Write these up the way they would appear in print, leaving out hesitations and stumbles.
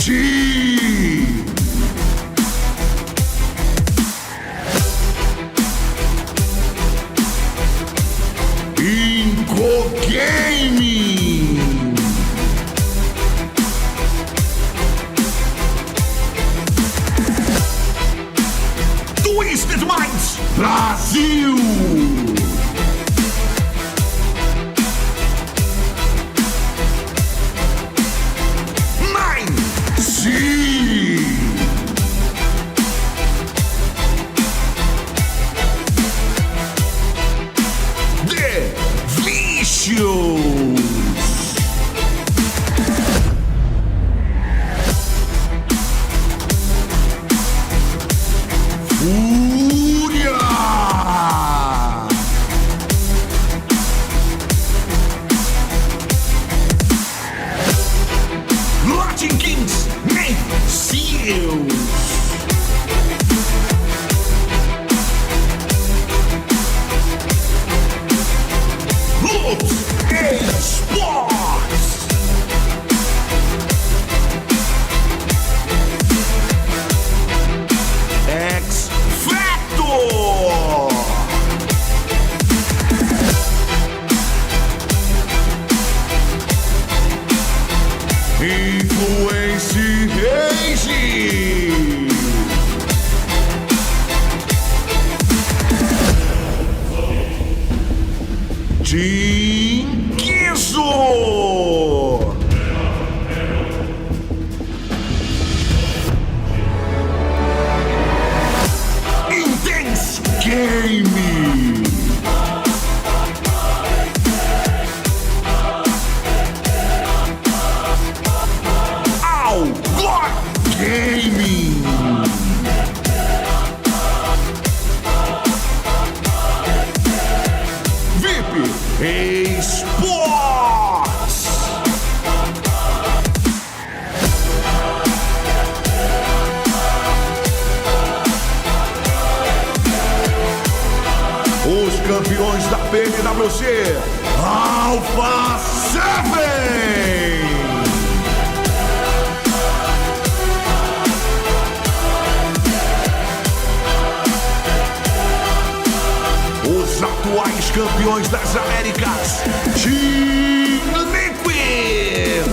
Team Inco Gaming. Twisted Minds Brasil. Furia! Latin Kings, Seals! Esports! X Factor! Influence ENG! Team Queso! Intense Gaming! Alpha Gaming! Furia Esports! Os campeões da PMWC, Alpha7! Os atuais campeões das Américas, Team Liquid!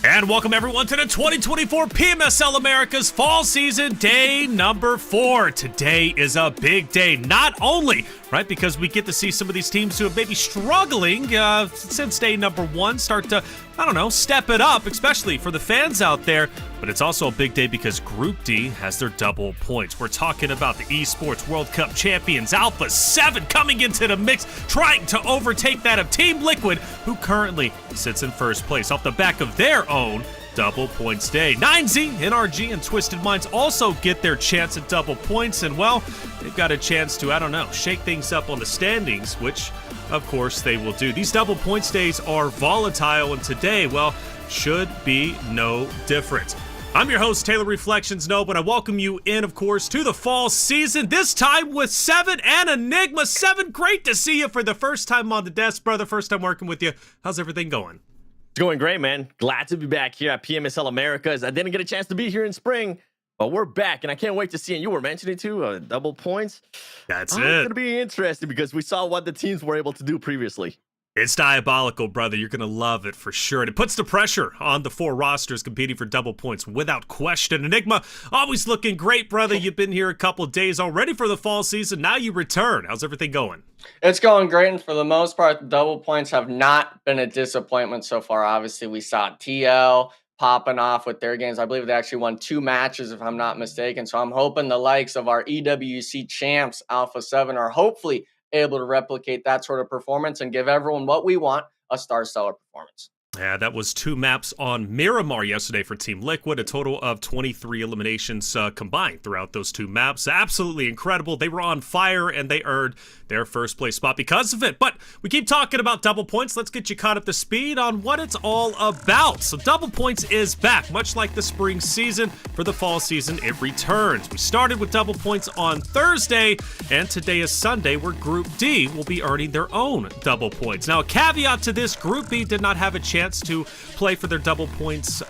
And welcome everyone to the 2024 PMSL America's Fall Season Day number 4. Today is a big day, not only, right, because we get to see some of these teams who have maybe struggling since day number 1 start to, I don't know, step it up, especially for the fans out there, but it's also a big day because Group D has their double points. We're talking about the Esports World Cup champions, Alpha7, coming into the mix, trying to overtake that of Team Liquid, who currently sits in first place off the back of their own double points day. 9Z, NRG, and Twisted Minds also get their chance at double points, and well, they've got a chance to, I don't know, shake things up on the standings, which of course they will do. These double points days are volatile, and today, well, should be no different. I'm your host, Taylor Reflections No, but I welcome you in, of course, to the fall season, this time with 7 and Enigma. 7, great to see you for the first time on the desk, brother, first time working with you. How's everything going? It's going great, man. Glad to be back here at PMSL Americas. I didn't get a chance to be here in spring, but we're back, and I can't wait to see. And you were mentioning too, double points. That's It's it. going to be interesting because we saw what the teams were able to do previously. It's diabolical, brother. You're going to love it for sure. And it puts the pressure on the 4 rosters competing for double points without question. Enigma, always looking great, brother. You've been here a couple of days already for the fall season. Now you return. How's everything going? It's going great, and for the most part, the double points have not been a disappointment so far. Obviously, we saw TL popping off with their games. I believe they actually won 2 matches, if I'm not mistaken. So I'm hoping the likes of our EWC champs, Alpha7, are hopefully able to replicate that sort of performance and give everyone what we want, a star stellar performance. Yeah, that was 2 maps on Miramar yesterday for Team Liquid, a total of 23 eliminations combined throughout those 2 maps. Absolutely incredible. They were on fire, and they earned their first place spot because of it. But we keep talking about double points. Let's get you caught up to speed on what it's all about. So double points is back, much like the spring season. For the fall season, it returns. We started with double points on Thursday, and today is Sunday, where Group D will be earning their own double points. Now, a caveat to this, Group B did not have a chance to play for their double points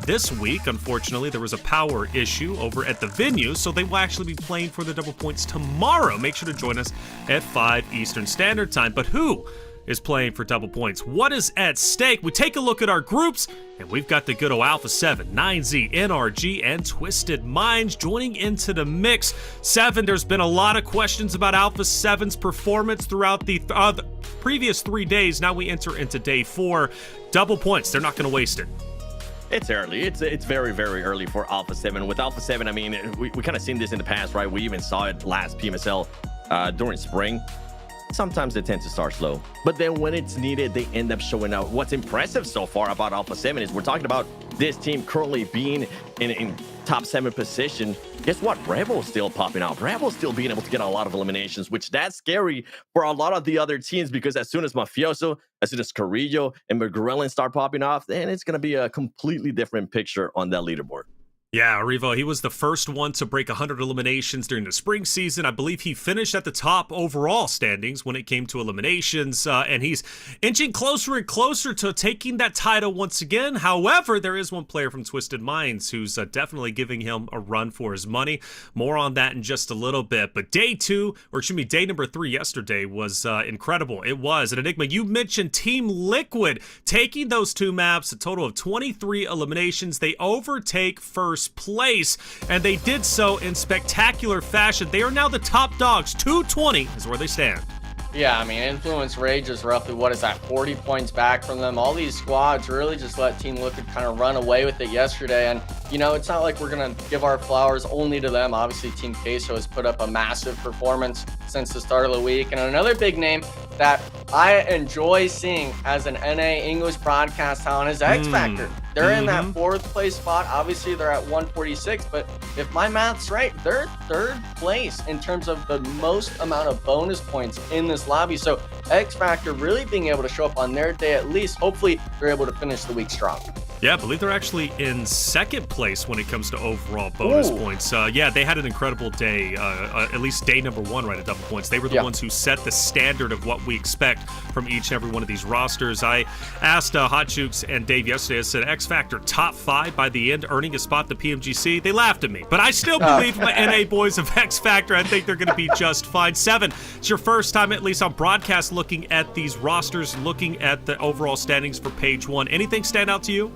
this week. Unfortunately, there was a power issue over at the venue, so they will actually be playing for the double points tomorrow. Make sure to join us at 5 Eastern Standard Time. But who is playing for double points? What is at stake? We take a look at our groups, and we've got the good old Alpha7, 9Z, NRG, and Twisted Minds joining into the mix. 7, there's been a lot of questions about Alpha7's performance throughout the previous 3 days. Now we enter into day 4. Double points, they're not going to waste it. It's early. It's very, very early for Alpha7. With Alpha7, I mean, we kind of seen this in the past, right? We even saw it last PMSL during spring. Sometimes they tend to start slow, but then when it's needed, they end up showing out. What's impressive so far about Alpha7 is we're talking about this team currently being in top 7 position. Guess what? Rebel's still popping out. Rebel's still being able to get a lot of eliminations, which that's scary for a lot of the other teams, because as soon as Mafioso, as soon as Carrillo and McGrellin start popping off, then it's going to be a completely different picture on that leaderboard. Yeah, Revo, he was the first one to break 100 eliminations during the spring season. I believe he finished at the top overall standings when it came to eliminations, and he's inching closer and closer to taking that title once again. However, there is one player from Twisted Minds who's definitely giving him a run for his money. More on that in just a little bit. But day number 3 yesterday was incredible. It was. And Enigma, you mentioned Team Liquid taking those 2 maps, a total of 23 eliminations. They overtake first place, and they did so in spectacular fashion. They are now the top dogs. 220 is where they stand. Yeah, I mean, Influence Rage is roughly, what is that, 40 points back from them. All these squads really just let Team Liquid kind of run away with it yesterday. And, you know, it's not like we're going to give our flowers only to them. Obviously, Team Queso has put up a massive performance since the start of the week. And another big name that I enjoy seeing as an NA English broadcast talent is X Factor. They're in that 4th place spot. Obviously, they're at 146, but if my math's right, they're 3rd place in terms of the most amount of bonus points in this lobby. So X Factor really being able to show up on their day at least. Hopefully, they're able to finish the week strong. Yeah, I believe they're actually in 2nd place when it comes to overall bonus points. Yeah, they had an incredible day, at least day number 1, right, at double points. They were the ones who set the standard of what we expect from each and every one of these rosters. I asked Hot Jukes and Dave yesterday, I said, X Factor top 5 by the end, earning a spot at the PMGC. They laughed at me, but I still believe my NA boys of X Factor. I think they're going to be just fine. 7, it's your first time, at least on broadcast, looking at these rosters, looking at the overall standings for page 1. Anything stand out to you?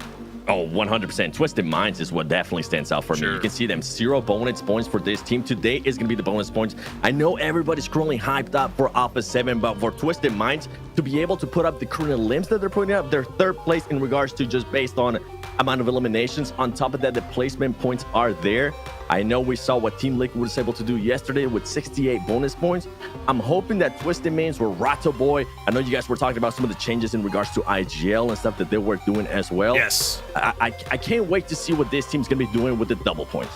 Oh, 100%. Twisted Minds is what definitely stands out for me. You can see them 0 bonus points for this team. Today is going to be the bonus points. I know everybody's currently hyped up for Alpha7, but for Twisted Minds to be able to put up the current limbs that they're putting up, they're 3rd place in regards to just based on amount of eliminations. On top of that, the placement points are there. I know we saw what Team Liquid was able to do yesterday with 68 bonus points. I'm hoping that Twisted Minds were Rato Boy. I know you guys were talking about some of the changes in regards to IGL and stuff that they were doing as well. Yes. I can't wait to see what this team's going to be doing with the double points.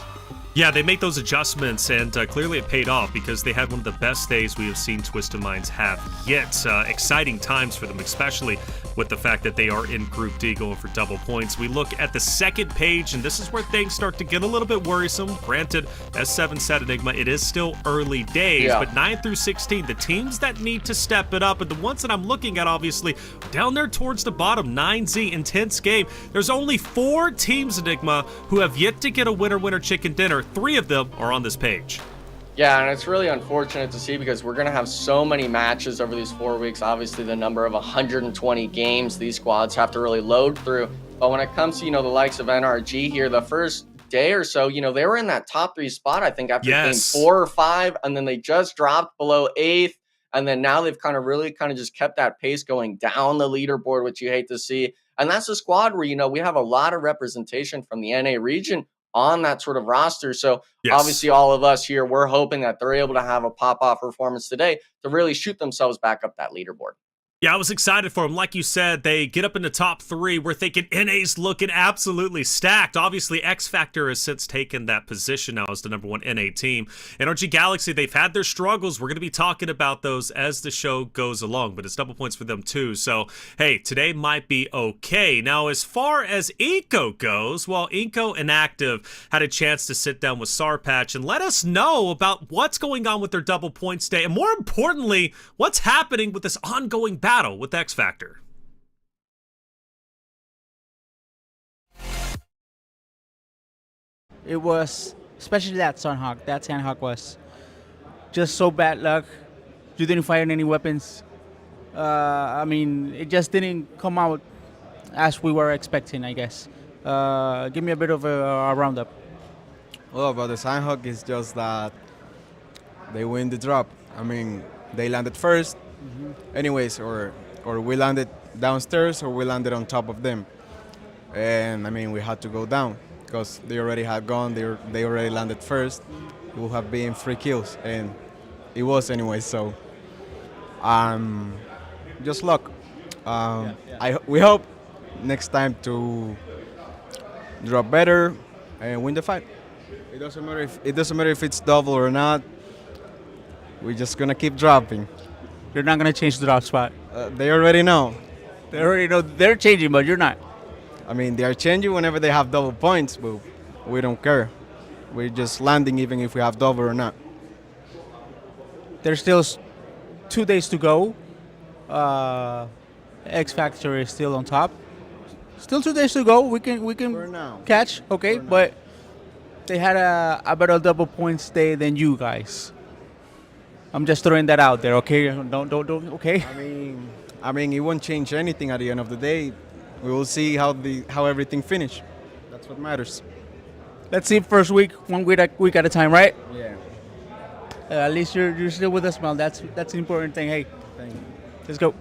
Yeah, they made those adjustments, and clearly it paid off because they had one of the best days we have seen Twisted Minds have yet. Exciting times for them, especially with the fact that they are in Group D going for double points. We look at the 2nd page, and this is where things start to get a little bit worrisome. Granted, as 7 said, Enigma, it is still early days, but 9 through 16, the teams that need to step it up, and the ones that I'm looking at, obviously, down there towards the bottom, 9Z, intense game. There's only 4 teams, Enigma, who have yet to get a winner chicken dinner. 3 of them are on this page. Yeah, and it's really unfortunate to see because we're going to have so many matches over these 4 weeks. Obviously, the number of 120 games these squads have to really load through. But when it comes to, the likes of NRG here, the first day or so, they were in that top 3 spot, I think, after game 4 or 5, and then they just dropped below 8th. And then now they've really just kept that pace going down the leaderboard, which you hate to see. And that's a squad where, we have a lot of representation from the NA region on that sort of roster. So obviously all of us here, we're hoping that they're able to have a pop-off performance today to really shoot themselves back up that leaderboard. Yeah, I was excited for them. Like you said, they get up in the top 3. We're thinking NA's looking absolutely stacked. Obviously, X Factor has since taken that position now as the #1 NA team. NRG Galaxy, they've had their struggles. We're going to be talking about those as the show goes along, but it's double points for them too. So, hey, today might be okay. Now, as far as Inco goes, well, Inco Inactive had a chance to sit down with Sarpatch and let us know about what's going on with their double points day, and more importantly, what's happening with this ongoing battle with X Factor. It was, especially that Sunhawk. That Sandhawk was just so bad luck. You didn't fire any weapons. I mean, it just didn't come out as we were expecting, I guess. Give me a bit of a roundup. Well, about the Sandhawk, it's just that they win the drop. I mean, they landed first, anyways, or we landed downstairs or we landed on top of them. And I mean, we had to go down because they already had gone, they already landed first. It would have been 3 kills, and it was anyway, so just luck. We hope next time to drop better and win the fight. It doesn't matter if it's double or not. We're just gonna keep dropping. You're not gonna change the drop spot. They already know. They already know they're changing, but you're not. I mean, they are changing whenever they have double points, but we don't care. We're just landing even if we have double or not. There's still 2 days to go. X Factor is still on top. Still 2 days to go. We can For now. catch, okay, but they had a better double points day than you guys. I'm just throwing that out there, okay? Don't, okay? I mean, it won't change anything at the end of the day. We will see how everything finish. That's what matters. Let's see first week, 1 week at a time, right? Yeah. At least you're still with us, man. That's the important thing. Hey, Thank you. let's go.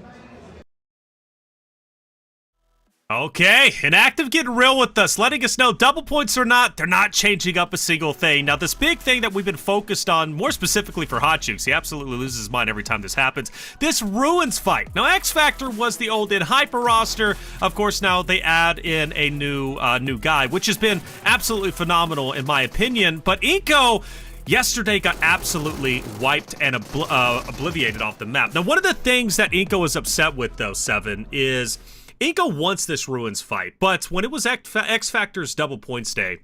Okay, Inactive getting real with us, letting us know double points or not, they're not changing up a single thing. Now, this big thing that we've been focused on, more specifically for Hot Jukes, he absolutely loses his mind every time this happens, this Ruins fight. Now, X Factor was the old Hyper roster. Of course, now they add in a new guy, which has been absolutely phenomenal in my opinion. But Inco yesterday got absolutely wiped and obliviated off the map. Now, one of the things that Inco is upset with, though, Seven, is Inco wants this Ruins fight, but when it was X Factor's double points day,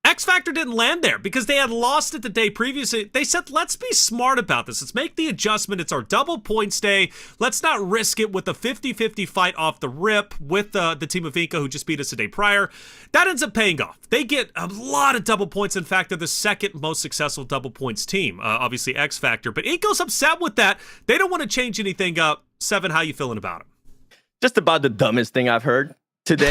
X Factor didn't land there because they had lost it the day previously. They said, let's be smart about this. Let's make the adjustment. It's our double points day. Let's not risk it with a 50-50 fight off the rip with the team of Inco who just beat us a day prior. That ends up paying off. They get a lot of double points. In fact, they're the second most successful double points team, obviously X Factor. But Inco's upset with that. They don't want to change anything up. Seven, how you feeling about it? Just about the dumbest thing I've heard today,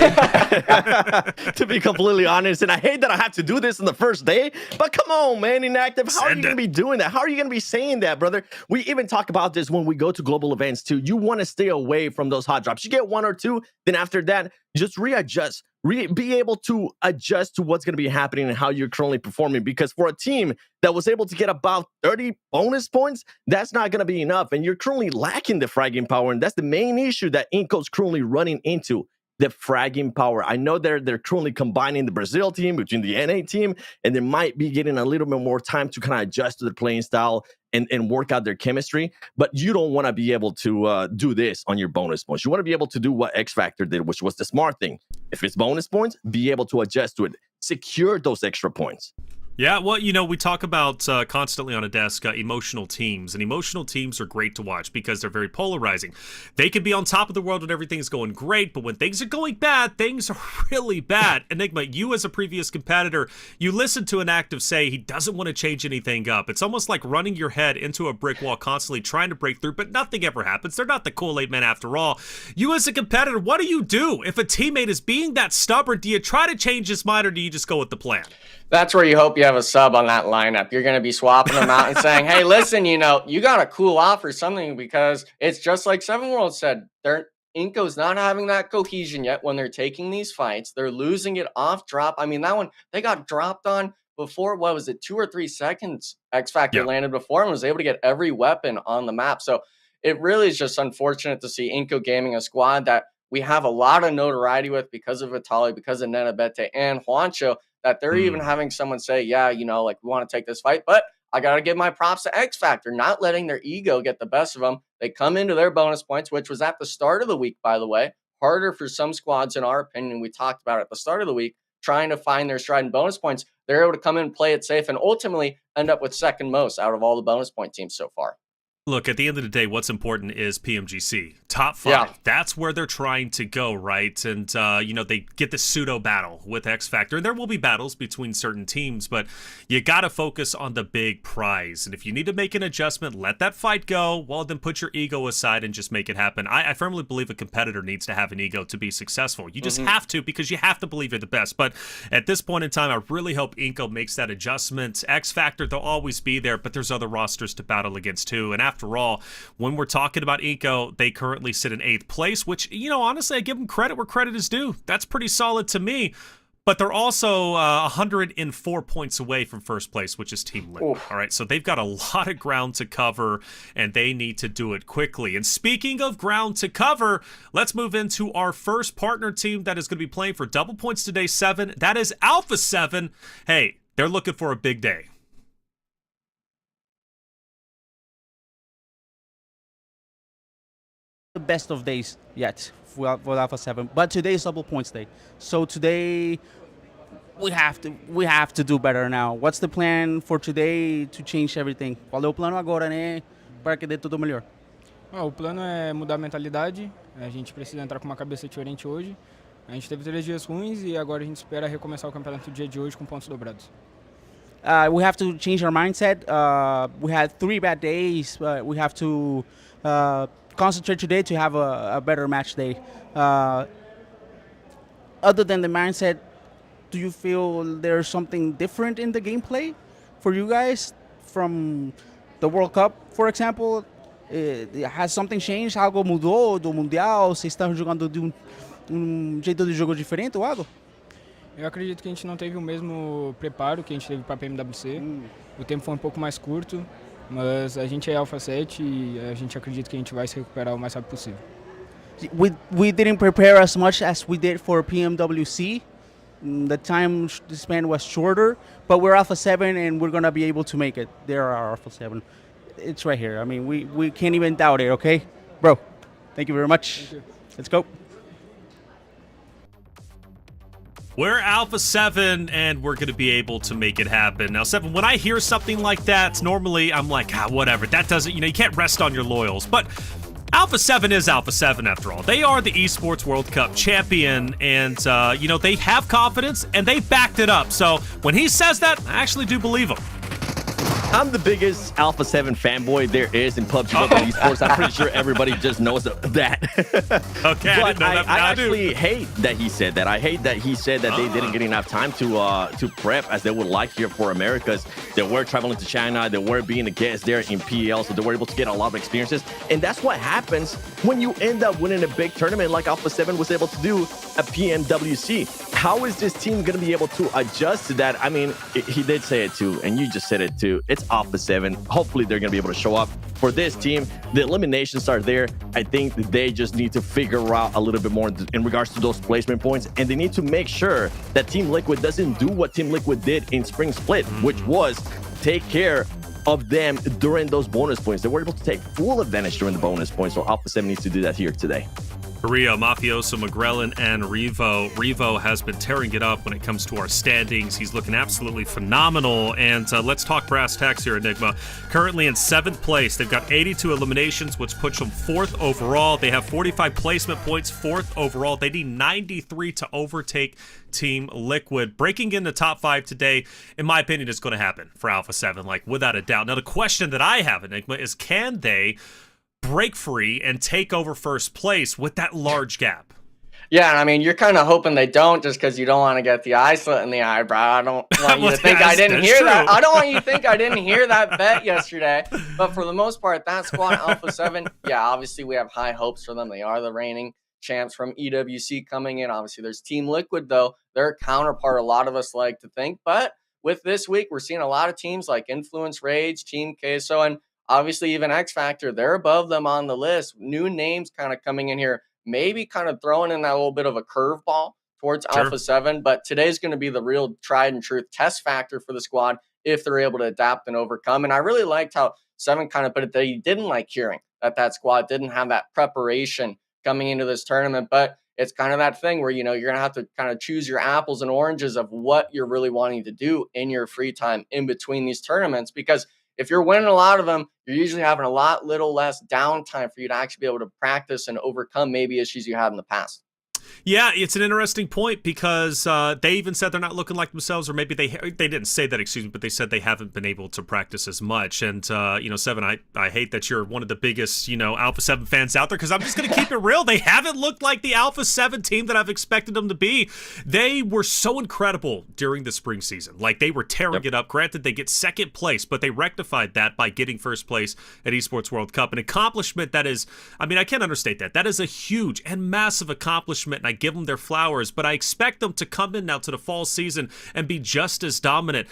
to be completely honest. And I hate that I have to do this on the first day, but come on, man, Inactive, how are you going to be doing that? How are you going to be saying that, brother? We even talk about this when we go to global events too. You want to stay away from those hot drops. You get 1 or 2, then after that, just readjust. Be able to adjust to what's going to be happening and how you're currently performing, because for a team that was able to get about 30 bonus points, that's not going to be enough, and you're currently lacking the fragging power, and that's the main issue that Inco's currently running into, the fragging power. I know they're currently combining the Brazil team between the NA team, and they might be getting a little bit more time to kind of adjust to their playing style and work out their chemistry, but you don't want to be able to do this on your bonus points. You want to be able to do what X Factor did, which was the smart thing. If it's bonus points, be able to adjust to it. Secure those extra points. Yeah, well, you know, we talk about constantly on a desk emotional teams, and emotional teams are great to watch because they're very polarizing. They can be on top of the world when everything's going great, but when things are going bad, things are really bad. Enigma, you as a previous competitor, you listen to Inactive say he doesn't want to change anything up. It's almost like running your head into a brick wall, constantly trying to break through, but nothing ever happens. They're not the Kool-Aid man after all. You as a competitor, what do you do if a teammate is being that stubborn? Do you try to change his mind, or do you just go with the plan? That's where you hope you have a sub on that lineup. You're going to be swapping them out and saying, hey, listen, you know, you got to cool off or something, because it's just like Seven World said, Inco's not having that cohesion yet when they're taking these fights. They're losing it off drop. I mean, that one, they got dropped on before, what was it, 2 or 3 seconds? X Factor landed before and was able to get every weapon on the map. So it really is just unfortunate to see Inco Gaming, a squad that we have a lot of notoriety with because of Vitali, because of Nenabete and Juancho, that they're even having someone say, yeah, you know, like we want to take this fight, but I got to give my props to X Factor, not letting their ego get the best of them. They come into their bonus points, which was at the start of the week, by the way, harder for some squads, in our opinion. We talked about it at the start of the week, trying to find their stride in bonus points. They're able to come in, play it safe, and ultimately end up with second most out of all the bonus point teams so far. Look, at the end of the day, what's important is PMGC. Top 5. Yeah. That's where they're trying to go, right? And, you know, they get the pseudo battle with X Factor. And there will be battles between certain teams, but you got to focus on the big prize. And if you need to make an adjustment, let that fight go. Well, then put your ego aside and just make it happen. I firmly believe a competitor needs to have an ego to be successful. You just have to, because you have to believe you're the best. But at this point in time, I really hope Inco makes that adjustment. X Factor, they'll always be there, but there's other rosters to battle against too. And after all, when we're talking about Inco, they currently sit in 8th place, which, you know, honestly, I give them credit where credit is due. That's pretty solid to me. But they're also 104 points away from first place, which is Team Liquid. All right, so they've got a lot of ground to cover, and they need to do it quickly. And speaking of ground to cover, let's move into our first partner team that is going to be playing for double points today, 7. That is Alpha7. Hey, they're looking for a big day. The best of days yet for Alpha7, but today is double points day. So today we have to do better now. What's the plan for today to change everything? Qual é o plano agora, né, para que dê tudo melhor? O plano é mudar a mentalidade. A gente precisa entrar com uma cabeça diferente hoje. A gente teve 3 dias ruins e agora a gente espera recomeçar o campeonato do dia de hoje com pontos dobrados. We have to change our mindset. We had 3 bad days. We have to concentrate today to have a better match day. Other than the mindset, do you feel there's something different in the gameplay for you guys from the World Cup, for example? Has something changed? Algo mudou do Mundial? Vocês estão jogando de jeito de jogo diferente ou algo? Eu acredito que a gente não teve o mesmo preparo que a gente teve para a PMWC. O tempo foi um pouco mais curto, mas a gente é Alpha7 e a gente acredita que a gente vai se recuperar o mais rápido possível. We didn't prepare as much as we did for PMWC. The time span was shorter, but we're Alpha7 and we're going to be able to make it. There are Alpha7. It's right here. I mean, we can't even doubt it, okay? Bro, thank you very much. Let's go. We're Alpha7, and we're going to be able to make it happen. Now, 7, when I hear something like that, normally I'm like, whatever. That doesn't, you can't rest on your laurels. But Alpha7 is Alpha7 after all. They are the Esports World Cup champion, and, they have confidence, and they backed it up. So when he says that, I actually do believe him. I'm the biggest Alpha7 fanboy there is in PUBG Global Esports. I'm pretty sure everybody just knows that. Okay, but I actually hate that he said that. I hate that he said that they didn't get enough time to prep as they would like here for Americas. They were traveling to China. They were being a guest there in PL, so they were able to get a lot of experiences. And that's what happens when you end up winning a big tournament like Alpha7 was able to do at PMWC. How is this team going to be able to adjust to that? I mean, he did say it too, and you just said it too. It's Alpha7. Hopefully, they're going to be able to show up for this team. The eliminations are there. I think they just need to figure out a little bit more in regards to those placement points, and they need to make sure that Team Liquid doesn't do what Team Liquid did in Spring Split, which was take care of them during those bonus points. They were able to take full advantage during the bonus points, so Alpha7 needs to do that here today. Korea, Mafioso, Magrellan, and Revo. Revo has been tearing it up when it comes to our standings. He's looking absolutely phenomenal. And let's talk brass tacks here, Enigma. Currently in 7th place. They've got 82 eliminations, which puts them 4th overall. They have 45 placement points, 4th overall. They need 93 to overtake Team Liquid. Breaking in the top 5 today, in my opinion, is going to happen for Alpha7, like without a doubt. Now, the question that I have, Enigma, is can they break free and take over first place with that large gap? Yeah, and I mean, you're kind of hoping they don't just because you don't want to get the eye slit in the eyebrow. I don't want you to think I didn't hear that. I don't want you to think I didn't hear that bet yesterday. But for the most part, that squad, Alpha7, yeah, obviously we have high hopes for them. They are the reigning champs from EWC coming in. Obviously, there's Team Liquid, though. They're a counterpart, a lot of us like to think. But with this week, we're seeing a lot of teams like Influence Rage, Team Queso, and obviously even X Factor, they're above them on the list. New names kind of coming in here, maybe kind of throwing in that little bit of a curveball towards Sure. Alpha 7. But today's going to be the real tried and true test factor for the squad if they're able to adapt and overcome. And I really liked how Seven kind of put it that he didn't like hearing that squad didn't have that preparation coming into this tournament. But it's kind of that thing where, you're going to have to kind of choose your apples and oranges of what you're really wanting to do in your free time in between these tournaments. Because if you're winning a lot of them, you're usually having a little less downtime for you to actually be able to practice and overcome maybe issues you had in the past. Yeah, it's an interesting point because they even said they're not looking like themselves, or maybe they didn't say that, excuse me, but they said they haven't been able to practice as much. And, Seven, I hate that you're one of the biggest, Alpha 7 fans out there, because I'm just going to keep it real. They haven't looked like the Alpha 7 team that I've expected them to be. They were so incredible during the spring season. Like, they were tearing it up. Granted, they get second place, but they rectified that by getting first place at Esports World Cup. An accomplishment that is, I can't understate that. That is a huge and massive accomplishment, and I give them their flowers, but I expect them to come in now to the fall season and be just as dominant.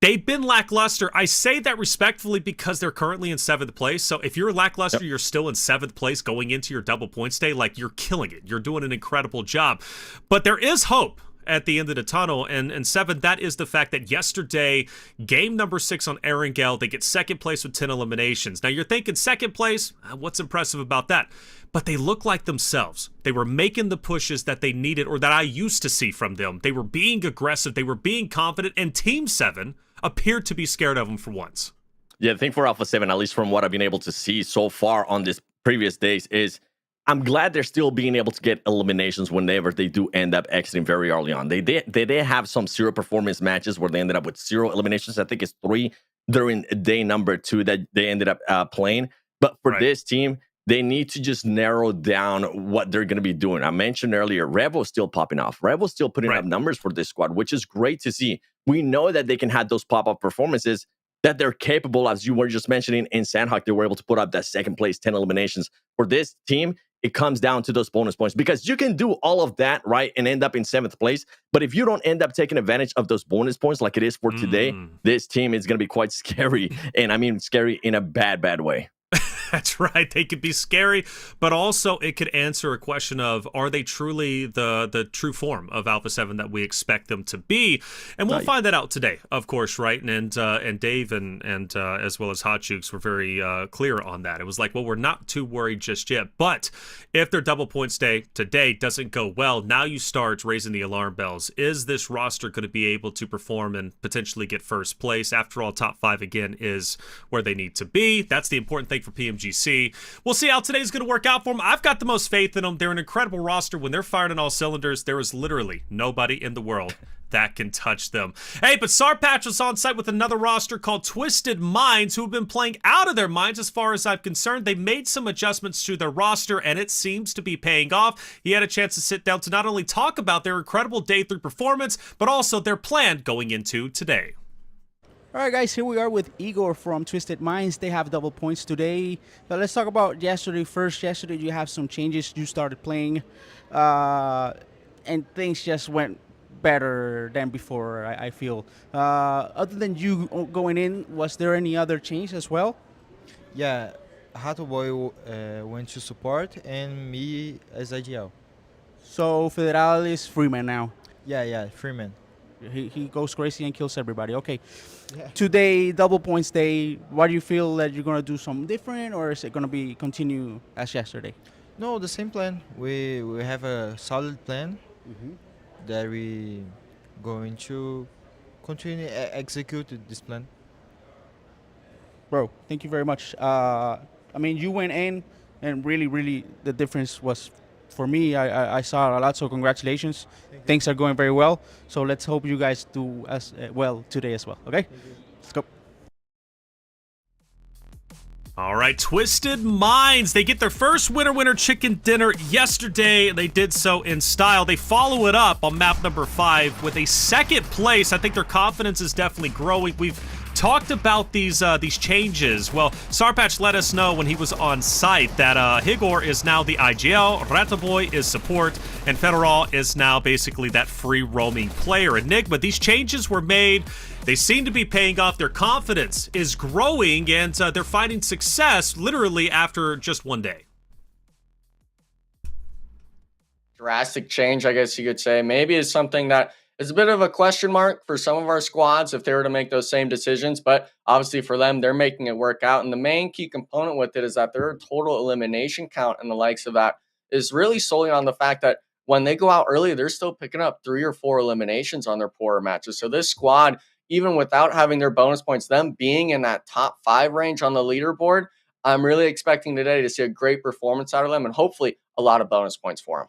They've been lackluster. I say that respectfully because they're currently in 7th place. So if you're lackluster, you're still in 7th place going into your double points day. Like, you're killing it. You're doing an incredible job. But there is hope at the end of the tunnel, and Seven, that is the fact that yesterday, game number 6 on Erangel, they get second place with 10 eliminations. Now you're thinking second place, what's impressive about that? But they look like themselves. They were making the pushes that they needed, or that I used to see from them. They were being aggressive, they were being confident, and Team 7 appeared to be scared of them for once. Yeah, the thing for Alpha 7, at least from what I've been able to see so far on these previous days, is I'm glad they're still being able to get eliminations whenever they do end up exiting very early on. They did have some 0 performance matches where they ended up with 0 eliminations. I think it's 3 during day number 2 that they ended up playing. But for this team, they need to just narrow down what they're going to be doing. I mentioned earlier, Revo's still popping off. Revo's still putting up numbers for this squad, which is great to see. We know that they can have those pop-up performances, that they're capable, as you were just mentioning, in Sandhawk, they were able to put up that second place, 10 eliminations. For this team, it comes down to those bonus points, because you can do all of that, right, and end up in 7th place. But if you don't end up taking advantage of those bonus points like it is for today, this team is going to be quite scary. And I mean scary in a bad way. That's right. They could be scary, but also it could answer a question of, are they truly the true form of Alpha 7 that we expect them to be? And we'll find that out today, of course, right? And Dave and as well as Hot Jukes were very clear on that. It was like, well, we're not too worried just yet, but if their double points day today doesn't go well, now you start raising the alarm bells. Is this roster going to be able to perform and potentially get first place? After all, top 5 again is where they need to be. That's the important thing for PMGC. We'll see how today's going to work out for them. I've got the most faith in them. They're an incredible roster. When they're firing on all cylinders, there is literally nobody in the world that can touch them. Hey, but Sarpatch was on site with another roster called Twisted Minds, who have been playing out of their minds as far as I'm concerned. They made some adjustments to their roster, and it seems to be paying off. He had a chance to sit down to not only talk about their incredible day 3 performance, but also their plan going into today. All right, guys, here we are with Igor from Twisted Minds. They have double points today. But let's talk about yesterday first. Yesterday, you have some changes. You started playing, and things just went better than before, I feel. Other than you going in, was there any other change as well? Yeah, Hato Boy went to support, and me as IGL. So Federal is Freeman now. Yeah, Freeman. He goes crazy and kills everybody. Okay. Yeah. Today, double points day. What do you feel that you're gonna do something different, or is it gonna be continue as yesterday? No, the same plan. We have a solid plan that we going to continue execute this plan. Bro, thank you very much. I mean, you went in, and really, the difference was. For me, I saw a lot, so congratulations. Things are going very well. So let's hope you guys do as well today as well, okay? Let's go. All right, Twisted Minds. They get their first winner chicken dinner yesterday. They did so in style. They follow it up on map number 5 with a second place. I think their confidence is definitely growing. We've talked about these changes. Well, Sarpatch let us know when he was on site that Higor is now the IGL, Rataboy is support, and Federal is now basically that free roaming player. Enigma, these changes were made. They seem to be paying off. Their confidence is growing, and they're finding success literally after just one day. Drastic change, I guess you could say. Maybe it's something that is a bit of a question mark for some of our squads if they were to make those same decisions, but obviously for them, they're making it work out. And the main key component with it is that their total elimination count and the likes of that is really solely on the fact that when they go out early, they're still picking up 3 or 4 eliminations on their poorer matches. So this squad, even without having their bonus points, them being in that top 5 range on the leaderboard, I'm really expecting today to see a great performance out of them and hopefully a lot of bonus points for them.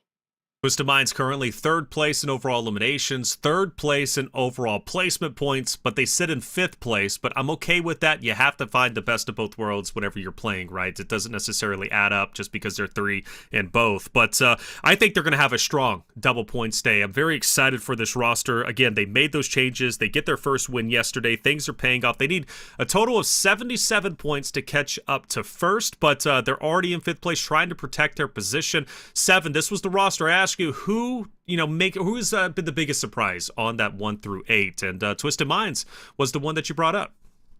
Twisted Mind's currently 3rd place in overall eliminations, 3rd place in overall placement points, but they sit in 5th place. But I'm okay with that. You have to find the best of both worlds whenever you're playing, right? It doesn't necessarily add up just because they're 3 in both. But I think they're going to have a strong double points day. I'm very excited for this roster. Again, they made those changes. They get their first win yesterday. Things are paying off. They need a total of 77 points to catch up to 1st, but they're already in 5th place trying to protect their position. 7, this was the roster I asked you who's been the biggest surprise on that 1 through 8, and Twisted Minds was the one that you brought up.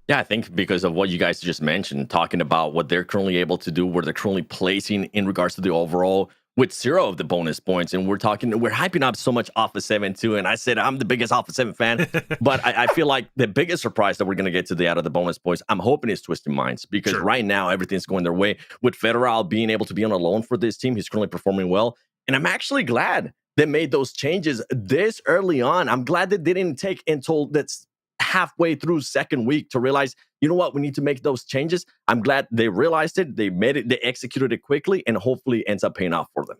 Yeah, I think because of what you guys just mentioned, talking about what they're currently able to do, where they're currently placing in regards to the overall with 0 of the bonus points, and we're hyping up so much Alpha7 too. And I said I'm the biggest Alpha7 fan, but I feel like the biggest surprise that we're gonna get today out of the bonus points, I'm hoping is Twisted Minds, because right now everything's going their way. With Federal being able to be on a loan for this team, he's currently performing well. And I'm actually glad they made those changes this early on. I'm glad they didn't take until that's halfway through 2nd week to realize, you know what, we need to make those changes. I'm glad they realized it, they made it, they executed it quickly, and hopefully ends up paying off for them.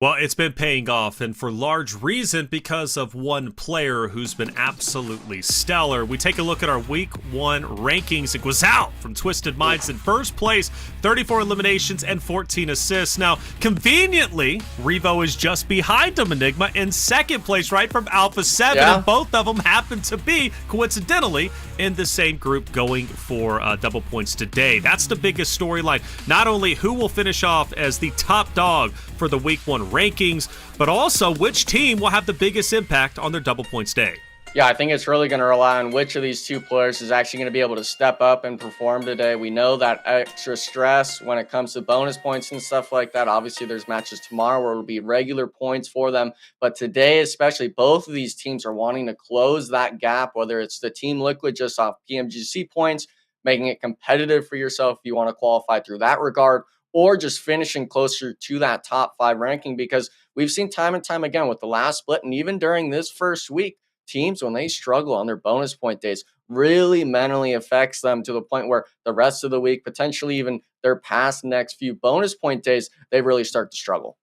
Well, it's been paying off, and for large reason because of one player who's been absolutely stellar. We take a look at our Week 1 rankings. It goes out from Twisted Minds in 1st place, 34 eliminations and 14 assists. Now, conveniently, Revo is just behind him, Enigma, in 2nd place, right, from Alpha7, and both of them happen to be, coincidentally, in the same group going for double points today. That's the biggest storyline. Not only who will finish off as the top dog for the Week 1 rankings, but also which team will have the biggest impact on their double points day. Yeah, I think it's really going to rely on which of these 2 players is actually going to be able to step up and perform today. We know that extra stress when it comes to bonus points and stuff like that. Obviously, there's matches tomorrow where it'll be regular points for them. But today, especially, both of these teams are wanting to close that gap, whether it's the Team Liquid just off PMGC points, making it competitive for yourself if you want to qualify through that regard, or just finishing closer to that top 5 ranking, because we've seen time and time again with the last split, and even during this first week, teams, when they struggle on their bonus point days, really mentally affects them to the point where the rest of the week, potentially even their past next few bonus point days, they really start to struggle.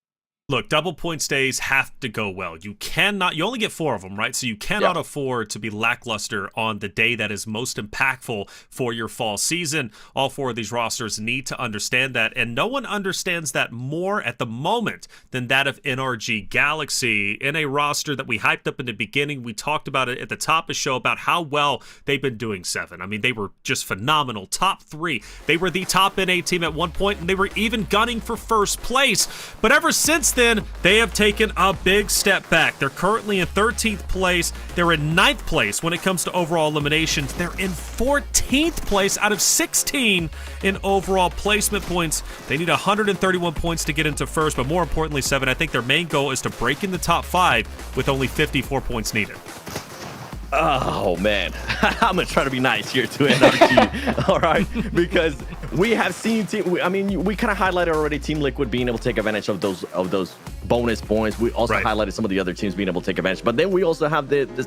Look, double points days have to go well. You only get 4 of them, right? So you cannot afford to be lackluster on the day that is most impactful for your fall season. All 4 of these rosters need to understand that, and no one understands that more at the moment than that of NRG Galaxy. In a roster that we hyped up in the beginning, we talked about it at the top of the show about how well they've been doing, 7. I mean, they were just phenomenal. Top 3. They were the top NA team at one point, and they were even gunning for 1st place. But ever since then, they have taken a big step back. They're currently in 13th place. They're in 9th place when it comes to overall eliminations. They're in 14th place out of 16 in overall placement points. They need 131 points to get into 1st, but more importantly, 7, I think their main goal is to break in the top 5 with only 54 points needed. Oh, man. I'm going to try to be nice here to NRG, all right? Because we have seen, we kind of highlighted already Team Liquid being able to take advantage of those bonus points. We also highlighted some of the other teams being able to take advantage. But then we also have the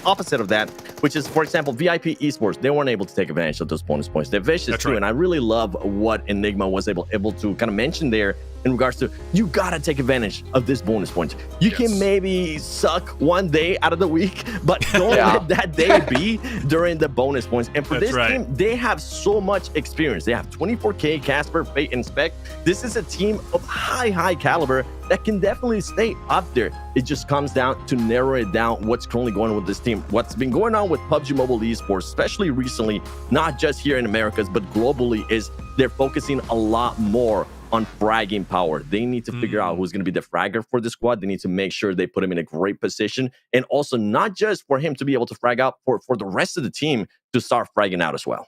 opposite of that, which is, for example, VIP Esports. They weren't able to take advantage of those bonus points. They're vicious too, and I really love what Enigma was able to kind of mention there in regards to, you gotta take advantage of this bonus points. You can maybe suck one day out of the week, but don't let that day be during the bonus points. And for this team, they have so much experience. They have 24K, Casper, Fate, and Spec. This is a team of high caliber that can definitely stay up there. It just comes down to narrow it down what's currently going one with this team. What's been going on with PUBG Mobile Esports, especially recently, not just here in Americas, but globally, is they're focusing a lot more on fragging power. They need to figure out who's going to be the fragger for the squad. They need to make sure they put him in a great position. And also not just for him to be able to frag out, for the rest of the team to start fragging out as well.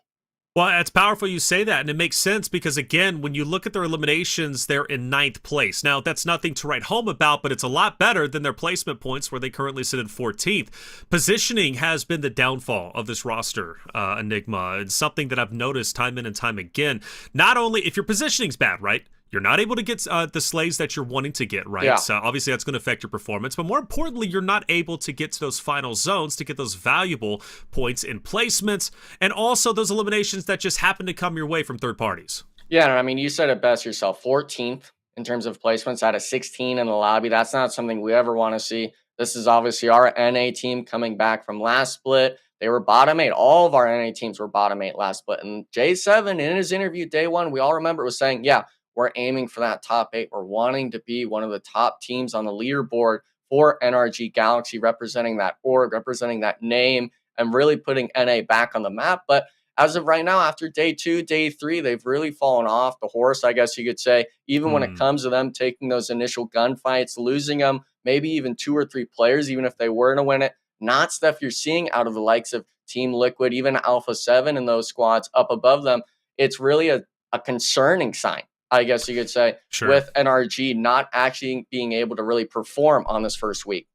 Well, it's powerful you say that, and it makes sense because, again, when you look at their eliminations, they're in 9th place. Now, that's nothing to write home about, but it's a lot better than their placement points where they currently sit in 14th. Positioning has been the downfall of this roster, Enigma. It's something that I've noticed time in and time again. Not only if your positioning's bad, right? You're not able to get the slays that you're wanting to get, right? Yeah. So obviously that's going to affect your performance. But more importantly, you're not able to get to those final zones to get those valuable points in placements. And also those eliminations that just happen to come your way from third parties. Yeah, and I mean, you said it best yourself. 14th in terms of placements out of 16 in the lobby. That's not something we ever want to see. This is obviously our NA team coming back from last split. They were bottom 8. All of our NA teams were bottom 8 last split. And J7, in his interview day one, we all remember, was saying, yeah, we're aiming for that top 8. We're wanting to be one of the top teams on the leaderboard for NRG Galaxy, representing that org, representing that name, and really putting NA back on the map. But as of right now, after day 2, day 3, they've really fallen off the horse, I guess you could say, even when it comes to them taking those initial gunfights, losing them, maybe even 2 or 3 players, even if they were to win it. Not stuff you're seeing out of the likes of Team Liquid, even Alpha7 and those squads up above them. It's really a concerning sign, I guess you could say, with NRG not actually being able to really perform on this first week.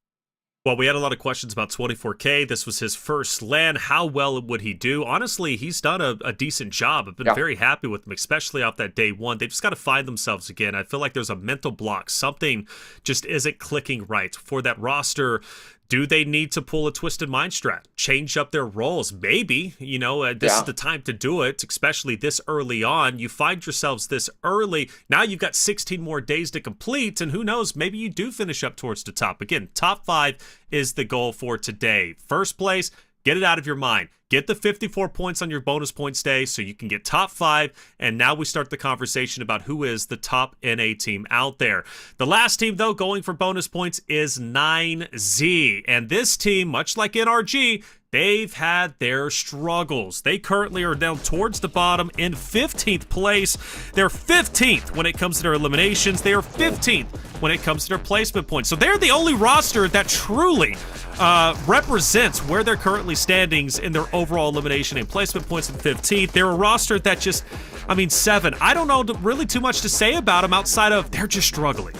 Well, we had a lot of questions about 24K. This was his first LAN. How well would he do? Honestly, he's done a decent job. I've been very happy with him, especially off that day one. They've just got to find themselves again. I feel like there's a mental block. Something just isn't clicking right for that roster. Do they need to pull a Twisted Mind strat? Change up their roles? Maybe. You know, this is the time to do it, especially this early on. You find yourselves this early. Now you've got 16 more days to complete, and who knows, maybe you do finish up towards the top. Again, top 5 is the goal for today. First place, get it out of your mind. Get the 54 points on your bonus points day so you can get top 5. And now we start the conversation about who is the top NA team out there. The last team, though, going for bonus points is 9Z. And this team, much like NRG, they've had their struggles. They currently are down towards the bottom in 15th place. They're 15th when it comes to their eliminations. They are 15th when it comes to their placement points. So they're the only roster that truly represents where they're currently standings in their overall elimination and placement points in 15th. They're a roster that just, 7. I don't know really too much to say about them outside of they're just struggling.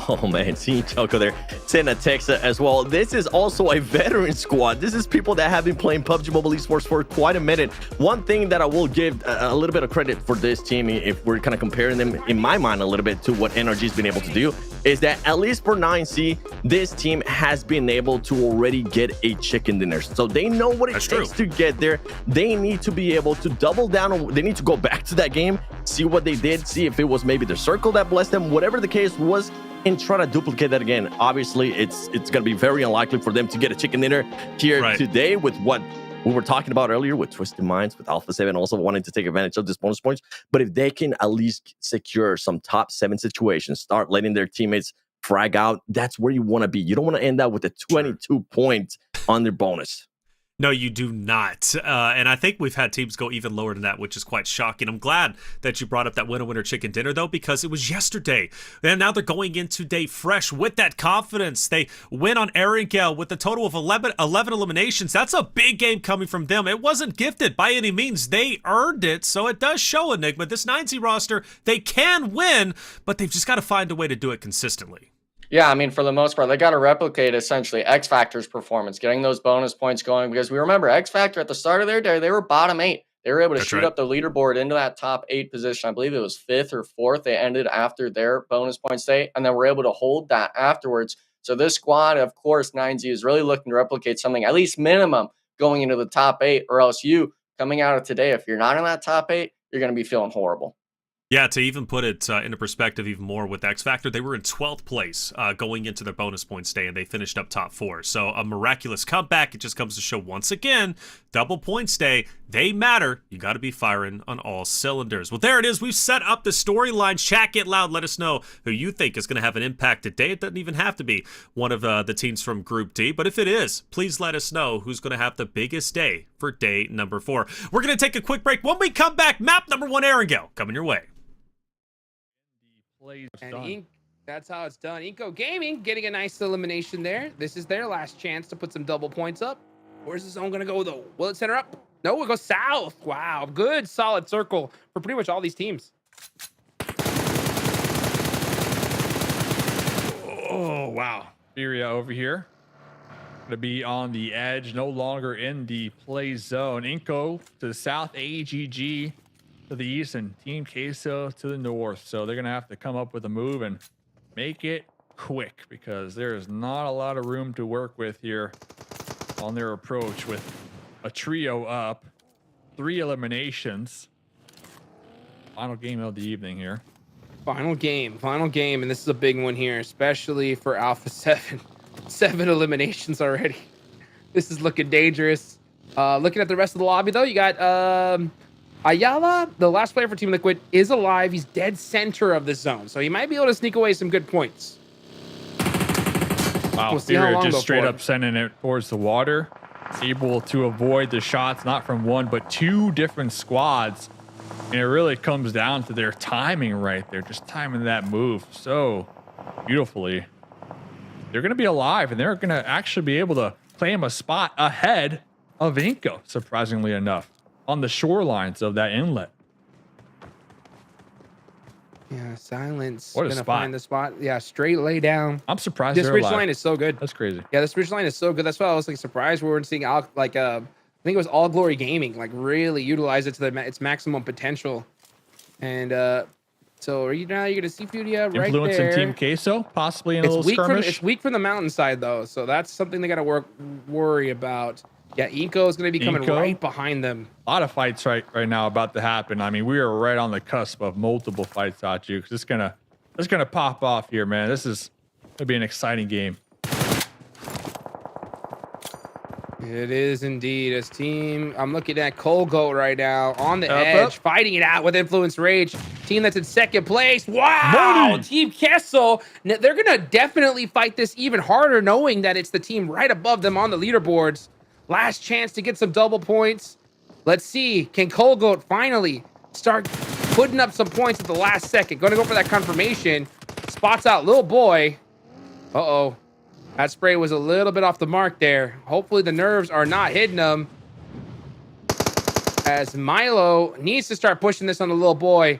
Oh man, seeing Choco there, send a text as well. This is also a veteran squad. This is people that have been playing PUBG Mobile Esports for quite a minute. One thing that I will give a little bit of credit for this team, if we're kind of comparing them in my mind a little bit to what NRG's been able to do, is that at least for 9C, this team has been able to already get a chicken dinner. So they know what it takes to get there. They need to be able to double down on, they need to go back to that game, see what they did, see if it was maybe the circle that blessed them, whatever the case was, and try to duplicate that again. Obviously, it's going to be very unlikely for them to get a chicken dinner here today with what we were talking about earlier with Twisted Minds, with Alpha7 also wanting to take advantage of this bonus points. But if they can at least secure some top 7 situations, start letting their teammates frag out, that's where you want to be. You don't want to end up with a 22 points on their bonus. No, you do not. And I think we've had teams go even lower than that, which is quite shocking. I'm glad that you brought up that winner chicken dinner, though, because it was yesterday. And now they're going into day fresh with that confidence. They win on Erangel with a total of 11 eliminations. That's a big game coming from them. It wasn't gifted by any means. They earned it. So it does show, Enigma, this 9Z roster, they can win, but they've just got to find a way to do it consistently. Yeah, for the most part, they got to replicate essentially X Factor's performance, getting those bonus points going, because we remember X Factor at the start of their day, they were bottom 8. They were able to shoot up the leaderboard into that top 8 position. I believe it was 5th or 4th. They ended after their bonus points day, and then were able to hold that afterwards. So this squad, of course, 9Z is really looking to replicate something, at least minimum, going into the top 8, or else you, coming out of today, if you're not in that top 8, you're going to be feeling horrible. Yeah, to even put it into perspective even more with X Factor, they were in 12th place going into their bonus points day, and they finished up top 4. So a miraculous comeback. It just comes to show once again, double points day, they matter. You got to be firing on all cylinders. Well, there it is. We've set up the storylines. Chat, get loud. Let us know who you think is going to have an impact today. It doesn't even have to be one of the teams from Group D, but if it is, please let us know who's going to have the biggest day for day number 4. We're going to take a quick break. When we come back, map number 1 Erangel coming your way. And that's how it's done. Inco Gaming getting a nice elimination there. This is their last chance to put some double points up. Where's the zone going to go, though? Will it center up? No, it goes south. Wow, good, solid circle for pretty much all these teams. Oh, wow. Furia over here. Going to be on the edge, no longer in the play zone. Inco to the south, AGG to the east, and Team Queso to the north. So they're going to have to come up with a move and make it quick, because there is not a lot of room to work with here on their approach with a trio up, 3 eliminations. Final game of the evening here. Final game, and this is a big one here, especially for Alpha7. 7 eliminations already. This is looking dangerous. Looking at the rest of the lobby, though, you got Ayala, the last player for Team Liquid, is alive. He's dead center of the zone, so he might be able to sneak away some good points. Wow, we'll see how long just straight before. up sending it towards the water. Able to avoid the shots, not from 1, but 2 different squads. And it really comes down to their timing right there, just timing that move so beautifully. They're going to be alive, and they're going to actually be able to claim a spot ahead of Inco, surprisingly enough, on the shorelines of that inlet. Yeah, silence. What a Gonna spot. find the spot. Yeah, straight lay down. I'm surprised This they're ridge alive. line is so good. That's crazy. Yeah, this ridge line is so good. That's why I was like surprised we weren't seeing I think it was All Glory Gaming like really utilize it to its maximum potential. And so are you now you're gonna see Furia right Influence there. in Team Queso, possibly in a little skirmish. It's weak from the mountainside though, so that's something they gotta worry about. Yeah, Inco is gonna be coming Inco? right behind them. A lot of fights right now about to happen. I mean, we are right on the cusp of multiple fights, Hachu. It's gonna pop off here, man. This is gonna be an exciting game. It is indeed. As team, I'm looking at Colgoat right now on the Up. edge, fighting it out with Influence Rage. Team that's in second place. Wow! Money. Team Queso, they're going to definitely fight this even harder, knowing that it's the team right above them on the leaderboards. Last chance to get some double points. Let's see. Can Colgoat finally start putting up some points at the last second? Going to go for that confirmation. Spots out Lil Boy. Uh-oh. That spray was a little bit off the mark there. Hopefully the nerves are not hitting him, as Milo needs to start pushing this on the Little Boy.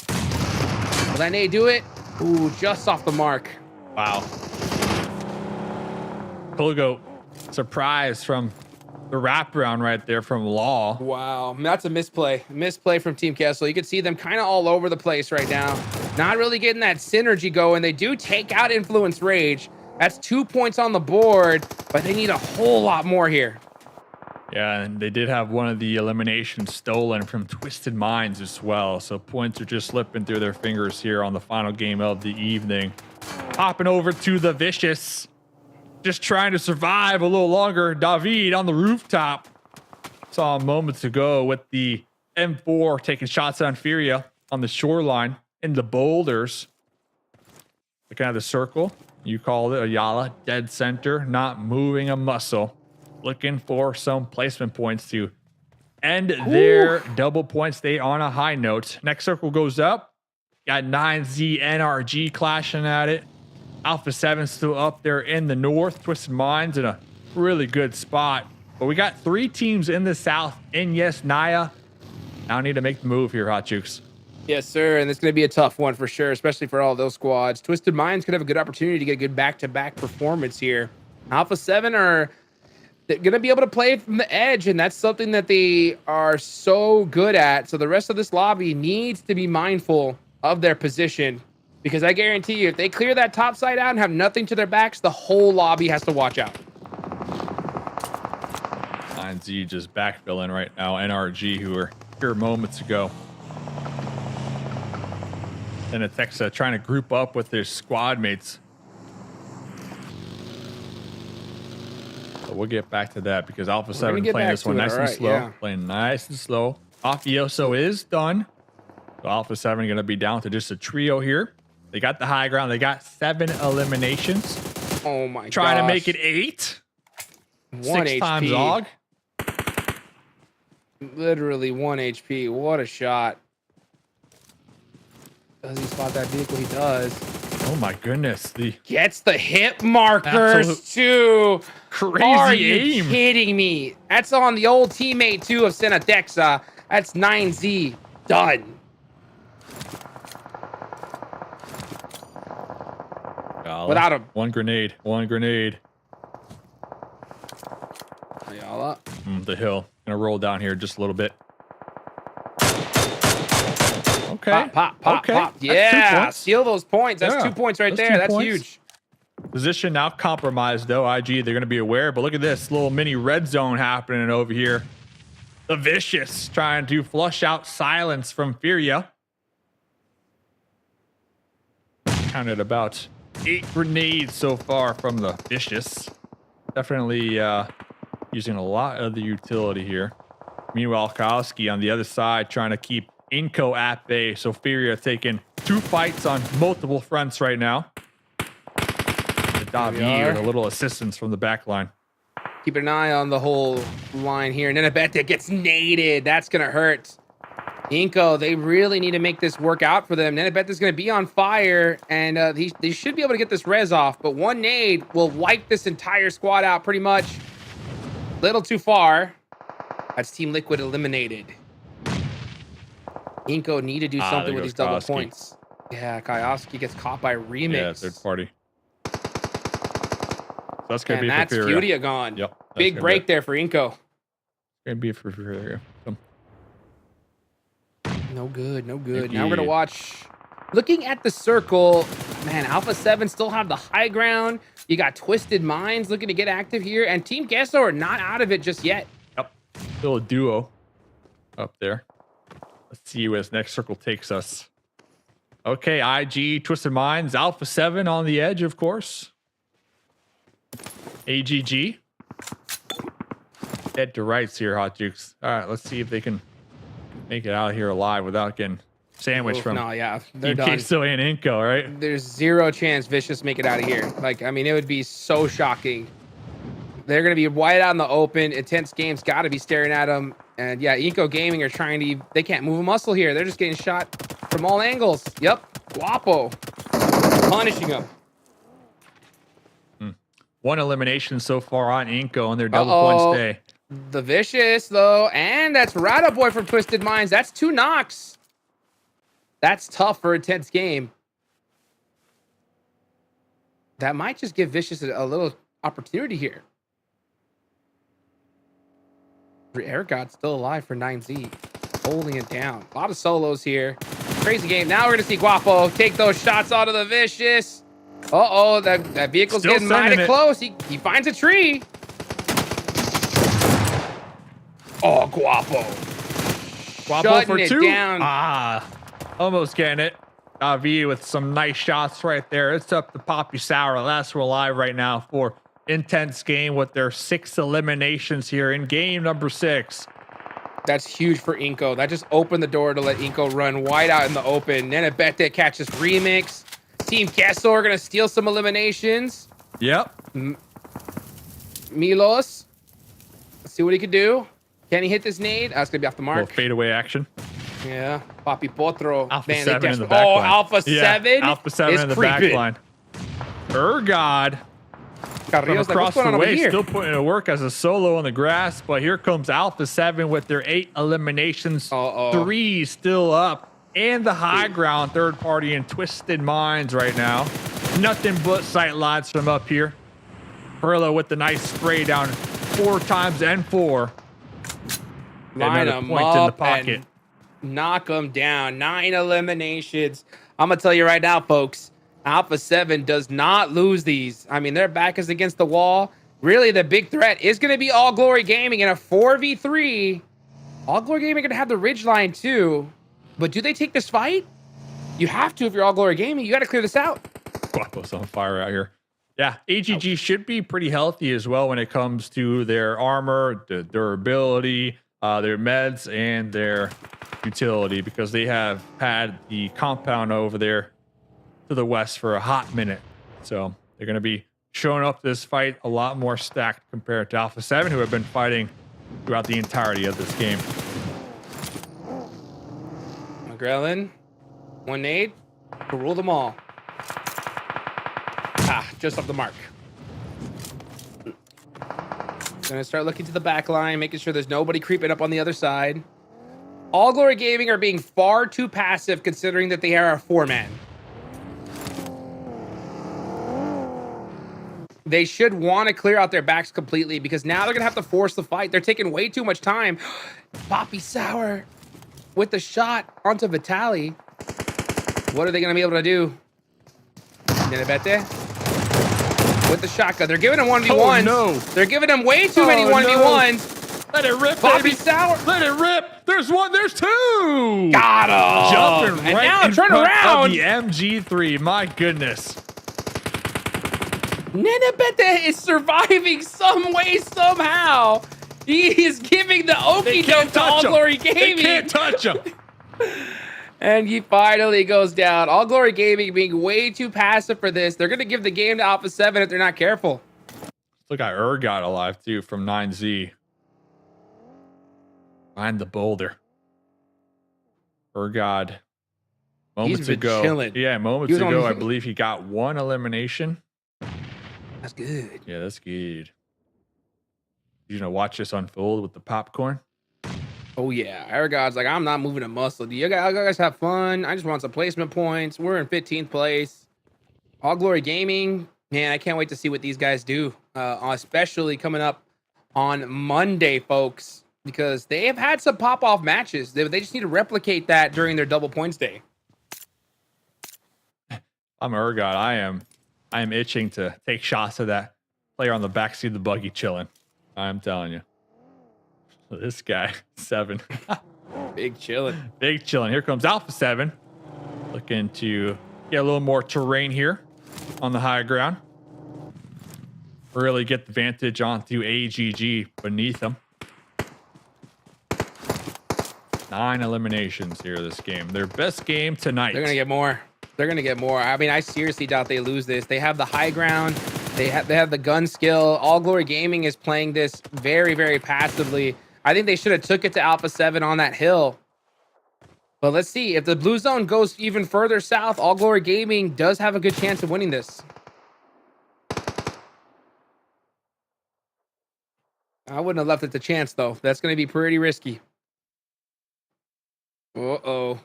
Will that nade do it? Ooh, just off the mark. Wow. Colgo, surprise from the wraparound right there from Law. Wow, that's a misplay. Misplay from Team Kessel. You can see them kind of all over the place right now. Not really getting that synergy going. They do take out Influence Rage. That's 2 points on the board, but they need a whole lot more here. Yeah, and they did have one of the eliminations stolen from Twisted Minds as well. So points are just slipping through their fingers here on the final game of the evening. Hopping over to the Vicious. Just trying to survive a little longer. David on the rooftop. Saw moments ago with the M4 taking shots on Furia on the shoreline in the boulders. Looking at the circle. You called it Ayala, dead center, not moving a muscle. Looking for some placement points to end their double points day on a high note. Next circle goes up. Got 9Z NRG clashing at it. Alpha7 still up there in the north. Twisted Minds in a really good spot. But we got 3 teams in the south. And yes, Naya. Now need to make the move here, Hot Jukes. Yes, sir, and it's going to be a tough one for sure, especially for all those squads. Twisted Minds could have a good opportunity to get a good back-to-back performance here. Alpha7 are going to be able to play from the edge, and that's something that they are so good at. So the rest of this lobby needs to be mindful of their position, because I guarantee you, if they clear that top side out and have nothing to their backs, the whole lobby has to watch out. 9Z just backfilling right now. NRG, who were here moments ago. And Atexa trying to group up with their squad mates. But we'll get back to that because Alpha7 playing this one nice and slow. Playing nice and slow. Mafioso is done. So Alpha7 going to be down to just a trio here. They got the high ground. They got 7 eliminations. Oh my god. Trying to make it 8. 1 6 HP. times Og. Literally 1 HP. What a shot. Does he spot that vehicle? He does. Oh my goodness. Gets the hit markers too. Crazy Are you aim. kidding me? That's on the old teammate too of Senadexa. That's 9Z. Done. Without him. One grenade. Ayala. The hill. Gonna roll down here just a little bit. Okay. Pop. That's 2 Yeah. points. Steal those points. That's 2 points right there. 2 That's points. huge. Position now compromised though. IG, they're gonna be aware, but look at this little mini red zone happening over here. The Vicious trying to flush out silence from Furia. Counted about 8 grenades so far from the Vicious. Definitely using a lot of the utility here. Meanwhile, Kowski on the other side trying to keep Inco at bay. So Furia taking 2 fights on multiple fronts right now. The Davi with a little assistance from the back line. Keep an eye on the whole line here. And then I bet that gets naded. That's going to hurt. Inco, they really need to make this work out for them. Then I bet this is going to be on fire. And they should be able to get this res off. But one nade will wipe this entire squad out pretty much. Little too far. That's Team Liquid eliminated. Inco need to do something with these double points. Yeah, Kyoski gets caught by Remix. Yeah, third party. So that's going to be that's for Furia. Furia gone. Yep. Big break there for Inco. Going to be for Furia. No good. Now we're going to watch. Looking at the circle, man, Alpha7 still have the high ground. You got Twisted Minds looking to get active here. And Team Queso are not out of it just yet. Yep. Still a duo up there. Let's see where this next circle takes us. Okay, IG, Twisted Minds, Alpha7 on the edge, of course. AGG. Dead to rights here, Hot Jukes. All right, let's see if they can make it out of here alive without getting sandwiched from they're done. Queso and Inco, right? There's 0 chance Vicious make it out of here. Like, I mean, it would be so shocking. They're going to be wide out in the open. Intense Games got to be staring at them. And yeah, Inco Gaming are trying to, they can't move a muscle here. They're just getting shot from all angles. Yep. Guapo. Punishing them. 1 elimination so far on Inco on their double points day. The Vicious, though. And that's Rada Boy from Twisted Minds. That's 2 knocks. That's tough for a tense game. That might just give Vicious a little opportunity here. Air God's still alive for 9Z. Holding it down. A lot of solos here. Crazy game. Now we're going to see Guapo take those shots out of the Vicious. Uh-oh, that vehicle's Still getting mighty it. close. He finds a tree. Oh, Guapo. Guapo for Shutting 2. it down. Almost getting it. Davi with some nice shots right there. It's up to Poppy Sour. Last one alive right now for Intense Game with their 6 eliminations here in game number 6. That's huge for Inco. That just opened the door to let Inco run wide out in the open. Then I bet that catches Remix. Team Queso are going to steal some eliminations. Yep. Milos. Let's see what he can do. Can he hit this nade? That's going to be off the mark. Little fadeaway action. Yeah. Papi Potro. Alpha7 in the back line. Alpha7? Yeah, Alpha7 in the back line. Ergod from Carrillo's like, across what's going the on over way, here? still putting in work as a solo on the grass, but here comes Alpha7 with their 8 eliminations. 3 still up. And the high ground third party in Twisted Minds right now. Nothing but sight lines from up here. Perla with the nice spray down 4 times and 4. Line Another them point up in the pocket. and knock them down. 9 eliminations. I'm going to tell you right now, folks, Alpha7 does not lose these. I mean, their back is against the wall. Really, the big threat is going to be All Glory Gaming in a 4v3. All Glory Gaming are going to have the ridge line too. But do they take this fight? You have to if you're All Glory Gaming. You got to clear this out. Guapo's on fire out here. Yeah, AGG should be pretty healthy as well when it comes to their armor, the durability, their meds, and their utility, because they have had the compound over there to the west for a hot minute. So they're going to be showing up this fight a lot more stacked compared to Alpha7, who have been fighting throughout the entirety of this game. McGrellin, one nade to rule them all. Just off the mark. Gonna start looking to the back line, making sure there's nobody creeping up on the other side. All Glory Gaming are being far too passive considering that they are a 4-man. They should want to clear out their backs completely because now they're gonna have to force the fight. They're taking way too much time. Poppy Sour with the shot onto Vitali. What are they gonna be able to do? Nenebete with the shotgun. They're giving him 1v1s. Oh, no. They're giving him way too many 1v1s. Let it rip, Poppy baby. Sour. Let it rip. There's one. There's two. Got him. Jumping And right now in turn front around. of the MG3. My goodness. Nenebete is surviving some way, somehow. He is giving the okie doke to All Glory Gaming. They can't touch him. And he finally goes down. All Glory Gaming being way too passive for this. They're going to give the game to Alpha7 if they're not careful. Look at Urgot alive, too, from 9Z. Behind the boulder. Urgot. Moments been ago. chilling. Yeah, moments ago, I believe he got one elimination. That's good. Yeah, that's good. You know, watch this unfold with the popcorn. Oh, yeah. Aragod's like, I'm not moving a muscle. Do you guys have fun? I just want some placement points. We're in 15th place. All Glory Gaming. Man, I can't wait to see what these guys do, especially coming up on Monday, folks, because they have had some pop-off matches. They just need to replicate that during their double points day. I'm Urgot. I am itching to take shots of that player on the backseat of the buggy chilling. I'm telling you. This guy, 7. Big chilling. Big chilling. Here comes Alpha7. Looking to get a little more terrain here on the high ground. Really get the vantage onto AGG beneath them. 9 eliminations here this game. Their best game tonight. They're going to get more. They're going to get more. I mean, I seriously doubt they lose this. They have the high ground. They have the gun skill. All Glory Gaming is playing this very, very passively. I think they should have took it to Alpha7 on that hill. But let's see. If the blue zone goes even further south, All Glory Gaming does have a good chance of winning this. I wouldn't have left it to chance, though. That's going to be pretty risky. Uh-oh.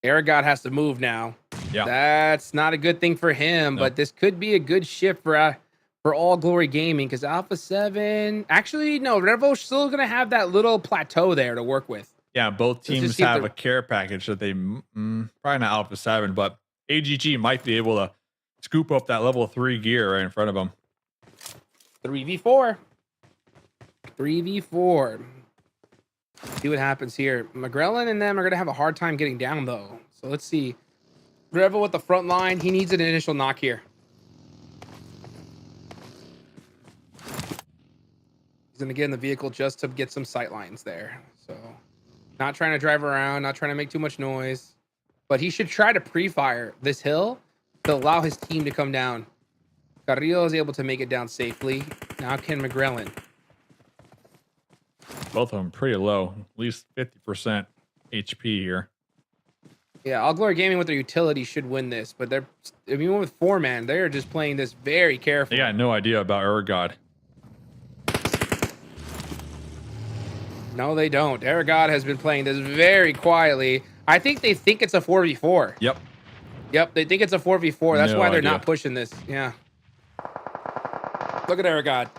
Aragot has to move now. Yeah. That's not a good thing for him, but this could be a good shift for All Glory Gaming because Alpha7... Actually, no, Revo's still going to have that little plateau there to work with. Yeah, both teams have a care package that they... probably not Alpha7, but AGG might be able to scoop up that level 3 gear right in front of them. 3v4. 3v4. See what happens here. McGrellin and them are going to have a hard time getting down, though. So let's see. Revo with the front line. He needs an initial knock here. He's going to get in the vehicle just to get some sight lines there. So not trying to drive around, not trying to make too much noise. But he should try to pre-fire this hill to allow his team to come down. Carrillo is able to make it down safely. Now can McGrellin. Both of them pretty low, at least 50% HP here. Yeah, All Glory Gaming with their utility should win this, but they're, I mean, with 4-man, they're just playing this very carefully. They got no idea about Urgot. No, they don't. Aragot has been playing this very quietly. I think they think it's a 4v4. Yep. Yep, they think it's a 4v4. That's No why they're idea. not pushing this. Yeah. Look at Aragot.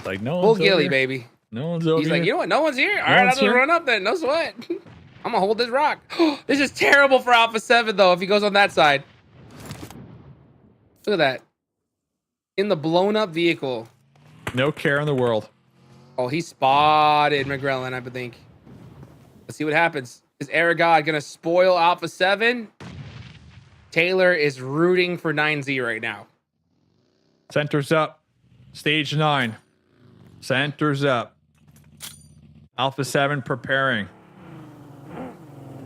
Like, no Full one's over ghillie, here. baby. No one's over He's here. like, you know what? No one's here. All No right, I'll one's just here? run up then. No sweat. I'm going to hold this rock. This is terrible for Alpha7, though, if he goes on that side. Look at that. In the blown-up vehicle. No care in the world. Oh, he spotted McGrellin, I think. Let's see what happens. Is Aragod gonna spoil Alpha 7? Taylor is rooting for 9Z right now. Centers up. Stage 9. Centers up. Alpha 7 preparing.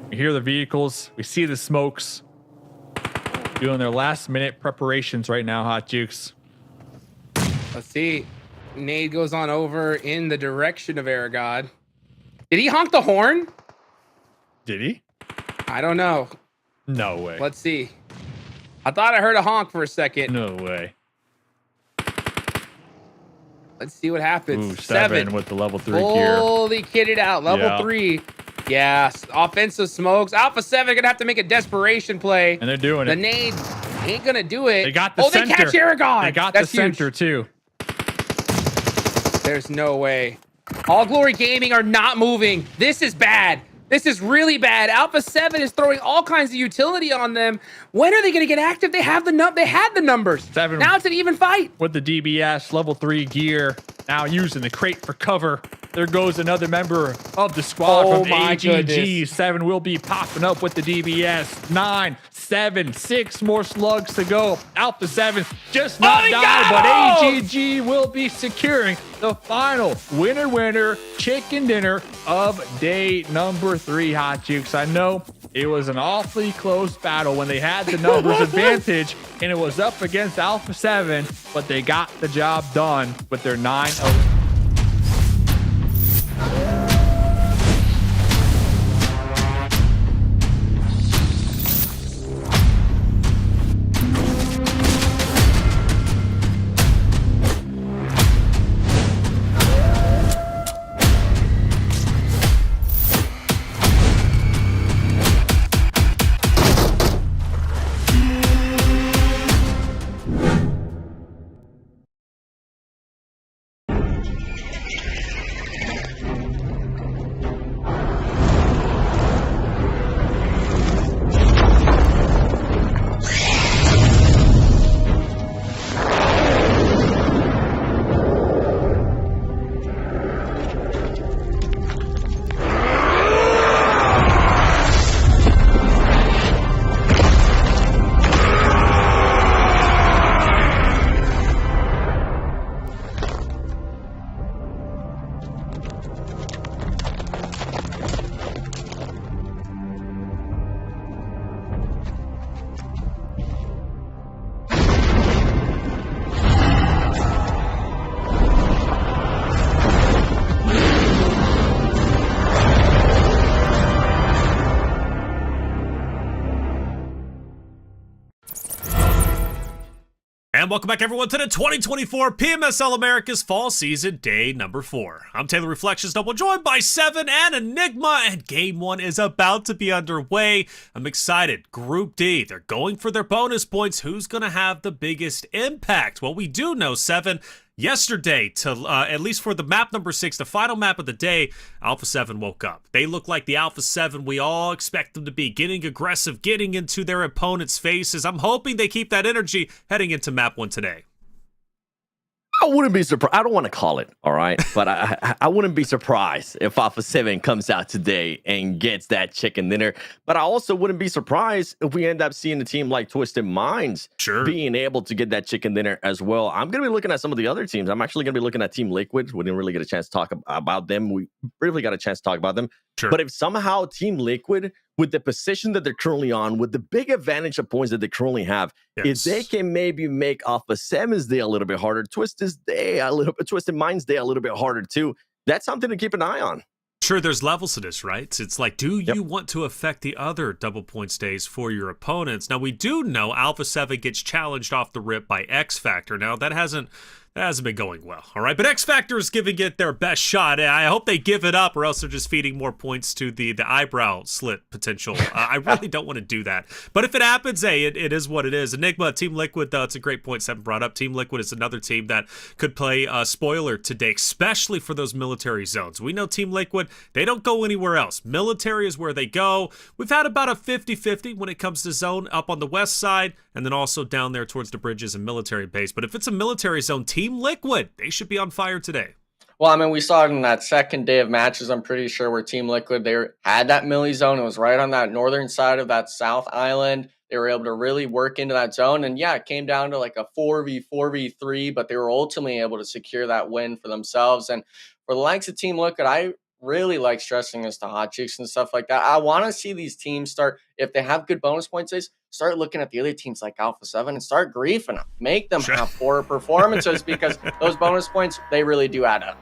We hear the vehicles. We see the smokes. Doing their last minute preparations right now, Hot Jukes. Let's see. Nade goes on over in the direction of Aragod. Did he honk the horn? Did he? I don't know. No way. Let's see. I thought I heard a honk for a second. No way. Let's see what happens. Ooh, 7 with the level 3 gear. Fully kitted out. Level 3. Yeah, offensive smokes. Alpha 7 gonna have to make a desperation play. And they're doing the it. The nade ain't gonna do it. They got the center. They catch Aragod. They got That's the center too. There's no way. All Glory Gaming are not moving. This is bad. This is really bad. Alpha 7 is throwing all kinds of utility on them. When are they going to get active? They have they had the numbers. 7 now it's an even fight. With the DBS level 3 gear, now using the crate for cover. There goes another member of the squad from AGG. Goodness. 7 will be popping up with the DBS. 9, 7, 6 more slugs to go. Alpha 7 just not died, but AGG will be securing the final winner chicken dinner of day number 3, Hot Jukes. I know it was an awfully close battle when they had the numbers advantage and it was up against Alpha 7, but they got the job done with their 9-0. And welcome back, everyone, to the 2024 PMSL America's Fall Season Day number 4. I'm Taylor Reflections Double, joined by 7 and Enigma, and Game 1 is about to be underway. I'm excited. Group D, they're going for their bonus points. Who's going to have the biggest impact? Well, we do know, 7, yesterday, at least for the map number 6, the final map of the day, Alpha 7 woke up. They look like the Alpha 7 we all expect them to be, getting aggressive, getting into their opponents' faces. I'm hoping they keep that energy heading into map 1 today. I wouldn't be surprised. I don't want to call it, all right? But I wouldn't be surprised if Alpha 7 comes out today and gets that chicken dinner. But I also wouldn't be surprised if we end up seeing a team like Twisted Minds being able to get that chicken dinner as well. I'm going to be looking at some of the other teams. I'm actually going to be looking at Team Liquid. We didn't really get a chance to talk about them. We briefly got a chance to talk about them. But if somehow Team Liquid, with the position that they're currently on, with the big advantage of points that they currently have, if they can maybe make Alpha 7's day a little bit harder, Twisted Minds' day a little bit harder too, that's something to keep an eye on. Sure, there's levels to this, right? It's like, do you want to affect the other double points days for your opponents? Now, we do know Alpha 7 gets challenged off the rip by X Factor. Now, that hasn't been going well, all right? But X Factor is giving it their best shot. I hope they give it up, or else they're just feeding more points to the eyebrow slit potential. I really don't want to do that. But if it happens, hey, it is what it is. Enigma, Team Liquid, though, it's a great point 7 brought up. Team Liquid is another team that could play spoiler today, especially for those military zones. We know Team Liquid, they don't go anywhere else. Military is where they go. We've had about a 50-50 when it comes to zone up on the west side, and then also down there towards the bridges and military base. But if it's a military zone, Team Liquid, they should be on fire today. Well, I mean, we saw it in that second day of matches, I'm pretty sure, where Team Liquid, had that melee zone. It was right on that northern side of that South Island. They were able to really work into that zone. And yeah, it came down to like a 4v3, but they were ultimately able to secure that win for themselves. And for the likes of Team Liquid, I really like stressing this to Hot Chicks and stuff like that. I want to see these teams start, if they have good bonus points days, start looking at the other teams like Alpha7 and start griefing them. Make them have poor performances because those bonus points, they really do add up.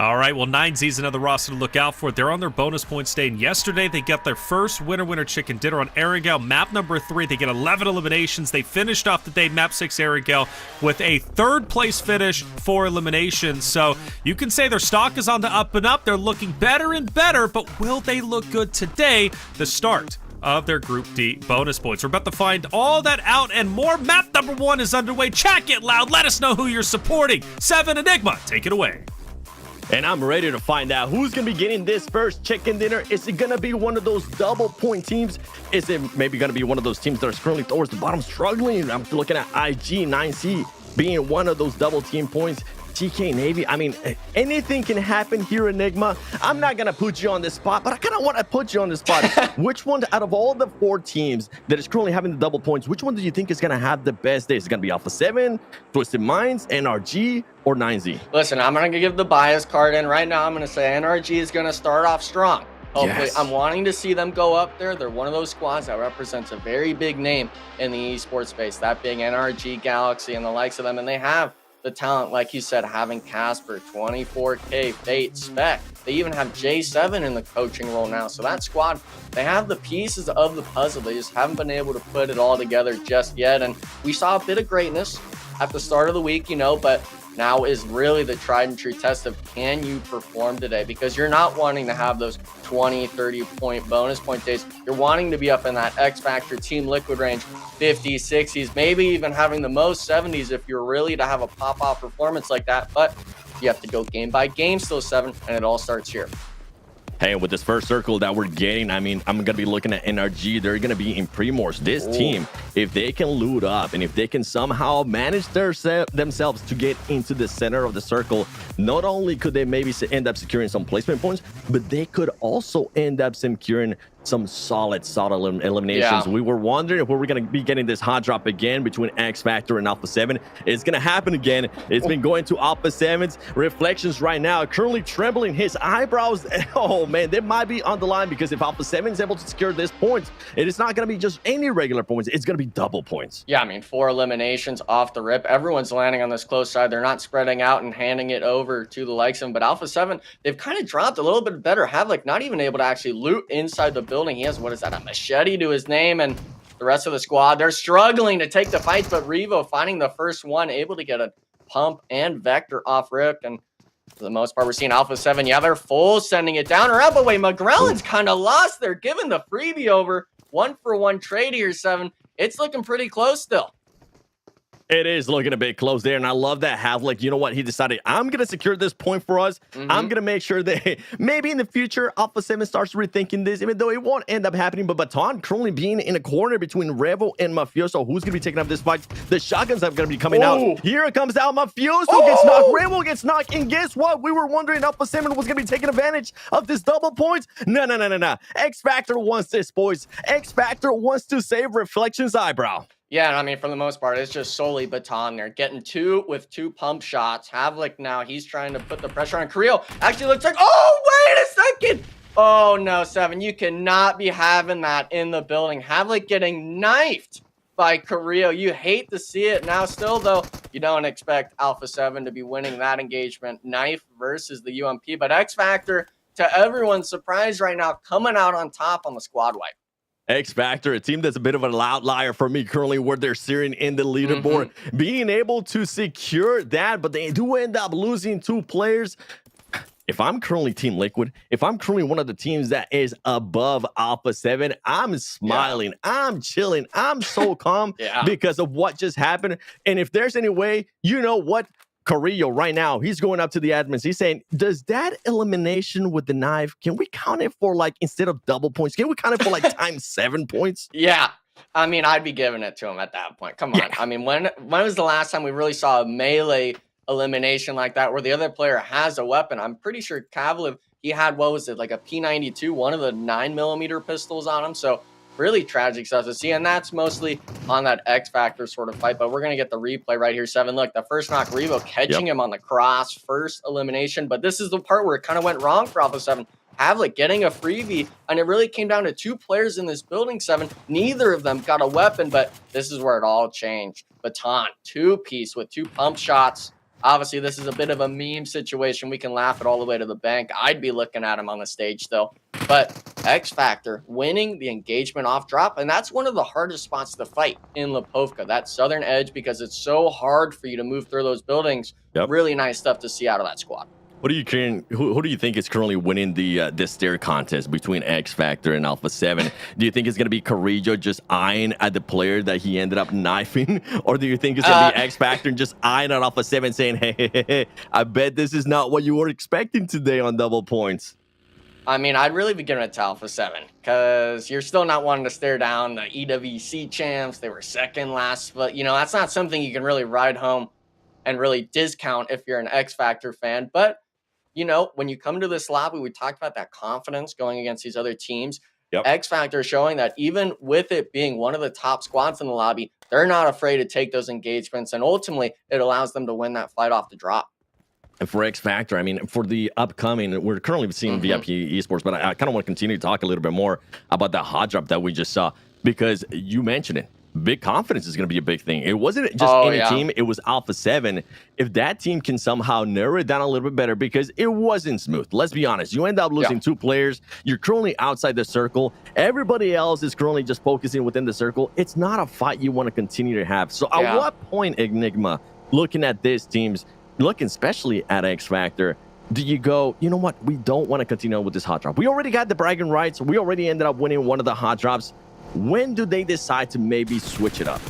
All right, well, 9Z's another roster to look out for. They're on their bonus points day, and yesterday they got their first winner chicken dinner on Erangel, map number 3. They get 11 eliminations. They finished off the day, map 6 Erangel, with a third-place finish for eliminations. So you can say their stock is on the up and up. They're looking better and better, but will they look good today? The start of their Group D bonus points. We're about to find all that out and more. Map number 1 is underway. Chat, get loud. Let us know who you're supporting. 7 Enigma, take it away. And I'm ready to find out who's going to be getting this first chicken dinner. Is it going to be one of those double point teams? Is it maybe going to be one of those teams that are currently towards the bottom struggling? I'm looking at IG, 9C being one of those double team points. TK Navy, I mean, anything can happen here, Enigma. I'm not going to put you on the spot, but I kind of want to put you on the spot. Which one out of all the 4 teams that is currently having the double points, which one do you think is going to have the best day? Is it going to be Alpha7, Twisted Minds, NRG, or 9Z? Listen, I'm going to give the bias card in. Right now, I'm going to say NRG is going to start off strong. Hopefully, yes. I'm wanting to see them go up there. They're one of those squads that represents a very big name in the esports space, that being NRG, Galaxy, and the likes of them. And they have the talent, like you said, having Casper, 24K, Fate, Spec. They even have J7 in the coaching role now. So that squad, they have the pieces of the puzzle. They just haven't been able to put it all together just yet. And we saw a bit of greatness at the start of the week, but now is really the tried and true test of, can you perform today? Because you're not wanting to have those 20, 30 point bonus point days. You're wanting to be up in that X Factor Team Liquid range, 50s, 60s, maybe even having the most 70s if you're really to have a pop-off performance like that. But you have to go game by game still, 7, and it all starts here. Hey, with this first circle that we're getting, I mean, I'm going to be looking at NRG. They're going to be in Primors. This team, if they can loot up and if they can somehow manage themselves to get into the center of the circle, not only could they maybe end up securing some placement points, but they could also end up securing some solid eliminations. We were wondering if we were going to be getting this hot drop again between X Factor and Alpha7. It's going to happen again. It's been going to Alpha7's reflections right now, currently trembling his eyebrows. Oh man, they might be on the line, because if Alpha7 is able to secure this points, it is not going to be just any regular points. It's going to be double points. Yeah, I mean, 4 eliminations off the rip. Everyone's landing on this close side. They're not spreading out and handing it over to the likes of them. But Alpha7, they've kind of dropped a little bit better. Havlik not even able to actually loot inside the building. He has, what is that, a machete to his name, and the rest of the squad, they're struggling to take the fights, but Revo finding the first one, able to get a pump and vector off rip. And for the most part, we're seeing Alpha7, yeah, they're full sending it down or out, but wait, McGrellan's kind of lost. They're giving the freebie over. 1-for-1 trade here, 7. It's looking pretty close still. It is looking a bit close there, and I love that Havlik. You know what? He decided, I'm going to secure this point for us. I'm going to make sure that maybe in the future, Alpha7 starts rethinking this, even though it won't end up happening. But Baton currently being in a corner between Revo and Mafioso. Who's going to be taking up this fight? The shotguns are going to be coming out. Here it comes out. Mafioso gets knocked. Revo gets knocked. And guess what? We were wondering Alpha7 was going to be taking advantage of this double points. No. X Factor wants this, boys. X Factor wants to save Reflection's eyebrow. Yeah, I mean, for the most part, it's just solely Baton there. Getting 2 with 2 pump shots. Havlik now, he's trying to put the pressure on Creel. Actually looks like, oh, wait a second. Oh, no, 7. You cannot be having that in the building. Havlik getting knifed by Creel. You hate to see it. Now, still, though, you don't expect Alpha7 to be winning that engagement. Knife versus the UMP. But X Factor, to everyone's surprise right now, coming out on top on the squad wipe. X Factor, a team that's a bit of an outlier for me currently, where they're sitting in the leaderboard, being able to secure that, but they do end up losing 2 players. If I'm currently Team Liquid, if I'm currently one of the teams that is above Alpha7, I'm smiling, I'm chilling, I'm so calm because of what just happened. And if there's any way, you know what? Carrillo right now, he's going up to the admins. He's saying, does that elimination with the knife, can we count it for, like, instead of double points, can we count it for like times 7 points? Yeah. I mean, I'd be giving it to him at that point. Come on. I mean, when was the last time we really saw a melee elimination like that where the other player has a weapon. I'm pretty sure Kavlev, he had, what was it, like a P92, one of the 9mm pistols on him. So really tragic stuff to see, and that's mostly on that X Factor sort of fight. But we're gonna get the replay right here. 7, look, the first knock, Revo catching him on the cross, first elimination. But this is the part where it kind of went wrong for Alpha7. Havlik getting a freebie, and it really came down to 2 players in this building. 7, neither of them got a weapon, but this is where it all changed. Baton, 2-piece with 2 pump shots. Obviously, this is a bit of a meme situation. We can laugh it all the way to the bank. I'd be looking at him on the stage still. But X Factor winning the engagement off drop, and that's one of the hardest spots to fight in Lipovka, that southern edge, because it's so hard for you to move through those buildings. Really nice stuff to see out of that squad. What do you who do you think is currently winning the stare contest between X Factor and Alpha7? Do you think it's gonna be Carrillo just eyeing at the player that he ended up knifing, or do you think it's gonna be X Factor just eyeing at Alpha7 saying, hey, I bet this is not what you were expecting today on double points? I mean, I'd really be giving it to Alpha7 because you're still not wanting to stare down the EWC champs. They were second last, but you know that's not something you can really ride home and really discount if you're an X Factor fan. But you know, when you come to this lobby, we talked about that confidence going against these other teams. X Factor showing that even with it being one of the top squads in the lobby, they're not afraid to take those engagements, and ultimately it allows them to win that fight off the drop. And for X Factor, I mean, for the upcoming, we're currently seeing VIP Esports, but I kind of want to continue to talk a little bit more about that hot drop that we just saw, because you mentioned it. Big confidence is going to be a big thing. It wasn't just any team, it was Alpha7. If that team can somehow narrow it down a little bit better, because it wasn't smooth. Let's be honest. You end up losing 2 players. You're currently outside the circle. Everybody else is currently just focusing within the circle. It's not a fight you want to continue to have. So at what point, Enigma, looking at these teams, looking especially at X Factor, do you go, you know what? We don't want to continue with this hot drop. We already got the bragging rights. We already ended up winning one of the hot drops. When do they decide to maybe switch it up?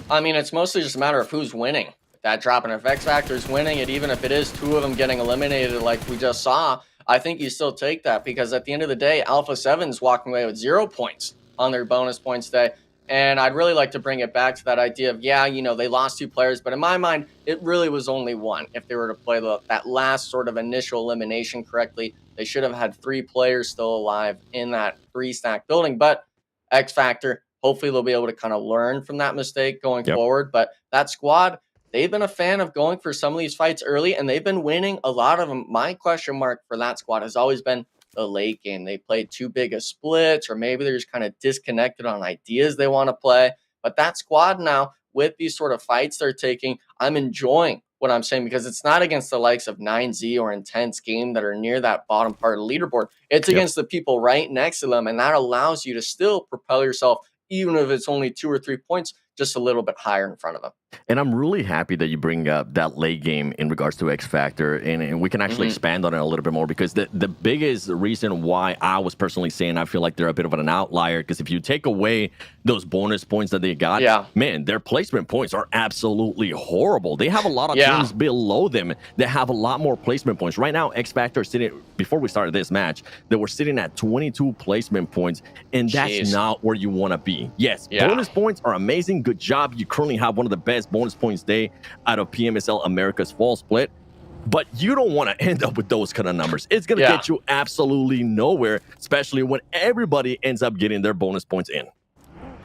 I mean, it's mostly just a matter of who's winning that drop. And if X Factor is winning it, even if it is 2 of them getting eliminated like we just saw, I think you still take that, because at the end of the day, Alpha7's walking away with 0 points on their bonus points day. And I'd really like to bring it back to that idea of, you know, they lost 2 players, but in my mind, it really was only 1. If they were to play that last sort of initial elimination correctly, they should have had 3 players still alive in that 3-stack building. But X Factor, hopefully they'll be able to kind of learn from that mistake going forward. But that squad, they've been a fan of going for some of these fights early, and they've been winning a lot of them. My question mark for that squad has always been the late game. They played too big of splits, or maybe they're just kind of disconnected on ideas they want to play. But that squad now, with these sort of fights they're taking, I'm enjoying what I'm saying, because it's not against the likes of 9Z or Intense Game that are near that bottom part of the leaderboard. It's against the people right next to them, and that allows you to still propel yourself, even if it's only 2 or 3 points, just a little bit higher in front of them. And I'm really happy that you bring up that late game in regards to X Factor, and we can actually expand on it a little bit more, because the biggest reason why I was personally saying I feel like they're a bit of an outlier, because if you take away those bonus points that they got, man, their placement points are absolutely horrible. They have a lot of teams below them that have a lot more placement points. Right now, X Factor sitting, before we started this match, they were sitting at 22 placement points, and that's not where you want to be. Yes, bonus points are amazing. Good job. You currently have one of the best bonus points day out of PMSL America's fall split, but you don't want to end up with those kind of numbers. It's going to get you absolutely nowhere, especially when everybody ends up getting their bonus points in.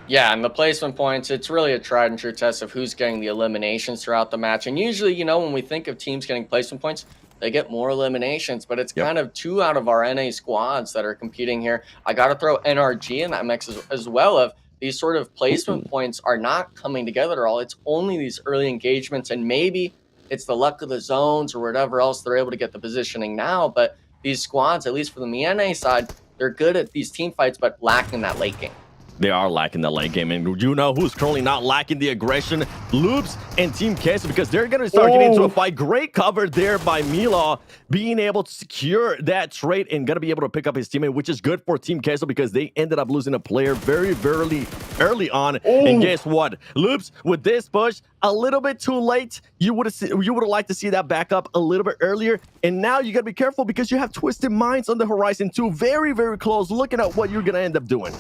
Yeah, and the placement points, it's really a tried and true test of who's getting the eliminations throughout the match. And usually, you know, when we think of teams getting placement points, they get more eliminations, but it's kind of 2 out of our NA squads that are competing here. I got to throw NRG in that mix as well, of these sort of placement points are not coming together at all. It's only these early engagements, and maybe it's the luck of the zones or whatever else they're able to get the positioning now. But these squads, at least for the NA side, they're good at these team fights, but lacking that late game. They are lacking the late game, and you know who's currently not lacking the aggression? Loops and Team Queso, because they're going to start getting into a fight. Great cover there by Mila, being able to secure that trade and going to be able to pick up his teammate, which is good for Team Queso, because they ended up losing a player very early on. And guess what? Loops, with this push, a little bit too late. You would have liked to see that back up a little bit earlier, and now you got to be careful, because you have Twisted Minds on the horizon too. Very close, looking at what you're going to end up doing.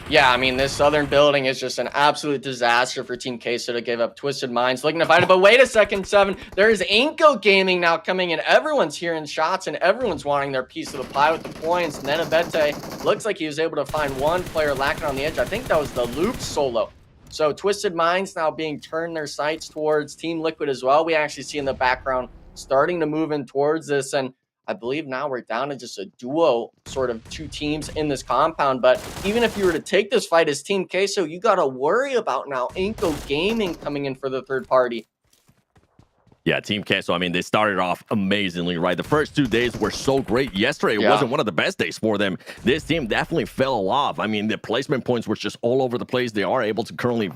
Yeah, I mean, this southern building is just an absolute disaster for Team Queso to give up. Twisted Minds looking to fight it, but wait a second, 7. There's Inco Gaming now coming in. Everyone's hearing shots, and everyone's wanting their piece of the pie with the points. Nenabete looks like he was able to find one player lacking on the edge. I think that was the Loop solo. So Twisted Minds now being turned their sights towards Team Liquid as well. We actually see in the background starting to move in towards this, and I believe now we're down to just a duo, sort of 2 teams in this compound. But even if you were to take this fight as Team Queso, you got to worry about now Inco Gaming coming in for the third party. Yeah, Team Queso, I mean, they started off amazingly, right? The first 2 days were so great. Yesterday wasn't one of the best days for them. This team definitely fell off. I mean, the placement points were just all over the place. They are able to currently,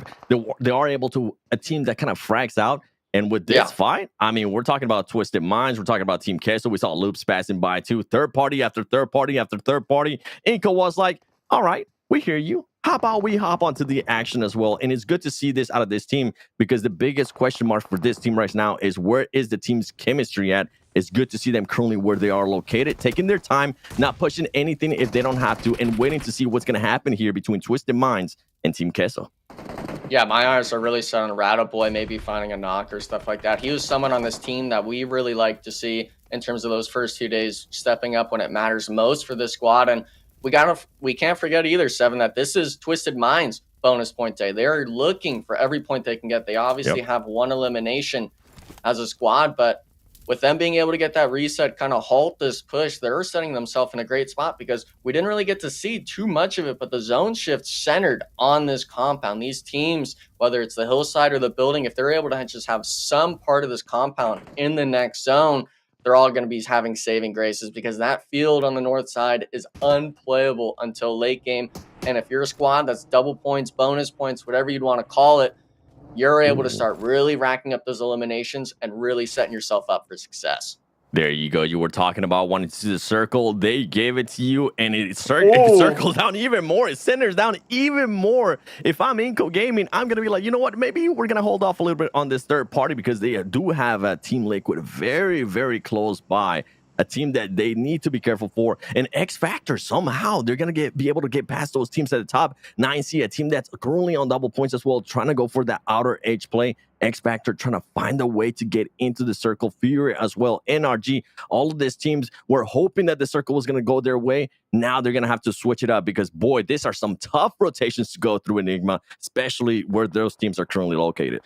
they are able to, a team that kind of frags out. And with this fight, I mean, we're talking about Twisted Minds. We're talking about Team Queso. We saw loops passing by too. Third party after third party after third party. Inco was like, all right, we hear you. How about we hop onto the action as well? And it's good to see this out of this team because the biggest question mark for this team right now is where is the team's chemistry at? It's good to see them currently where they are located, taking their time, not pushing anything if they don't have to, and waiting to see what's going to happen here between Twisted Minds and Team Queso. Yeah, my eyes are really set on Rattle Boy, maybe finding a knock or stuff like that. He was someone on this team that we really like to see in terms of those first 2 days stepping up when it matters most for this squad. And we can't forget either, 7, that this is Twisted Minds bonus point day. They're looking for every point they can get. They obviously have one elimination as a squad, but with them being able to get that reset, kind of halt this push, they're setting themselves in a great spot because we didn't really get to see too much of it, but the zone shift centered on this compound. These teams, whether it's the hillside or the building, if they're able to just have some part of this compound in the next zone, they're all going to be having saving graces because that field on the north side is unplayable until late game. And if you're a squad that's double points, bonus points, whatever you'd want to call it, you're able to start really racking up those eliminations and really setting yourself up for success. There you go. You were talking about wanting to see the circle. They gave it to you, and it circles down even more. It centers down even more. If I'm Inco Gaming, I'm going to be like, you know what? Maybe we're going to hold off a little bit on this third party because they do have a Team Liquid very, very close by. A team that they need to be careful for. And X Factor, somehow they're going to be able to get past those teams at the top. 9C, a team that's currently on double points as well, trying to go for that outer edge play. X Factor trying to find a way to get into the circle. Furia as well. NRG, all of these teams were hoping that the circle was going to go their way. Now they're going to have to switch it up because, boy, these are some tough rotations to go through Enigma, especially where those teams are currently located.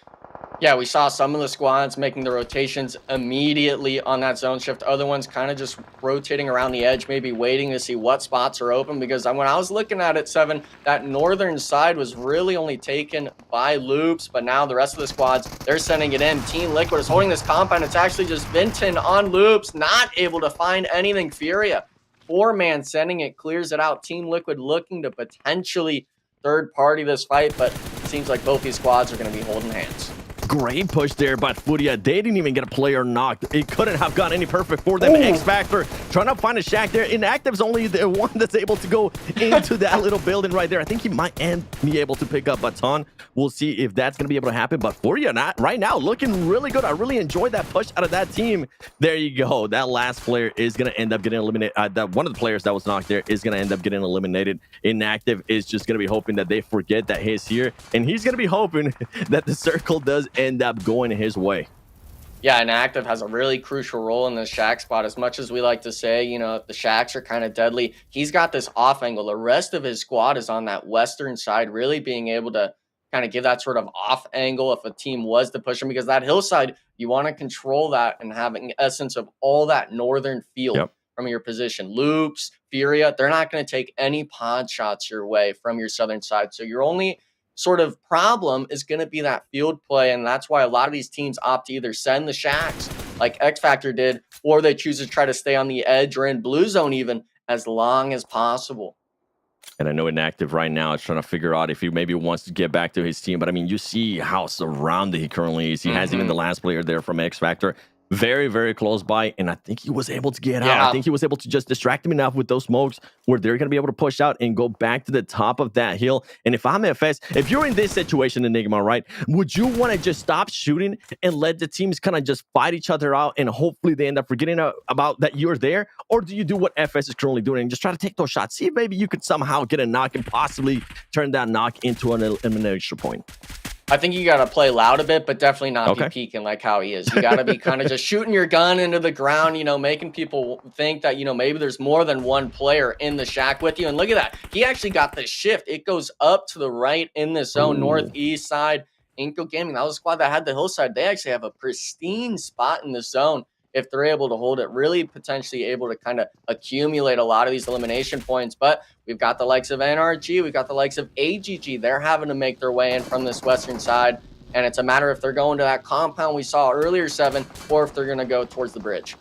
Yeah, we saw some of the squads making the rotations immediately on that zone shift. Other ones kind of just rotating around the edge, maybe waiting to see what spots are open. Because when I was looking at it, 7, that northern side was really only taken by Loops. But now the rest of the squads, they're sending it in. Team Liquid is holding this compound. It's actually just Vinton on Loops, not able to find anything. Furia, 4-man sending it, clears it out. Team Liquid looking to potentially third party this fight. But it seems like both these squads are going to be holding hands. Great push there by Furia. They didn't even get a player knocked. It couldn't have gone any perfect for them. X Factor trying to find a shack there. Inactive's only the one that's able to go into that little building right there. I think he might be able to pick up a ton. We'll see if that's going to be able to happen. But Furia right now looking really good. I really enjoyed that push out of that team. There you go. That last player is going to end up getting eliminated. One of the players that was knocked there is going to end up getting eliminated. Inactive is just going to be hoping that they forget that he's here. And he's going to be hoping that the circle does end up going his way. Yeah, Inactive has a really crucial role in this shack spot. As much as we like to say, you know, the shacks are kind of deadly, he's got this off angle. The rest of his squad is on that western side, really being able to kind of give that sort of off angle if a team was to push him, because that hillside, you want to control that and having essence of all that northern field from your position. Loops, Furia, they're not going to take any pod shots your way from your southern side. So your only sort of problem is going to be that field play, and that's why a lot of these teams opt to either send the shacks like X Factor did, or they choose to try to stay on the edge or in blue zone even as long as possible. And I know Inactive right now is trying to figure out if he maybe wants to get back to his team, but I mean, you see how surrounded he currently is. He has even the last player there from X Factor. very, very close by, and I think he was able to get out. Yeah. I think he was able to just distract him enough with those smokes where they're going to be able to push out and go back to the top of that hill. And if I'm FS, if you're in this situation, Enigma, right, would you want to just stop shooting and let the teams kind of just fight each other out and hopefully they end up forgetting about that you're there? Or do you do what FS is currently doing and just try to take those shots? See if maybe you could somehow get a knock and possibly turn that knock into an elimination point. I think you got to play loud a bit, but definitely not Okay. be peeking like how he is. You got to be kind of just shooting your gun into the ground, you know, making people think that, you know, maybe there's more than one player in the shack with you. And look at that. He actually got the shift. It goes up to the right in the zone, northeast side. Inco Gaming, that was a squad that had the hillside. They actually have a pristine spot in the zone. If they're able to hold it, really potentially able to kind of accumulate a lot of these elimination points. But we've got the likes of NRG, we've got the likes of AGG. They're having to make their way in from this western side. And it's a matter if they're going to that compound we saw earlier, 7, or if they're going to go towards the bridge.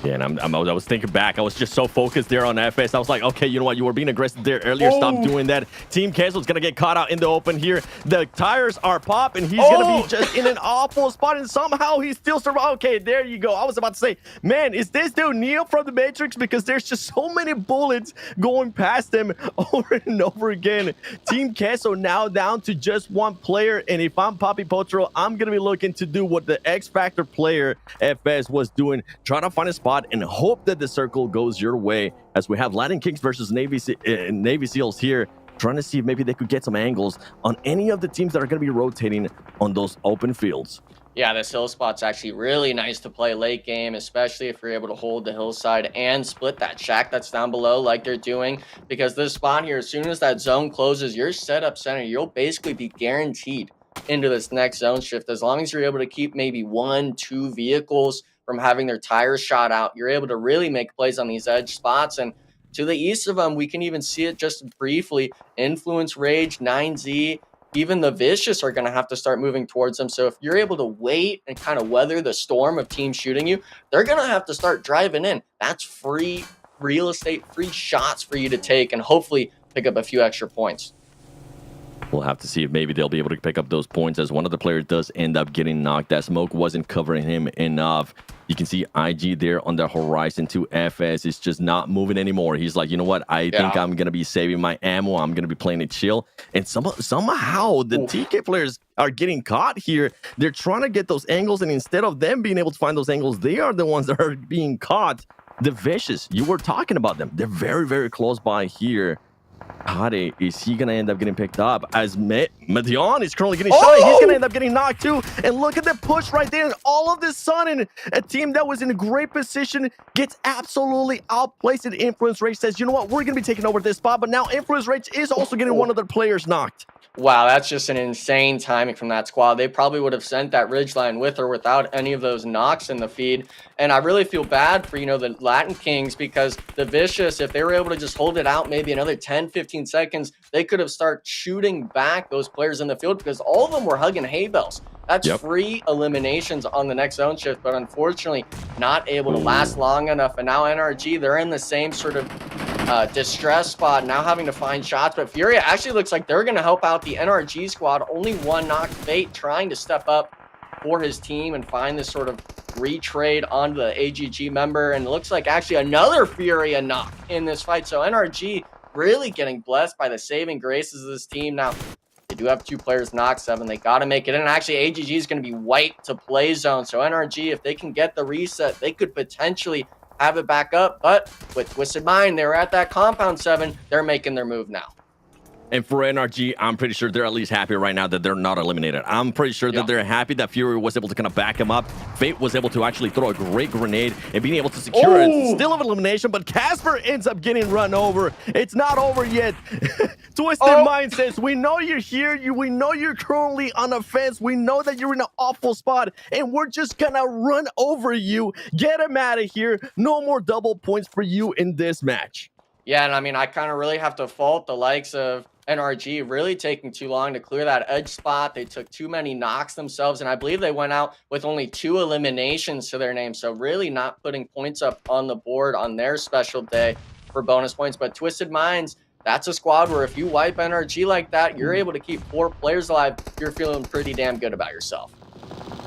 Yeah, and I was thinking back. I was just so focused there on FS. I was like, okay, you know what? You were being aggressive there earlier. Stop doing that. Team Queso's going to get caught out in the open here. The tires are popping. He's going to be just in an awful spot, and somehow he still survived. Okay, there you go. I was about to say, man, is this dude Neo from the Matrix? Because there's just so many bullets going past him over and over again. Team Queso now down to just one player, and if I'm Papi Potro, I'm going to be looking to do what the X Factor player FS was doing, trying to find a spot and hope that the circle goes your way, as we have Latin Kings versus Navy Seals here, trying to see if maybe they could get some angles on any of the teams that are going to be rotating on those open fields. Yeah, this hill spot's actually really nice to play late game, especially if you're able to hold the hillside and split that shack that's down below like they're doing. Because this spot here, as soon as that zone closes, you're set up center. You'll basically be guaranteed into this next zone shift. As long as you're able to keep maybe 1-2 vehicles from having their tires shot out, you're able to really make plays on these edge spots. And to the east of them, we can even see it just briefly. Influence, Rage, 9Z, even the Vicious are going to have to start moving towards them. So if you're able to wait and kind of weather the storm of teams shooting you, they're going to have to start driving in. That's free real estate, free shots for you to take and hopefully pick up a few extra points. We'll have to see if maybe they'll be able to pick up those points, as one of the players does end up getting knocked. That smoke wasn't covering him enough. You can see IG there on the horizon to FS. It's just not moving anymore. He's like, you know what? I think I'm going to be saving my ammo. I'm going to be playing it chill. And somehow the TK players are getting caught here. They're trying to get those angles, and instead of them being able to find those angles, they are the ones that are being caught. The Vicious, you were talking about them. They're very, very close by here. Hade, is he going to end up getting picked up? As Medion is currently getting shot. He's going to end up getting knocked too. And look at the push right there. And all of this sudden, a team that was in a great position gets absolutely outplaced. And Influence Rage says, you know what? We're going to be taking over this spot. But now Influence Rage is also getting one of their players knocked. Wow, that's just an insane timing from that squad. They probably would have sent that ridgeline with or without any of those knocks in the feed. And I really feel bad for, the Latin Kings, because the Vicious, if they were able to just hold it out maybe another 10, 15 seconds, they could have started shooting back those players in the field, because all of them were hugging hay bales. That's free eliminations on the next zone shift, but unfortunately not able to last long enough. And now NRG, they're in the same sort of distress spot, now having to find shots. But Furia actually looks like they're going to help out the NRG squad. Only one knocked. Fate trying to step up for his team and find this sort of retrade onto the AGG member. And it looks like actually another Furia knock in this fight. So NRG really getting blessed by the saving graces of this team. Now, they do have 2 players knocked, 7. They got to make it in. Actually, AGG is going to be wiped to play zone. So NRG, if they can get the reset, they could potentially have it back up. But with Twisted Mind, they were at that compound 7. They're making their move now. And for NRG, I'm pretty sure they're at least happy right now that they're not eliminated. I'm pretty sure that they're happy that Fury was able to kind of back him up. Fate was able to actually throw a great grenade and being able to secure it. Still of elimination, but Casper ends up getting run over. It's not over yet. Twisted Mind says, we know you're here. We know you're currently on a fence. We know that you're in an awful spot, and we're just gonna run over you. Get him out of here. No more double points for you in this match. Yeah, and I mean, I kind of really have to fault the likes of NRG really taking too long to clear that edge spot. They took too many knocks themselves, and I believe they went out with only 2 eliminations to their name. So really not putting points up on the board on their special day for bonus points. But Twisted Minds, that's a squad where if you wipe NRG like that, you're able to keep 4 players alive. You're feeling pretty damn good about yourself.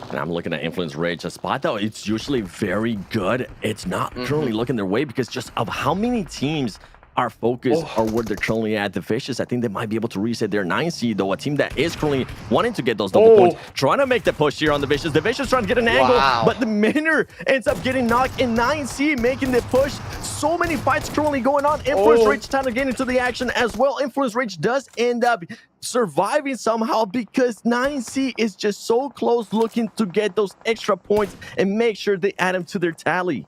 And I'm looking at Influence Rage. A spot, though, it's usually very good. It's not currently looking their way because just of how many teams are focused or where they're currently at. The Fishes, I think they might be able to reset their 9 seed, though. A team that is currently wanting to get those double points, trying to make the push here on the Vicious. The Vicious trying to get an angle, but the Miner ends up getting knocked in 9 seed, making the push. So many fights currently going on. Influence Rage trying to get into the action as well. Influence Rage does end up surviving somehow because 9C is just so close, looking to get those extra points and make sure they add them to their tally.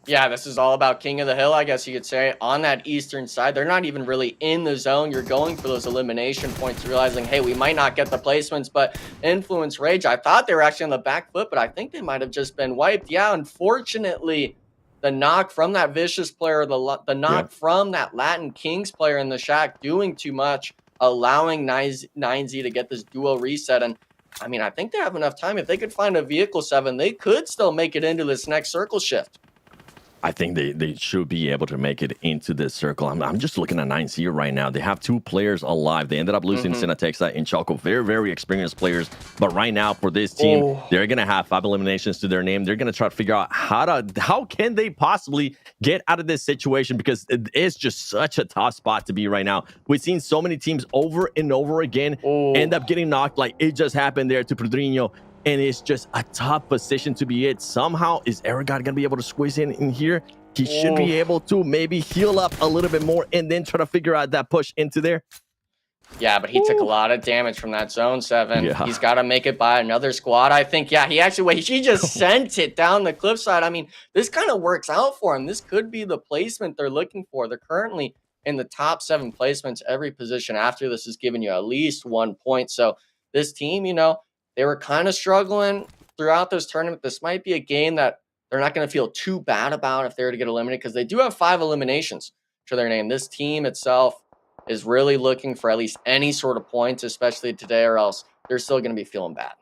Yeah, this is all about King of the Hill, I guess you could say. On that eastern side, they're not even really in the zone. You're going for those elimination points, realizing, hey, we might not get the placements, but Influence Rage, I thought they were actually on the back foot, but I think they might have just been wiped. Yeah, unfortunately, the knock from that Vicious player, the knock from that Latin Kings player in the Shack doing too much, allowing 9Z to get this duo reset. And I mean, I think they have enough time. If they could find a vehicle 7, they could still make it into this next circle shift. I think they should be able to make it into this circle. I'm just looking at 9C right now. They have 2 players alive. They ended up losing Sinatexa and Choco. Very, very experienced players. But right now for this team, they're going to have 5 eliminations to their name. They're going to try to figure out how can they possibly get out of this situation, because it is just such a tough spot to be right now. We've seen so many teams over and over again end up getting knocked, like it just happened there to Pedrinho. And it's just a tough position to be in. Somehow, is Aragod going to be able to squeeze in here? He should be able to maybe heal up a little bit more and then try to figure out that push into there. Yeah, but he took a lot of damage from that zone 7. Yeah. He's got to make it by another squad, I think. Yeah, he just sent it down the cliffside. I mean, this kind of works out for him. This could be the placement they're looking for. They're currently in the top 7 placements. Every position after this is giving you at least 1 point. So this team, you know, they were kind of struggling throughout this tournament. This might be a game that they're not going to feel too bad about if they were to get eliminated, because they do have 5 eliminations to their name. This team itself is really looking for at least any sort of points, especially today, or else they're still going to be feeling bad.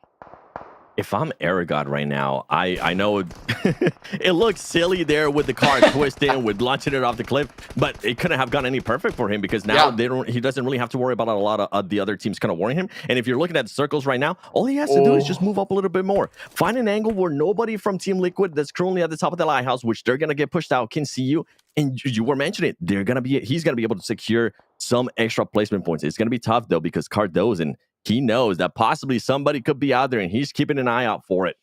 If I'm Aragod right now, I know it looks silly there with the car twisting, with launching it off the cliff, but it couldn't have gone any perfect for him, because now he doesn't really have to worry about a lot of the other teams kind of warning him. And if you're looking at the circles right now, all he has to do is just move up a little bit more. Find an angle where nobody from Team Liquid that's currently at the top of the lighthouse, which they're going to get pushed out, can see you. And you were mentioning it, he's going to be able to secure some extra placement points. It's going to be tough, though, because Cardozo, he knows that possibly somebody could be out there, and he's keeping an eye out for it.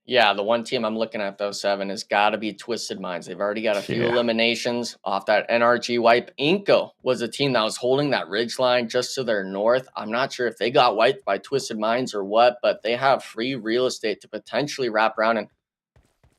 Yeah, the one team I'm looking at, though, 7, has got to be Twisted Minds. They've already got a few eliminations off that NRG wipe. Inco was a team that was holding that ridge line just to their north. I'm not sure if they got wiped by Twisted Minds or what, but they have free real estate to potentially wrap around. And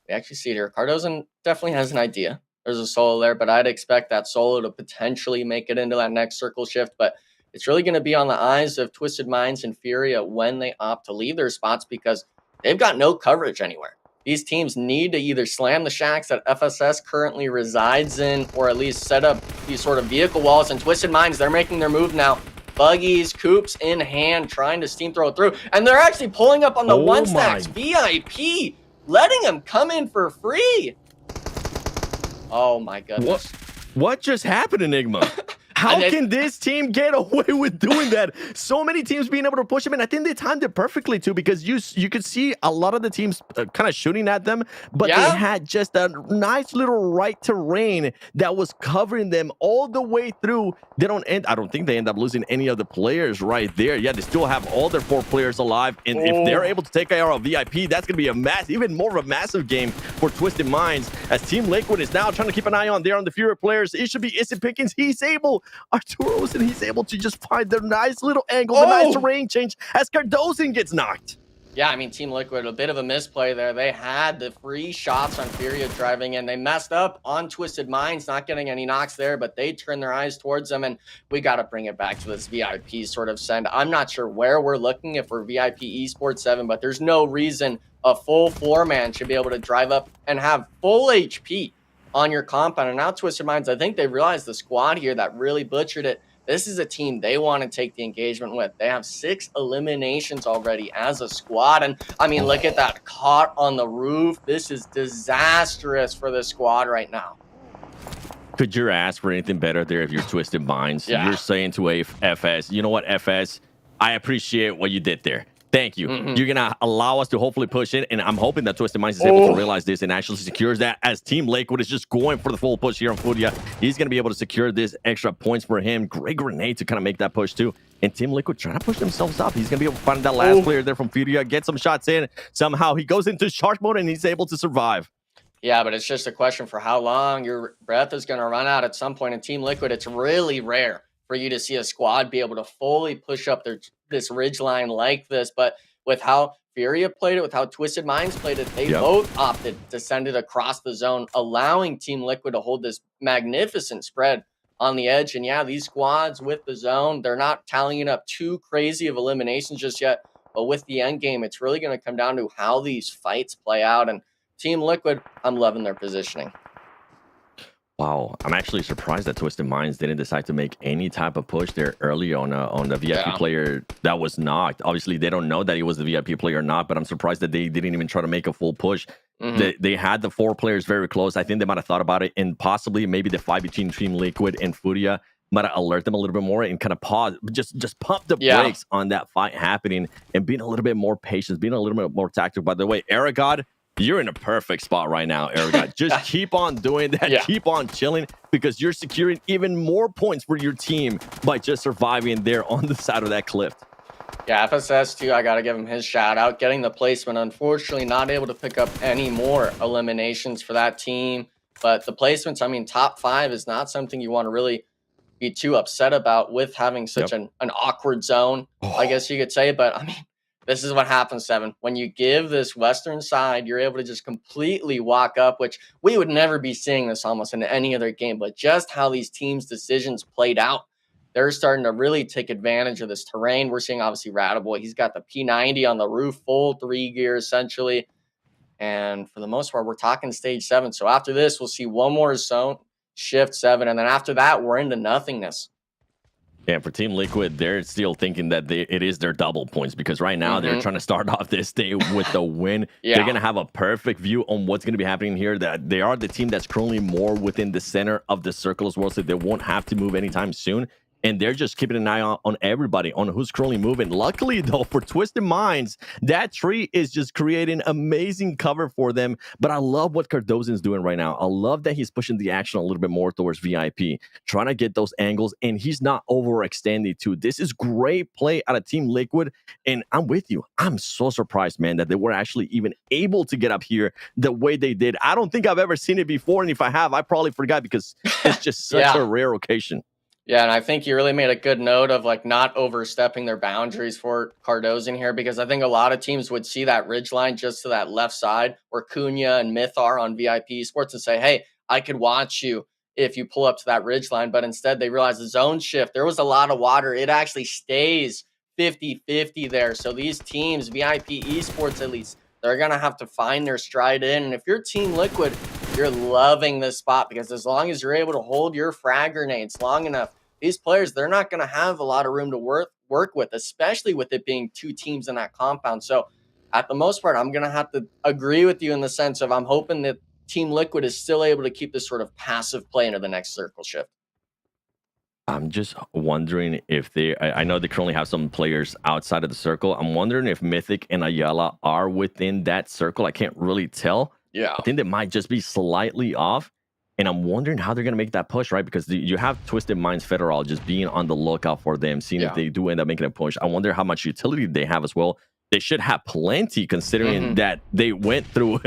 we actually see it here. Cardozo definitely has an idea. There's a solo there, but I'd expect that solo to potentially make it into that next circle shift. But it's really going to be on the eyes of Twisted Minds and Furia when they opt to leave their spots, because they've got no coverage anywhere. These teams need to either slam the shacks that FSS currently resides in, or at least set up these sort of vehicle walls. And Twisted Minds, they're making their move now. Buggies, coops in hand, trying to steam throw it through. And they're actually pulling up on the one stacks. VIP, letting them come in for free. Oh my goodness. What just happened, Enigma? How can this team get away with doing that? So many teams being able to push them in. I think they timed it perfectly, too, because you could see a lot of the teams kind of shooting at them, but they had just a nice little right terrain that was covering them all the way through. I don't think they end up losing any of the players right there. Yeah, they still have all their 4 players alive, and if they're able to take AR of VIP, that's going to be even more of a massive game for Twisted Minds, as Team Liquid is now trying to keep an eye on the Furia players. It should be Issy Pickens. He's able, Arturo's, and he's able to just find the nice little angle, the nice terrain change as Cardozo gets knocked. Yeah, I mean, Team Liquid, a bit of a misplay there. They had the free shots on Furia driving in. They messed up on Twisted Minds, not getting any knocks there, but they turned their eyes towards them, and we got to bring it back to this VIP sort of send. I'm not sure where we're looking if we're VIP Esports 7, but there's no reason a full floor man should be able to drive up and have full HP on your compound. And now Twisted Minds, I think they realized the squad here that really butchered it. This is a team they want to take the engagement with. They have 6 eliminations already as a squad. And I mean, look at that caught on the roof. This is disastrous for the squad right now. Could you ask for anything better there if you're Twisted Minds? You're saying to FS, you know what, FS, I appreciate what you did there. Thank you. You're gonna allow us to hopefully push in, and I'm hoping that Twisted Minds is able to realize this and actually secures that. As Team Lakewood is just going for the full push here on Furia, he's gonna be able to secure this extra points for him. Great grenade to kind of make that push too. And Team Liquid trying to push themselves up. He's gonna be able to find that last player there from Furia, get some shots in. Somehow he goes into charge mode and he's able to survive. Yeah, but it's just a question for how long your breath is going to run out at some point. In Team Liquid, it's really rare for you to see a squad be able to fully push up this ridge line like this. But with how Furia played it, with how Twisted Minds played it, they both opted to send it across the zone, allowing Team Liquid to hold this magnificent spread on the edge. And yeah, these squads with the zone, they're not tallying up too crazy of eliminations just yet. But with the end game, it's really going to come down to how these fights play out. And Team Liquid, I'm loving their positioning. Wow, I'm actually surprised that Twisted Minds didn't decide to make any type of push there early on the VIP player that was knocked. Obviously, they don't know that he was the VIP player or not, but I'm surprised that they didn't even try to make a full push. They had the 4 players very close. I think they might have thought about it, and possibly maybe the fight between Team Liquid and Furia might alert them a little bit more and kind of pause, just pump the brakes on that fight happening and being a little bit more patient, being a little bit more tactical. By the way, Aragod, you're in a perfect spot right now, Aragod. Just keep on doing that. Keep on chilling, because you're securing even more points for your team by just surviving there on the side of that cliff. Yeah, FSS too, I got to give him his shout out. Getting the placement, unfortunately not able to pick up any more eliminations for that team. But the placements, I mean, top 5 is not something you want to really be too upset about with having such an awkward zone, I guess you could say. But I mean, this is what happens, Seven. When you give this Western side, you're able to just completely walk up, which we would never be seeing this almost in any other game. But just how these teams' decisions played out, they're starting to really take advantage of this terrain. We're seeing, obviously, Radaboy. He's got the P90 on the roof, full 3 gear, essentially. And for the most part, we're talking stage 7. So after this, we'll see one more zone, shift 7. And then after that, we're into nothingness. Yeah, for Team Liquid, they're still thinking that it is their double points, because right now they're trying to start off this day with the win. They're going to have a perfect view on what's going to be happening here. That they are the team that's currently more within the center of the circle as well, so they won't have to move anytime soon. And they're just keeping an eye on everybody, on who's currently moving. Luckily, though, for Twisted Minds, that tree is just creating amazing cover for them. But I love what Cardozo's doing right now. I love that he's pushing the action a little bit more towards VIP, trying to get those angles, and he's not overextending too. This is great play out of Team Liquid, and I'm with you. I'm so surprised, man, that they were actually even able to get up here the way they did. I don't think I've ever seen it before, and if I have, I probably forgot, because it's just such a rare occasion. Yeah, and I think you really made a good note of like not overstepping their boundaries for Cardozo in here, because I think a lot of teams would see that ridge line just to that left side where Cunha and Myth are on VIP Esports and say, hey, I could watch you if you pull up to that ridge line. But instead they realized the zone shift, there was a lot of water. It actually stays 50-50 there. So these teams, VIP Esports at least, they're going to have to find their stride in. And if you're Team Liquid, you're loving this spot, because as long as you're able to hold your frag grenades long enough, these players, they're not going to have a lot of room to work with, especially with it being 2 teams in that compound. So at the most part, I'm going to have to agree with you in the sense of I'm hoping that Team Liquid is still able to keep this sort of passive play into the next circle shift. I'm just wondering if I know they currently have some players outside of the circle. I'm wondering if Mythic and Ayala are within that circle. I can't really tell. Yeah. I think they might just be slightly off. And I'm wondering how they're going to make that push, right? Because you have Twisted Minds Federal just being on the lookout for them, seeing if they do end up making a push. I wonder how much utility they have as well. They should have plenty, considering that they went through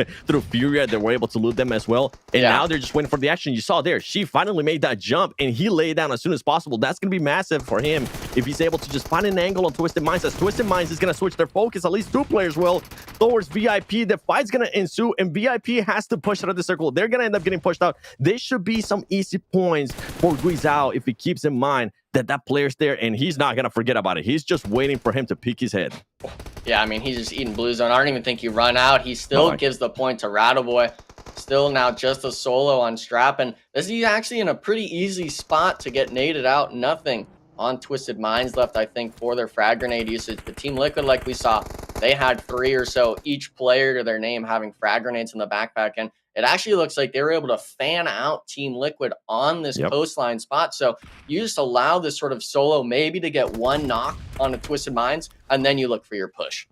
Furia. They were able to loot them as well. And now they're just waiting for the action. You saw there, she finally made that jump, and he laid down as soon as possible. That's going to be massive for him if he's able to just find an angle on Twisted Minds. As Twisted Minds is going to switch their focus, at least 2 players will, towards VIP. The fight's going to ensue, and VIP has to push out of the circle. They're going to end up getting pushed out. There should be some easy points for Guizao if he keeps in mind that player's there, and he's not going to forget about it. He's just waiting for him to peek his head. Yeah, I mean, he's just eating blue zone. I don't even think he run out. He still gives the point to Radaboy. Still now just a solo on Strap, and this is actually in a pretty easy spot to get naded out. Nothing on Twisted Minds left, I think, for their frag grenade usage. The Team Liquid, like we saw, they had 3 or so each player to their name having frag grenades in the backpack, and it actually looks like they were able to fan out Team Liquid on this coastline spot. So you just allow this sort of solo maybe to get one knock on the Twisted Minds, and then you look for your push.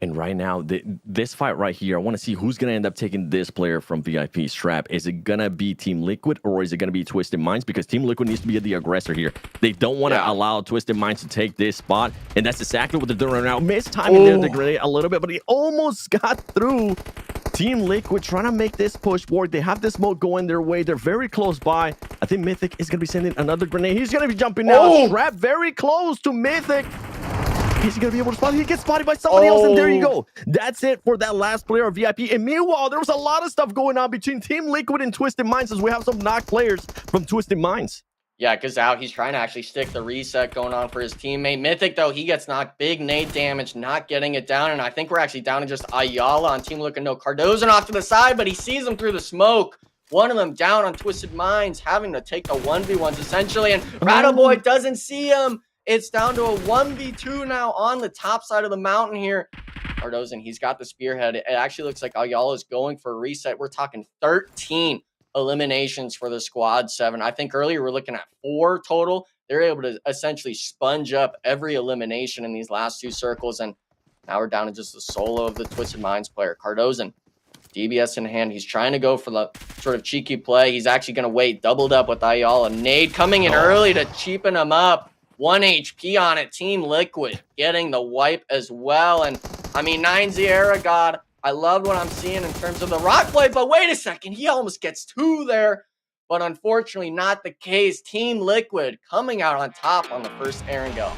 And right now, this fight right here, I want to see who's going to end up taking this player from VIP Strap. Is it going to be Team Liquid or is it going to be Twisted Minds? Because Team Liquid needs to be the aggressor here. They don't want to allow Twisted Minds to take this spot. And that's exactly what they're doing right now. Missed timing the grenade a little bit, but he almost got through. Team Liquid trying to make this push forward. They have this smoke going their way. They're very close by. I think Mythic is going to be sending another grenade. He's going to be jumping now. Strap very close to Mythic. He's going to be able to spot. He gets spotted by somebody else, and there you go. That's it for that last player of VIP. And meanwhile, there was a lot of stuff going on between Team Liquid and Twisted Minds as we have some knocked players from Twisted Minds. Yeah, because out he's trying to actually stick the reset going on for his teammate. Mythic, though, he gets knocked. Big nade damage, not getting it down. And I think we're actually down to just Ayala on Team Liquid. No, Cardozo off to the side, but he sees him through the smoke. One of them down on Twisted Minds, having to take the 1v1s essentially. And Rattleboy doesn't see him. It's down to a 1v2 now on the top side of the mountain here. Cardozo, he's got the spearhead. It actually looks like Ayala is going for a reset. We're talking 13 eliminations for the squad 7. I think earlier we're looking at 4 total. They're able to essentially sponge up every elimination in these last 2 circles. And now we're down to just the solo of the Twisted Minds player. Cardozo, DBS in hand. He's trying to go for the sort of cheeky play. He's actually going to wait, doubled up with Ayala. Nade coming in early to cheapen him up. 1 HP on it. Team Liquid getting the wipe as well. And I mean, 9Z Era God, I love what I'm seeing in terms of the rock play, but wait a second, he almost gets 2 there. But unfortunately, not the case. Team Liquid coming out on top on the first Erangel.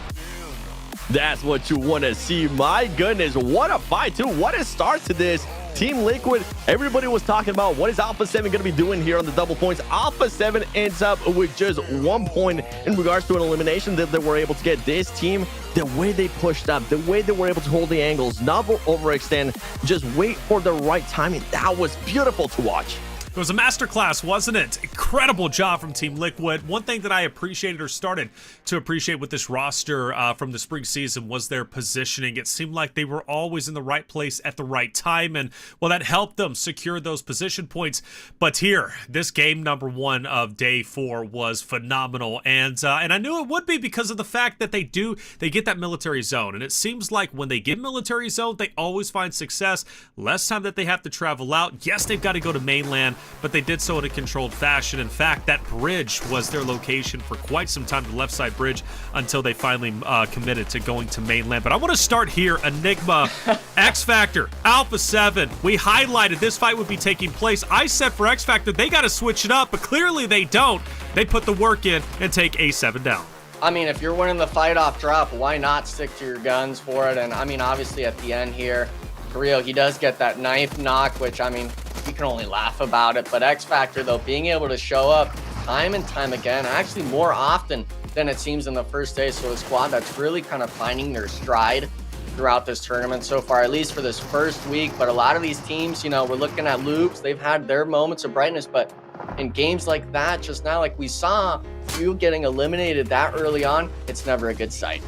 That's what you want to see. My goodness, what a fight, too. What a start to this. Team Liquid, everybody was talking about what is Alpha7 going to be doing here on the double points. Alpha7 ends up with just 1 point in regards to an elimination that they were able to get. This team, the way they pushed up, the way they were able to hold the angles, not overextend, just wait for the right timing. That was beautiful to watch. It was a masterclass, wasn't it? Incredible job from Team Liquid. One thing that I appreciated or started to appreciate with this roster from the spring season was their positioning. It seemed like they were always in the right place at the right time, and well, that helped them secure those position points. But here, this game number 1 of day 4 was phenomenal, and I knew it would be because of the fact that they get that military zone, and it seems like when they get military zone, they always find success. Less time that they have to travel out. Yes, they've got to go to mainland, but they did so in a controlled fashion. In fact, that bridge was their location for quite some time, the left side bridge, until they finally committed to going to mainland. But I want to start here. Enigma, X Factor, Alpha7. We highlighted this fight would be taking place. I said for X Factor, they got to switch it up, but clearly they don't. They put the work in and take A7 down. I mean, if you're winning the fight off drop, why not stick to your guns for it? And I mean, obviously at the end here, Carrillo, he does get that knife knock, which I mean, we can only laugh about it. But X Factor, though, being able to show up time and time again, actually more often than it seems in the first day. So a squad that's really kind of finding their stride throughout this tournament so far, at least for this first week. But a lot of these teams, you know, we're looking at Loops. They've had their moments of brightness, but in games like that, just now, like we saw, you getting eliminated that early on, it's never a good sight.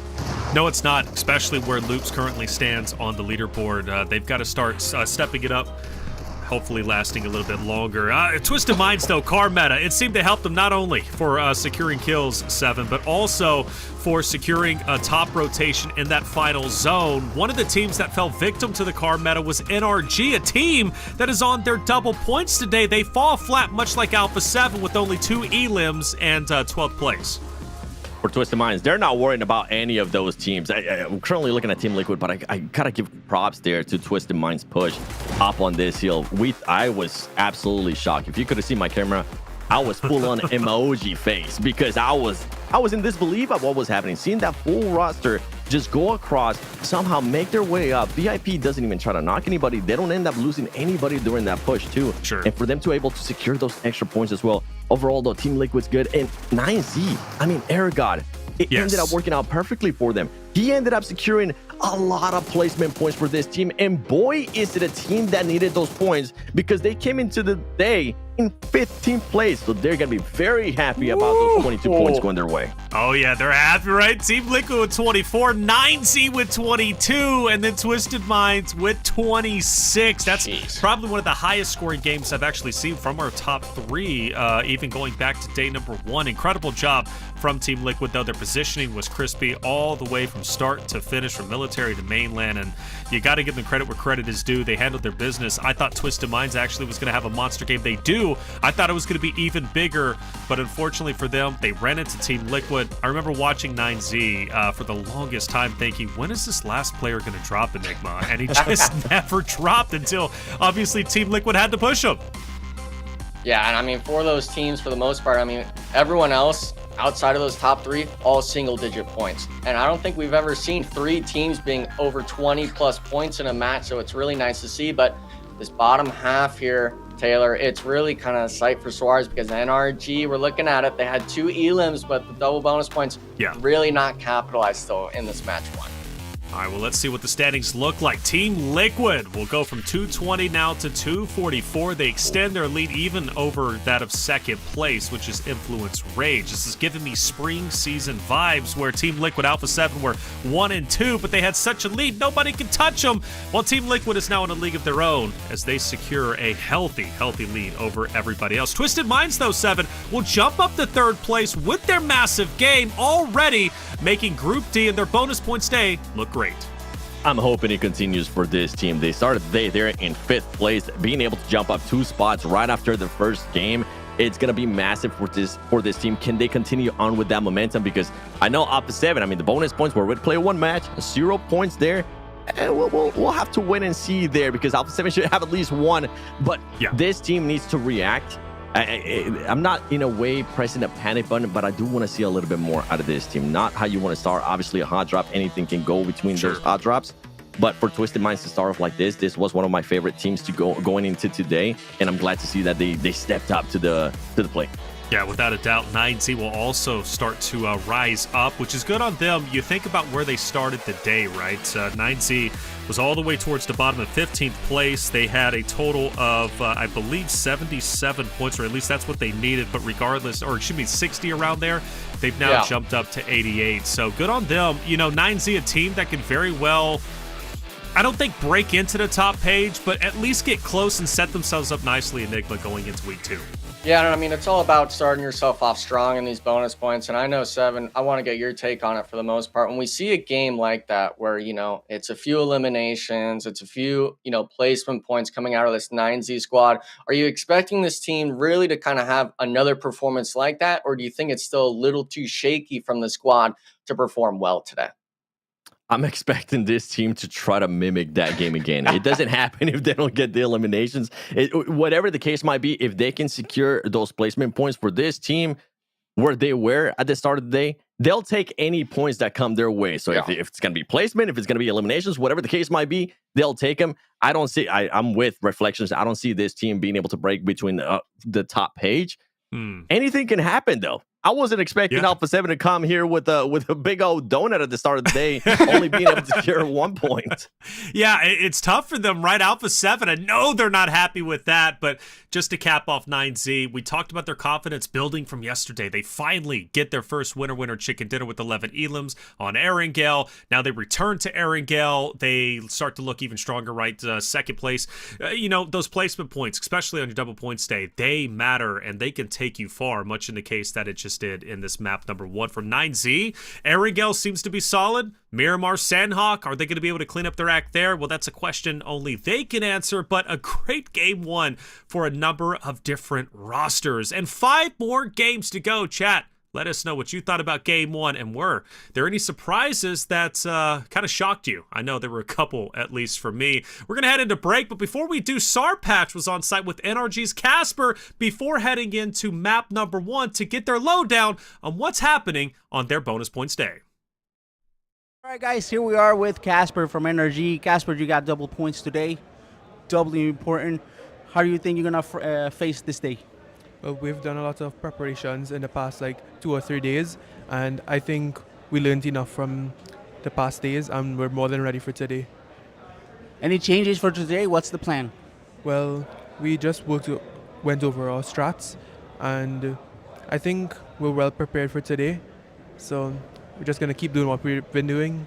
No, it's not, especially where Loops currently stands on the leaderboard. They've got to start stepping it up, hopefully lasting a little bit longer. Twisted Minds, though, car meta, it seemed to help them not only for securing kills, 7, but also for securing a top rotation in that final zone. One of the teams that fell victim to the car meta was NRG, a team that is on their double points today. They fall flat, much like Alpha7, with only 2 elims and 12th place. For Twisted Minds, they're not worrying about any of those teams. I'm currently looking at Team Liquid, but I gotta give props there to Twisted Minds' push up on this hill. I was absolutely shocked. If you could have seen my camera, I was full on emoji face because I was in disbelief of what was happening. Seeing that full roster just go across, somehow make their way up. VIP doesn't even try to knock anybody. They don't end up losing anybody during that push too. Sure. And for them to able to secure those extra points as well. Overall, though, Team Liquid's good. And 9Z, I mean, Air God, it ended up working out perfectly for them. he ended up securing a lot of placement points for this team. And boy, is it a team that needed those points, because they came into the day in 15th place. So they're going to be very happy about those 22 points going their way. Oh, yeah, they're happy, right? Team Liquid with 24, 9Z with 22, and then Twisted Minds with 26. That's probably one of the highest scoring games I've actually seen from our top 3, even going back to day number 1. Incredible job from Team Liquid, though. Their positioning was crispy all the way from start to finish, from military to mainland, and you got to give them credit where credit is due. They handled their business. I thought Twisted Minds actually was going to have a monster game. They do. I thought it was going to be even bigger, but unfortunately for them, they ran into Team Liquid. I remember watching 9Z for the longest time thinking, when is this last player going to drop Enigma? And he just never dropped until, obviously, Team Liquid had to push him. Yeah, and I mean, for those teams, for the most part, I mean, everyone else outside of those top 3, all single-digit points. And I don't think we've ever seen 3 teams being over 20-plus points in a match, so it's really nice to see. But this bottom half here, Taylor, it's really kind of a sight for Suarez, because NRG, we're looking at it, they had 2 elims, but the double bonus points really not capitalized still in this match 1. All right, well, let's see what the standings look like. Team Liquid will go from 220 now to 244. They extend their lead even over that of second place, which is Influence Rage. This is giving me spring season vibes, where Team Liquid Alpha7 were 1 and 2, but they had such a lead, nobody could touch them. While Team Liquid is now in a league of their own, as they secure a healthy lead over everybody else. Twisted Minds, though, 7, will jump up to third place with their massive game, already making Group D and their bonus points day look great. I'm hoping it continues for this team. They started the day there in 5th place, being able to jump up 2 spots right after the first game. It's going to be massive for this team. Can they continue on with that momentum? Because I know Alpha7, I mean, the bonus points were with play 1 match, 0 points there. And we'll have to wait and see there, because Alpha7 should have at least 1. But this team needs to react. I'm not in a way pressing a panic button, but I do want to see a little bit more out of this team. Not how you want to start. Obviously, a hot drop, anything can go between those hot drops. But for Twisted Minds to start off like this was one of my favorite teams to going into today, and I'm glad to see that they stepped up to the plate. Yeah, without a doubt, 9Z will also start to rise up, which is good on them. You think about where they started the day, right? 9Z was all the way towards the bottom of 15th place. They had a total of, I believe, 77 points, or at least that's what they needed. But regardless, or excuse me, 60 around there, they've now jumped up to 88. So good on them. You know, 9Z, a team that could very well, I don't think break into the top page, but at least get close and set themselves up nicely, Enigma, going into week 2. Yeah, I mean, it's all about starting yourself off strong in these bonus points. And I know, 7, I want to get your take on it for the most part. When we see a game like that, where, you know, it's a few eliminations, it's a few, you know, placement points coming out of this 9Z squad, are you expecting this team really to kind of have another performance like that? Or do you think it's still a little too shaky from the squad to perform well today? I'm expecting this team to try to mimic that game again. It doesn't happen if they don't get the eliminations. Whatever the case might be, if they can secure those placement points for this team where they were at the start of the day, they'll take any points that come their way. So if it's going to be placement, if it's going to be eliminations, whatever the case might be, they'll take them. I don't see, I'm with Reflections. I don't see this team being able to break between the top page. Anything can happen, though. I wasn't expecting Alpha7 to come here with a big old donut at the start of the day, only being able to secure 1 point. Yeah, it's tough for them, right? Alpha7, I know they're not happy with that, but just to cap off 9Z, we talked about their confidence building from yesterday. They finally get their first winner chicken dinner with 11 elims on Erangel. Now they return to Erangel. They start to look even stronger, right? Second place. You know, those placement points, especially on your double points day, they matter, and they can take you far, much in the case that it just did in this map number 1 for 9Z. Erangel seems to be solid. Miramar, Sandhawk, are they going to be able to clean up their act there? Well, that's a question only they can answer, but a great game 1 for a number of different rosters. And 5 more games to go, chat. Let us know what you thought about game 1, and were there any surprises that kind of shocked you? I know there were a couple, at least for me. We're going to head into break, but before we do, Sarpatch was on site with NRG's Casper before heading into map number 1 to get their lowdown on what's happening on their bonus points day. All right, guys, here we are with Casper from NRG. Casper, you got double points today. Doubly important. How do you think you're going to face this day? Well, we've done a lot of preparations in the past, like 2 or 3 days, and I think we learned enough from the past days, and we're more than ready for today. Any changes for today? What's the plan? Well, we just went over our strats, and I think we're well prepared for today. So we're just gonna keep doing what we've been doing.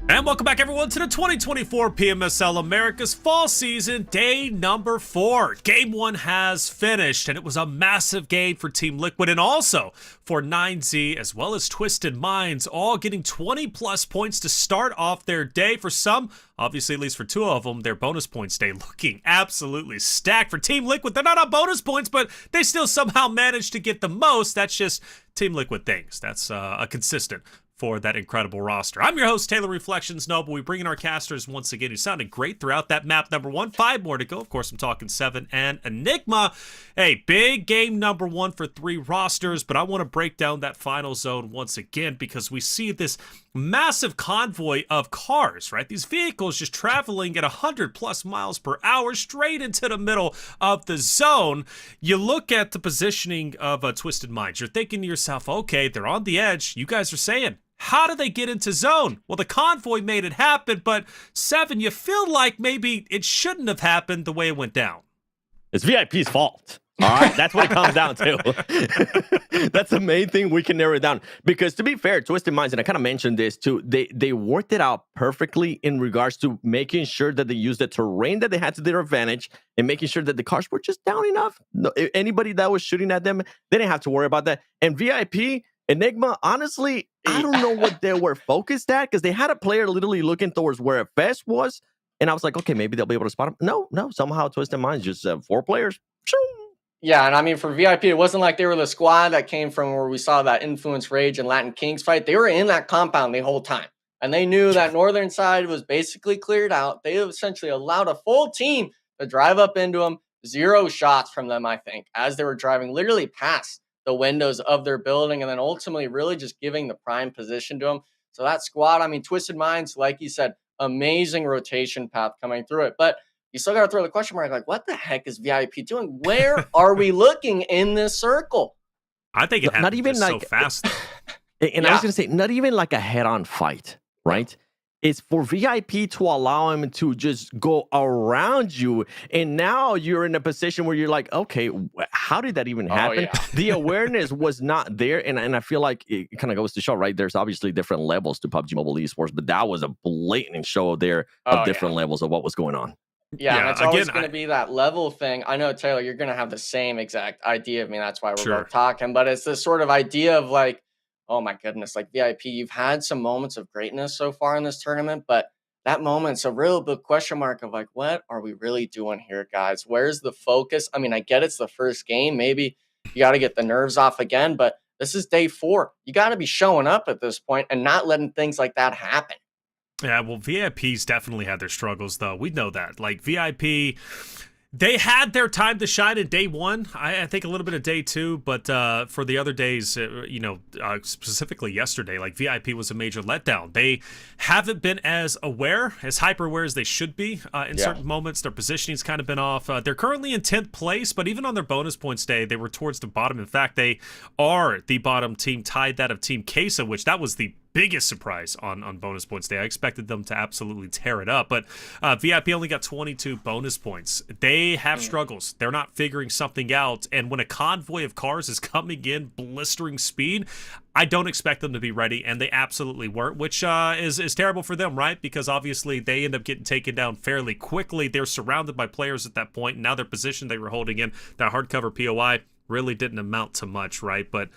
And welcome back, everyone, to the 2024 PMSL America's Fall Season, day number 4. Game 1 has finished, and it was a massive game for Team Liquid and also for 9Z, as well as Twisted Minds, all getting 20-plus points to start off their day. For some, obviously, at least for 2 of them, their bonus points day looking absolutely stacked. For Team Liquid, they're not on bonus points, but they still somehow managed to get the most. That's just Team Liquid things. That's a consistent for that incredible roster. I'm your host, Taylor Reflections Noble. We bring in our casters once again. He sounded great throughout that map number 1. 5 more to go. Of course, I'm talking 7 and Enigma. Hey, big game number 1 for 3 rosters, but I want to break down that final zone once again because we see this massive convoy of cars, right? These vehicles just traveling at 100+ miles per hour straight into the middle of the zone. You look at the positioning of Twisted Minds. You're thinking to yourself, okay, they're on the edge. You guys are saying, how do they get into zone? Well, the convoy made it happen, but 7, you feel like maybe it shouldn't have happened the way it went down. It's VIP's fault. All right, that's what it comes down to. That's the main thing we can narrow it down. Because to be fair, Twisted Minds, and I kind of mentioned this too, they worked it out perfectly in regards to making sure that they used the terrain that they had to their advantage and making sure that the cars were just down enough. Anybody that was shooting at them, they didn't have to worry about that. And VIP, Enigma, honestly, I don't know what they were focused at because they had a player literally looking towards where FS was. And I was like, okay, maybe they'll be able to spot him. No, somehow Twisted Minds just 4 players. Shoo. Yeah, and I mean, for VIP, it wasn't like they were the squad that came from where we saw that Influence Rage and Latin Kings fight. They were in that compound the whole time. And they knew that northern side was basically cleared out. They essentially allowed a full team to drive up into them. 0 shots from them, I think, as they were driving literally past the windows of their building and then ultimately really just giving the prime position to them. So that squad, I mean, Twisted Minds, like you said, amazing rotation path coming through it. But you still got to throw the question mark, like, what the heck is VIP doing? Where are we looking in this circle? I think it happened just so fast. And I was going to say, not even like a head-on fight, right? It's for VIP to allow him to just go around you. And now you're in a position where you're like, okay, how did that even happen? The awareness was not there. And I feel like it kind of goes to show, right? There's obviously different levels to PUBG Mobile Esports, but that was a blatant show there of different levels of what was going on. Yeah, and it's always going to be that level thing. I know, Taylor, you're going to have the same exact idea of me. That's why we're both talking. But it's this sort of idea of like, oh my goodness, like VIP, you've had some moments of greatness so far in this tournament, but that moment's a real big question mark of like, what are we really doing here, guys? Where's the focus? I mean, I get it's the first game. Maybe you got to get the nerves off again, but this is day 4. You got to be showing up at this point and not letting things like that happen. Yeah, well, VIP's definitely had their struggles, though. We know that. Like, VIP, they had their time to shine in day 1. I think a little bit of day 2, but for the other days, specifically yesterday, like, VIP was a major letdown. They haven't been as aware, as hyper-aware as they should be in certain moments. Their positioning's kind of been off. They're currently in 10th place, but even on their bonus points day, they were towards the bottom. In fact, they are the bottom team, tied that of Team Queso, which that was the biggest surprise on bonus points day. I expected them to absolutely tear it up, but VIP only got 22 bonus points. They have struggles. They're not figuring something out, and when a convoy of cars is coming in blistering speed, I don't expect them to be ready, and they absolutely weren't, which is terrible for them, right? Because obviously they end up getting taken down fairly quickly. They're surrounded by players at that point, and now their position they were holding in, that hardcover POI, really didn't amount to much, right? But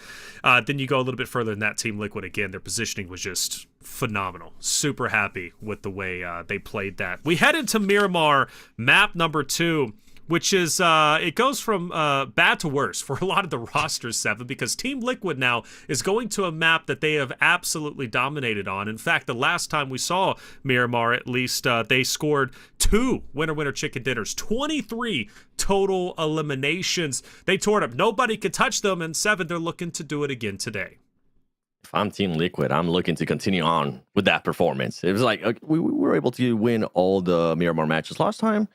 then you go a little bit further than that. Team Liquid, again, their positioning was just phenomenal. Super happy with the way they played that. We head into Miramar, map number 2, which is, it goes from bad to worse for a lot of the rosters, 7, because Team Liquid now is going to a map that they have absolutely dominated on. In fact, the last time we saw Miramar, at least, they scored 2 winner chicken dinners, 23 total eliminations. They tore it up. Nobody could touch them, and 7, they're looking to do it again today. If I'm Team Liquid, I'm looking to continue on with that performance. It was like, we were able to win all the Miramar matches last time.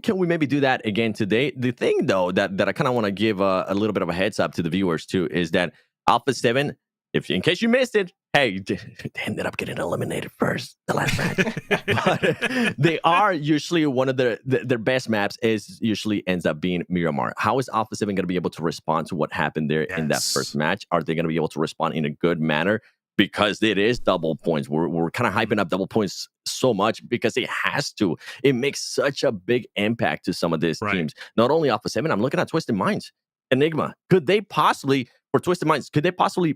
Can we maybe do that again today? The thing, though, that I kind of want to give a little bit of a heads up to the viewers, too, is that Alpha7, in case you missed it, hey, they ended up getting eliminated first, the last match. But they are usually one of their best maps usually ends up being Miramar. How is Alpha7 going to be able to respond to what happened there in that first match? Are they going to be able to respond in a good manner? Because it is double points. We're kind of hyping up double points so much because it has to. It makes such a big impact to some of these teams. Not only Alpha7, I'm looking at Twisted Minds. Enigma, could they possibly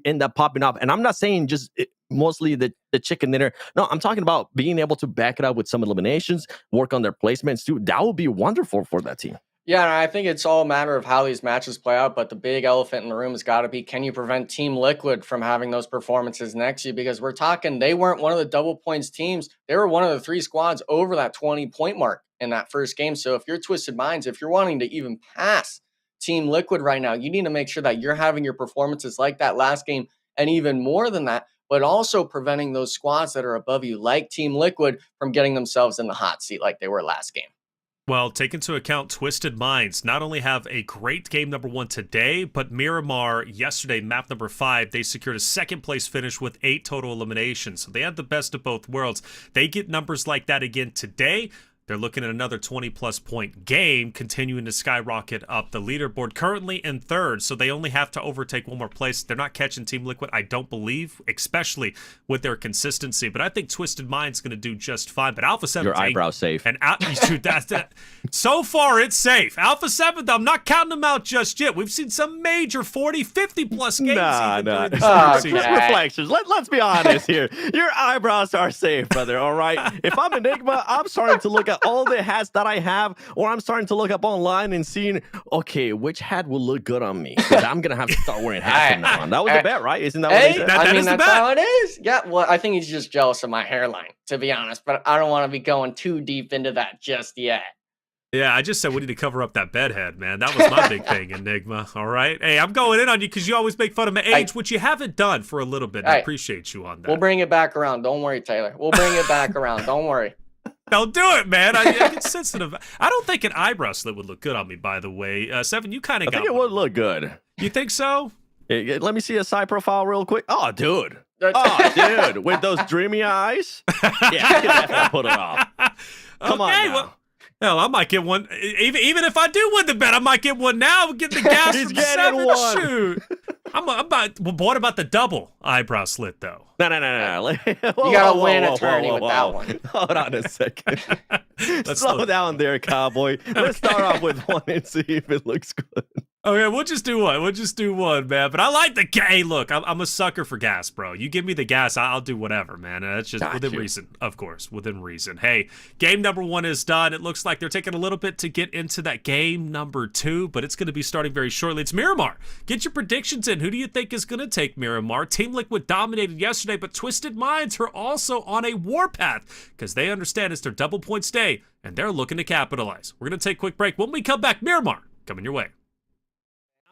end up popping up? And I'm not saying just mostly the chicken dinner. No, I'm talking about being able to back it up with some eliminations, work on their placements too. That would be wonderful for that team. Yeah, and I think it's all a matter of how these matches play out, but the big elephant in the room has got to be, can you prevent Team Liquid from having those performances next to you? Because we're talking, they weren't one of the double points teams. They were one of the 3 squads over that 20-point mark in that first game. So if you're Twisted Minds, if you're wanting to even pass Team Liquid right now, you need to make sure that you're having your performances like that last game, and even more than that, but also preventing those squads that are above you, like Team Liquid, from getting themselves in the hot seat like they were last game. Well, take into account Twisted Minds not only have a great game number 1 today, but Miramar yesterday, map number 5, they secured a 2nd place finish with 8 total eliminations. So they had the best of both worlds. They get numbers like that again today. they're looking at another 20-plus point game, continuing to skyrocket up the leaderboard. Currently in third, so they only have to overtake one more place. They're not catching Team Liquid, I don't believe, especially with their consistency. But I think Twisted Mind's going to do just fine. But Alpha7... Your eyebrow's safe. And dude, that's that. So far, it's safe. Alpha7, I'm not counting them out just yet. We've seen some major 40, 50-plus games. Reflections. Let's be honest here. Your eyebrows are safe, brother, all right? If I'm Enigma, I'm starting to look at all the hats that I have, or I'm starting to look up online and seeing, okay, which hat will look good on me? Because I'm going to have to start wearing hats from now on. That was the bet, right? Isn't that what they said? That is that's the bet. how it is. Yeah, well, I think he's just jealous of my hairline, to be honest. But I don't want to be going too deep into that just yet. Yeah, I just said we need to cover up that bedhead, man. That was my big thing, Enigma. All right? Hey, I'm going in on you because you always make fun of my age, which you haven't done for a little bit. I appreciate you on that. We'll bring it back around. Don't worry, Taylor. We'll bring it back around. Don't worry. Don't do it, man. I get sensitive. I don't think an eyebrow slit would look good on me, by the way. Seven, you kind of got I think it would look good. You think so? Let me see a side profile real quick. Oh, dude. Oh, dude. With those dreamy eyes? Yeah, I can definitely put it off. Come on now. Well, hell, I might get one. Even if I do win the bet, I might get one now. Get the gas He's from getting Seven. one. Shoot. I'm about. Well, what about the double eyebrow slit, though? No. You gotta win a tourney with that one. Hold on a second. Slow down there, cowboy. Let's start off with one and see if it looks good. Okay, we'll just do one. We'll just do one, man. But I like the hey, look, I'm a sucker for gas, bro. You give me the gas, I'll do whatever, man. That's just within reason, of course, within reason. Hey, game number 1 is done. It looks like they're taking a little bit to get into that game number 2, but it's going to be starting very shortly. It's Miramar. Get your predictions in. Who do you think is going to take Miramar? Team Liquid dominated yesterday, but Twisted Minds are also on a warpath because they understand it's their double points day, and they're looking to capitalize. We're going to take a quick break. When we come back, Miramar coming your way.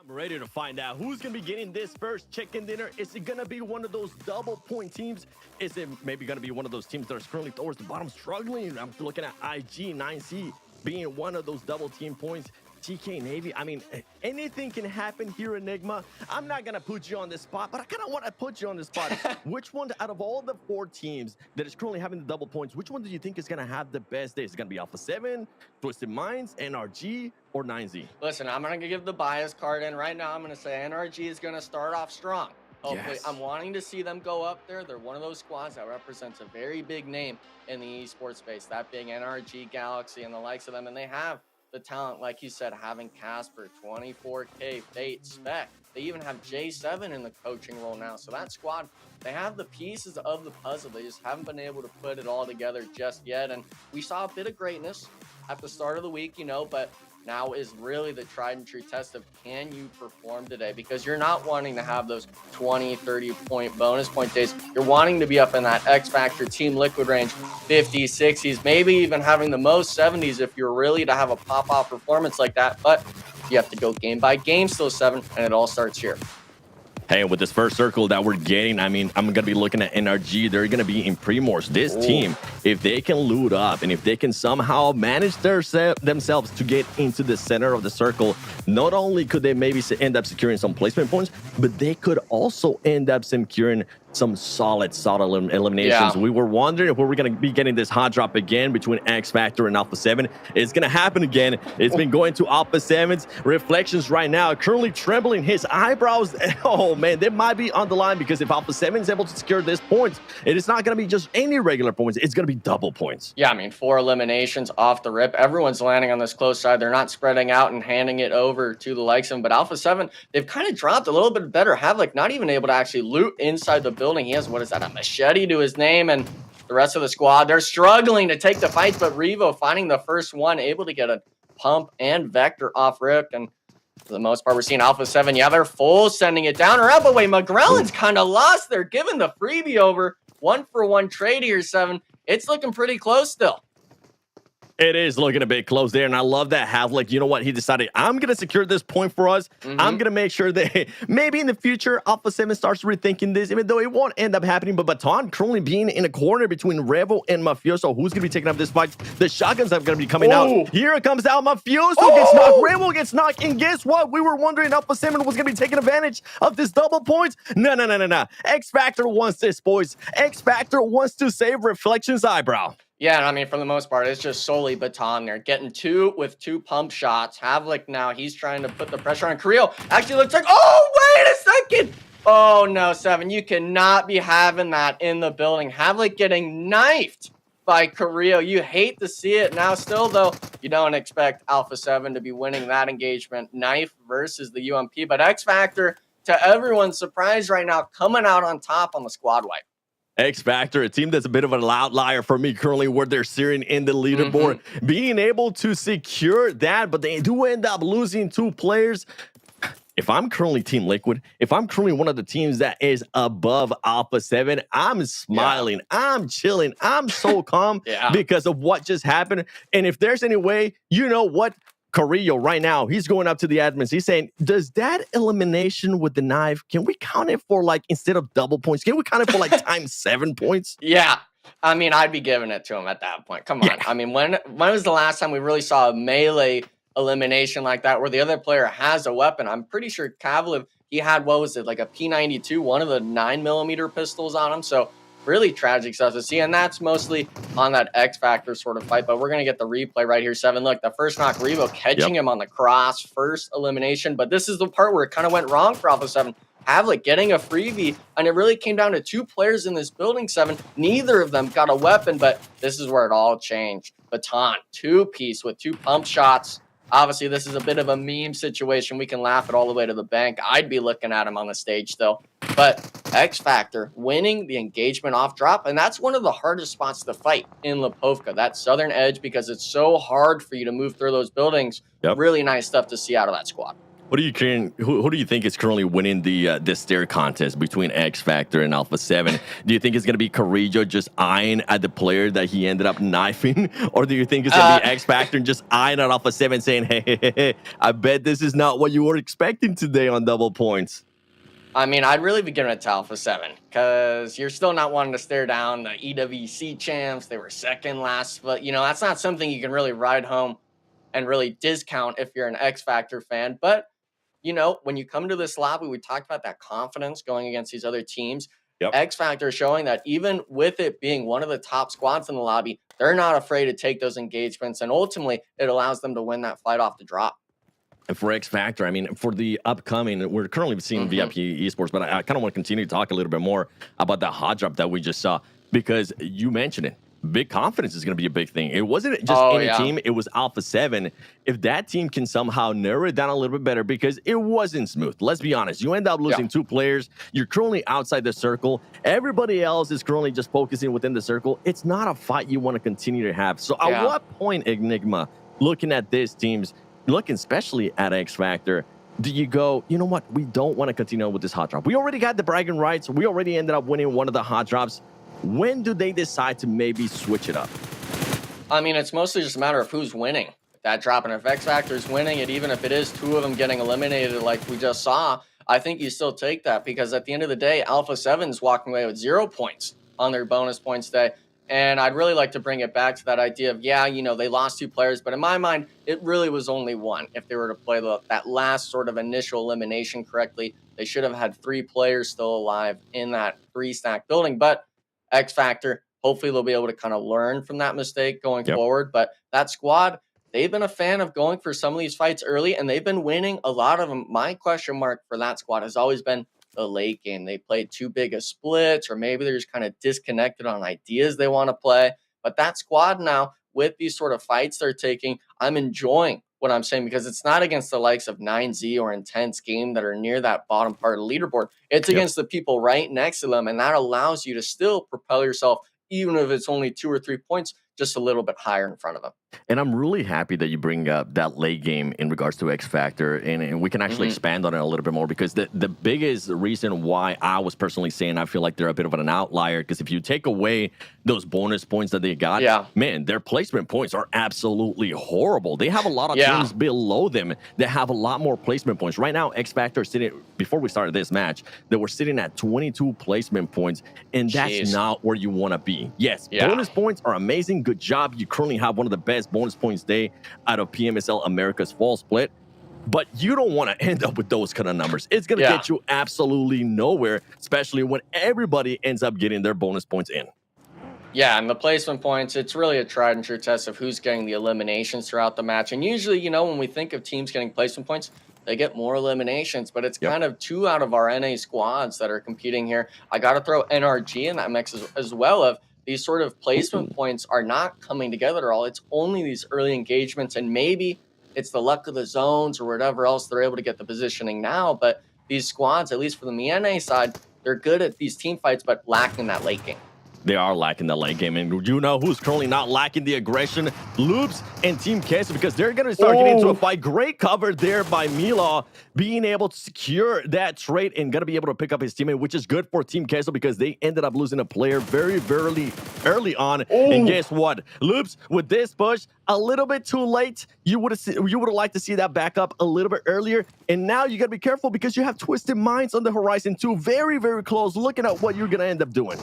I'm ready to find out who's going to be getting this first chicken dinner. Is it going to be one of those double point teams? Is it maybe going to be one of those teams that are currently towards the bottom struggling? I'm looking at IG, 9C being one of those double team points. TK Navy, I mean, anything can happen here, Enigma. I'm not going to put you on the spot, but I kind of want to put you on the spot. Which one out of all the 4 teams that is currently having the double points, which one do you think is going to have the best day? Is it going to be Alpha7, Twisted Minds, NRG, or 9Z? Listen, I'm going to give the bias card in. Right now, I'm going to say NRG is going to start off strong. Hopefully, I'm wanting to see them go up there. They're one of those squads that represents a very big name in the esports space, that being NRG, Galaxy, and the likes of them, and they have the talent, like you said, having Casper, 24K, Fate, Spec. They even have J7 in the coaching role now. So that squad, they have the pieces of the puzzle. They just haven't been able to put it all together just yet. And we saw a bit of greatness at the start of the week, you know, but now is really the tried and true test of can you perform today? Because you're not wanting to have those 20, 30-point bonus point days. You're wanting to be up in that X Factor Team Liquid range, 50s, 60s, maybe even having the most 70s if you're really to have a pop-off performance like that. But you have to go game by game still, Seven, and it all starts here. Hey, with this first circle that we're getting, I mean, I'm going to be looking at NRG. They're going to be in Primors. This team, if they can loot up and if they can somehow manage themselves to get into the center of the circle, not only could they maybe end up securing some placement points, but they could also end up securing some solid eliminations. We were wondering if we were going to be getting this hot drop again between X Factor and Alpha7. It's going to happen again. It's been going to Alpha7's reflections right now, currently trembling his eyebrows. Oh man, they might be on the line, because if Alpha7 is able to secure this points, it is not going to be just any regular points. It's going to be double points. Yeah, I mean, 4 eliminations off the rip. Everyone's landing on this close side. They're not spreading out and handing it over to the likes of them. But Alpha7, they've kind of dropped a little bit better. Havlik not even able to actually loot inside the building. He has, what is that, a machete to his name, and the rest of the squad, they're struggling to take the fights, but Revo finding the first one, able to get a pump and vector off rip, and for the most part, we're seeing Alpha7, yeah, they're full sending it down or up, but wait, McGrellin's kind of lost. They're giving the freebie over. 1-for-1 trade here, Seven. It's looking pretty close still. It is looking a bit close there, and I love that Havlik. You know what? He decided, I'm going to secure this point for us. I'm going to make sure that maybe in the future, Alpha7 starts rethinking this, even though it won't end up happening. But Baton currently being in a corner between Revo and Mafioso. Who's going to be taking up this fight? The shotguns are going to be coming out. Here it comes out. Mafioso gets knocked. Revo gets knocked. And guess what? We were wondering Alpha7 was going to be taking advantage of this double points. No. X Factor wants this, boys. X Factor wants to save Reflection's eyebrow. Yeah, and I mean, for the most part, it's just solely Baton there. Getting two with 2 pump shots. Havlik now, he's trying to put the pressure on Creel. Actually looks like, oh, wait a second. Oh, no, 7. You cannot be having that in the building. Havlik getting knifed by Creel. You hate to see it. Now, still, though, you don't expect Alpha7 to be winning that engagement. Knife versus the UMP. But X Factor, to everyone's surprise right now, coming out on top on the squad wipe. X Factor, a team that's a bit of an outlier for me currently, where they're sitting in the leaderboard, being able to secure that, but they do end up losing 2 players. If I'm currently Team Liquid, if I'm currently one of the teams that is above Alpha7, I'm smiling, I'm chilling, I'm so calm because of what just happened. And if there's any way, you know what? Carrillo right now, he's going up to the admins. He's saying, does that elimination with the knife, can we count it for, like, instead of double points, can we count it for like times 7 points? Yeah. I mean, I'd be giving it to him at that point. Come on. I mean, when was the last time we really saw a melee elimination like that where the other player has a weapon? I'm pretty sure Kavlev, he had, what was it, like a P92, one of the 9mm pistols on him. So really tragic stuff to see, and that's mostly on that X Factor sort of fight. But we're going to get the replay right here, 7. Look, the first knock, Revo catching him on the cross, first elimination. But this is the part where it kind of went wrong for Alpha7. Havlik getting a freebie, and it really came down to 2 players in this building, 7. Neither of them got a weapon, but this is where it all changed. Baton, 2-piece with 2 pump shots. Obviously, this is a bit of a meme situation. We can laugh it all the way to the bank. I'd be looking at him on the stage, though. But X Factor winning the engagement off drop, and that's one of the hardest spots to fight in Lipovka, that southern edge, because it's so hard for you to move through those buildings. Really nice stuff to see out of that squad. What do you who do you think is currently winning the stare contest between X Factor and Alpha7? Do you think it's going to be Carrillo just eyeing at the player that he ended up knifing? Or do you think it's going to be X Factor and just eyeing at Alpha7 saying, hey, I bet this is not what you were expecting today on double points? I mean, I'd really be giving it to Alpha7 because you're still not wanting to stare down the EWC champs. They were second last, but, you know, that's not something you can really ride home and really discount if you're an X Factor fan. But you know, when you come to this lobby, we talked about that confidence going against these other teams. X Factor showing that even with it being one of the top squads in the lobby, they're not afraid to take those engagements. And ultimately, it allows them to win that fight off the drop. And for X Factor, I mean, for the upcoming, we're currently seeing VIP Esports, but I kind of want to continue to talk a little bit more about that hot drop that we just saw, because you mentioned it. Big confidence is going to be a big thing. It wasn't just any team. It was Alpha7. If that team can somehow narrow it down a little bit better, because it wasn't smooth. Let's be honest. You end up losing 2 players. You're currently outside the circle. Everybody else is currently just focusing within the circle. It's not a fight you want to continue to have. So at what point, Enigma, looking at this team's, looking especially at X Factor, do you go, you know what? We don't want to continue with this hot drop. We already got the bragging rights. We already ended up winning one of the hot drops. When do they decide to maybe switch it up? I mean, it's mostly just a matter of who's winning that drop. And if X Factor is winning it, even if it is 2 of them getting eliminated like we just saw, I think you still take that, because at the end of the day, Alpha7 is walking away with 0 points on their bonus points day. And I'd really like to bring it back to that idea of, you know, they lost 2 players, but in my mind, it really was only 1. If they were to play that last sort of initial elimination correctly, they should have had 3 players still alive in that 3-stack building. But X Factor, hopefully they'll be able to kind of learn from that mistake going forward. But that squad, they've been a fan of going for some of these fights early, and they've been winning a lot of them. My question mark for that squad has always been the late game. They played too big of splits, or maybe they're just kind of disconnected on ideas they want to play. But that squad now, with these sort of fights they're taking, I'm enjoying what I'm saying, because it's not against the likes of 9Z or Intense Game that are near that bottom part of the leaderboard. It's against the people right next to them, and that allows you to still propel yourself, even if it's only 2 or 3 points, just a little bit higher in front of them. And I'm really happy that you bring up that late game in regards to X Factor, and we can actually expand on it a little bit more, because the biggest reason why I was personally saying I feel like they're a bit of an outlier, because if you take away those bonus points that they got, man, their placement points are absolutely horrible. They have a lot of teams below them that have a lot more placement points. Right now, X Factor is sitting, before we started this match, they were sitting at 22 placement points, and that's not where you want to be. Yes, bonus points are amazing. Good job. You currently have one of the best bonus points day out of PMSL America's fall split, but you don't want to end up with those kind of numbers. It's going to get you absolutely nowhere, especially when everybody ends up getting their bonus points in. Yeah, and the placement points, it's really a tried and true test of who's getting the eliminations throughout the match. And usually, when we think of teams getting placement points, they get more eliminations, but it's Yep. kind of 2 out of our NA squads that are competing here. I got to throw NRG in that mix as well of these sort of placement points are not coming together at all. It's only these early engagements, and maybe it's the luck of the zones or whatever else they're able to get the positioning now. But these squads, at least for the NA side, they're good at these team fights, but lacking that late game. They are lacking the late game, and you know who's currently not lacking the aggression? Loops and Team Queso, because they're going to start getting into a fight. Great cover there by Mila, being able to secure that trade and going to be able to pick up his teammate, which is good for Team Queso because they ended up losing a player very early on. And guess what? Loops, with this push, a little bit too late. You would have liked to see that back up a little bit earlier. And now you got to be careful because you have Twisted Minds on the horizon too. Very close. Looking at what you're going to end up doing.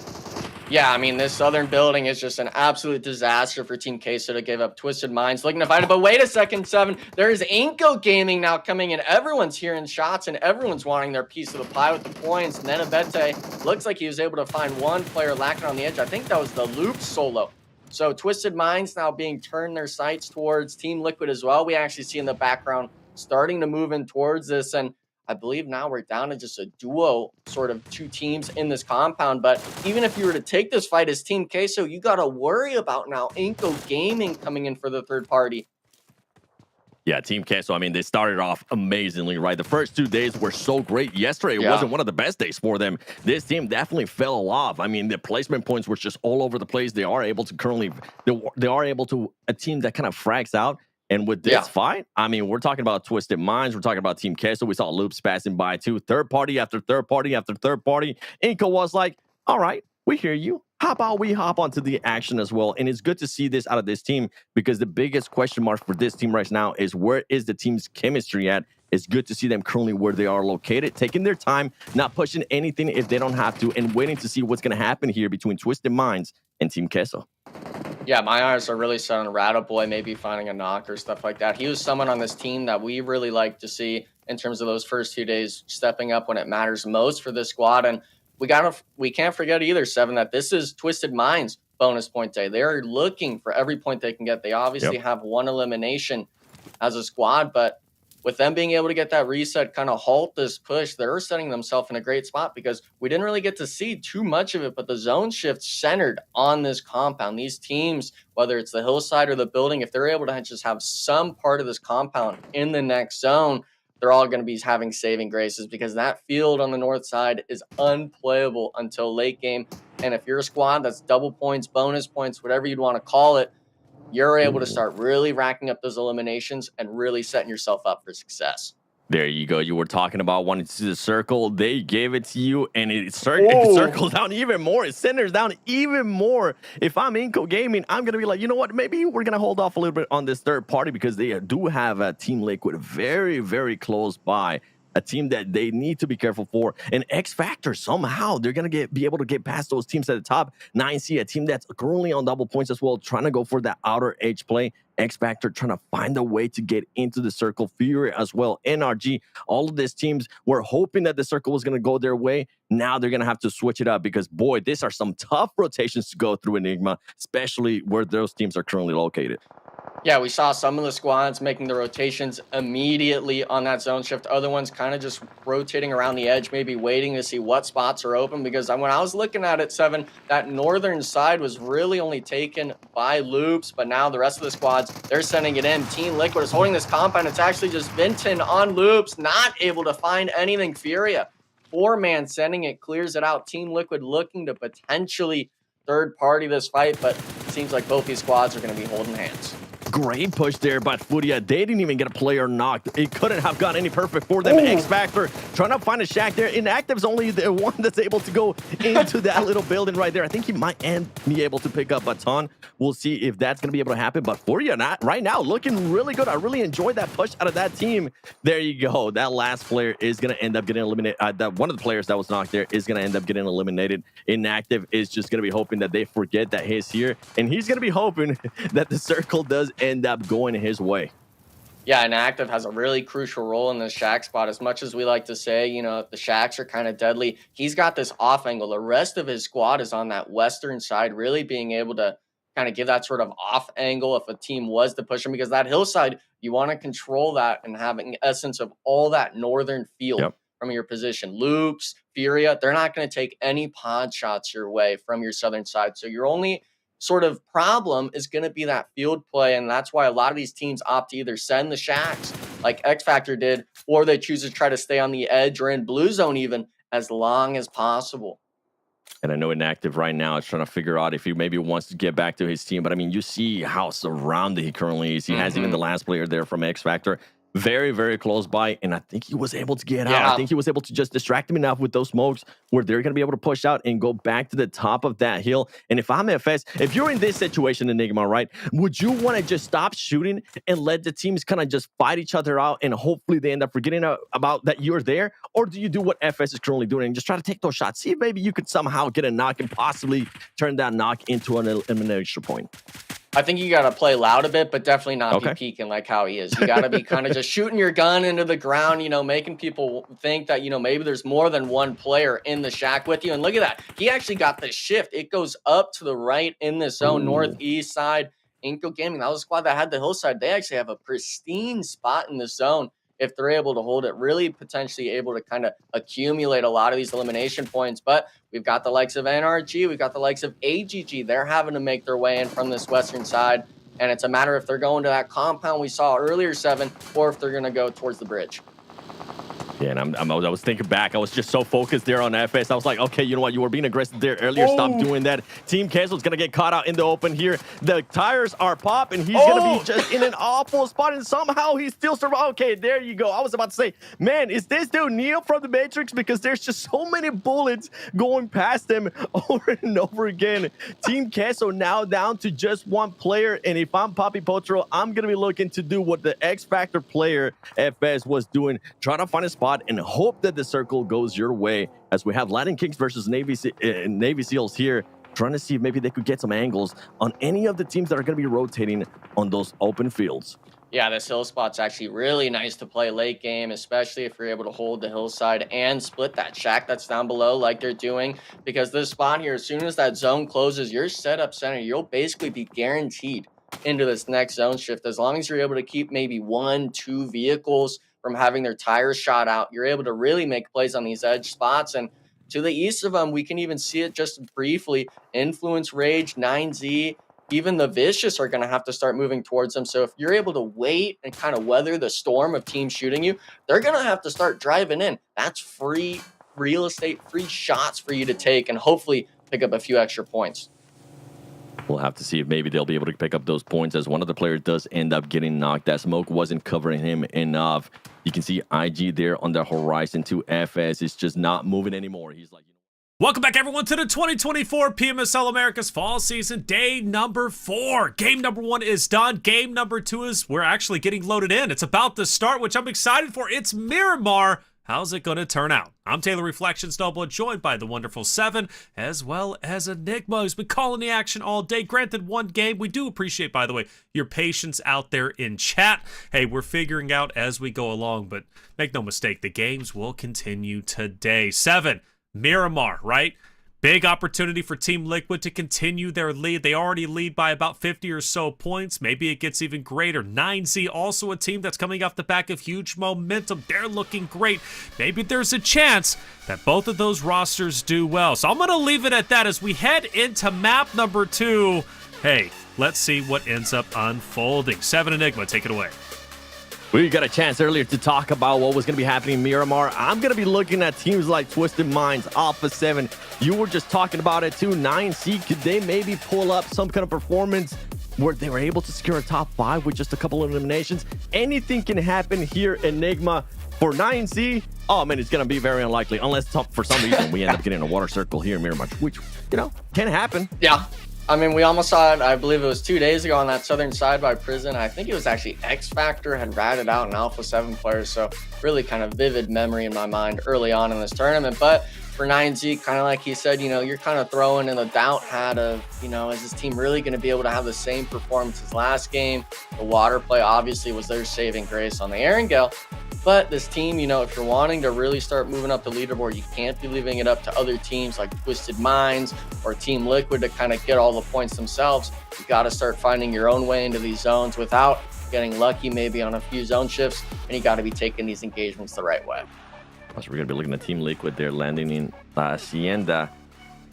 Yeah, I mean, this southern building is just an absolute disaster for Team Queso to give up. Twisted Minds looking to fight it, but wait a second, 7. There's Inco Gaming now coming in. Everyone's hearing shots, and everyone's wanting their piece of the pie with the points. And then Abete looks like he was able to find one player lacking on the edge. I think that was the Loop solo. So Twisted Minds now being turned their sights towards Team Liquid as well. We actually see in the background starting to move in towards this, and I believe now we're down to just a duo, sort of 2 teams in this compound. But even if you were to take this fight as Team Queso, you got to worry about now Inco Gaming coming in for the third party. Yeah, Team Queso, I mean, they started off amazingly, right? The first 2 days were so great. Yesterday wasn't one of the best days for them. This team definitely fell off. I mean, the placement points were just all over the place. They are able to a team that kind of frags out. And with this fight, I mean, we're talking about Twisted Minds. We're talking about Team Queso. We saw Loops passing by too. Third party after third party after third party. Inco was like, all right, we hear you. How about we hop onto the action as well? And it's good to see this out of this team because the biggest question mark for this team right now is where is the team's chemistry at? It's good to see them currently where they are located, taking their time, not pushing anything if they don't have to, and waiting to see what's going to happen here between Twisted Minds and Team Queso. Yeah, my eyes are really set on Rattaboy maybe finding a knock or stuff like that. He was someone on this team that we really like to see in terms of those first 2 days stepping up when it matters most for this squad. And we can't forget either, 7, that this is Twisted Minds bonus point day. They're looking for every point they can get. They obviously have one elimination as a squad, but with them being able to get that reset, kind of halt this push, they're setting themselves in a great spot because we didn't really get to see too much of it, but the zone shift centered on this compound. These teams, whether it's the hillside or the building, if they're able to just have some part of this compound in the next zone, they're all going to be having saving graces because that field on the north side is unplayable until late game. And if you're a squad that's double points, bonus points, whatever you'd want to call it, you're able to start really racking up those eliminations and really setting yourself up for success. There you go. You were talking about wanting to see the circle. They gave it to you, and it circles down even more. It centers down even more. If I'm Inco Gaming, I'm going to be like, you know what? Maybe we're going to hold off a little bit on this third party because they do have a Team Liquid very close by. A team that they need to be careful for. And X Factor, somehow, they're going to be able to get past those teams at the top. 9C, a team that's currently on double points as well, trying to go for that outer edge play. X Factor trying to find a way to get into the circle. Furia as well. NRG, all of these teams were hoping that the circle was going to go their way. Now they're going to have to switch it up because, boy, these are some tough rotations to go through Enigma, especially where those teams are currently located. Yeah, we saw some of the squads making the rotations immediately on that zone shift. Other ones kind of just rotating around the edge, maybe waiting to see what spots are open. Because when I was looking at it, 7, that northern side was really only taken by Loops. But now the rest of the squads, they're sending it in. Team Liquid is holding this compound. It's actually just Vinton on Loops, not able to find anything. Furia, 4-man sending it, clears it out. Team Liquid looking to potentially third party this fight. But it seems like both these squads are going to be holding hands. Great push there by Furia. They didn't even get a player knocked. It couldn't have gone any perfect for them. X Factor trying to find a shack there. Inactive's only the one that's able to go into that little building right there. I think he might be able to pick up a ton. We'll see if that's going to be able to happen. But Furia right now looking really good. I really enjoyed that push out of that team. There you go. That last player is going to end up getting eliminated. One of the players that was knocked there is going to end up getting eliminated. Inactive is just going to be hoping that they forget that he's here. And he's going to be hoping that the circle does end up going his way. Yeah, and Active has a really crucial role in this Shack spot. As much as we like to say, you know, the Shacks are kind of deadly, he's got this off angle. The rest of his squad is on that western side, really being able to kind of give that sort of off angle if a team was to push him, because that hillside, you want to control that and having essence of all that northern field from your position. Lukes, Furia, they're not going to take any pod shots your way from your southern side. So your only sort of problem is going to be that field play, and that's why a lot of these teams opt to either send the Shacks like X Factor did, or they choose to try to stay on the edge or in blue zone even as long as possible. And I know Inactive right now is trying to figure out if he maybe wants to get back to his team, but I mean, you see how surrounded he currently is. He has even the last player there from X Factor. Very, very close by, and I think he was able to get out. I think he was able to just distract him enough with those smokes where they're going to be able to push out and go back to the top of that hill. And if I'm FS, if you're in this situation, Enigma, right, would you want to just stop shooting and let the teams kind of just fight each other out and hopefully they end up forgetting about that you're there? Or do you do what FS is currently doing and just try to take those shots? See if maybe you could somehow get a knock and possibly turn that knock into an elimination point. I think you got to play loud a bit, but definitely not be peeking like how he is. You got to be kind of just shooting your gun into the ground, you know, making people think that, you know, maybe there's more than one player in the Shack with you. And look at that. He actually got the shift. It goes up to the right in the zone, northeast side. Inco Gaming, that was a squad that had the hillside. They actually have a pristine spot in the zone. If they're able to hold it, really potentially able to kind of accumulate a lot of these elimination points. But we've got the likes of NRG, we've got the likes of AGG. They're having to make their way in from this western side. And it's a matter if they're going to that compound we saw earlier, 7, or if they're going to go towards the bridge. Yeah, and I was thinking back. I was just so focused there on FS. I was like, okay, you know what? You were being aggressive there earlier. Stop doing that. Team Queso is going to get caught out in the open here. The tires are popping. He's going to be just in an awful spot, and somehow he's still surviving. Okay, there you go. I was about to say, man, is this dude Neo from the Matrix? Because there's just so many bullets going past him over and over again. Team Queso now down to just one player, and if I'm Papi Potro, I'm going to be looking to do what the X Factor player FS was doing, trying to find a spot and hope that the circle goes your way, as we have Latin Kings versus Navy Seals here, trying to see if maybe they could get some angles on any of the teams that are going to be rotating on those open fields. Yeah, this hill spot's actually really nice to play late game, especially if you're able to hold the hillside and split that Shack that's down below like they're doing, because this spot here, as soon as that zone closes, you're set up center. You'll basically be guaranteed into this next zone shift. As long as you're able to keep maybe 1-2 vehicles from having their tires shot out, you're able to really make plays on these edge spots. And to the east of them, we can even see it just briefly. Influence, Rage, 9Z, even the Vicious are going to have to start moving towards them. So if you're able to wait and kind of weather the storm of teams shooting you, they're going to have to start driving in. That's free real estate, free shots for you to take and hopefully pick up a few extra points. We'll have to see if maybe they'll be able to pick up those points, as one of the players does end up getting knocked. That smoke wasn't covering him enough. You can see IG there on the horizon too. FS is just not moving anymore. He's like, welcome back, everyone, to the 2024 PMSL America's Fall Season, day number 4. Game number 1 is done. Game number 2 is, we're actually getting loaded in. It's about to start, which I'm excited for. It's Miramar. How's it going to turn out? I'm Taylor Reflections Noble, joined by the wonderful 7, as well as Enigma, who's been calling the action all day. Granted, one game. We do appreciate, by the way, your patience out there in chat. Hey, we're figuring out as we go along, but make no mistake, the games will continue today. 7, Miramar, right? Big opportunity for Team Liquid to continue their lead. They already lead by about 50 or so points. Maybe it gets even greater. 9Z, also a team that's coming off the back of huge momentum. They're looking great. Maybe there's a chance that both of those rosters do well. So I'm going to leave it at that as we head into map number 2. Hey, let's see what ends up unfolding. 7, Enigma, take it away. We got a chance earlier to talk about what was going to be happening in Miramar. I'm going to be looking at teams like Twisted Minds, Alpha7. You were just talking about it too. 9C, could they maybe pull up some kind of performance where they were able to secure a top 5 with just a couple of eliminations? Anything can happen here, Enigma. For 9C, oh man, it's going to be very unlikely, unless for some reason we end up getting a water circle here in Miramar, which, you know, can happen. Yeah. I mean, we almost saw it, I believe it was 2 days ago on that southern side by Prison. I think it was actually X Factor had ratted out an Alpha 7 player. So really kind of vivid memory in my mind early on in this tournament. But for 9Z, kind of like he said, you're kind of throwing in the doubt hat of, is this team really going to be able to have the same performance as last game? The water play obviously was their saving grace on the Erangel. But this team, if you're wanting to really start moving up the leaderboard, you can't be leaving it up to other teams like Twisted Minds or Team Liquid to kind of get all the points themselves. You got to start finding your own way into these zones without getting lucky maybe on a few zone shifts, and you got to be taking these engagements the right way. So we're going to be looking at Team Liquid. They're landing in Hacienda.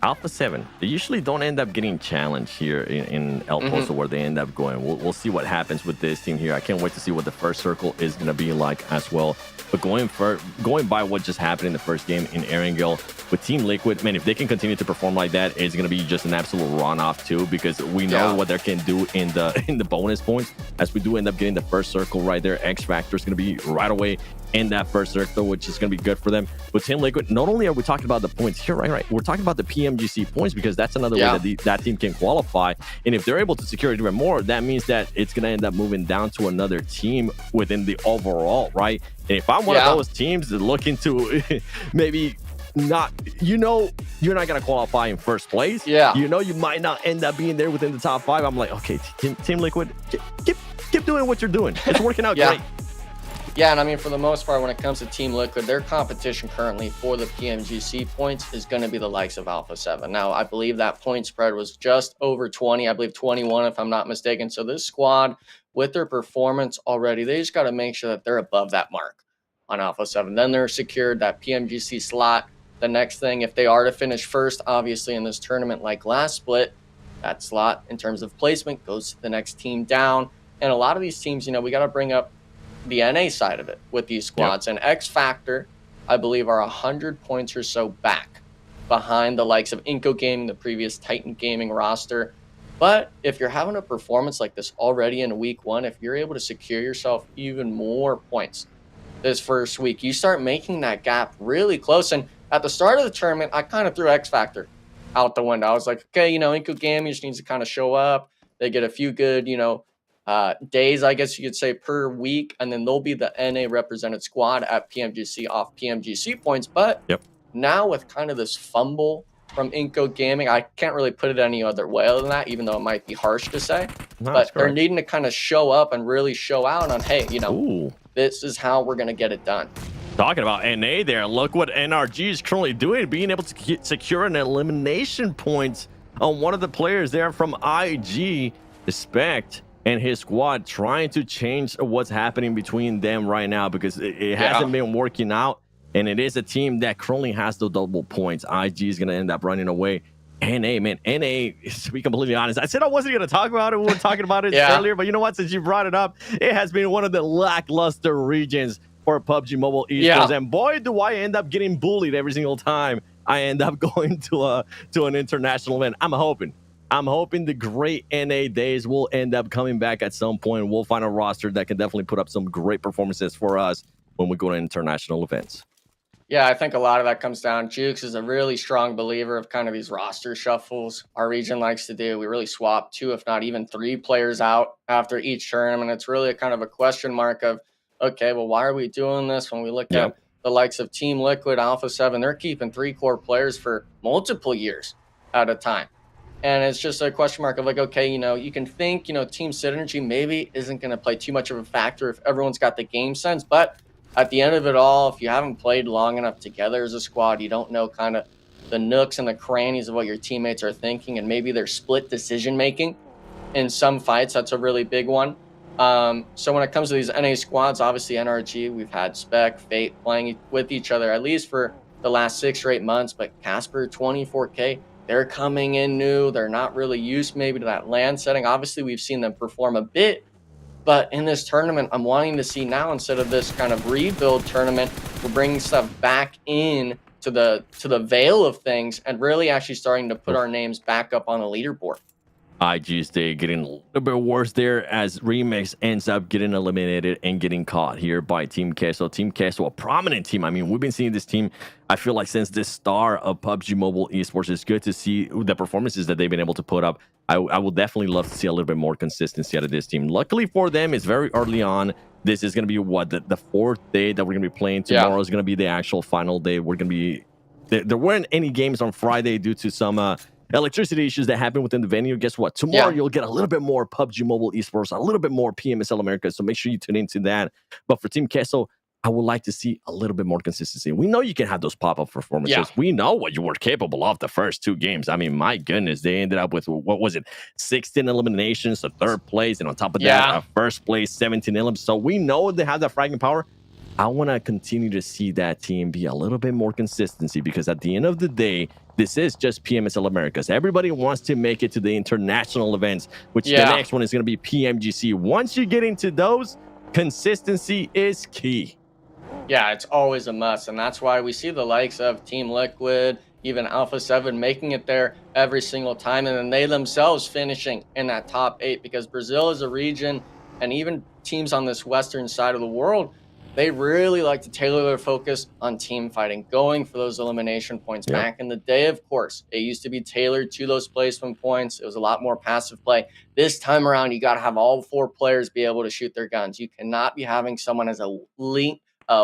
Alpha7, they usually don't end up getting challenged here in El Pozo where they end up going. We'll see what happens with this team here. I can't wait to see what the first circle is going to be like as well. But going by what just happened in the first game in Erangel with Team Liquid, man, if they can continue to perform like that, it's going to be just an absolute run-off too, because we know what they can do in the bonus points. As we do end up getting the first circle right there, X Factor is going to be right away in that first circle, which is going to be good for them. With Team Liquid, not only are we talking about the points here, right, we're talking about the PMGC points, because that's another way that that team can qualify. And if they're able to secure it even more, that means that it's going to end up moving down to another team within the overall, right? And if I'm one of those teams that looking to maybe not, you're not going to qualify in first place. You might not end up being there within the top 5. I'm like, okay, Team Liquid, keep doing what you're doing. It's working out great. Yeah, and I mean, for the most part, when it comes to Team Liquid, their competition currently for the PMGC points is going to be the likes of Alpha7. Now, I believe that point spread was just over 20, I believe 21 if I'm not mistaken. So this squad, with their performance already, they just got to make sure that they're above that mark on Alpha7. Then they're secured that PMGC slot. The next thing, if they are to finish first, obviously in this tournament like last split, that slot in terms of placement goes to the next team down. And a lot of these teams, we got to bring up the NA side of it with these squads. And X Factor, I believe, are 100 points or so back behind the likes of Inco Gaming, the previous Titan Gaming roster. But if you're having a performance like this already in week 1, if you're able to secure yourself even more points this first week, you start making that gap really close. And at the start of the tournament, I kind of threw X Factor out the window. I was like, okay, Inco Gaming just needs to kind of show up. They get a few good, days, I guess you could say, per week, and then they'll be the NA represented squad at PMGC off PMGC points. But now with kind of this fumble from Inco Gaming, I can't really put it any other way than that, even though it might be harsh to say. But they're needing to kind of show up and really show out on, hey, this is how we're going to get it done. Talking about NA there, look what NRG is currently doing, being able to secure an elimination point on one of the players there from IG, Respect, and his squad, trying to change what's happening between them right now, because it hasn't been working out, and it is a team that currently has the double points. IG is going to end up running away. NA, man, NA, to be completely honest, I said I wasn't going to talk about it. We were talking about it earlier, but you know what? Since you brought it up, it has been one of the lackluster regions for PUBG Mobile Esports, and boy, do I end up getting bullied every single time I end up going to an international event. I'm hoping the great NA days will end up coming back at some point. We'll find a roster that can definitely put up some great performances for us when we go to international events. Yeah, I think a lot of that comes down. Jukes is a really strong believer of kind of these roster shuffles our region likes to do. We really swap 2, if not even 3 players out after each tournament. It's really a kind of a question mark of, okay, well, why are we doing this? When we look at the likes of Team Liquid, Alpha7, they're keeping 3 core players for multiple years at a time. And it's just a question mark of like, okay, you can think, team synergy maybe isn't going to play too much of a factor if everyone's got the game sense. But at the end of it all, if you haven't played long enough together as a squad, you don't know kind of the nooks and the crannies of what your teammates are thinking, and maybe their split decision making in some fights. That's a really big one. So when it comes to these NA squads, obviously NRG, we've had Spec, Fate playing with each other at least for the last 6 or 8 months. But Casper, 24K, they're coming in new. They're not really used maybe to that land setting. Obviously, we've seen them perform a bit. But in this tournament, I'm wanting to see now, instead of this kind of rebuild tournament, we're bringing stuff back in to the veil of things and really actually starting to put our names back up on the leaderboard. IG's day getting a little bit worse there as Remix ends up getting eliminated and getting caught here by Team Queso. Team Queso, a prominent team. I mean, we've been seeing this team, I feel like, since the star of PUBG Mobile Esports. It's good to see the performances that they've been able to put up. I would definitely love to see a little bit more consistency out of this team. Luckily for them, it's very early on. This is going to be what, the 4th day that we're going to be playing. Tomorrow is going to be the actual final day. We're going to be there weren't any games on Friday due to some electricity issues that happened within the venue. Guess what? Tomorrow you'll get a little bit more PUBG Mobile Esports, a little bit more PMSL America. So make sure you tune into that. But for Team Queso, I would like to see a little bit more consistency. We know you can have those pop-up performances. Yeah. We know what you were capable of the first 2 games. I mean, my goodness, they ended up with, what was it, 16 eliminations, so 3rd place, and on top of that, first place, 17 elims. So we know they have that fragging power. I want to continue to see that team be a little bit more consistency, because at the end of the day, this is just PMSL Americas. Everybody wants to make it to the international events, which the next one is going to be PMGC. Once you get into those, consistency is key. Yeah, it's always a must, and that's why we see the likes of Team Liquid, even Alpha7 making it there every single time, and then they themselves finishing in that top 8, because Brazil is a region, and even teams on this western side of the world, they really like to tailor their focus on team fighting, going for those elimination points. Back in the day, of course, it used to be tailored to those placement points. It was a lot more passive play. This time around, you got to have all 4 players be able to shoot their guns. You cannot be having someone as a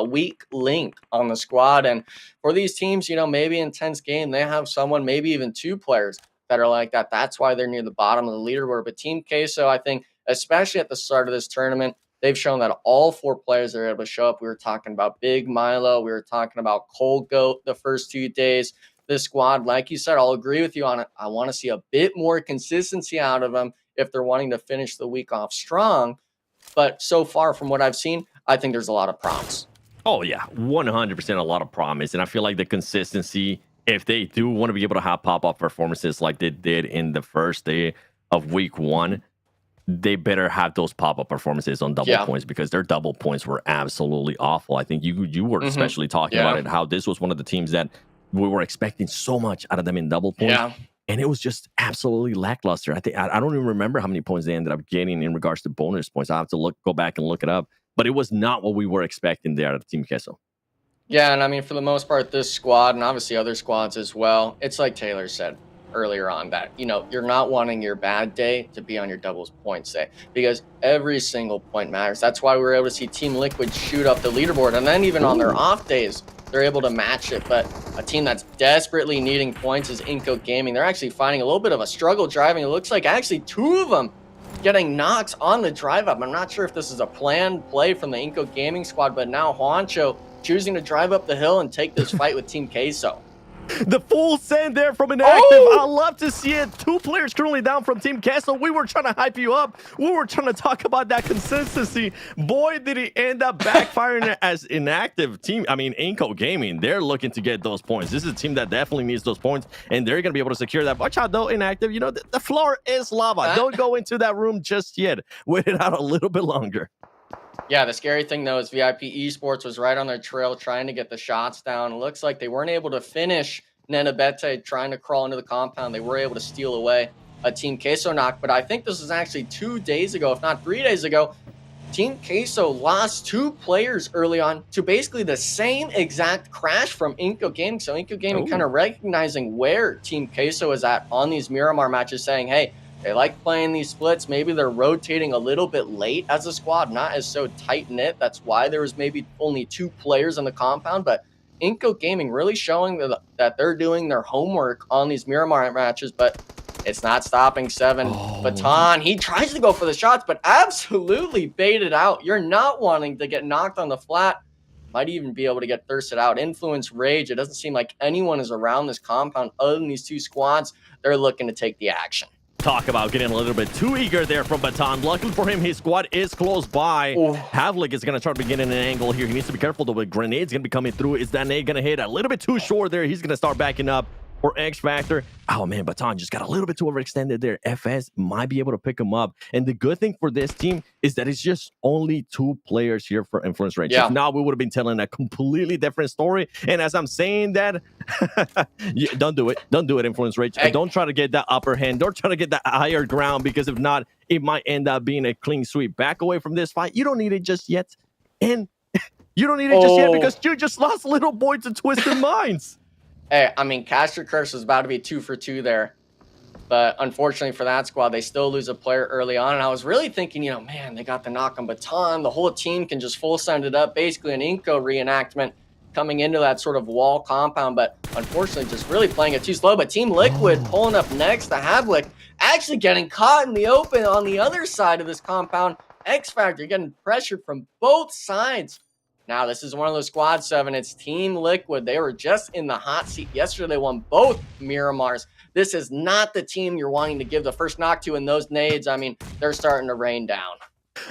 weak link on the squad. And for these teams, you know, maybe in tense game, they have someone, maybe even 2 players that are like that. That's why they're near the bottom of the leaderboard. But Team Queso, I think, especially at the start of this tournament, they've shown that all 4 players are able to show up. We were talking about Big Milo. We were talking about Cold Goat the first 2 days. This squad, like you said, I'll agree with you on it. I want to see a bit more consistency out of them if they're wanting to finish the week off strong. But so far from what I've seen, I think there's a lot of promise. Oh, yeah, 100% a lot of promise. And I feel like the consistency, if they do want to be able to have pop-up performances like they did in the first day of week 1, they better have those pop-up performances on double points, because their double points were absolutely awful. I think you were especially talking about it, how this was one of the teams that we were expecting so much out of them in double points. And it was just absolutely lackluster. I don't even remember how many points they ended up getting in regards to bonus points. I have to go back and look it up. But it was not what we were expecting there at Team Queso. Yeah, and I mean, for the most part, this squad, and obviously other squads as well, it's like Taylor said earlier on, that, you know, you're not wanting your bad day to be on your doubles points day, because every single point matters. That's why we were able to see Team Liquid shoot up the leaderboard, and then even on their off days, they're able to match it. But a team that's desperately needing points is Inco Gaming. They're actually finding a little bit of a struggle driving. It looks like actually 2 of them getting knocks on the drive up. I'm not sure if this is a planned play from the Inco Gaming squad, but now Juancho choosing to drive up the hill and take this fight with Team Queso. The full send there from Inactive. I love to see it. 2 players currently down from Team Queso. We were trying to hype you up. We were trying to talk about that consistency. Boy, did he end up backfiring as Inactive team. I mean, Inco Gaming, they're looking to get those points. This is a team that definitely needs those points, and they're going to be able to secure that. Watch out, though, Inactive. You know, the floor is lava. Don't go into that room just yet. Wait it out a little bit longer. Yeah, the scary thing, though, is VIP Esports was right on their trail trying to get the shots down. It looks like they weren't able to finish Nenabete trying to crawl into the compound. They were able to steal away a Team Queso knock, but I think this was actually 2 days ago, if not 3 days ago. Team Queso lost 2 players early on to basically the same exact crash from Inco Gaming. So Inco Gaming kind of recognizing where Team Queso is at on these Miramar matches, saying, hey, they like playing these splits. Maybe they're rotating a little bit late as a squad, not as so tight-knit. That's why there was maybe only 2 players in the compound. But Inco Gaming really showing that they're doing their homework on these Miramar matches, but it's not stopping 7. Baton, he tries to go for the shots, but absolutely baited out. You're not wanting to get knocked on the flat. Might even be able to get thirsted out. Influence, Rage. It doesn't seem like anyone is around this compound other than these 2 squads. They're looking to take the action. Talk about getting a little bit too eager there from Baton. Luckily for him, his squad is close by. Havlik is going to try to begin an angle here. He needs to be careful, though, with grenades going to be coming through. Is that nade going to hit a little bit too short there? He's going to start backing up for X Factor. Oh, man, Baton just got a little bit too overextended there. FS might be able to pick him up. And the good thing for this team is that it's just only 2 players here for Influence Rage. If not, we would have been telling a completely different story. And as I'm saying that, don't do it. Don't do it, Influence Rage. Don't try to get that upper hand. Don't try to get that higher ground, because if not, it might end up being a clean sweep. Back away from this fight. You don't need it just yet. And you don't need it just yet because you just lost Little Boy to Twisted Minds. Hey, I mean, Caster Curse was about to be 2 for 2 there. But unfortunately for that squad, they still lose a player early on. And I was really thinking, you know, man, they got the knock on Baton. The whole team can just full send it up. Basically an Inco reenactment. coming into that sort of wall compound, but unfortunately just really playing it too slow. But Team Liquid pulling up next to Havlik, actually getting caught in the open on the other side of this compound. X Factor getting pressured from both sides. Now, this is one of those squad 7. It's Team Liquid. They were just in the hot seat yesterday. They won both Miramars. This is not the team you're wanting to give the first knock to, and those nades, I mean, they're starting to rain down.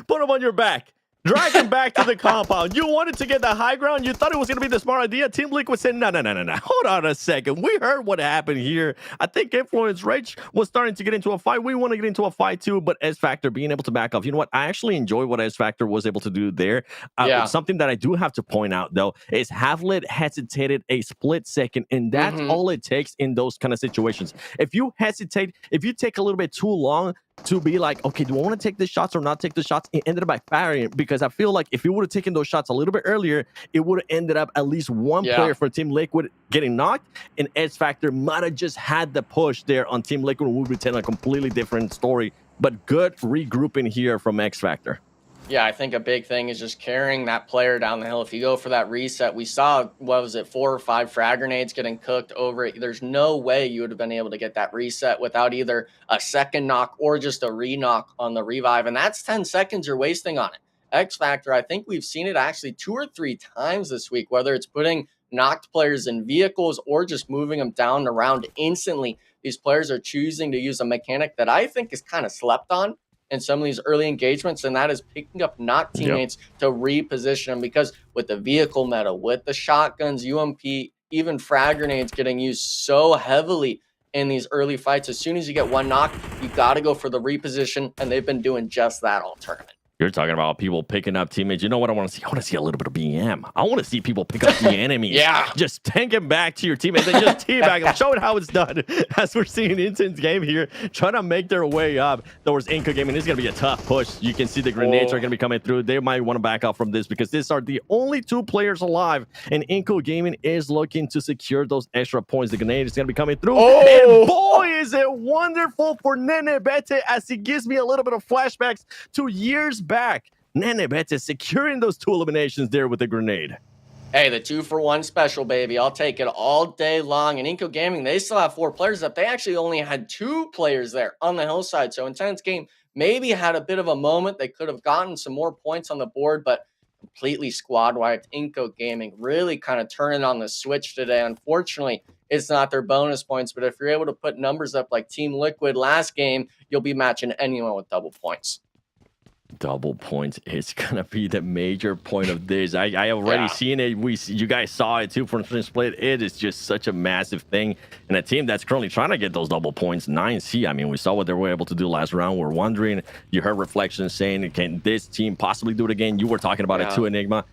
Put him on your back. Drag him back to the compound. You wanted to get the high ground. You thought it was going to be the smart idea. Team Liquid said, no. Hold on a second. We heard what happened here. I think Influence Rage was starting to get into a fight. We want to get into a fight too, but S Factor being able to back off. You know what? I actually enjoy what S Factor was able to do there. Something that I do have to point out, though, is Havlet hesitated a split second, and that's all it takes in those kind of situations. If you hesitate, if you take a little bit too long to be like, okay, do I want to take the shots or not take the shots? It ended up backfiring, because I feel like if you would have taken those shots a little bit earlier, it would have ended up at least one player for Team Liquid getting knocked, and S Factor might have just had the push there on Team Liquid, and would be telling a completely different story. But good regrouping here from X Factor. Yeah, I think a big thing is just carrying that player down the hill. If you go for that reset, we saw, what was it, 4 or 5 frag grenades getting cooked over it. There's no way you would have been able to get that reset without either a second knock or just a re-knock on the revive. And that's 10 seconds you're wasting on it. X Factor, I think we've seen it actually 2 or 3 times this week, whether it's putting knocked players in vehicles or just moving them down the round instantly. These players are choosing to use a mechanic that I think is kind of slept on in some of these early engagements, and that is picking up knocked teammates to reposition them, because with the vehicle meta, with the shotguns, UMP, even frag grenades getting used so heavily in these early fights, as soon as you get one knock, you got to go for the reposition, and they've been doing just that all tournament. You're talking about people picking up teammates. You know what I want to see? I want to see a little bit of BM. I want to see people pick up the enemies. Just tank them back to your teammates and just teabag them. Show it how it's done. As we're seeing Intense Game here, trying to make their way up towards Inco Gaming. This is going to be a tough push. You can see the grenades are going to be coming through. They might want to back off from this, because these are the only 2 players alive, and Inco Gaming is looking to secure those extra points. The grenade is going to be coming through. And boy, is it wonderful for Nenebete, as he gives me a little bit of flashbacks to years back. Nenebete securing those 2 eliminations there with the grenade. Hey, the 2-for-1 special, baby. I'll take it all day long. And Inco Gaming, they still have 4 players up. They actually only had 2 players there on the hillside. So Intense Game maybe had a bit of a moment. They could have gotten some more points on the board, but completely squad wiped. Inco Gaming really kind of turning on the switch today. Unfortunately, it's not their bonus points, but if you're able to put numbers up like Team Liquid last game, you'll be matching anyone with double points. Double points is gonna be the major point of this. I already seen it. You guys saw it too from Split. It is just such a massive thing, and a team that's currently trying to get those double points. 9C. I mean, we saw what they were able to do last round. We're wondering. You heard reflections saying, "Can this team possibly do it again?" You were talking about it too, Enigma.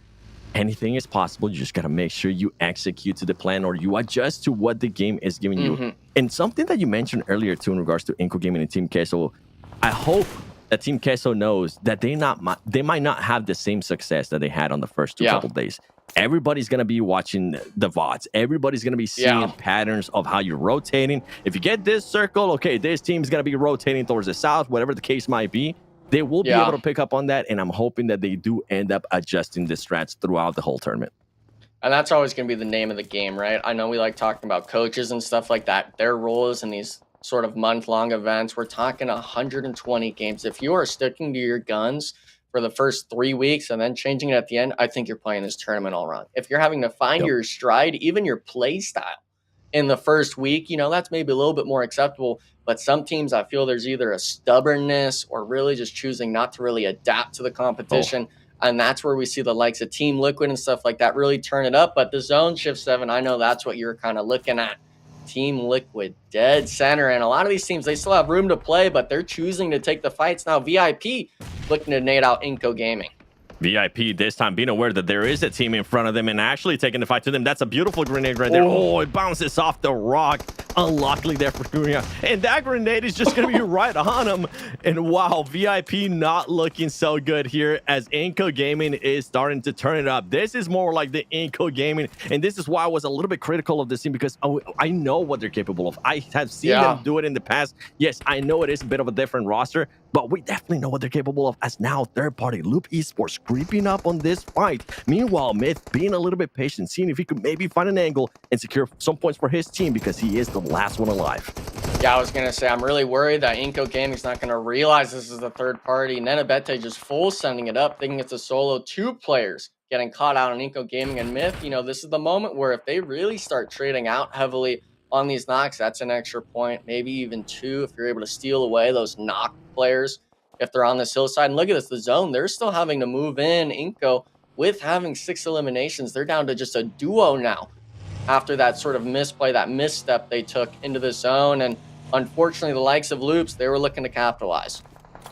Anything is possible. You just gotta make sure you execute to the plan, or you adjust to what the game is giving you. And something that you mentioned earlier too, in regards to Inco Gaming and Team Queso, I hope that Team Queso knows that they might not have the same success that they had on the first 2 couple days. Everybody's going to be watching the VODs. Everybody's going to be seeing patterns of how you're rotating. If you get this circle, okay, this team's going to be rotating towards the south, whatever the case might be. They will be able to pick up on that, and I'm hoping that they do end up adjusting the strats throughout the whole tournament. And that's always going to be the name of the game, right? I know we like talking about coaches and stuff like that. Their roles in these sort of month-long events, we're talking 120 games. If you are sticking to your guns for the first 3 weeks and then changing it at the end, I think you're playing this tournament all wrong. If you're having to find your stride, even your play style in the first week, you know, that's maybe a little bit more acceptable. But some teams, I feel there's either a stubbornness or really just choosing not to really adapt to the competition. And that's where we see the likes of Team Liquid and stuff like that really turn it up. But the zone shift 7, I know that's what you're kind of looking at. Team Liquid dead center, and a lot of these teams, they still have room to play, but they're choosing to take the fights. Now VIP looking to nade out Inco Gaming. VIP this time being aware that there is a team in front of them and actually taking the fight to them. That's a beautiful grenade right there. Oh, it bounces off the rock. Unluckily there for Furia. And that grenade is just going to be right on him. And wow, VIP not looking so good here as Inco Gaming is starting to turn it up. This is more like the Inco Gaming. And this is why I was a little bit critical of this team, because I know what they're capable of. I have seen them do it in the past. Yes, I know it is a bit of a different roster, but we definitely know what they're capable of as now third-party Loop Esports creeping up on this fight. Meanwhile, Myth being a little bit patient, seeing if he could maybe find an angle and secure some points for his team because he is the last one alive. Yeah, I was going to say, I'm really worried that Inco Gaming's not going to realize this is the third party. Nenabete just full sending it up, thinking it's a solo. 2 players getting caught out on Inco Gaming and Myth. You know, this is the moment where if they really start trading out heavily on these knocks, that's an extra point, maybe even 2 if you're able to steal away those knock players if they're on this hillside. And look at this, the zone, they're still having to move in. Inco, with having 6 eliminations, they're down to just a duo now after that sort of misplay, that misstep they took into the zone. And unfortunately, the likes of Loops, they were looking to capitalize.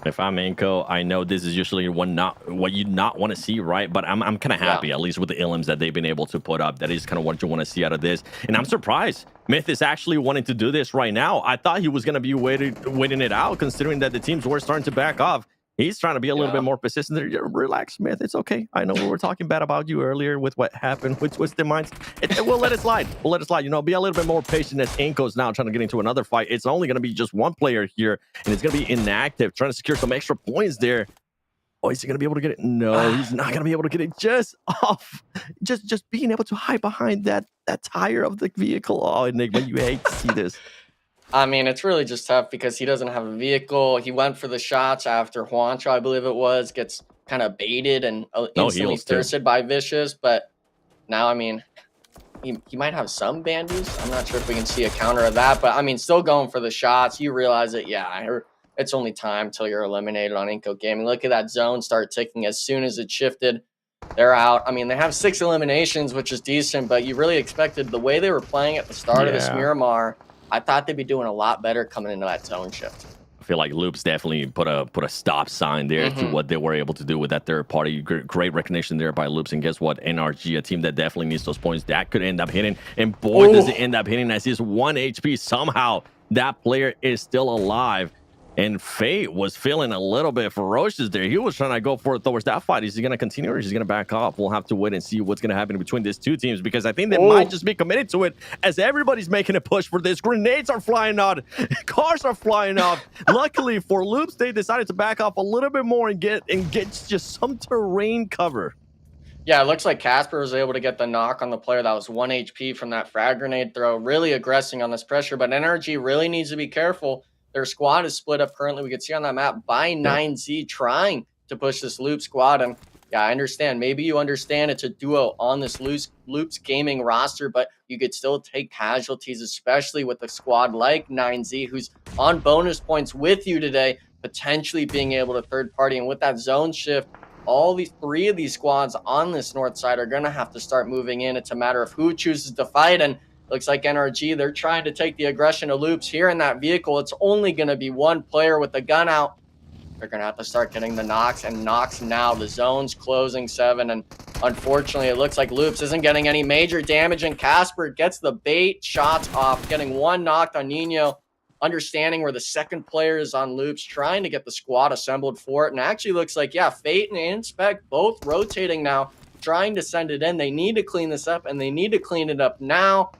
If I'm Inco, I know this is usually what you not want to see, right? But I'm kind of happy, at least with the ilms that they've been able to put up. That is kind of what you want to see out of this. And I'm surprised Myth is actually wanting to do this right now. I thought he was going to be waiting it out, considering that the teams were starting to back off. He's trying to be a little bit more persistent there. Relax, Smith. It's okay. I know we were talking bad about you earlier with what happened with Twisted Minds. We'll let it slide. We'll let it slide. You know, be a little bit more patient as Inco's now trying to get into another fight. It's only going to be just one player here, and it's going to be inactive, trying to secure some extra points there. Oh, is he going to be able to get it? No, he's not going to be able to get it just off. Just being able to hide behind that tire of the vehicle. Oh, Enigma, you hate to see this. I mean, it's really just tough because he doesn't have a vehicle. He went for the shots after Juancho, I believe it was, gets kind of baited and instantly thirsted by Vicious. But now, I mean, he might have some bandages. I'm not sure if we can see a counter of that. But, I mean, still going for the shots. You realize it, yeah, it's only time till you're eliminated on Inco Gaming. Look at that zone start ticking as soon as it shifted. They're out. I mean, they have 6 eliminations, which is decent. But you really expected the way they were playing at the start of this Miramar, I thought they'd be doing a lot better coming into that zone shift. I feel like Loops definitely put a stop sign there to what they were able to do with that third party. Great recognition there by Loops. And guess what? NRG, a team that definitely needs those points, that could end up hitting. And boy, does it end up hitting as he's 1 HP. Somehow that player is still alive. And Fate was feeling a little bit ferocious there. He was trying to go for it towards that fight. Is he going to continue or is he going to back off? We'll have to wait and see what's going to happen between these two teams because I think they might just be committed to it as everybody's making a push for this. Grenades are flying out. Cars are flying off. Luckily for Loops, they decided to back off a little bit more and get just some terrain cover. Yeah, it looks like Casper was able to get the knock on the player that was 1 HP from that frag grenade throw. Really aggressing on this pressure, but NRG really needs to be careful. Their squad is split up currently. We can see on that map by 9Z trying to push this Loop squad. And yeah, I understand. Maybe you understand it's a duo on this Loops Gaming roster, but you could still take casualties, especially with a squad like 9Z, who's on bonus points with you today, potentially being able to third party. And with that zone shift, all these 3 of these squads on this north side are going to have to start moving in. It's a matter of who chooses to fight. And looks like NRG, they're trying to take the aggression of Loops here in that vehicle. It's only going to be one player with the gun out. They're going to have to start getting the knocks and knocks now. The zone's closing 7. And unfortunately, it looks like Loops isn't getting any major damage. And Casper gets the bait shots off, getting 1 knocked on Nino. Understanding where the second player is on Loops, trying to get the squad assembled for it. And actually looks like, yeah, Fate and Inspect both rotating now, trying to send it in. They need to clean this up, and they need to clean it up now.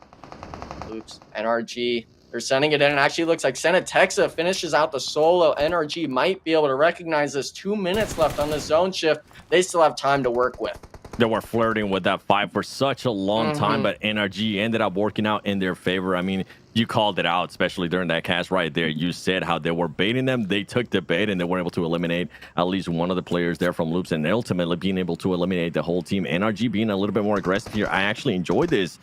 Loops, NRG, they're sending it in. And actually looks like Senatexa finishes out the solo. NRG might be able to recognize this. 2 minutes left on the zone shift. They still have time to work with. They were flirting with that fight for such a long time, but NRG ended up working out in their favor. I mean, you called it out, especially during that cast right there. You said how they were baiting them. They took the bait, and they were able to eliminate at least one of the players there from Loops, and ultimately being able to eliminate the whole team. NRG being a little bit more aggressive here. I actually enjoyed this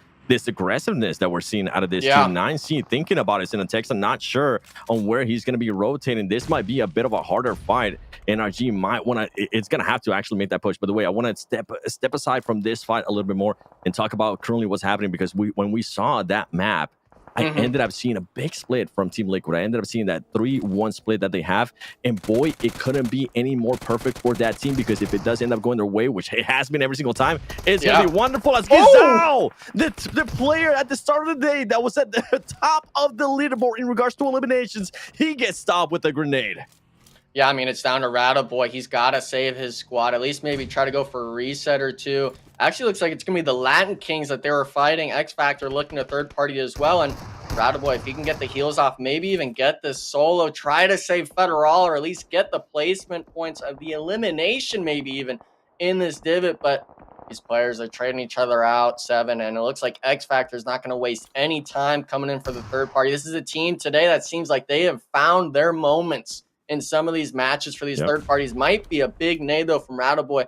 aggressiveness that we're seeing out of this team. 9C thinking about it. Senatexa, I'm not sure on where he's going to be rotating. This might be a bit of a harder fight. NRG might want to, it's going to have to actually make that push. By the way, I want to step aside from this fight a little bit more and talk about currently what's happening, because when we saw that map, I ended up seeing a big split from Team Liquid. I ended up seeing that 3-1 split that they have. And boy, it couldn't be any more perfect for that team, because if it does end up going their way, which it has been every single time, it's going to be wonderful. Let's get Zhao, the player at the start of the day that was at the top of the leaderboard in regards to eliminations. He gets stopped with a grenade. Yeah, I mean, it's down to Rattaboy. He's got to save his squad, at least maybe try to go for a reset or 2. Actually looks like it's going to be the Latin Kings that they were fighting. X Factor looking to third party as well. And Rattaboy, if he can get the heals off, maybe even get this solo, try to save Federal, or at least get the placement points of the elimination, maybe even in this divot, but these players are trading each other out, 7, and it looks like X Factor is not going to waste any time coming in for the third party. This is a team today that seems like they have found their moments in some of these matches for these third parties. Might be a big nade, though, from Rattaboy.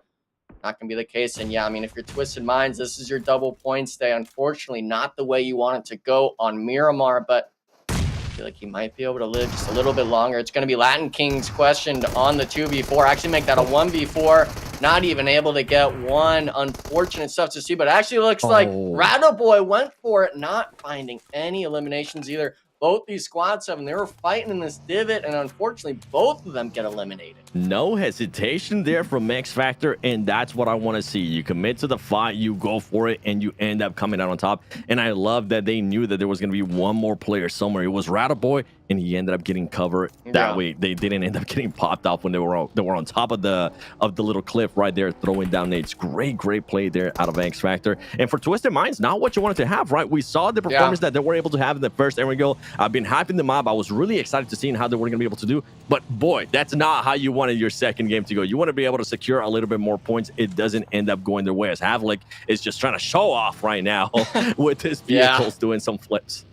Not going to be the case. And yeah, I mean, if you're Twisted Minds, this is your double points day. Unfortunately, not the way you want it to go on Miramar, but I feel like he might be able to live just a little bit longer. It's going to be Latin Kings questioned on the 2v4. Actually make that a 1v4. Not even able to get one. Unfortunate stuff to see, but actually looks like Rattaboy went for it, not finding any eliminations either. Both these squad 7, they were fighting in this divot, and unfortunately, both of them get eliminated. No hesitation there from X Factor, and that's what I want to see. You commit to the fight, you go for it, and you end up coming out on top. And I love that they knew that there was going to be one more player somewhere. It was Rattaboy, and he ended up getting covered. That way, they didn't end up getting popped off when they were on top of the little cliff right there, throwing down nades. Great play there out of X Factor. And for Twisted Minds, not what you wanted to have, right? We saw the performance that they were able to have in the first Go. I've been hyping them up. I was really excited to see how they were going to be able to do. But boy, that's not how you wanted your second game to go. You want to be able to secure a little bit more points. It doesn't end up going their way, as Havlik is just trying to show off right now with his vehicles doing some flips.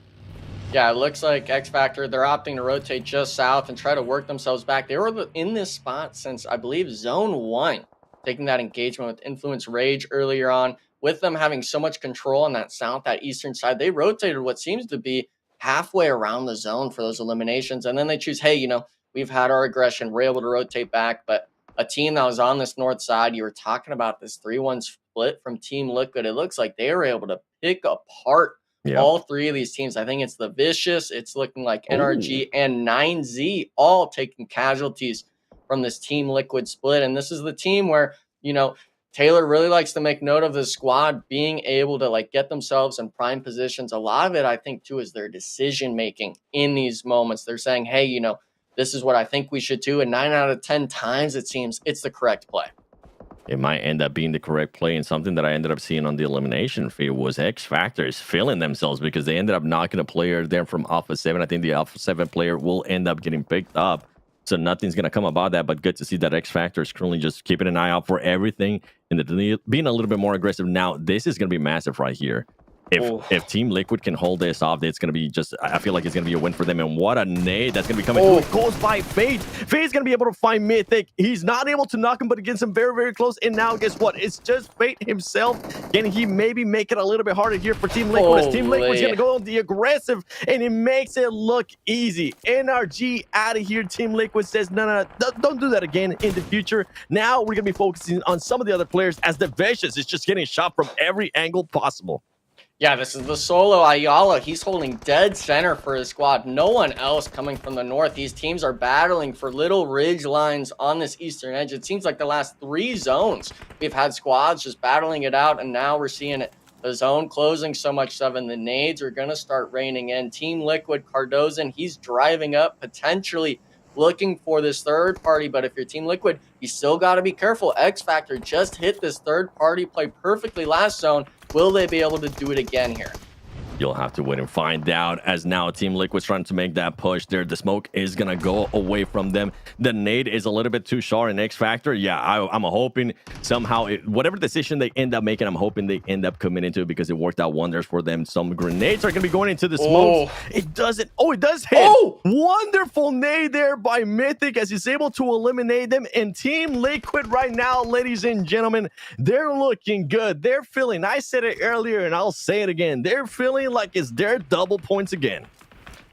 Yeah, it looks like X Factor, they're opting to rotate just south and try to work themselves back. They were in this spot since, I believe, Zone 1, taking that engagement with Influence Rage earlier on. With them having so much control on that south, that eastern side, they rotated what seems to be halfway around the zone for those eliminations. And then they choose, hey, you know, we've had our aggression. We're able to rotate back. But a team that was on this north side, you were talking about this 3-1 split from Team Liquid. It looks like they were able to pick apart all 3 of these teams. I think it's the Vicious. It's looking like NRG and 9Z all taking casualties from this Team Liquid split. And this is the team where, you know, Taylor really likes to make note of the squad being able to like get themselves in prime positions. A lot of it, I think, too, is their decision making in these moments. They're saying, hey, you know, this is what I think we should do. And 9 out of 10 times, it seems it's the correct play. It might end up being the correct play, and something that I ended up seeing on the elimination feed was X Factors feeling themselves because they ended up knocking a player there from Alpha7. I think the Alpha7 player will end up getting picked up. So nothing's going to come about that, but good to see that X Factor is currently just keeping an eye out for everything and being a little bit more aggressive. Now, this is going to be massive right here. If Team Liquid can hold this off, it's going to be just, I feel like it's going to be a win for them. And what a nade that's going to be coming through. It goes by Fate. Fate's going to be able to find Mythic. He's not able to knock him, but it gets him very, very close. And now, guess what? It's just Fate himself. Can he maybe make it a little bit harder here for Team Liquid? As Team Liquid's going to go on the aggressive, and it makes it look easy. NRG out of here. Team Liquid says, no, don't do that again in the future. Now we're going to be focusing on some of the other players as the Vicious is just getting shot from every angle possible. Yeah, this is the solo Ayala. He's holding dead center for his squad. No one else coming from the north. These teams are battling for little ridge lines on this eastern edge. It seems like the last 3 zones we've had squads just battling it out, and now we're seeing it. The zone closing so much, 7. The nades are going to start raining in. Team Liquid, Cardozan, he's driving up, potentially looking for this third party. But if you're Team Liquid, you still got to be careful. X Factor just hit this third party play perfectly last zone. Will they be able to do it again here? You'll have to wait and find out, as now Team Liquid's trying to make that push there. The smoke is going to go away from them. The nade is a little bit too short in X Factor. Yeah, I'm hoping somehow, whatever decision they end up making, I'm hoping they end up committing to it because it worked out wonders for them. Some grenades are going to be going into the smoke. It doesn't. It does hit. Wonderful nade there by Mythic as he's able to eliminate them. And Team Liquid right now, ladies and gentlemen, they're looking good. They're feeling, I said it earlier and I'll say it again, they're feeling like it's their double points again.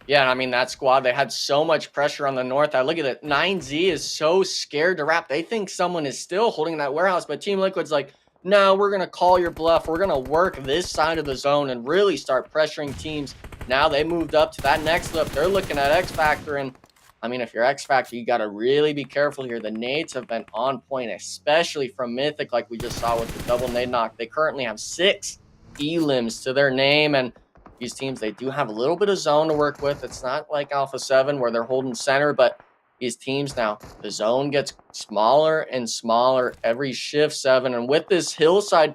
Yeah, I mean, that squad, they had so much pressure on the north. I look at it. 9Z is so scared to wrap. They think someone is still holding that warehouse, but Team Liquid's like, no, we're going to call your bluff. We're going to work this side of the zone and really start pressuring teams. Now they moved up to that next lift. They're looking at X Factor, and I mean, if you're X Factor, you got to really be careful here. The nades have been on point, especially from Mythic, like we just saw with the double nade knock. They currently have 6 elims to their name, and these teams, they do have a little bit of zone to work with. It's not like Alpha7 where they're holding center, but these teams now, the zone gets smaller and smaller every shift, 7. And with this hillside,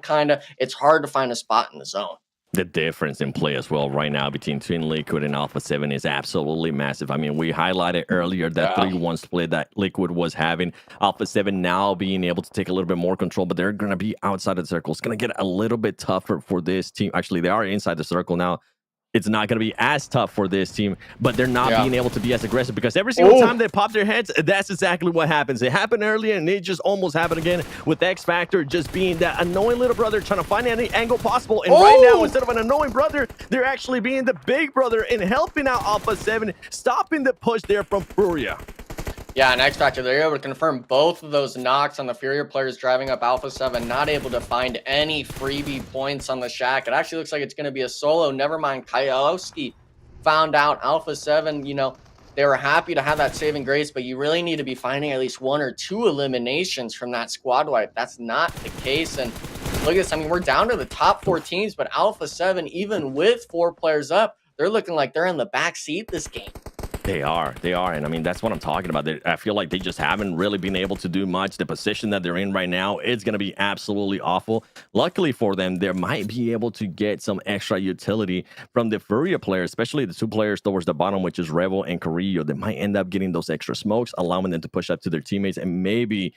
it's hard to find a spot in the zone. The difference in play as well right now between Team Liquid and Alpha7 is absolutely massive. I mean, we highlighted earlier that 3-1 split that Liquid was having. Alpha7 now being able to take a little bit more control, but they're going to be outside of the circle. It's going to get a little bit tougher for this team. Actually, they are inside the circle now. It's not going to be as tough for this team, but they're not being able to be as aggressive because every single time they pop their heads, that's exactly what happens. It happened earlier, and it just almost happened again with X Factor just being that annoying little brother trying to find any angle possible. And right now, instead of an annoying brother, they're actually being the big brother and helping out Alpha7, stopping the push there from Furia. Yeah, and X Factor, they're able to confirm both of those knocks on the Furia players driving up Alpha7, not able to find any freebie points on the shack. It actually looks like it's going to be a solo. Never mind, Kaiowski found out Alpha7, you know, they were happy to have that saving grace, but you really need to be finding at least 1 or 2 eliminations from that squad wipe. That's not the case. And look at this. I mean, we're down to the top 4 teams, but Alpha7, even with 4 players up, they're looking like they're in the back seat this game. They are. And I mean, that's what I'm talking about. I feel like they just haven't really been able to do much. The position that they're in right now is going to be absolutely awful. Luckily for them, they might be able to get some extra utility from the Furia players, especially the 2 players towards the bottom, which is Revo and Carrillo. They might end up getting those extra smokes, allowing them to push up to their teammates and maybe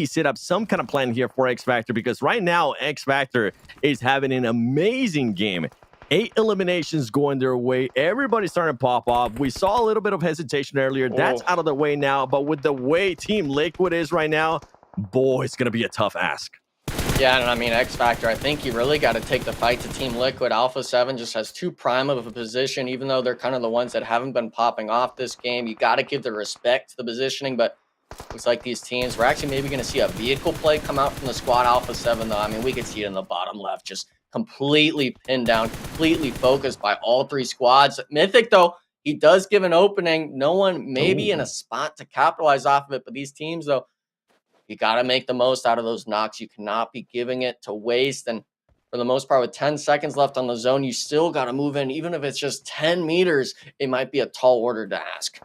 set up some kind of plan here for X Factor, because right now X Factor is having an amazing game. 8 eliminations going their way. Everybody's starting to pop off. We saw a little bit of hesitation earlier. That's out of the way now. But with the way Team Liquid is right now, boy, it's going to be a tough ask. Yeah, and I mean, X Factor, I think you really got to take the fight to Team Liquid. Alpha7 just has too prime of a position, even though they're kind of the ones that haven't been popping off this game. You got to give the respect to the positioning, but looks like these teams, we're actually maybe going to see a vehicle play come out from the squad Alpha7, though. I mean, we could see it in the bottom left, just completely pinned down, completely focused by all 3 squads. Mythic, though, he does give an opening. No one maybe in a spot to capitalize off of it, but these teams, though, you got to make the most out of those knocks. You cannot be giving it to waste. And for the most part, with 10 seconds left on the zone, you still got to move in. Even if it's just 10 meters, it might be a tall order to ask.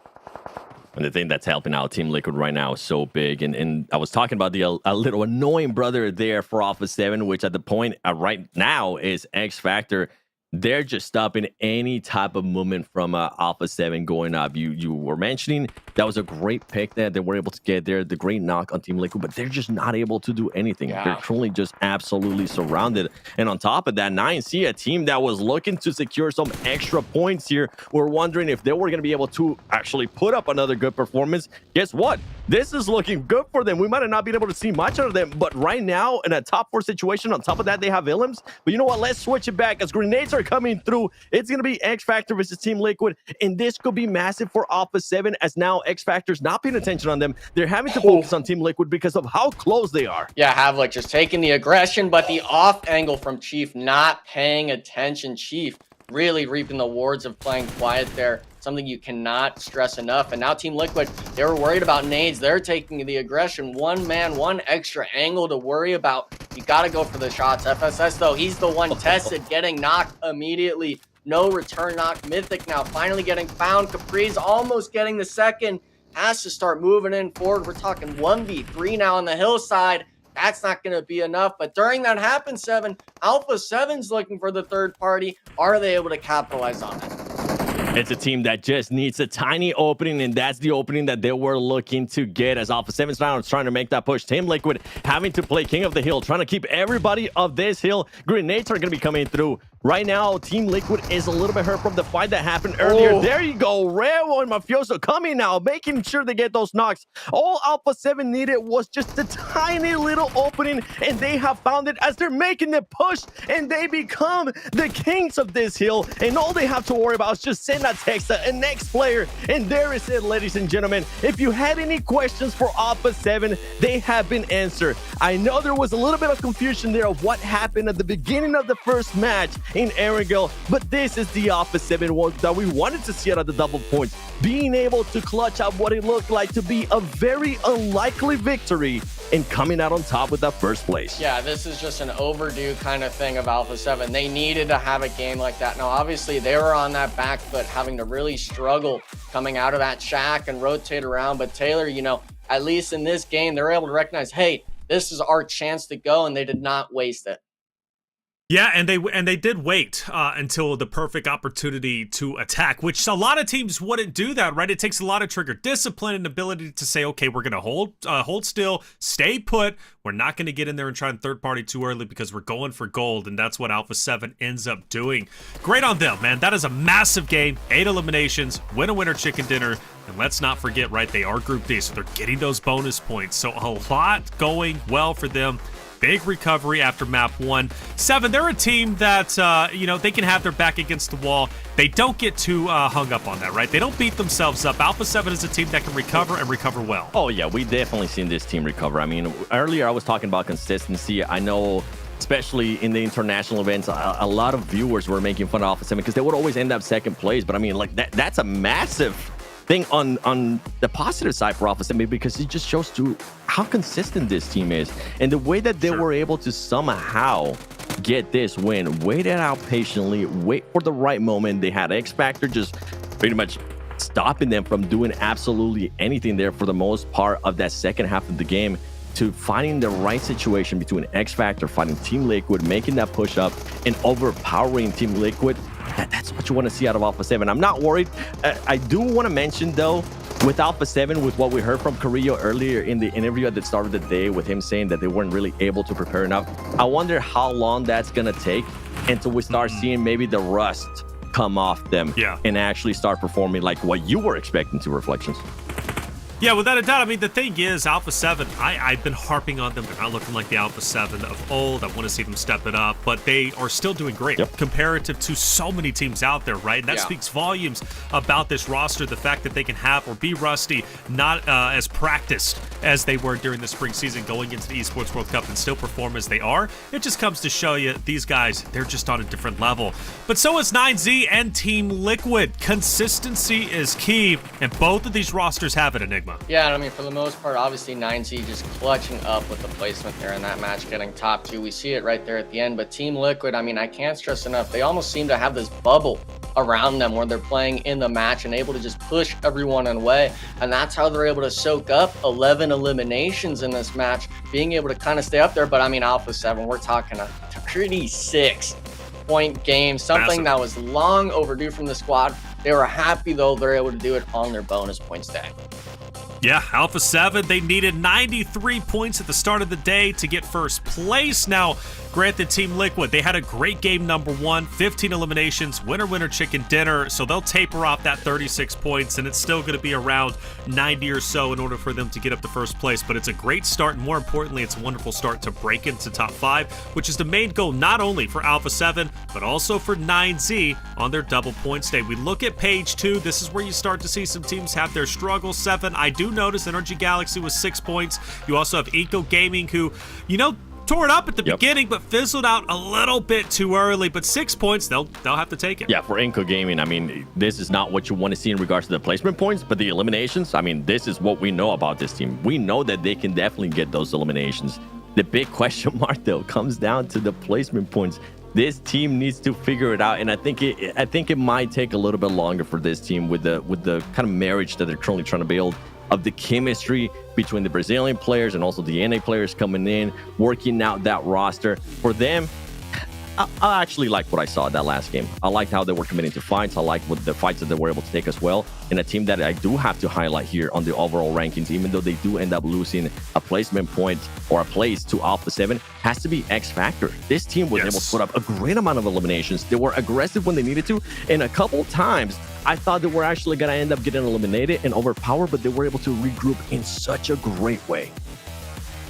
And the thing that's helping out Team Liquid right now is so big. And I was talking about a little annoying brother there for Alpha7, which at the point right now is X Factor. They're just stopping any type of movement from Alpha7 going up. You were mentioning that was a great pick that they were able to get there, the great knock on Team Liquid, but they're just not able to do anything. Yeah. They're truly just absolutely surrounded. And on top of that, 9C, a team that was looking to secure some extra points here, we're wondering if they were going to be able to actually put up another good performance. Guess what? This is looking good for them. We might have not been able to see much out of them, but right now in a top 4 situation, on top of that, they have Ilims. But you know what? Let's switch it back as grenades are coming through. It's going to be X Factor versus Team Liquid, and this could be massive for Alpha7 as now X Factor's not paying attention on them. They're having to focus on Team Liquid because of how close they are. Yeah, Havlik just taking the aggression, but the off angle from Chief not paying attention. Chief really reaping the rewards of playing quiet there. Something you cannot stress enough. And now Team Liquid, they were worried about nades. They're taking the aggression. 1 man, 1 extra angle to worry about. You got to go for the shots. FSS, though, he's the one tested, getting knocked immediately. No return knock. Mythic now finally getting found. Capri's almost getting the second. Has to start moving in forward. We're talking 1v3 now on the hillside. That's not going to be enough. But during that happen, Alpha7's looking for the third party. Are they able to capitalize on it? It's a team that just needs a tiny opening, and that's the opening that they were looking to get as Alpha7's now trying to make that push. Team Liquid having to play King of the Hill, trying to keep everybody of this hill. Grenades are going to be coming through. Right now, Team Liquid is a little bit hurt from the fight that happened earlier. There you go. Revo and Mafioso coming now, making sure they get those knocks. All Alpha7 needed was just a tiny little opening, and they have found it as they're making the push, and they become the kings of this hill. And all they have to worry about is just send a text to a next player. And there is it, ladies and gentlemen. If you had any questions for Alpha7, they have been answered. I know there was a little bit of confusion there of what happened at the beginning of the first match in Erangel, but this is the Alpha7 one that we wanted to see out of the double points, being able to clutch out what it looked like to be a very unlikely victory and coming out on top with that first place. Yeah, this is just an overdue kind of thing of Alpha7. They needed to have a game like that. Now, obviously, they were on that back foot, having to really struggle coming out of that shack and rotate around. But Taylor, you know, at least in this game, they're able to recognize, hey, this is our chance to go, and they did not waste it. Yeah, and they did wait until the perfect opportunity to attack, which a lot of teams wouldn't do that, right? It takes a lot of trigger discipline and ability to say, okay, we're going to hold still, stay put. We're not going to get in there and try and third party too early because we're going for gold, and that's what Alpha7 ends up doing. Great on them, man. That is a massive game. 8 eliminations, winner chicken dinner, and let's not forget, right, they are Group D, so they're getting those bonus points. So a lot going well for them. Big recovery after map 1. 7, they're a team that, you know, they can have their back against the wall. They don't get too hung up on that, right? They don't beat themselves up. Alpha7 is a team that can recover and recover well. Oh, yeah, we definitely seen this team recover. I mean, earlier I was talking about consistency. I know, especially in the international events, a lot of viewers were making fun of Alpha7 because they would always end up second place. But I mean, like, that's a massive thing on the positive side for Alpha7 because it just shows to how consistent this team is and the way that they were able to somehow get this win, wait it out patiently, wait for the right moment. They had X Factor just pretty much stopping them from doing absolutely anything there for the most part of that second half of the game, to finding the right situation between X Factor, fighting Team Liquid, making that push up and overpowering Team Liquid. That's what you want to see out of Alpha7. I'm not worried. I do want to mention, though, with Alpha7, with what we heard from Carrillo earlier in the interview at the start of the day, with him saying that they weren't really able to prepare enough, I wonder how long that's going to take until we start seeing maybe the rust come off them and actually start performing like what you were expecting to Reflections. Yeah, without a doubt. I mean, the thing is, Alpha7, I've been harping on them. They're not looking like the Alpha7 of old. I want to see them step it up, but they are still doing great comparative to so many teams out there, right? And that speaks volumes about this roster, the fact that they can have or be rusty, not as practiced as they were during the spring season going into the Esports World Cup and still perform as they are. It just comes to show you these guys, they're just on a different level. But so is 9Z and Team Liquid. Consistency is key, and both of these rosters have it, Enigma. Yeah, I mean, for the most part, obviously 9Z just clutching up with the placement there in that match, getting top 2. We see it right there at the end. But Team Liquid, I mean, I can't stress enough, they almost seem to have this bubble around them where they're playing in the match and able to just push everyone away. And that's how they're able to soak up 11 eliminations in this match, being able to kind of stay up there. But I mean, Alpha7, we're talking a pretty 6-point game, something that was long overdue from the squad. They were happy, though, they're able to do it on their bonus point stack. Yeah, Alpha7, they needed 93 points at the start of the day to get first place. Now, granted, Team Liquid, they had a great game number 1, 15 eliminations, winner chicken dinner, so they'll taper off that 36 points, and it's still going to be around 90 or so in order for them to get up to first place. But it's a great start, and more importantly, it's a wonderful start to break into top 5, which is the main goal not only for Alpha7, but also for 9Z on their double points day. We look at page 2, this is where you start to see some teams have their struggles. 7, I do notice Energy Galaxy with 6 points. You also have Inco Gaming, who, you know, tore it up at the beginning, but fizzled out a little bit too early. But 6 points, they'll have to take it. Yeah, for Inco Gaming, I mean, this is not what you want to see in regards to the placement points, but the eliminations, I mean, this is what we know about this team. We know that they can definitely get those eliminations. The big question mark, though, comes down to the placement points. This team needs to figure it out, and I think it might take a little bit longer for this team with the kind of marriage that they're currently trying to build, of the chemistry between the Brazilian players and also the NA players coming in, working out that roster. For them, I actually like what I saw in that last game. I liked how they were committing to fights. I liked what the fights that they were able to take as well. And a team that I do have to highlight here on the overall rankings, even though they do end up losing a placement point or a place to Alpha7, has to be X Factor. This team was able to put up a great amount of eliminations. They were aggressive when they needed to, and a couple times I thought they were actually going to end up getting eliminated and overpowered, but they were able to regroup in such a great way.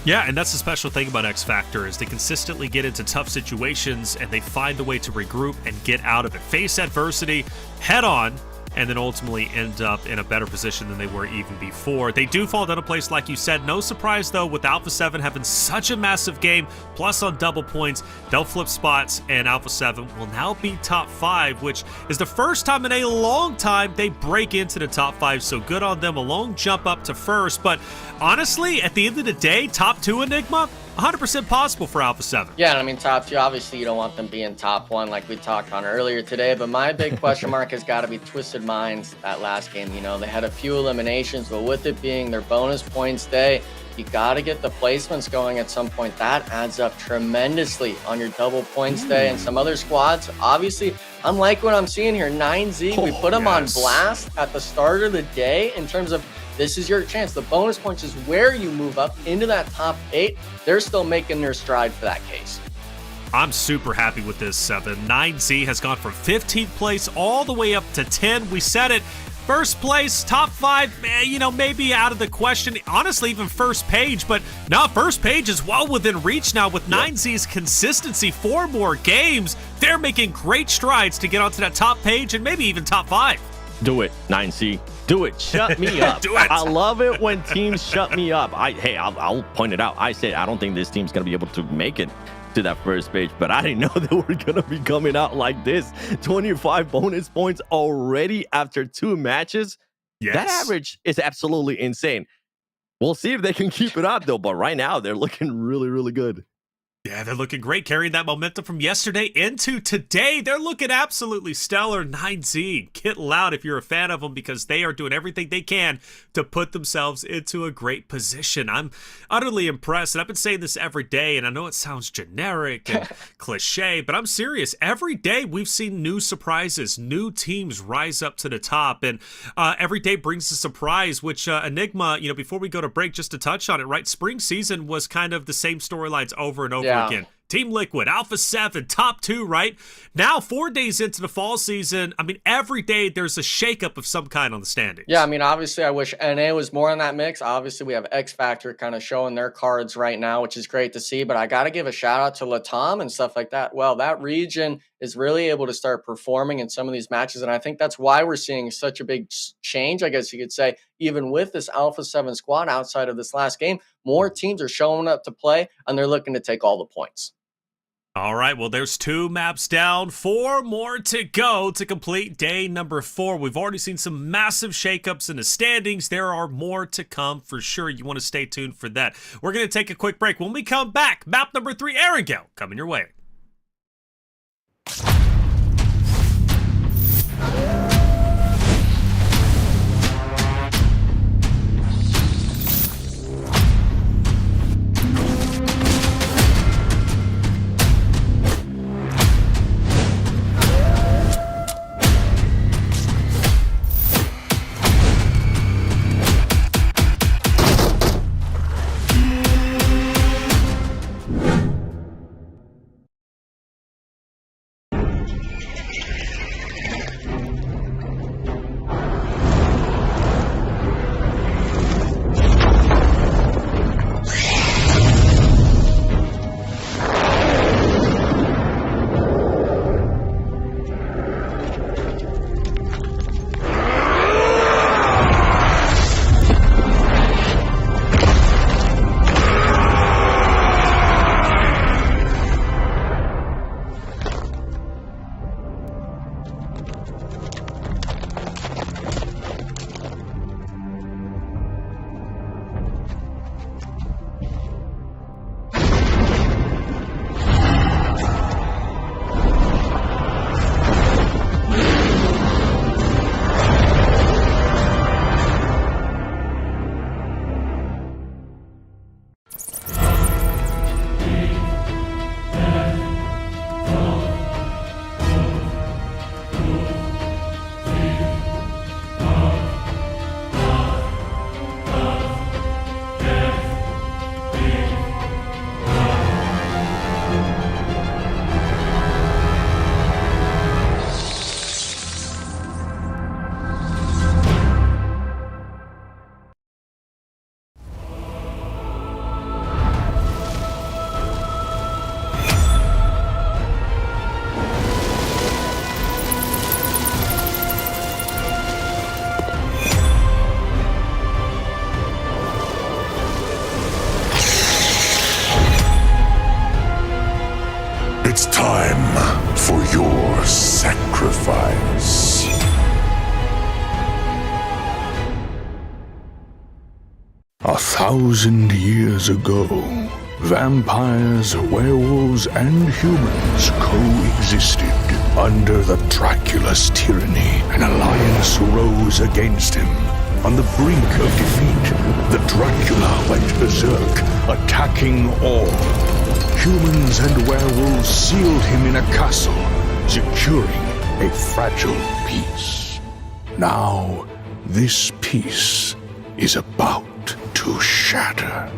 Yeah, and that's the special thing about X Factor is they consistently get into tough situations and they find a way to regroup and get out of it. Face adversity head on, and then ultimately end up in a better position than they were even before. They do fall down a place, like you said. No surprise, though, with Alpha7 having such a massive game, plus on double points, they'll flip spots, and Alpha7 will now be top 5, which is the first time in a long time they break into the top 5, so good on them. A long jump up to first, but honestly, at the end of the day, top 2 Enigma, 100% possible for Alpha7. Yeah, and I mean, top 2, obviously you don't want them being top 1 like we talked on earlier today, but my big question mark has got to be Twisted Minds that last game. You know, they had a few eliminations, but with it being their bonus points day, you got to get the placements going at some point. That adds up tremendously on your double points day. And some other squads, obviously, unlike what I'm seeing here, 9Z, we put them on blast at the start of the day in terms of this is your chance. The bonus points is where you move up into that top 8. They're still making their stride for that case. I'm super happy with this 7. 9Z has gone from 15th place all the way up to 10. We said it. First place, top 5, you know, maybe out of the question. Honestly, even first page, but no, first page is well within reach now with 9Z's consistency. 4 more games. They're making great strides to get onto that top page and maybe even top 5. Do it, 9C. Do it. Shut me up. Do it. I love it when teams shut me up. I'll point it out. I said I don't think this team's going to be able to make it to that first page, but I didn't know they were going to be coming out like this. 25 bonus points already after 2 matches. Yes. That average is absolutely insane. We'll see if they can keep it up, though. But right now, they're looking really, really good. Yeah, they're looking great, carrying that momentum from yesterday into today. They're looking absolutely stellar. 9Z, get loud if you're a fan of them because they are doing everything they can to put themselves into a great position. I'm utterly impressed, and I've been saying this every day, and I know it sounds generic and cliche, but I'm serious. Every day we've seen new surprises, new teams rise up to the top, and every day brings a surprise, which Enigma, you know, before we go to break, just to touch on it, right? Spring season was kind of the same storylines over and over again. Team Liquid, Alpha7, top 2, right? Now, 4 days into the fall season, I mean, every day there's a shakeup of some kind on the standings. Yeah, I mean, obviously, I wish NA was more in that mix. Obviously, we have X Factor kind of showing their cards right now, which is great to see. But I got to give a shout out to Latam and stuff like that. Well, that region is really able to start performing in some of these matches. And I think that's why we're seeing such a big change, I guess you could say, even with this Alpha7 squad outside of this last game. More teams are showing up to play, and they're looking to take all the points. All right, well, there's 2 maps down, 4 more to go to complete day number 4. We've already seen some massive shakeups in the standings. There are more to come for sure. You want to stay tuned for that. We're going to take a quick break. When we come back, map number 3, Erangel, coming your way. It's time for your sacrifice. A 1,000 years ago, vampires, werewolves, and humans coexisted under the Dracula's tyranny. An alliance rose against him. On the brink of defeat, the Dracula went berserk, attacking all. Humans and werewolves sealed him in a castle, securing a fragile peace. Now, this peace is about to shatter.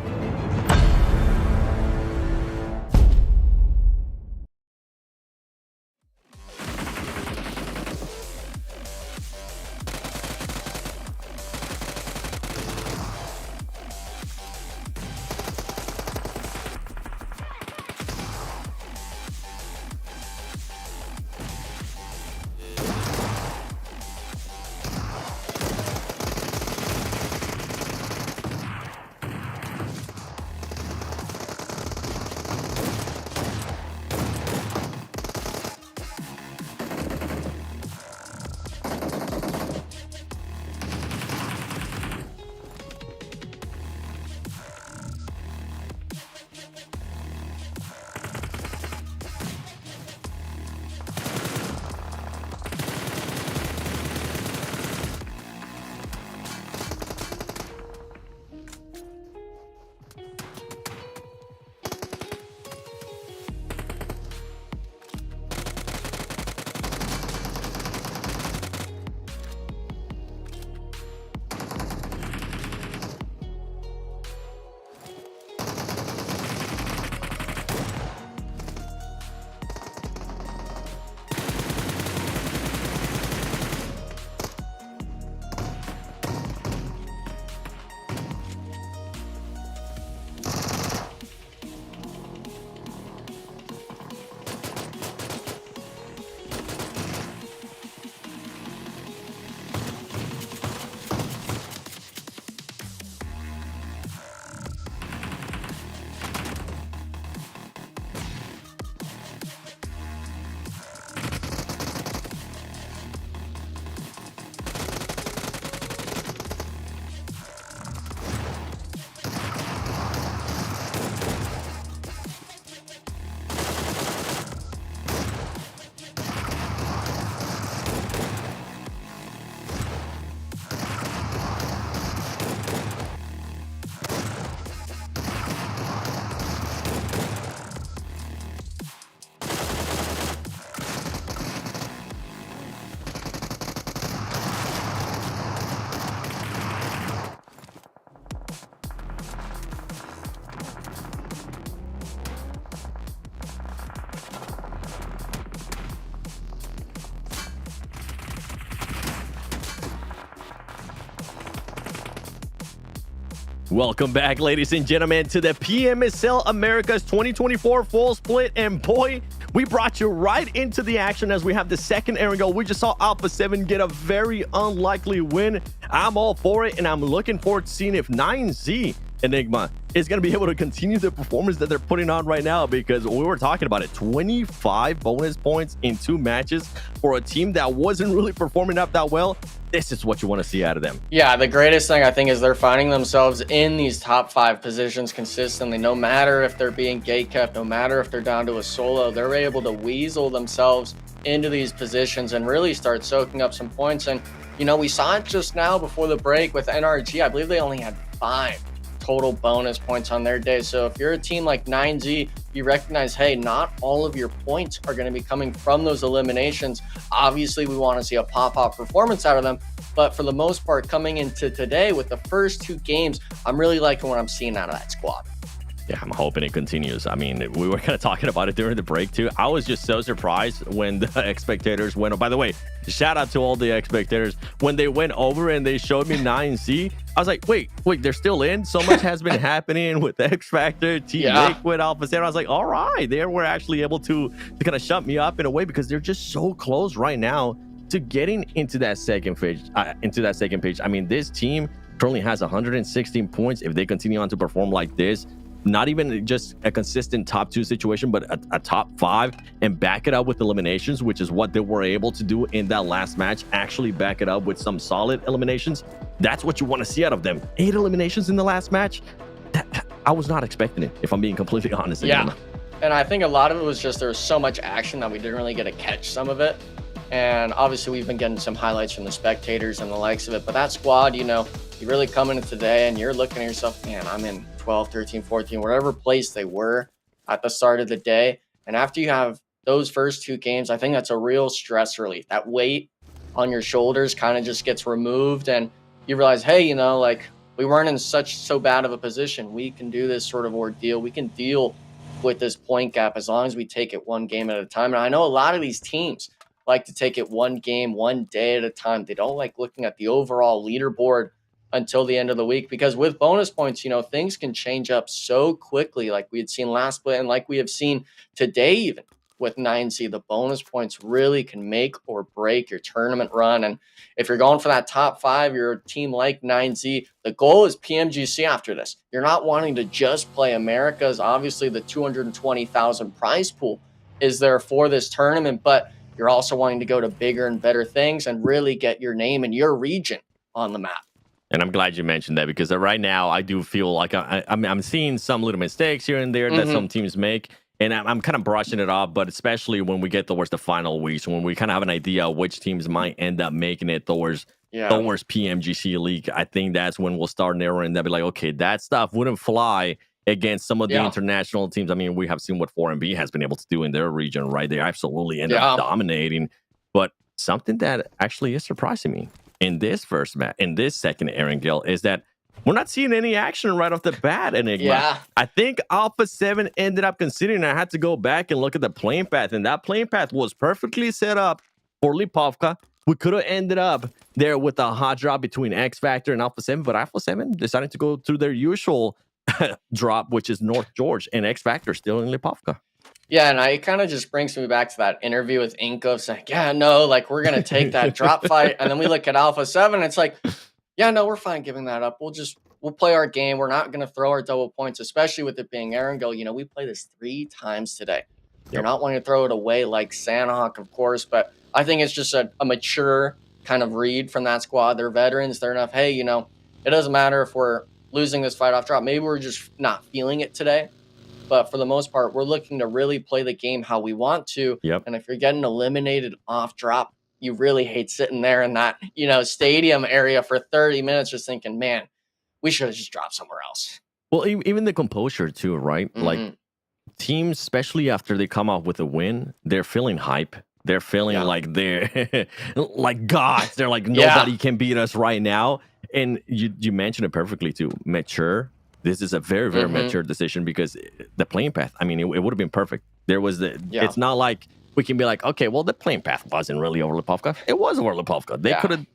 Welcome back, ladies and gentlemen, to the PMSL Americas 2024 full split. And boy, we brought you right into the action as we have the second airing goal. We just saw Alpha7 get a very unlikely win. I'm all for it, and I'm looking forward to seeing if 9Z Enigma is going to be able to continue the performance that they're putting on right now, because we were talking about it, 25 bonus points in 2 matches for a team that wasn't really performing up that well. This is what you want to see out of them. Yeah, the greatest thing I think is they're finding themselves in these top 5 positions consistently. No matter if they're being gatekept, no matter if they're down to a solo, they're able to weasel themselves into these positions and really start soaking up some points. And, you know, we saw it just now before the break with NRG. I believe they only had 5 total bonus points on their day. So if you're a team like 9Z, you recognize, hey, not all of your points are going to be coming from those eliminations. Obviously, we want to see a pop-up performance out of them, but for the most part, coming into today with the first 2 games, I'm really liking what I'm seeing out of that squad. Yeah, I'm hoping it continues. I mean, we were kind of talking about it during the break too. I was just so surprised when the spectators went. Oh, by the way, shout out to all the spectators. When they went over and they showed me 9Z, I was like, wait, they're still in? So much has been happening with X Factor, Team Liquid, Alpha7. I was like, all right, they were actually able to kind of shut me up in a way, because they're just so close right now to getting into that second page. I mean, this team currently has 116 points. If they continue on to perform like this, not even just a consistent top 2 situation, but a top 5, and back it up with eliminations, which is what they were able to do in that last match. Actually back it up with some solid eliminations. That's what you want to see out of them. 8 eliminations in the last match. I was not expecting it, if I'm being completely honest. Yeah. And I think a lot of it was just there was so much action that we didn't really get to catch some of it. And obviously we've been getting some highlights from the spectators and the likes of it. But that squad, you know, you really come into today and you're looking at yourself, man, I'm in 12, 13, 14, whatever place they were at the start of the day. And after you have those first 2 games, I think that's a real stress relief. That weight on your shoulders kind of just gets removed and you realize, hey, you know, like we weren't in so bad of a position. We can do this sort of ordeal. We can deal with this point gap as long as we take it one game at a time. And I know a lot of these teams like to take it one game, one day at a time. They don't like looking at the overall leaderboard until the end of the week, because with bonus points, you know, things can change up so quickly, like we had seen last split and like we have seen today, even with 9C, the bonus points really can make or break your tournament run. And if you're going for that top 5, you're a team like 9Z, the goal is PMGC after this. You're not wanting to just play Americas. Obviously, the 220,000 prize pool is there for this tournament, but you're also wanting to go to bigger and better things and really get your name and your region on the map. And I'm glad you mentioned that, because right now I do feel like I'm seeing some little mistakes here and there that some teams make. And I'm kind of brushing it off, but especially when we get towards the final weeks, when we kind of have an idea which teams might end up making it towards PMGC League, I think that's when we'll start narrowing that. Be like, okay, that stuff wouldn't fly against some of the international teams. I mean, we have seen what 4MB has been able to do in their region, right? They absolutely end up dominating. But something that actually is surprising me in this first match, in this second Erangel, is that we're not seeing any action right off the bat, Enigma. I think Alpha7 ended up considering, I had to go back and look at the playing path, and that playing path was perfectly set up for Lipovka. We could have ended up there with a hot drop between X Factor and Alpha7, but Alpha7 decided to go through their usual drop, which is North George, and X Factor still in Lipovka. Yeah, and it kind of just brings me back to that interview with Inco saying, yeah, no, like we're going to take that drop fight. And then we look at Alpha7, it's like, yeah, no, we're fine giving that up. We'll play our game. We're not going to throw our double points, especially with it being Erangel. You know, we play this 3 times today. You're not wanting to throw it away like Sanhawk, of course, but I think it's just a mature kind of read from that squad. They're veterans. They're enough. Hey, you know, it doesn't matter if we're losing this fight off drop. Maybe we're just not feeling it today. But for the most part, we're looking to really play the game how we want to. And if you're getting eliminated off drop, you really hate sitting there in that, you know, stadium area for 30 minutes just thinking, man, we should have just dropped somewhere else. Well, even the composure too, right? Like teams, especially after they come off with a win, they're feeling hype. They're feeling like they're like gods. They're like, nobody can beat us right now. And you mentioned it perfectly too. Mature. This is a very, very mature decision, because the playing path, I mean, it would have been perfect. There was it's not like we can be like, okay, well, the playing path wasn't really over Lipovka. It was over Lipovka. They could have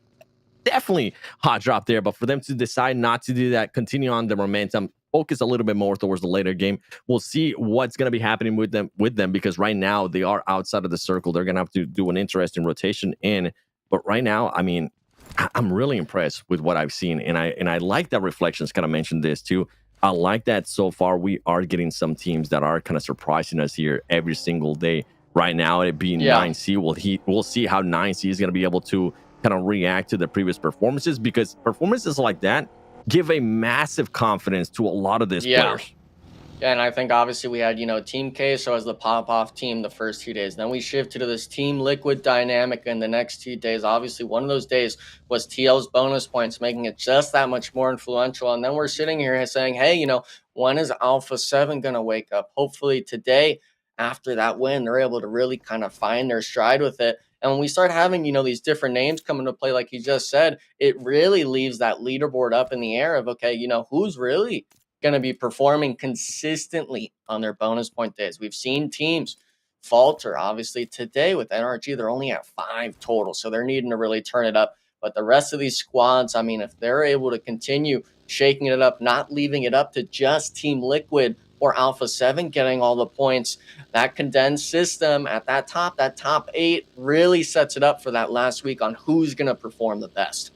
definitely hot drop there, but for them to decide not to do that, continue on the momentum, focus a little bit more towards the later game. We'll see what's going to be happening with them, because right now they are outside of the circle. They're going to have to do an interesting rotation in. But right now, I mean, I'm really impressed with what I've seen, and I like that Reflections kind of mentioned this too. I like that so far we are getting some teams that are kind of surprising us here every single day. Right now, it being 9C, we'll see how 9C is going to be able to kind of react to the previous performances, because performances like that give a massive confidence to a lot of these players. Yeah, and I think obviously we had, you know, Team Queso as the pop-off team the first 2 days. Then we shifted to this Team Liquid dynamic in the next 2 days. Obviously, one of those days was TL's bonus points, making it just that much more influential. And then we're sitting here saying, hey, you know, when is Alpha7 going to wake up? Hopefully today, after that win, they're able to really kind of find their stride with it. And when we start having, you know, these different names come into play, like you just said, it really leaves that leaderboard up in the air of, okay, you know, who's really going to be performing consistently on their bonus point days. We've seen teams falter. Obviously today with NRG, they're only at 5 total, so they're needing to really turn it up. But the rest of these squads, I mean, if they're able to continue shaking it up, not leaving it up to just Team Liquid or Alpha7 getting all the points, that condensed system at that top 8 really sets it up for that last week on who's going to perform the best.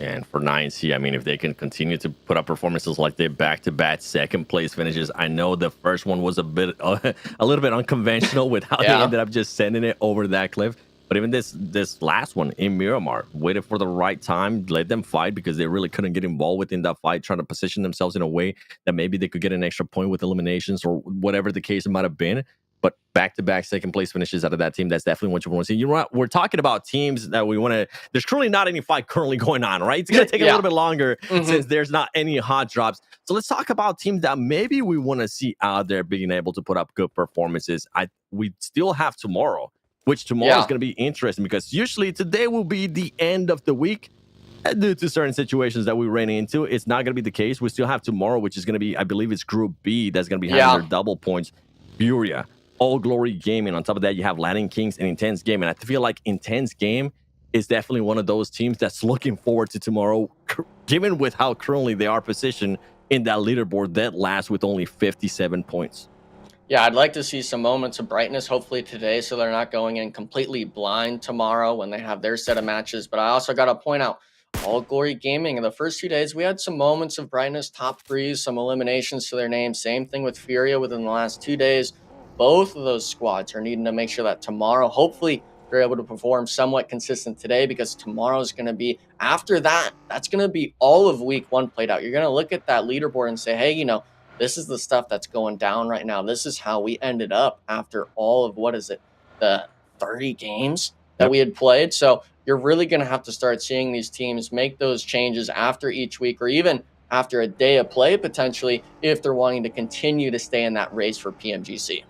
And for 9C, I mean, if they can continue to put up performances like they back-to-back second place finishes, I know the first one was a little bit unconventional with how they ended up just sending it over that cliff. But even this last one in Miramar, waited for the right time, let them fight because they really couldn't get involved within that fight, trying to position themselves in a way that maybe they could get an extra point with eliminations or whatever the case it might have been. But back-to-back second place finishes out of that team, that's definitely what you want to see. You know what? We're talking about teams that we want to... There's currently not any fight currently going on, right? It's going to take a little bit longer since there's not any hot drops. So let's talk about teams that maybe we want to see out there being able to put up good performances. We still have tomorrow, which tomorrow is going to be interesting because usually today will be the end of the week. And due to certain situations that we ran into, it's not going to be the case. We still have tomorrow, which is going to be, I believe it's Group B, that's going to be having their double points. Furia, All Glory Gaming. On top of that, you have Latin Kings and Intense Game. And I feel like Intense Game is definitely one of those teams that's looking forward to tomorrow, given with how currently they are positioned in that leaderboard that lasts with only 57 points. Yeah, I'd like to see some moments of brightness, hopefully today, so they're not going in completely blind tomorrow when they have their set of matches. But I also got to point out, All Glory Gaming, in the first 2 days, we had some moments of brightness, top threes, some eliminations to their name. Same thing with Furia within the last 2 days. Both of those squads are needing to make sure that tomorrow, hopefully, they're able to perform somewhat consistent today, because tomorrow is going to be, after that, that's going to be all of week one played out. You're going to look at that leaderboard and say, hey, you know, this is the stuff that's going down right now. This is how we ended up after all of, what is it, the 30 games that we had played. So you're really going to have to start seeing these teams make those changes after each week, or even after a day of play, potentially, if they're wanting to continue to stay in that race for PMGC.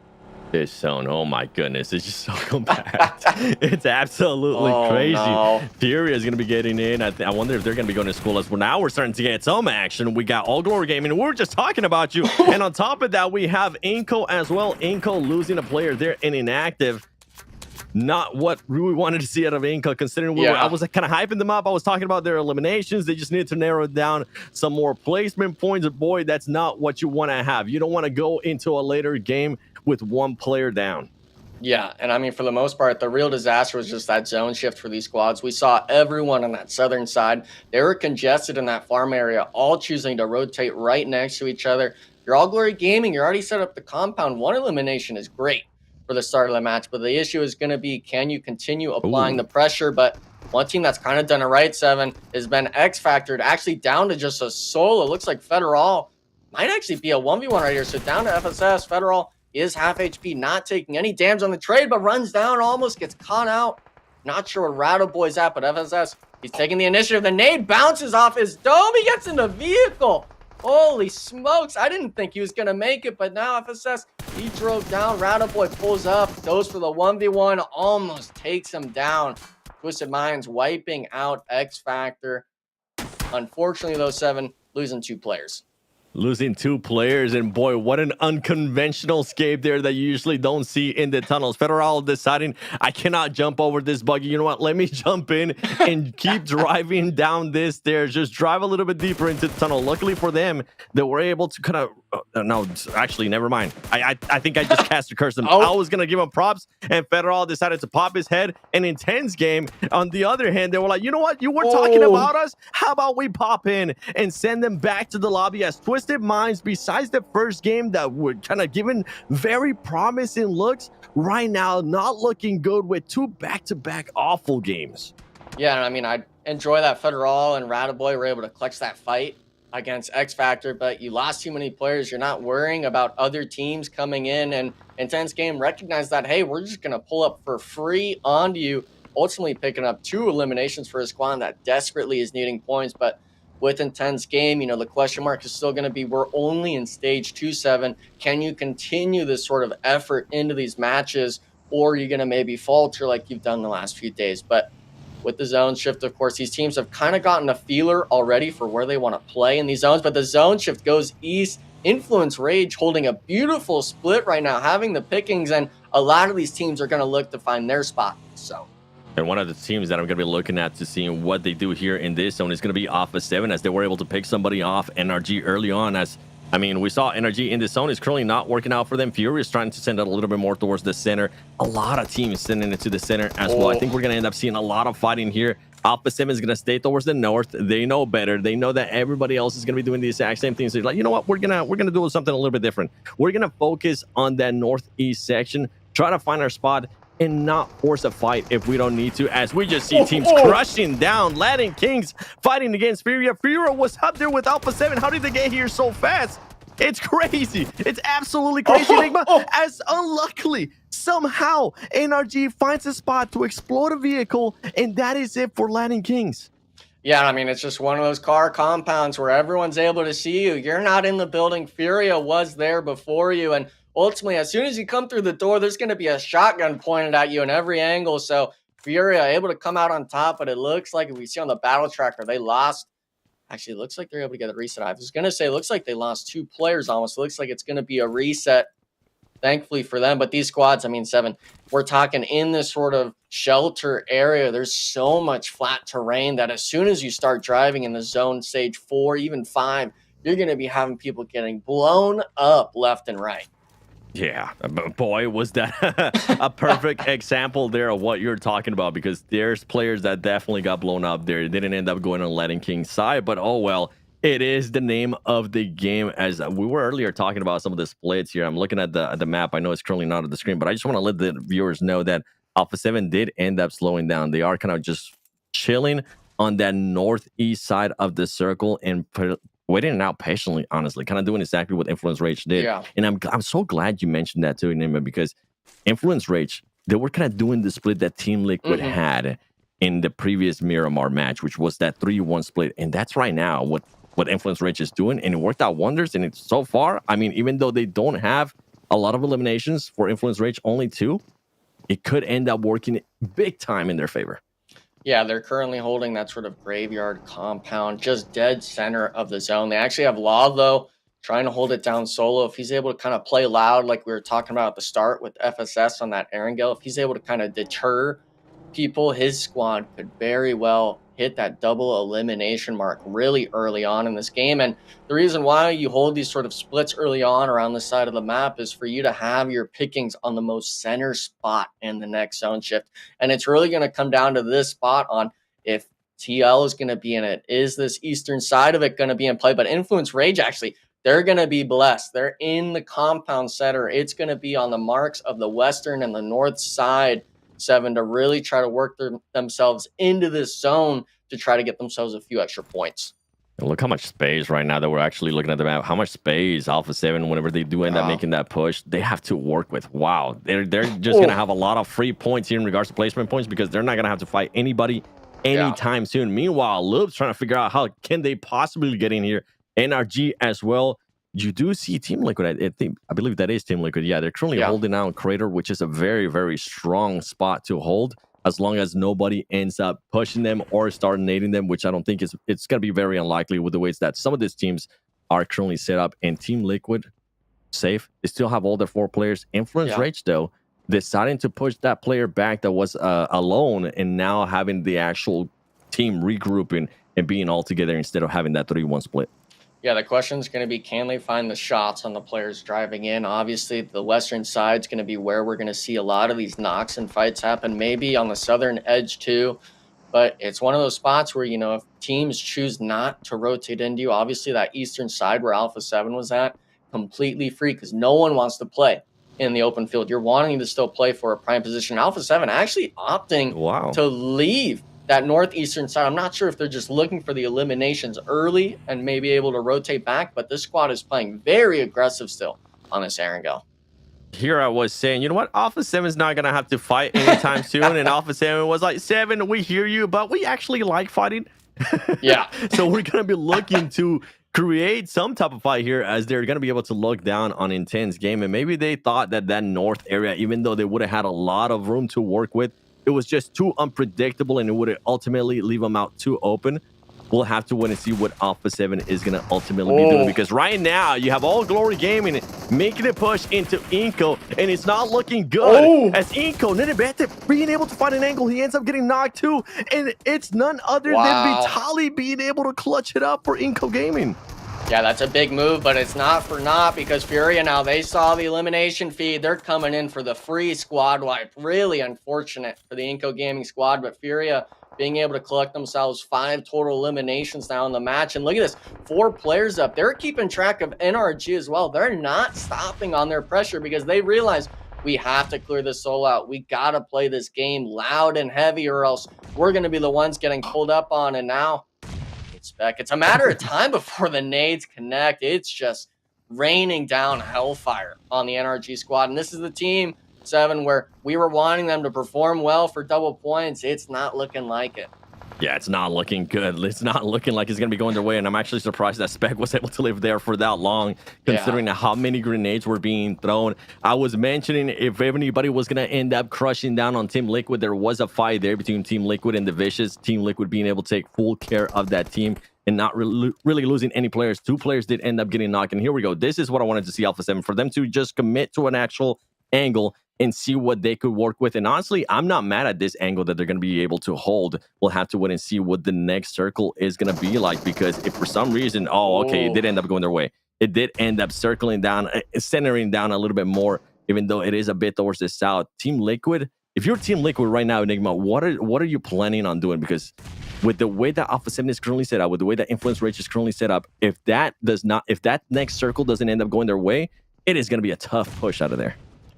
This zone, oh my goodness, it's just so compact. It's absolutely crazy. No. Furia is going to be getting in. I wonder if they're going to be going to school as well. Now we're starting to get some action. We got All Glory Gaming. We were just talking about you. And on top of that, we have Inco as well. Inco losing a player there in inactive. Not what we wanted to see out of Inco, considering I was kind of hyping them up. I was talking about their eliminations. They just need to narrow down some more placement points. Boy, that's not what you want to have. You don't want to go into a later game with one player down. Yeah, and I mean, for the most part, the real disaster was just that zone shift for these squads. We saw everyone on that southern side. They were congested in that farm area, all choosing to rotate right next to each other. You're All Glory Gaming. You're already set up the compound. One elimination is great for the start of the match, but the issue is going to be, can you continue applying the pressure? But one team that's kind of done it right, Seven, has been X-Factored, actually down to just a solo. It looks like Federal might actually be a 1v1 right here. So down to FSS. Federal is half HP, not taking any damage on the trade, but runs down, almost gets caught out. Not sure where Rattle Boy's at, but FSS, he's taking the initiative. The nade bounces off his dome. He gets in the vehicle. Holy smokes. I didn't think he was going to make it, but now FSS, he drove down. Rattle Boy pulls up, goes for the 1v1, almost takes him down. Twisted Minds wiping out X-Factor. Unfortunately, though, Seven, losing 2 players. Losing 2 players, and boy, what an unconventional escape there that you usually don't see in the tunnels. Federal deciding, I cannot jump over this buggy. You know what? Let me jump in and keep driving down this stairs. Just drive a little bit deeper into the tunnel. Luckily for them, they were able to kind of... no, actually, never mind. I think I just cast a curse them. I was going to give him props, and Federal decided to pop his head. An Intense Game, on the other hand, they were like, you know what? You were talking about us? How about we pop in and send them back to the lobby as Twisted Minds, besides the first game that were kind of given very promising looks, right now not looking good with 2 back-to-back awful games. Yeah, and I mean, I enjoy that Federal and Rataboy were able to clutch that fight against X-Factor, but you lost too many players. You're not worrying about other teams coming in, and Intense Game recognized that, hey, we're just going to pull up for free onto you, ultimately picking up 2 eliminations for a squad that desperately is needing points. But with Intense Game, you know, the question mark is still going to be, we're only in stage 2-7. Can you continue this sort of effort into these matches, or are you going to maybe falter like you've done the last few days? But with the zone shift, of course, these teams have kind of gotten a feeler already for where they want to play in these zones, but the zone shift goes east. Influence Rage holding a beautiful split right now, having the pickings, and a lot of these teams are going to look to find their spot in this zone. And one of the teams that I'm going to be looking at to see what they do here in this zone is going to be Alpha7, as they were able to pick somebody off NRG early on. As I mean, we saw NRG in this zone is currently not working out for them. Fury is trying to send it a little bit more towards the center. A lot of teams sending it to the center as well. I think we're going to end up seeing a lot of fighting here. Alpha7 is going to stay towards the north. They know better. They know that everybody else is going to be doing the exact same thing. So they're like, you know what? We're gonna do something a little bit different. We're going to focus on that northeast section, try to find our spot, and not force a fight if we don't need to, as we just see teams crushing down Latin Kings fighting against Furia. Furia was up there with Alpha7. How did they get here so fast? It's crazy. It's absolutely crazy, Enigma. As unluckily, somehow, NRG finds a spot to explode a vehicle, and that is it for Latin Kings. Yeah, I mean, it's just one of those car compounds where everyone's able to see you. You're not in the building. Furia was there before you. And ultimately, as soon as you come through the door, there's going to be a shotgun pointed at you in every angle. So Furia able to come out on top, but it looks like, if we see on the battle tracker, they lost. Actually, it looks like they're able to get a reset. I was going to say, it looks like they lost 2 players almost. It looks like it's going to be a reset, thankfully for them. But these squads, I mean, 7, we're talking in this sort of shelter area. There's so much flat terrain that as soon as you start driving in the zone stage 4, even 5, you're going to be having people getting blown up left and right. Yeah, boy, was that a perfect example there of what you're talking about, because there's players that definitely got blown up there. It didn't end up going on Latin King's side, but oh well. It is the name of the game. As we were earlier talking about some of the splits here, I'm looking at the map. I know it's currently not on the screen, but I just want to let the viewers know that Alpha7 did end up slowing down. They are kind of just chilling on that northeast side of the circle and waiting it out patiently, honestly, kind of doing exactly what Influence Rage did. Yeah. And I'm so glad you mentioned that too, Nima, because Influence Rage, they were kind of doing the split that Team Liquid had in the previous Miramar match, which was that 3-1 split. And that's right now what Influence Rage is doing, and it worked out wonders. And it's so far, I mean, even though they don't have a lot of eliminations for Influence Rage, only 2, it could end up working big time in their favor. Yeah, they're currently holding that sort of graveyard compound, just dead center of the zone. They actually have Law, though, trying to hold it down solo. If he's able to kind of play loud, like we were talking about at the start with FSS on that Erangel, if he's able to kind of deter people, his squad could very well hit that double elimination mark really early on in this game. And the reason why you hold these sort of splits early on around the side of the map is for you to have your pickings on the most center spot in the next zone shift. And it's really going to come down to this spot on if TL is going to be in it. Is this eastern side of it going to be in play? But Influence Rage, actually, they're going to be blessed. They're in the compound center. It's going to be on the marks of the western and the north side, 7, to really try to work themselves into this zone to try to get themselves a few extra points. And look how much space right now that we're actually looking at the map. How much space Alpha7, whenever they do end up making that push, they have to work with. Wow, they're just going to have a lot of free points here in regards to placement points, because they're not going to have to fight anybody anytime soon. Meanwhile, Loop's trying to figure out how can they possibly get in here. NRG as well. You do see Team Liquid. I believe that is Team Liquid. Yeah, they're currently holding out Crater, which is a very, very strong spot to hold, as long as nobody ends up pushing them or start nading them, which I don't think it's going to be very unlikely with the ways that some of these teams are currently set up. And Team Liquid, safe. They still have all their 4 players. Influence Rage, though, deciding to push that player back that was alone, and now having the actual team regrouping and being all together instead of having that 3-1 split. Yeah, the question is going to be, can they find the shots on the players driving in? Obviously, the western side is going to be where we're going to see a lot of these knocks and fights happen, maybe on the southern edge too. But it's one of those spots where, you know, if teams choose not to rotate into you, obviously that eastern side where Alpha7 was at, completely free, because no one wants to play in the open field. You're wanting to still play for a prime position. Alpha7 actually opting to leave that northeastern side. I'm not sure if they're just looking for the eliminations early and maybe able to rotate back, but this squad is playing very aggressive still on this Erangel. Here I was saying, you know what? Alpha7 is not going to have to fight anytime soon. And Alpha7 was like, 7, we hear you, but we actually like fighting. Yeah. So we're going to be looking to create some type of fight here, as they're going to be able to look down on Intense Game. And maybe they thought that north area, even though they would have had a lot of room to work with, it was just too unpredictable, and it would ultimately leave them out too open. We'll have to wait and see what Alpha7 is going to ultimately be doing, because right now you have All Glory Gaming making a push into Inco, and it's not looking good. As Inco, Nenebete being able to find an angle, he ends up getting knocked too, and it's none other than Vitali being able to clutch it up for Inco Gaming. Yeah, that's a big move, but it's not for naught, because Furia now, they saw the elimination feed. They're coming in for the free squad wipe. Really unfortunate for the Inco Gaming squad, but Furia being able to collect themselves 5 total eliminations now in the match. And look at this, 4 players up. They're keeping track of NRG as well. They're not stopping on their pressure, because they realize We have to clear this solo out. We got to play this game loud and heavy, or else we're going to be the ones getting pulled up on. And now it's a matter of time before the nades connect. It's just raining down hellfire on the NRG squad. And this is the team, 7, where we were wanting them to perform well for double points. It's not looking like it. Yeah, it's not looking good. It's not looking like it's going to be going their way. And I'm actually surprised that Spec was able to live there for that long, considering how many grenades were being thrown. I was mentioning if anybody was going to end up crushing down on Team Liquid, there was a fight there between Team Liquid and the Vicious. Team Liquid being able to take full care of that team and not really losing any players. 2 players did end up getting knocked. And here we go. This is what I wanted to see Alpha7, for them to just commit to an actual angle and see what they could work with. And honestly, I'm not mad at this angle that they're going to be able to hold. We'll have to wait and see what the next circle is going to be like, because if for some reason, it did end up going their way. It did end up circling down, centering down a little bit more, even though it is a bit towards the south. Team Liquid, if you're Team Liquid right now, Enigma, what are you planning on doing? Because with the way that Alpha7 is currently set up, with the way that Influence Rage is currently set up, if that next circle doesn't end up going their way, it is going to be a tough push out of there.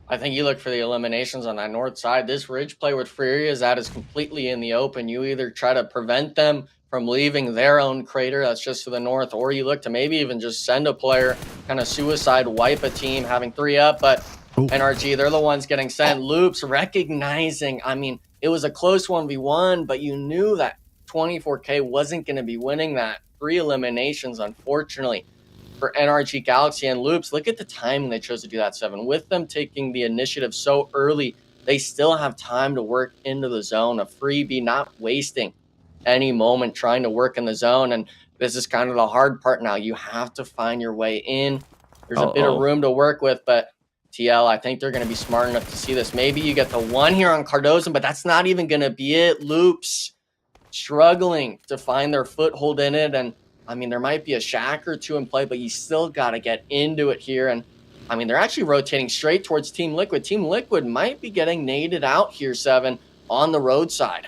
I think you look for the eliminations on that north side. This ridge play with Furia is completely in the open. You either try to prevent them from leaving their own crater that's just to the north, or you look to maybe even just send a player, kind of suicide wipe a team, having 3 up. But NRG, they're the ones getting sent. Loops recognizing, I mean, it was a close 1v1, but you knew that 24K wasn't going to be winning that. 3 eliminations, unfortunately, for NRG Galaxy. And Loops, look at the timing they chose to do that, 7. With them taking the initiative so early, they still have time to work into the zone. A freebie, not wasting any moment trying to work in the zone. And this is kind of the hard part now. You have to find your way in. There's a bit of room to work with, but TL, I think they're going to be smart enough to see this. Maybe you get the 1 here on Cardozo, but that's not even going to be it. Loops struggling to find their foothold in it. And I mean, there might be a shack or 2 in play, but you still got to get into it here. And I mean, they're actually rotating straight towards Team Liquid. Team Liquid might be getting naded out here, 7, on the roadside.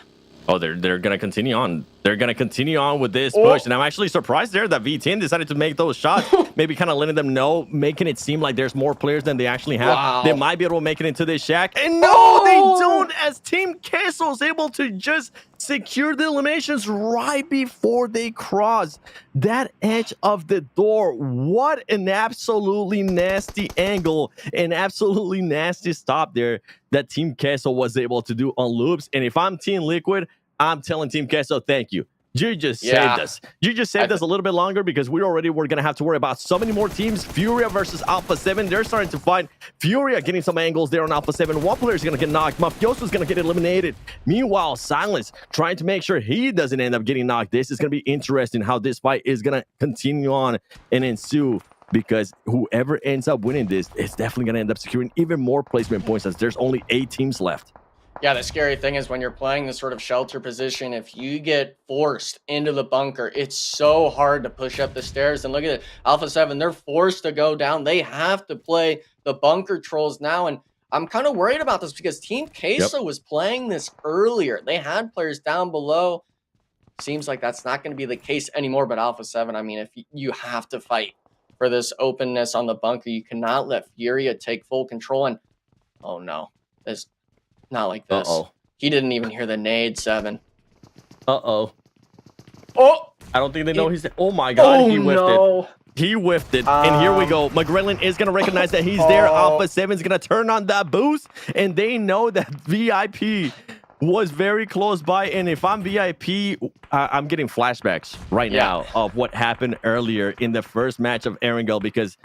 Oh, they're going to continue on. They're going to continue on with this push. And I'm actually surprised there that V10 decided to make those shots. Maybe kind of letting them know, making it seem like there's more players than they actually have. Wow. They might be able to make it into this shack. And no, they don't, as Team Queso is able to just secure the eliminations right before they cross that edge of the door. What an absolutely nasty angle, an absolutely nasty stop there that Team Queso was able to do on Loops. And if I'm Team Liquid, I'm telling Team Queso, thank you. You just saved us. You just saved us a little bit longer, because we already were going to have to worry about so many more teams. Furia versus Alpha7. They're starting to fight. Furia getting some angles there on Alpha7. One player is going to get knocked. Mafioso is going to get eliminated. Meanwhile, Silence trying to make sure he doesn't end up getting knocked. This is going to be interesting how this fight is going to continue on and ensue, because whoever ends up winning this is definitely going to end up securing even more placement points, as there's only 8 teams left. Yeah, the scary thing is when you're playing this sort of shelter position, if you get forced into the bunker, it's so hard to push up the stairs. And look at it, Alpha7, they're forced to go down. They have to play the bunker trolls now. And I'm kind of worried about this, because Team Queso was playing this earlier. They had players down below. Seems like that's not going to be the case anymore. But Alpha7, I mean, if you have to fight for this openness on the bunker, you cannot let Furia take full control. And oh no, this not like this. He didn't even hear the nade, 7. Oh, I don't think they know he's. Oh my God, he whiffed it. He whiffed it. And here we go. McGrellin is going to recognize that he's there. Alpha7 is going to turn on that boost, and they know that VIP was very close by. And if I'm VIP, I'm getting flashbacks right now of what happened earlier in the first match of Erangel, because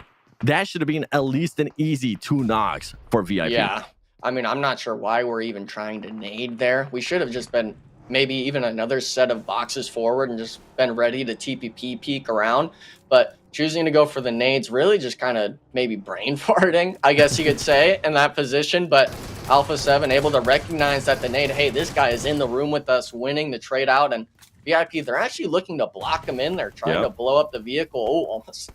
that should have been at least an easy 2 knocks for VIP. Yeah. I mean, I'm not sure why we're even trying to nade there. We should have just been maybe even another set of boxes forward and just been ready to TPP peek around. But choosing to go for the nades really just kind of maybe brain farting, I guess you could say, in that position. But Alpha7 able to recognize that the nade, hey, this guy is in the room with us, winning the trade out. And VIP, they're actually looking to block him in. They're trying to blow up the vehicle. Oh, almost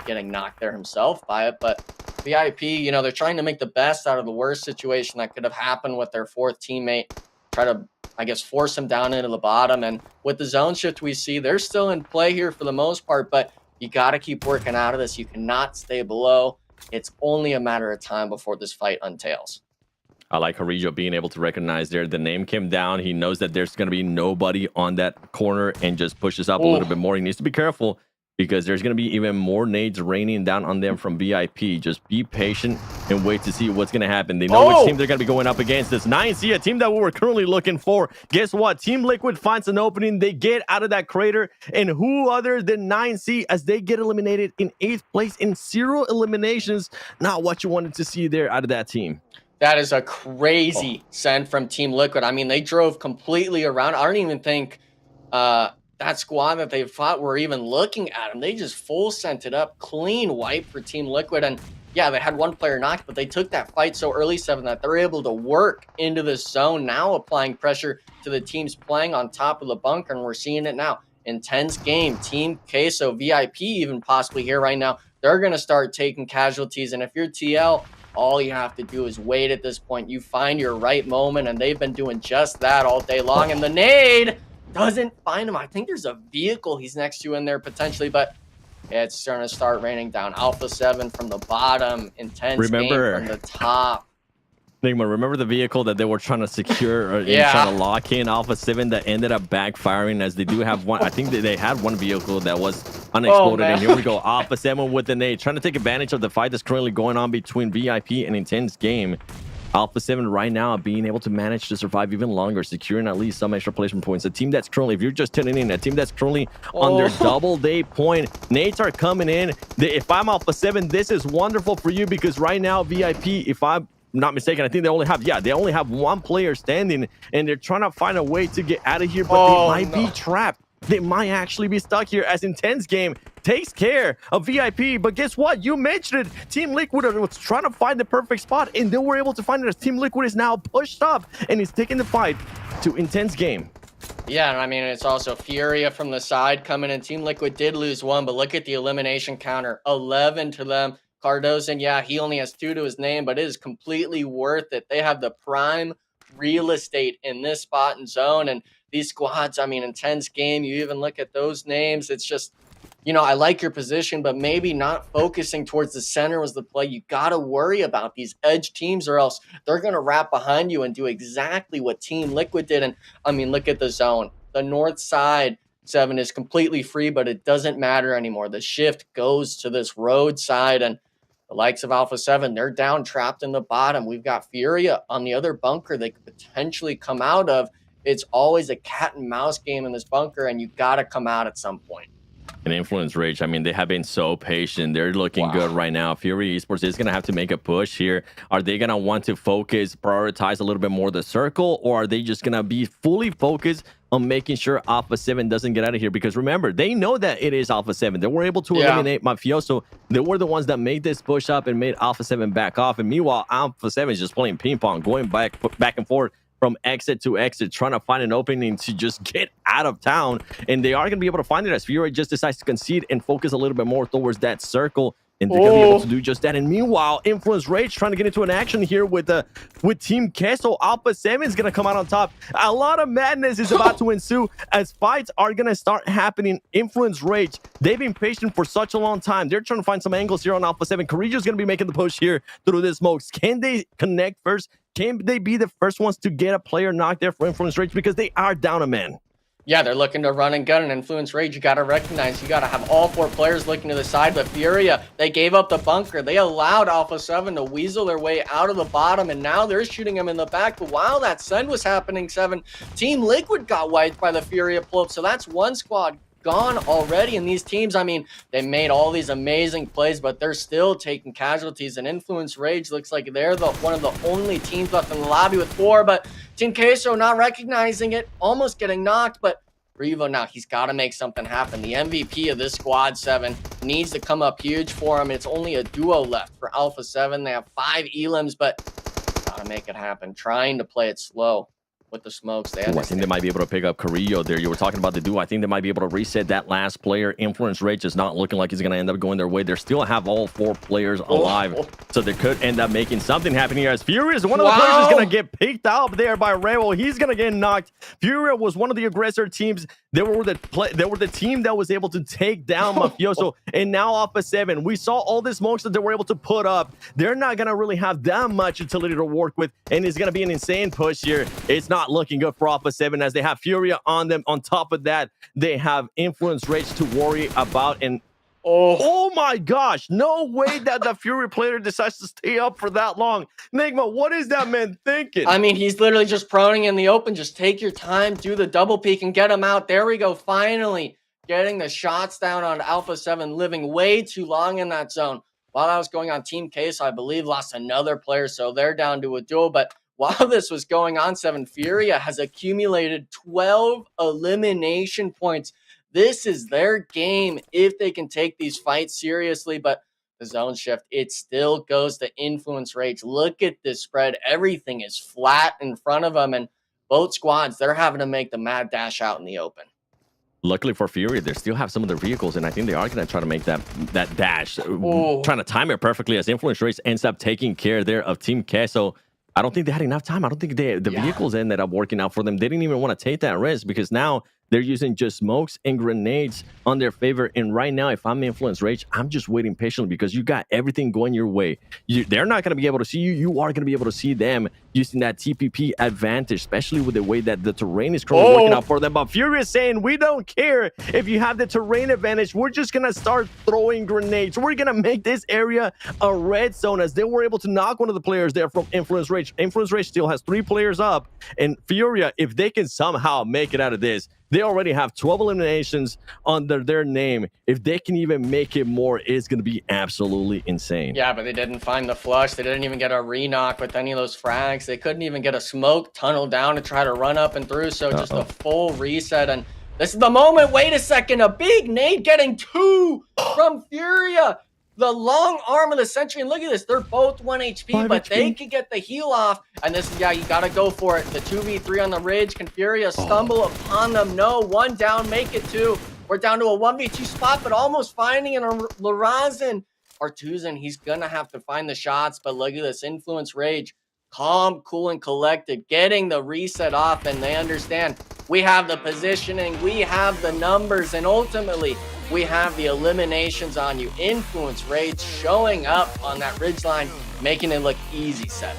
getting knocked there himself by it. But VIP, you know, they're trying to make the best out of the worst situation that could have happened with their 4th teammate. Try to, I guess, force him down into the bottom. And with the zone shift we see, they're still in play here for the most part, but you got to keep working out of this. You cannot stay below. it's only a matter of time before this fight untails. I like Harijo being able to recognize there. The name came down. He knows that there's going to be nobody on that corner and just pushes up a little bit more. He needs to be careful because there's going to be even more nades raining down on them from VIP. Just be patient and wait to see what's going to happen. They know which team they're going to be going up against. This 9C, a team that we were currently looking for. Guess what? Team Liquid finds an opening. They get out of that crater. And who other than 9C as they get eliminated in 8th place in 0 eliminations. Not what you wanted to see there out of that team. That is a crazy send from Team Liquid. I mean, they drove completely around. I don't even think that squad that they fought were even looking at them. They just full sent it up, clean wipe for Team Liquid. And yeah, they had one player knocked, but they took that fight so early, 7, that they're able to work into the zone, now applying pressure to the teams playing on top of the bunker. And we're seeing it now. Intense game. Team Queso, VIP even possibly here right now. They're going to start taking casualties. And if you're TL, all you have to do is wait at this point. You find your right moment, and they've been doing just that all day long. And the nade doesn't find him. I think there's a vehicle he's next to in there potentially, but it's starting to start raining down. Alpha7 from the bottom, intense game from the top. Nigma, remember the vehicle that they were trying to secure or trying to lock in Alpha7 that ended up backfiring, as they do have one. I think that they had one vehicle that was unexploded. And here we go. Alpha7 with the nade, trying to take advantage of the fight that's currently going on between VIP and Intense Game. Alpha7 right now being able to manage to survive even longer, securing at least some extra placement points. A team that's currently, if you're just tuning in, a team that's currently on their double day point. Nades are coming in. If I'm Alpha7, this is wonderful for you, because right now VIP, if I'm not mistaken, I think they only have one player standing, and they're trying to find a way to get out of here, but they might be trapped. They might actually be stuck here as Intense Game takes care of VIP. But guess what? You mentioned it. Team Liquid was trying to find the perfect spot, and they were able to find it as Team Liquid is now pushed up and is taking the fight to Intense Game. Yeah, and I mean, it's also Furia from the side coming in. Team Liquid did lose 1, but look at the elimination counter. 11 to them. Cardozo, yeah, he only has 2 to his name, but it is completely worth it. They have the prime real estate in this spot and zone, and these squads, I mean, Intense Game, you even look at those names, it's just, you know, I like your position, but maybe not focusing towards the center was the play. You got to worry about these edge teams, or else they're going to wrap behind you and do exactly what Team Liquid did. And, I mean, look at the zone. The north side 7 is completely free, but it doesn't matter anymore. The shift goes to this road side, and the likes of Alpha7, they're down, trapped in the bottom. We've got Furia on the other bunker they could potentially come out of. It's always a cat and mouse game in this bunker, and you got to come out at some point. And Influence Rage, I mean, they have been so patient. They're looking good right now. Furia Esports is going to have to make a push here. Are they going to want to focus, prioritize a little bit more the circle, or are they just going to be fully focused on making sure Alpha7 doesn't get out of here? Because remember, they know that it is Alpha7. They were able to eliminate Mafioso. They were the ones that made this push up and made Alpha7 back off. And meanwhile, Alpha7 is just playing ping pong, going back and forth from exit to exit, trying to find an opening to just get out of town. And they are going to be able to find it as Fury just decides to concede and focus a little bit more towards that circle. And they're going to be able to do just that. And meanwhile, Influence Rage trying to get into an action here with Team Queso. Alpha7 is going to come out on top. A lot of madness is about to ensue as fights are going to start happening. Influence Rage, they've been patient for such a long time. They're trying to find some angles here on Alpha7. Courageous going to be making the push here through the smokes. Can they connect first? Can they be the first ones to get a player knocked there for Influence Rage? Because they are down a man. Yeah, they're looking to run and gun and Influence Rage. You got to recognize, you got to have all 4 players looking to the side. But Furia, they gave up the bunker. They allowed Alpha7 to weasel their way out of the bottom, and now they're shooting them in the back. But while that send was happening, 7, Team Liquid got wiped by the Furia pull-up. So that's one squad gone already. And these teams, I mean, they made all these amazing plays, but they're still taking casualties. And Influence Rage looks like they're one of the only teams left in the lobby with 4, but Team Queso not recognizing it, almost getting knocked. But Revo now, he's got to make something happen. The MVP of this squad, 7, needs to come up huge for him. It's only a duo left for Alpha7. They have 5 elims, but got to make it happen, trying to play it slow. with the smokes. They I think they might be able to pick up Carrillo there. You were talking about the duo. I think they might be able to reset that last player. Influence rate is not looking like he's going to end up going their way. They still have all 4 players alive. So they could end up making something happen here as Furia, one of the players is going to get picked up there by Rebel. He's going to get knocked. Furia was one of the aggressor teams. They were the team that was able to take down Mafioso. And now Alpha7, we saw all the smokes that they were able to put up. They're not going to really have that much utility to work with. And it's going to be an insane push here. It's not looking good for Alpha7 as they have Furia on them. On top of that, they have influence rates to worry about. And oh my gosh, no way that the Fury player decides to stay up for that long. Nigma, what is that man thinking? I mean, he's literally just proning in the open. Just take your time, do the double peek, and get him out. There we go, finally getting the shots down on Alpha7, living way too long in that zone. While that was going on, Team Queso, I believe, lost another player, so they're down to a duel. But while this was going on, Furia has accumulated 12 elimination points. This is their game if they can take these fights seriously. But the zone shift, it still goes to influence rates. Look at this spread. Everything is flat in front of them. And both squads, they're having to make the mad dash out in the open. Luckily for Fury, they still have some of their vehicles, and I think they are going to try to make that dash. Trying to time it perfectly as influence rates ends up taking care there of Team Queso. I don't think they had enough time. I don't think the vehicles ended up working out for them. They didn't even want to take that risk because now they're using just smokes and grenades on their favor. And right now, if I'm Influence Rage, I'm just waiting patiently because you got everything going your way. They're not going to be able to see you. You are going to be able to see them using that TPP advantage, especially with the way that the terrain is currently working out for them. But Fury is saying, we don't care if you have the terrain advantage. We're just going to start throwing grenades. We're going to make this area a red zone as they were able to knock one of the players there from Influence Rage. Influence Rage still has 3 players up. And Furia, if they can somehow make it out of this, they already have 12 eliminations under their name. If they can even make it more, it's going to be absolutely insane. Yeah, but they didn't find the flush. They didn't even get a re-knock with any of those frags. They couldn't even get a smoke tunnel down to try to run up and through. So just a full reset. And this is the moment. Wait a second. A big nade getting 2 from Furia. The long arm of the century. And look at this. They're both 1 HP, but they could get the heal off. And this is, you got to go for it. The 2v3 on the ridge. Can Furia stumble upon them? No. 1 down, make it 2. We're down to a 1v2 spot, but almost finding an Larazan. Artuzan, he's going to have to find the shots. But look at this. Influence Rage. Calm, cool, and collected. Getting the reset off. And they understand we have the positioning. We have the numbers. And ultimately, we have the eliminations on you. Influence rates showing up on that ridgeline, making it look easy, Seth.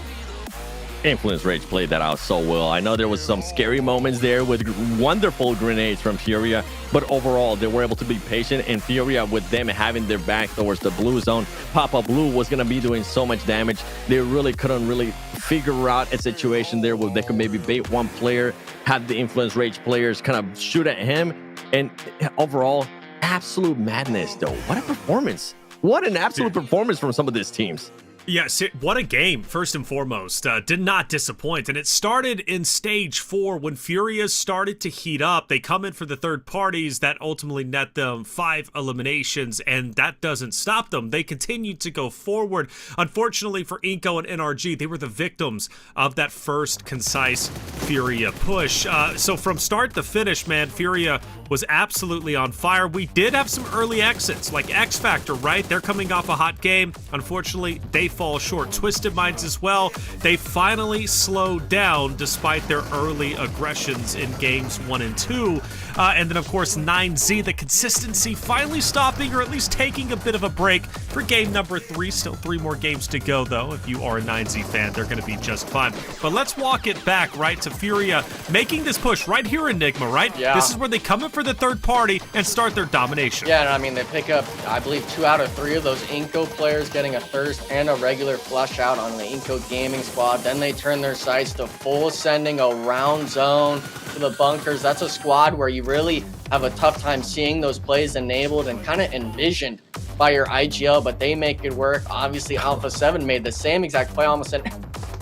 Influence Rage played that out so well. I know there was some scary moments there with wonderful grenades from Furia, but overall they were able to be patient, and Furia, with them having their back towards the blue zone, Papa Blue was going to be doing so much damage. They really couldn't figure out a situation there where they could maybe bait one player, have the Influence Rage players kind of shoot at him, and overall, absolute madness though. What a performance. What an absolute performance from some of these teams. Yes, what a game, first and foremost. Did not disappoint. And it started in stage 4 when Furia started to heat up. They come in for the third parties that ultimately net them 5 eliminations, and that doesn't stop them. They continued to go forward. Unfortunately for Inco and NRG, they were the victims of that first concise Furia push. So from start to finish, man, Furia was absolutely on fire. We did have some early exits, like X Factor, right? They're coming off a hot game. Unfortunately, they fall short. Twisted Minds as well. They finally slowed down despite their early aggressions in games 1 and 2. And then, of course, 9Z, the consistency finally stopping or at least taking a bit of a break for game number 3. Still 3 more games to go, though. If you are a 9Z fan, they're going to be just fine. But let's walk it back, right, to Furia making this push right here, Enigma, right? Yeah. This is where they come in for the third party and start their domination. Yeah, and I mean, they pick up, I believe, 2 out of 3 of those Inco players getting a thirst and a regular flush out on the Inco Gaming squad. Then they turn their sights to full ascending around zone to the bunkers. That's a squad where you really have a tough time seeing those plays enabled and kind of envisioned by your IGL, but they make it work. Obviously, Alpha7 made the same exact play almost.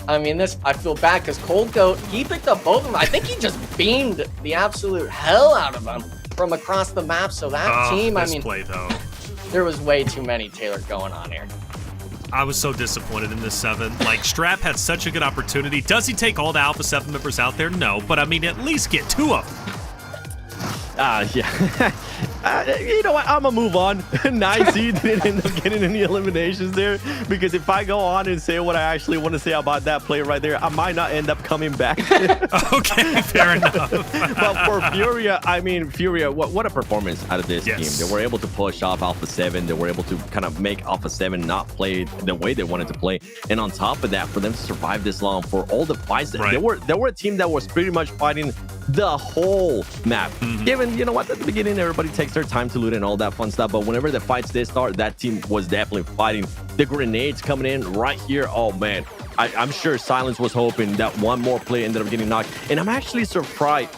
I mean, I feel bad because Cold Goat, he picked up both of them. I think he just beamed the absolute hell out of them from across the map. So that team, I mean, play, though. There was way too many Taylor going on here. I was so disappointed in this 7. Like, Strap had such a good opportunity. Does he take all the Alpha 7 members out there? No, but I mean, at least get 2 of them. Yeah. You know what? I'm gonna move on. 9Z didn't end up getting any eliminations there, because if I go on and say what I actually want to say about that play right there, I might not end up coming back. Okay, fair enough. But for Furia, I mean, Furia, what a performance out of this team. They were able to push off Alpha 7. They were able to kind of make Alpha 7 not play the way they wanted to play. And on top of that, for them to survive this long, for all the fights, they were a team that was pretty much fighting the whole map. Given, you know what, at the beginning, everybody takes their time to loot and all that fun stuff, but whenever the fights did start, that team was definitely fighting. The grenades coming in right here, oh man, I'm sure Silence was hoping that one more play ended up getting knocked. And I'm actually surprised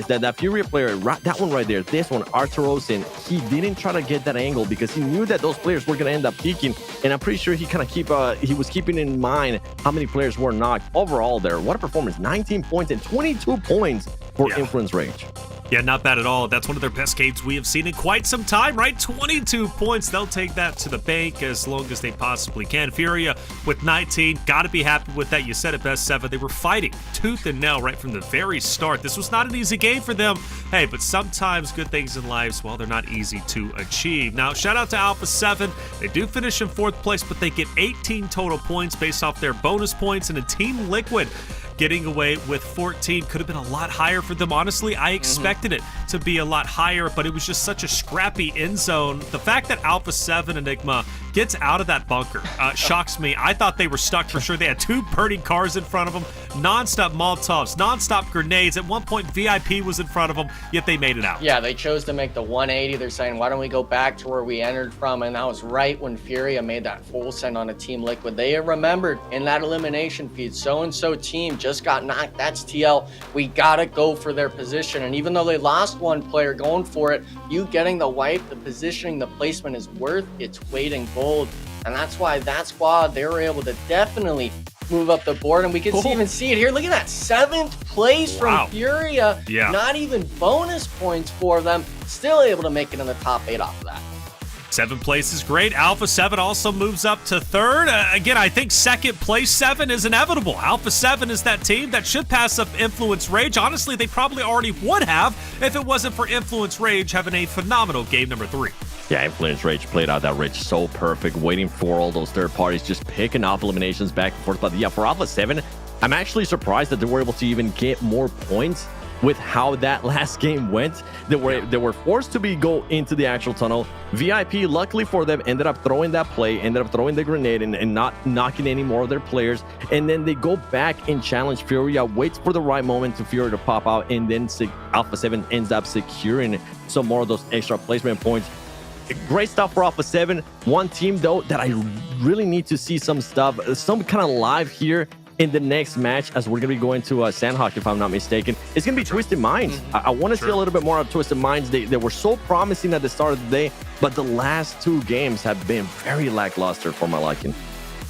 that that Furia player, that one right there, this one, Arturosin, he didn't try to get that angle because he knew that those players were going to end up peeking. And I'm pretty sure he kind of he was keeping in mind how many players were knocked overall there. What a performance. 19 points and 22 points for Influence Rage. Yeah, not bad at all. That's one of their best games we have seen in quite some time, right? 22 points. They'll take that to the bank as long as they possibly can. Furia with 19. Got to be happy with that. You said it best, 7. They were fighting tooth and nail right from the very start. This was not an easy game for them. Hey, but sometimes good things in life, well, they're not easy to achieve. Now, shout out to Alpha 7. They do finish in 4th place, but they get 18 total points based off their bonus points, and a Team Liquid getting away with 14 could have been a lot higher for them. Honestly, I expected it to be a lot higher, but it was just such a scrappy end zone. The fact that Alpha 7 Enigma gets out of that bunker shocks me. I thought they were stuck for sure. They had 2 burning cars in front of them, non-stop Molotovs, non-stop grenades. At one point, VIP was in front of them, yet they made it out. Yeah, they chose to make the 180. They're saying, why don't we go back to where we entered from? And that was right when Furia made that full send on a Team Liquid. They remembered in that elimination feed, so-and-so team just got knocked. That's TL. We gotta go for their position. And even though they lost one player going for it, you getting the wipe, the positioning, the placement is worth its weight in gold. And that's why that squad, they were able to definitely move up the board. And we can even see it here. Look at that, 7th place from Furia. Yeah. Not even bonus points for them. Still able to make it in the top 8 off of that. 7th place is great. Alpha 7 also moves up to 3rd. Again, I think 2nd place 7 is inevitable. Alpha 7 is that team that should pass up Influence Rage. Honestly, they probably already would have if it wasn't for Influence Rage having a phenomenal game number 3. Yeah, Influence Rage played out that Rage so perfect, waiting for all those third parties, just picking off eliminations back and forth. But yeah, for Alpha 7, I'm actually surprised that they were able to even get more points with how that last game went. They were forced to go into the actual tunnel. VIP, luckily for them, ended up throwing that play, ended up throwing the grenade and not knocking any more of their players. And then they go back and challenge Furia, waits for the right moment for Furia to pop out, and then Alpha 7 ends up securing some more of those extra placement points. Great stuff for Alpha 7. One team, though, that I really need to see some stuff, some kind of live here in the next match, as we're going to be going to Sandhawk, if I'm not mistaken. It's going to be Twisted Minds. I want to see a little bit more of Twisted Minds. They were so promising at the start of the day, but the last 2 games have been very lackluster for my liking.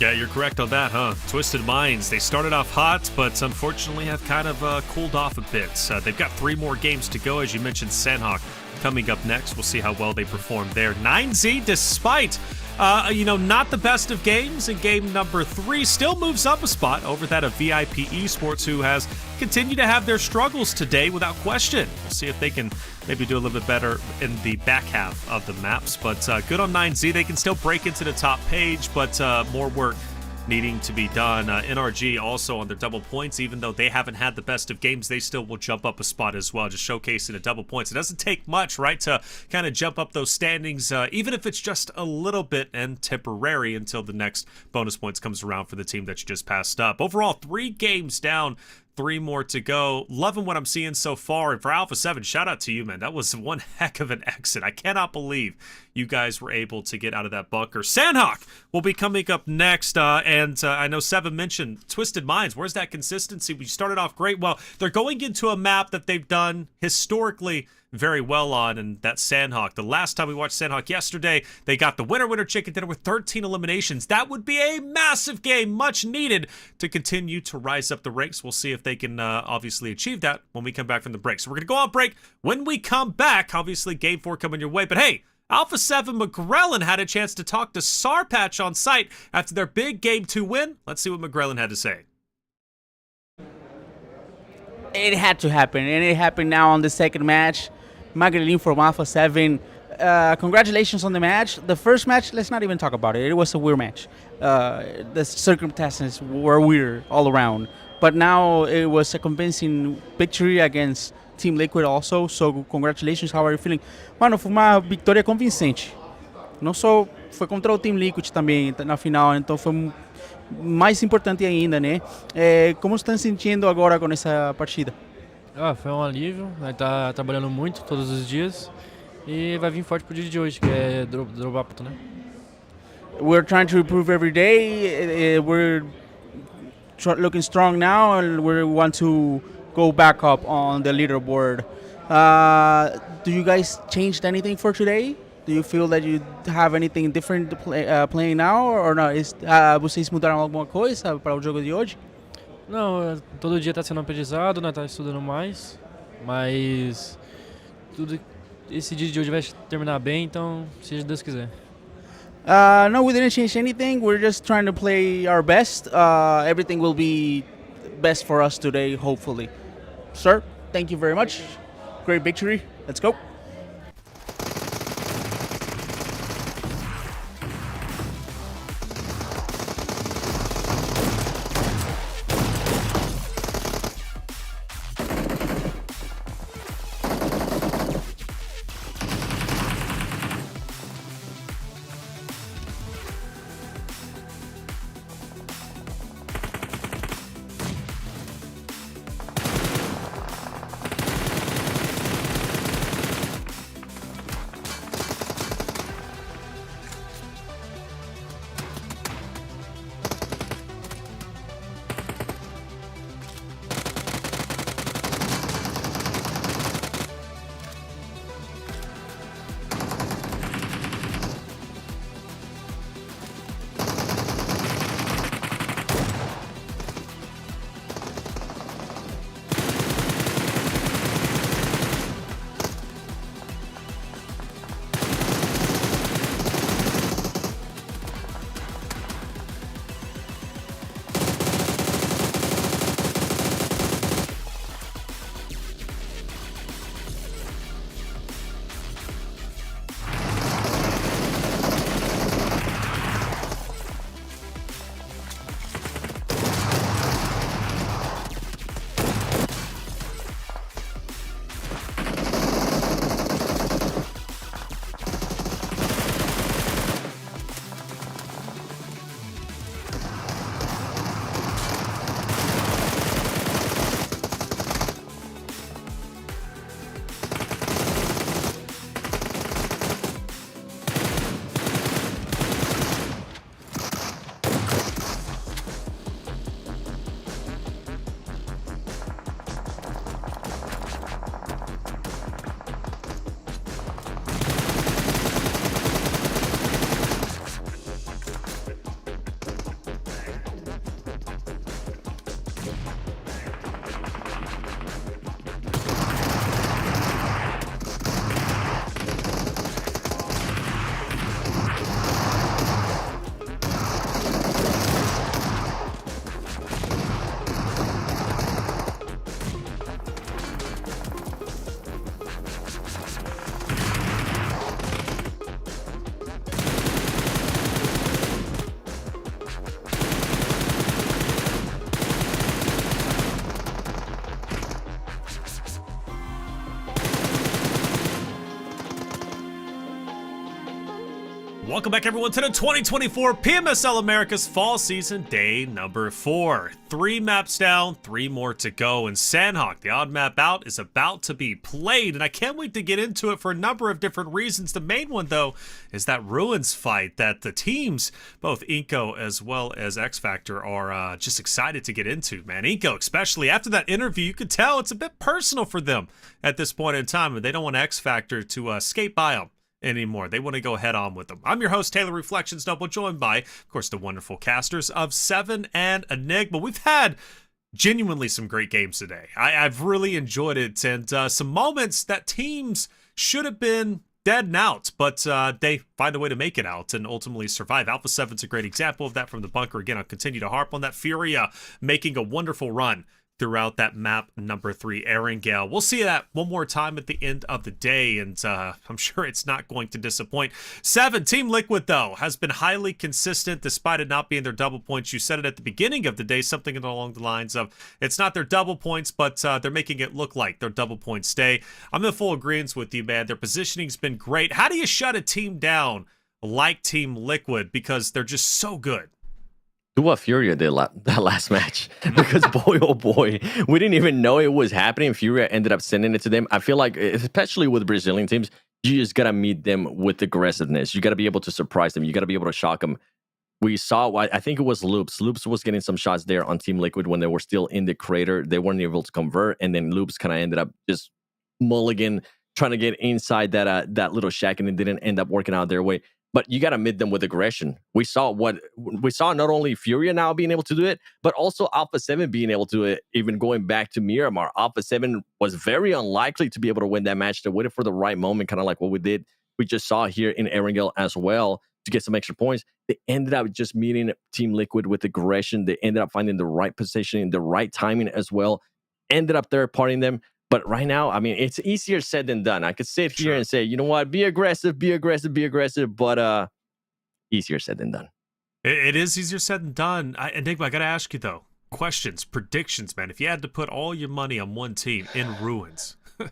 Yeah, you're correct on that, huh? Twisted Minds, they started off hot, but unfortunately have kind of cooled off a bit. They've got 3 more games to go. As you mentioned, Sandhawk coming up next. We'll see how well they perform there. 9Z, despite not the best of games in game number 3, still moves up a spot over that of VIP Esports, who has continued to have their struggles today without question. We'll see if they can maybe do a little bit better in the back half of the maps, but good on 9Z. They can still break into the top page, but more work needing to be done. NRG also on their double points. Even though they haven't had the best of games, they still will jump up a spot as well, just showcasing the double points. It doesn't take much, right, to kind of jump up those standings, even if it's just a little bit and temporary until the next bonus points comes around for the team that you just passed up. Overall, 3 games down, 3 more to go. Loving what I'm seeing so far. And for Alpha 7, shout out to you, man. That was one heck of an exit. I cannot believe you guys were able to get out of that bunker. Sandhawk will be coming up next. And I know 7 mentioned Twisted Minds. Where's that consistency? We started off great. Well, they're going into a map that they've done historically very well on, and that's Sandhawk. The last time we watched Sandhawk yesterday, they got the winner chicken dinner with 13 eliminations. That would be a massive game, much needed to continue to rise up the ranks. We'll see if they can obviously achieve that when we come back from the break. So we're going to go on break. When we come back, obviously game 4 coming your way, but hey, Alpha7 McGrellin had a chance to talk to Sarpatch on site after their big Game 2 win. Let's see what McGrellin had to say. It had to happen, and it happened now on the second match. Magrelin from Alpha7. Congratulations on the match. The first match, let's not even talk about it. It was a weird match. The circumstances were weird all around. But now it was a convincing victory against Team Liquid also. So congratulations, how are you feeling? Mano, foi uma vitória convincente. Não só foi contra o Team Liquid também na final, então foi mais importante ainda, né? Como estão sentindo agora com essa partida? Foi um alívio, vai tá trabalhando muito todos os dias e vai vir forte pro dia de hoje, que é dropar, né? We're trying to improve every day. We're looking strong now, and we want to go back up on the leaderboard. Do you guys changed anything for today? Do you feel that you have anything different to playing now, or not? Vocês mudaram alguma coisa para o jogo de hoje? Não, todo dia tá sendo aprendizado, né? Tá estudando mais, mas esse dia de hoje vai terminar bem, então se Deus quiser. No, we didn't change anything. We're just trying to play our best. Everything will be best for us today, hopefully. Sir, thank you very much. Great victory. Let's go. Welcome back, everyone, to the 2024 PMSL America's Fall Season, day number 4. 3 maps down, 3 more to go, and Sandhawk, the odd map out, is about to be played, and I can't wait to get into it for a number of different reasons. The main one, though, is that Ruins fight that the teams, both Inco as well as X Factor, are just excited to get into, man. Inco, especially after that interview, you could tell it's a bit personal for them at this point in time, and they don't want X Factor to skate by them anymore. They want to go head on with them. I'm your host, Taylor Reflections Noble, joined by, of course, the wonderful casters of Seven and Enigma. We've had genuinely some great games today. I've really enjoyed it, and some moments that teams should have been dead and out, but they find a way to make it out and ultimately survive. Alpha7's a great example of that from the bunker. Again, I'll continue to harp on that. Furia making a wonderful run throughout that map number 3, Erangel. We'll see that one more time at the end of the day, and I'm sure it's not going to disappoint. 7, Team Liquid, though, has been highly consistent despite it not being their double points. You said it at the beginning of the day, something along the lines of, it's not their double points, but they're making it look like their double points day. I'm in full agreement with you, man. Their positioning's been great. How do you shut a team down like Team Liquid? Because they're just so good. Do what Furia did that last match, because boy, oh boy, we didn't even know it was happening. Furia ended up sending it to them. I feel like, especially with Brazilian teams, you just got to meet them with aggressiveness. You got to be able to surprise them. You got to be able to shock them. We saw, I think it was Loops. Loops was getting some shots there on Team Liquid when they were still in the crater. They weren't able to convert, and then Loops kind of ended up just mulligan, trying to get inside that little shack, and it didn't end up working out their way. But you got to meet them with aggression. We saw not only Furia now being able to do it, but also Alpha7 being able to do it, even going back to Miramar. Alpha7 was very unlikely to be able to win that match. They waited for the right moment, kind of like what we just saw here in Erangel as well, to get some extra points. They ended up just meeting Team Liquid with aggression. They ended up finding the right positioning, the right timing as well. Ended up third-partying them. But right now, I mean, it's easier said than done. I could sit here and say, you know what, be aggressive, but easier said than done. It is easier said than done. Enigma, I got to ask you, though. Questions, predictions, man. If you had to put all your money on one team in ruins, is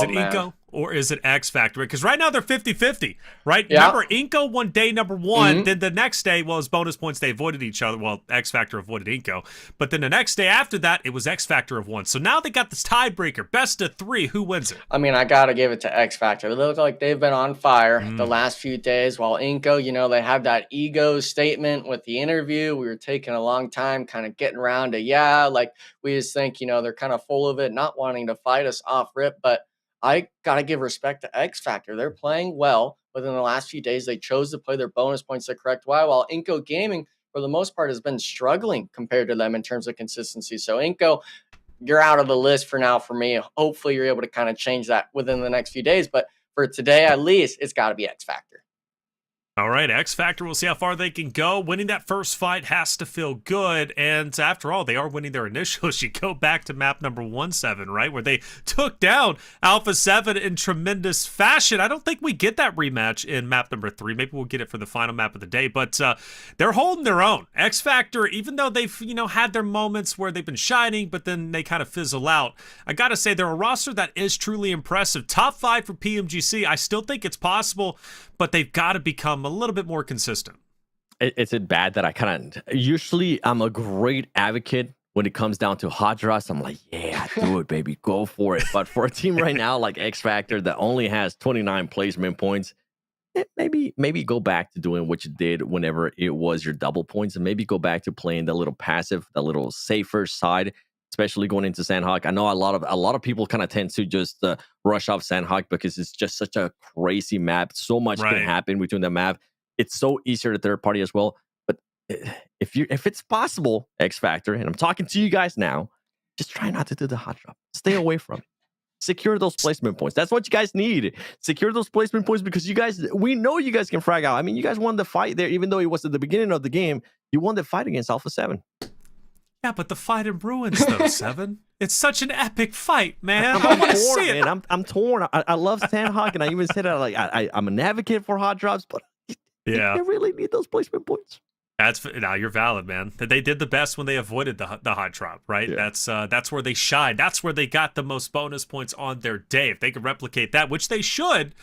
it Inco or is it X Factor? Because right now they're 50-50, right? Yeah. Remember, Inco won day number 1. Then the next day, well, as bonus points, they avoided each other. Well, X Factor avoided Inco. But then the next day after that, it was X Factor of 1. So now they got this tiebreaker, best of 3. Who wins it? I mean, I got to give it to X Factor. They look like they've been on fire the last few days, while Inco, you know, they have that ego statement with the interview. We were taking a long time kind of getting around to, like we just think, you know, they're kind of full of it, not wanting to fight us off rip. But I got to give respect to X Factor. They're playing well within the last few days. They chose to play their bonus points the correct way, while Inco Gaming, for the most part, has been struggling compared to them in terms of consistency. So Inco, you're out of the list for now for me. Hopefully you're able to kind of change that within the next few days. But for today, at least, it's got to be X Factor. All right, X Factor, we'll see how far they can go. Winning that first fight has to feel good, and after all, they are winning their initials. You go back to map number 17, right, where they took down Alpha7 in tremendous fashion. I don't think we get that rematch in map number 3. Maybe we'll get it for the final map of the day, but they're holding their own. X Factor, even though they've had their moments where they've been shining, but then they kind of fizzle out, I gotta say, they're a roster that is truly impressive. Top 5 for PMGC. I still think it's possible, but they've got to become a little bit more consistent. Is it bad that I kind of, usually I'm a great advocate when it comes down to hot drops? I'm like, yeah, do it, baby, go for it. But for a team right now like X Factor that only has 29 placement points, maybe go back to doing what you did whenever it was your double points, and maybe go back to playing the little passive, the little safer side, especially going into Sandhawk. I know a lot of people kind of tend to just rush off Sandhawk because it's just such a crazy map. So much can happen between the map. It's so easier to third party as well. But if it's possible, X Factor, and I'm talking to you guys now, just try not to do the hot drop. Stay away from it. Secure those placement points. That's what you guys need. Secure those placement points, because we know you guys can frag out. I mean, you guys won the fight there, even though it was at the beginning of the game. You won the fight against Alpha7. Yeah, but the fight in ruins, though, 7. It's such an epic fight, man. I want to see it. Man. I'm torn. I love Sandhawk, and I even said I'm an advocate for hot drops, but they really need those placement points. Now you're valid, man. They did the best when they avoided the hot drop, right? Yeah. That's where they shined. That's where they got the most bonus points on their day. If they could replicate that, which they should,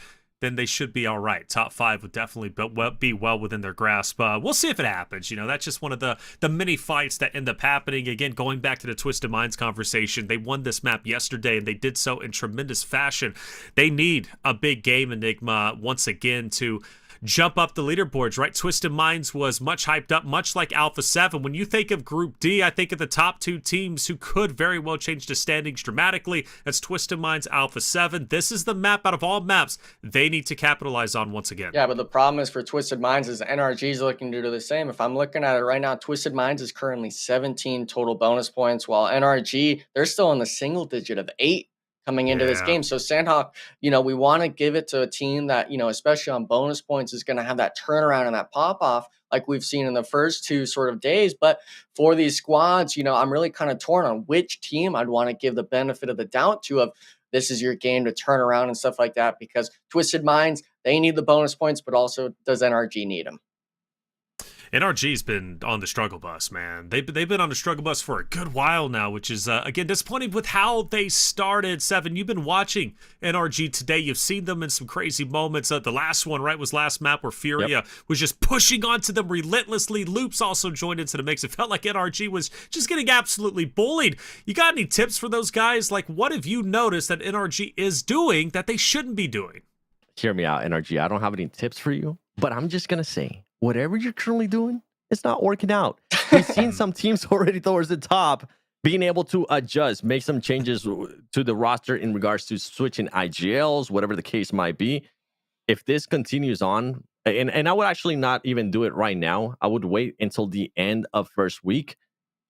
then they should be all right. Top 5 would definitely be well within their grasp. We'll see if it happens. That's just one of the many fights that end up happening. Again, going back to the Twisted Minds conversation, they won this map yesterday, and they did so in tremendous fashion. They need a big game, Enigma, once again to jump up the leaderboards, right? Twisted Minds was much hyped up, much like Alpha7. When you think of Group D, I think of the top 2 teams who could very well change the standings dramatically. That's Twisted Minds, Alpha7. This is the map out of all maps they need to capitalize on once again. Yeah, but the problem is for Twisted Minds is NRG is looking to do the same. If I'm looking at it right now, Twisted Minds is currently 17 total bonus points, while NRG, they're still in the single digit of 8 coming into this game. So Sandhawk, we want to give it to a team that, especially on bonus points, is going to have that turnaround and that pop off like we've seen in the first two sort of days. But for these squads, I'm really kind of torn on which team I'd want to give the benefit of the doubt to, of this is your game to turn around and stuff like that, because Twisted Minds, they need the bonus points, but also does NRG need them? NRG's been on the struggle bus, man. They've been on the struggle bus for a good while now, which is, again, disappointing with how they started. Seven, you've been watching NRG today. You've seen them in some crazy moments. The last one, right, was last map where Furia was just pushing onto them relentlessly. Loops also joined into the mix. It felt like NRG was just getting absolutely bullied. You got any tips for those guys? Like, what have you noticed that NRG is doing that they shouldn't be doing? Hear me out, NRG. I don't have any tips for you, but I'm just going to say, whatever you're currently doing, it's not working out. We've seen some teams already towards the top being able to adjust, make some changes to the roster in regards to switching IGLs, whatever the case might be. If this continues on, and I would actually not even do it right now. I would wait until the end of first week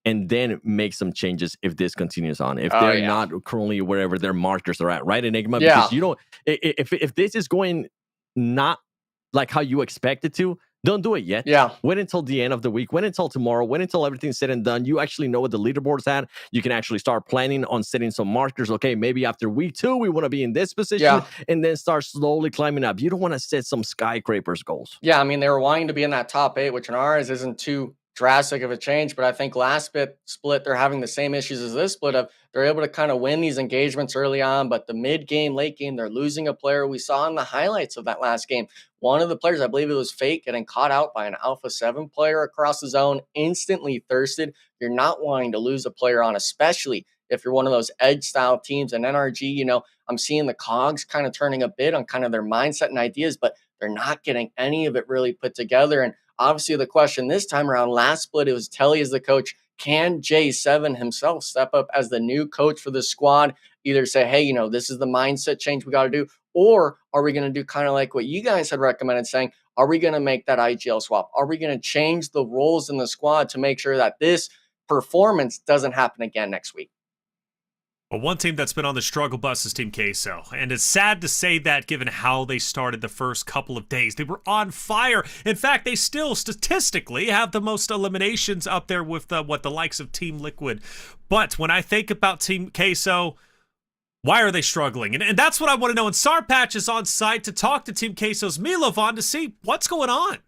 and then make some changes if this continues on. If they're not currently wherever their markers are at, right, Enigma? Because you don't, if this is going not like how you expect it to, don't do it yet. Wait until the end of the week. Wait until tomorrow. Wait until everything's said and done. You actually know what the leaderboard's at. You can actually start planning on setting some markers. Okay, maybe after week 2, we want to be in this position, and then start slowly climbing up. You don't want to set some skyscrapers goals. Yeah, I mean, they were wanting to be in that top 8, which in ours isn't too drastic of a change, but I think last split, they're having the same issues as this split of they're able to kind of win these engagements early on, but the mid game, late game, they're losing a player. We saw in the highlights of that last game, one of the players, I believe it was Fate, getting caught out by an Alpha7 player across the zone, instantly thirsted. You're not wanting to lose a player on, especially if you're one of those edge style teams. And NRG, I'm seeing the cogs kind of turning a bit on kind of their mindset and ideas, but they're not getting any of it really put together. And obviously the question this time around, last split, it was Telly as the coach. Can J7 himself step up as the new coach for the squad? Either say, hey, this is the mindset change we got to do, or are we going to do kind of like what you guys had recommended, saying, are we going to make that IGL swap? Are we going to change the roles in the squad to make sure that this performance doesn't happen again next week? Well, one team that's been on the struggle bus is Team Queso, and it's sad to say that given how they started the first couple of days. They were on fire. In fact, they still statistically have the most eliminations up there with the likes of Team Liquid. But when I think about Team Queso, why are they struggling? And that's what I want to know. And Sarpatch is on site to talk to Team Queso's Milovan to see what's going on.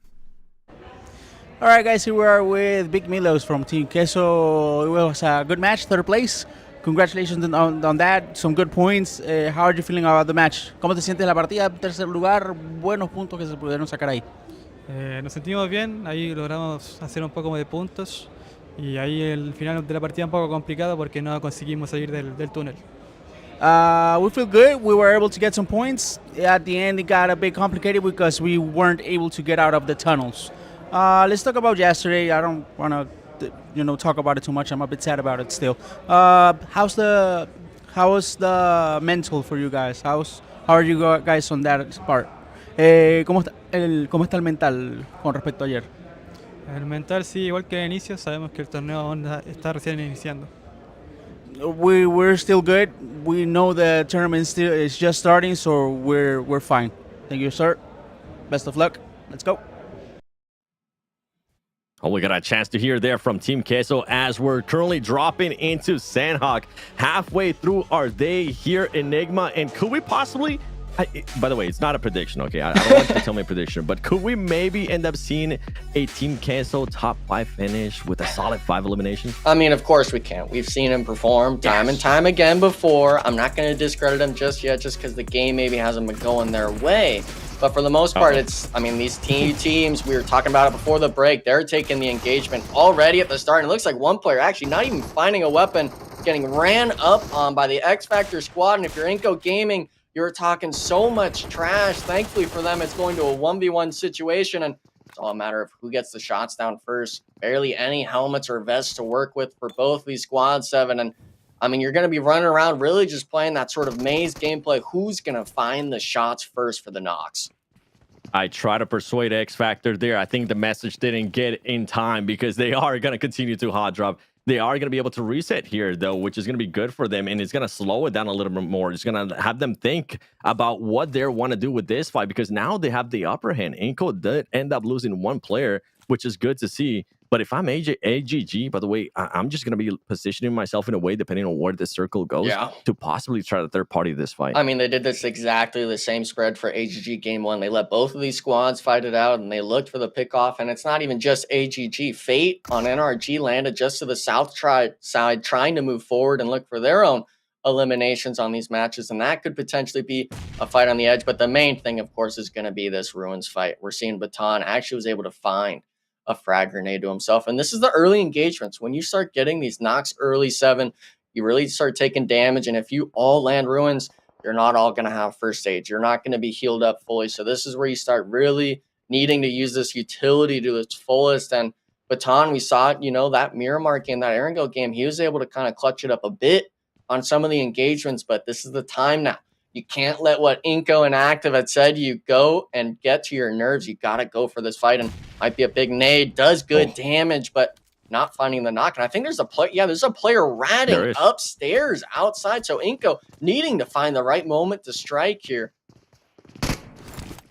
All right, guys, here we are with Big Milos from Team Queso. It was a good match, 3rd place. Congratulations on that, some good points. How are you feeling about the match? ¿Cómo te sientes la partida? Tercer lugar, buenos puntos que se pudieron sacar ahí. Nos sentimos bien, ahí logramos hacer un poco de puntos y ahí el final de la partida un poco complicado porque no conseguimos salir del túnel. We feel good. We were able to get some points. At the end, it got a bit complicated because we weren't able to get out of the tunnels. Let's talk about yesterday. I don't want to talk about it too much. I'm a bit sad about it still. How was the mental for you guys? How are you guys on that part? ¿Cómo está el mental con respecto a ayer? El mental sí, igual que el inicio, sabemos que el torneo está recién iniciando. We're still good. We know the tournament still is just starting, so we're fine. Thank you, sir. Best of luck. Let's go. Oh, we got a chance to hear there from Team Queso as we're currently dropping into Sandhawk halfway through our day here, Enigma. And could we possibly, by the way, it's not a prediction, okay? I don't want you to tell me a prediction, but could we maybe end up seeing a Team Queso top 5 finish with a solid 5 eliminations? I mean, of course we can. We've seen him perform time and time again before. I'm not going to discredit him just yet, just because the game maybe hasn't been going their way. But for the most part, these teams, we were talking about it before the break, they're taking the engagement already at the start. And it looks like one player actually not even finding a weapon, getting ran up on by the X Factor squad. And if you're Inco Gaming, you're talking so much trash. Thankfully for them, it's going to a 1v1 situation. And it's all a matter of who gets the shots down first. Barely any helmets or vests to work with for both these squads, Seven. And I mean, you're going to be running around really just playing that sort of maze gameplay. Who's going to find the shots first for the Nox? I try to persuade X Factor there. I think the message didn't get in time because they are going to continue to hot drop. They are going to be able to reset here, though, which is going to be good for them, and it's going to slow it down a little bit more. It's going to have them think about what they want to do with this fight, because now they have the upper hand. Inco did end up losing one player, which is good to see. But if I'm AGG, by the way, I'm just going to be positioning myself in a way, depending on where the circle goes, to possibly try to third party this fight. I mean, they did this exactly the same spread for AGG game one. They let both of these squads fight it out, and they looked for the pickoff. And it's not even just AGG. Fate on NRG landed just to the south side, trying to move forward and look for their own eliminations on these matches. And that could potentially be a fight on the edge. But the main thing, of course, is going to be this Ruins fight. We're seeing Baton actually was able to find a frag grenade to himself. And this is the early engagements. When you start getting these knocks early 7, you really start taking damage. And if you all land Ruins, you're not all going to have first aid. You're not going to be healed up fully. So this is where you start really needing to use this utility to its fullest. And Baton, we saw it, that mirror marking in that Erangel game, he was able to kind of clutch it up a bit on some of the engagements, but this is the time now. You can't let what Inco and Active had said you go and get to your nerves. You got to go for this fight, and might be a big nade. Does good damage, but not finding the knock. And I think there's a there's a player ratting upstairs outside. So Inco needing to find the right moment to strike here.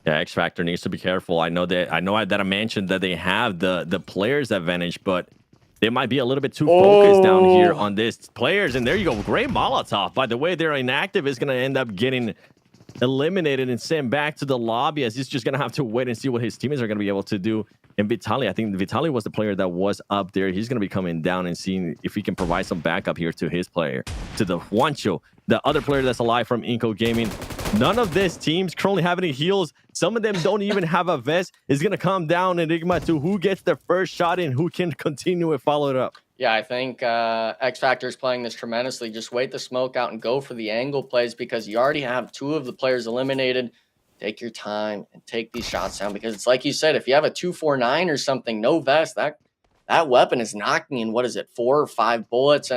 Yeah, X Factor needs to be careful. I know that I mentioned that they have the players advantage, but they might be a little bit too focused down here on this players. And there you go. Great Molotov. By the way, their inactive is going to end up getting eliminated and sent back to the lobby, as he's just going to have to wait and see what his teammates are going to be able to do. And Vitaly, I think Vitaly was the player that was up there. He's going to be coming down and seeing if he can provide some backup here to his player, to the Juancho, the other player that's alive from Inco Gaming. None of these teams currently have any heals. Some of them don't even have a vest. It's going to come down, Enigma, to who gets the first shot and who can continue and follow it up. Yeah, I think X Factor is playing this tremendously. Just wait the smoke out and go for the angle plays, because you already have 2 of the players eliminated. Take your time and take these shots down, because it's like you said, if you have a 249 or something, no vest, that weapon is knocking in, 4 or 5 bullets,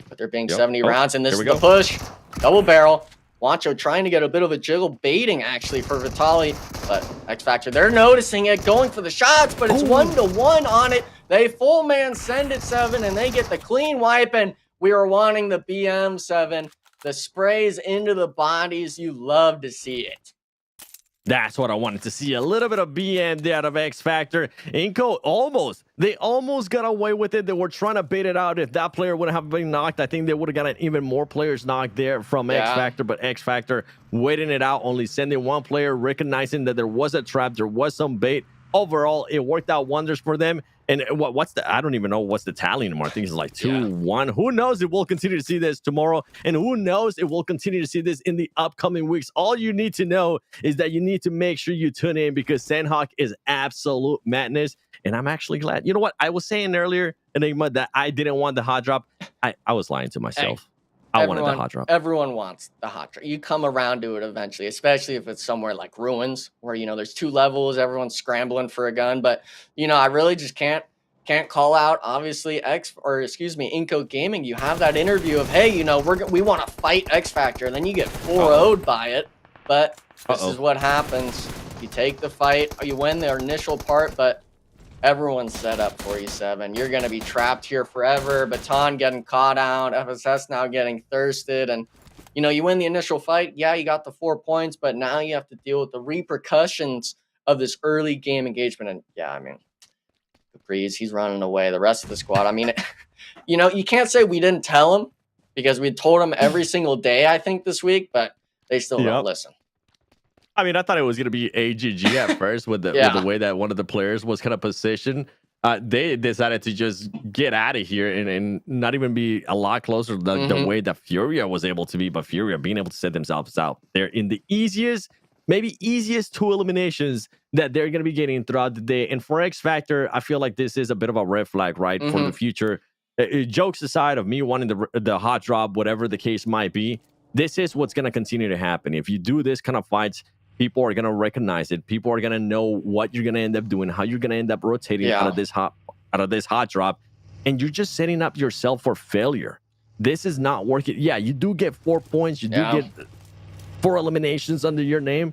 but there being 70 rounds, and this is the push. Double barrel. Juancho trying to get a bit of a jiggle, baiting actually for Vitaly, but X Factor, they're noticing it, going for the shots, but it's 1-1 on it. They full man send it 7, and they get the clean wipe, and we are wanting the BM7, the sprays into the bodies. You love to see it. That's what I wanted to see. A little bit of BM there out of X Factor. Inco they almost got away with it. They were trying to bait it out. If that player would have been knocked, I think they would have gotten even more players knocked there from X Factor. But X Factor waiting it out, only sending one player, recognizing that there was a trap, there was some bait. Overall, it worked out wonders for them. And what's the, I don't even know what's the tally anymore. I think it's like 2-1. Who knows if we'll continue to see this tomorrow, and who knows if we'll continue to see this in the upcoming weeks. All you need to know is that you need to make sure you tune in, because Sandhawk is absolute madness. And I'm actually glad. You know what? I was saying earlier, Enigma, that I didn't want the hot drop. I was lying to myself. I wanted the hot drop. Everyone wants the hot drop. You come around to it eventually, especially if it's somewhere like Ruins, where there's 2 levels, everyone's scrambling for a gun. But I really just can't call out, obviously, Inco Gaming. You have that interview of, hey, we want to fight X Factor, and then you get 4-0'd by it. But this is what happens. You take the fight, you win the initial part, but everyone's set up for you, 7. You're going to be trapped here forever. Baton getting caught out. FSS now getting thirsted. And, you win the initial fight. Yeah, you got the 4 points, but now you have to deal with the repercussions of this early game engagement. And, yeah, I mean, Capri's, he's running away. The rest of the squad, I mean, you can't say we didn't tell him, because we told him every single day, I think, this week, but they still don't listen. I mean, I thought it was going to be AGG at first with the way that one of the players was kind of positioned. They decided to just get out of here and not even be a lot closer to the way that Furia was able to be. But Furia being able to set themselves out. They're in the maybe easiest 2 eliminations that they're going to be getting throughout the day. And for X Factor, I feel like this is a bit of a red flag, right, for the future. Jokes aside of me wanting the hot drop, whatever the case might be, this is what's going to continue to happen. If you do this kind of fights, people are going to recognize it. People are going to know what you're going to end up doing, how you're going to end up rotating out of this hot drop, and you're just setting up yourself for failure. This is not working. Yeah, you do get 4 points. You do get 4 eliminations under your name,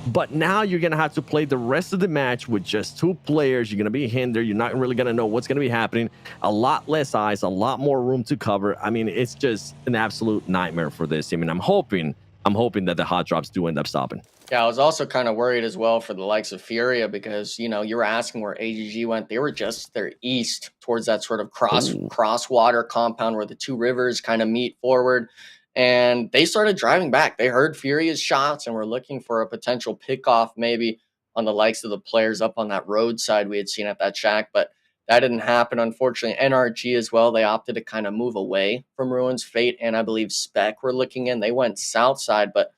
But now you're going to have to play the rest of the match with just 2 players. You're going to be hindered. You're not really going to know what's going to be happening. A lot less eyes, a lot more room to cover. I mean, it's just an absolute nightmare for this team. And I'm hoping that the hot drops do end up stopping. Yeah, I was also kind of worried as well for the likes of Furia because, you know, you were asking where AGG went. They were just their east towards that sort of crosswater compound where the 2 rivers kind of meet forward. And they started driving back. They heard Furia's shots and were looking for a potential pickoff maybe on the likes of the players up on that roadside we had seen at that shack. But that didn't happen, unfortunately. NRG as well, they opted to kind of move away from Ruins. Fate and I believe Spec were looking in. They went south side, but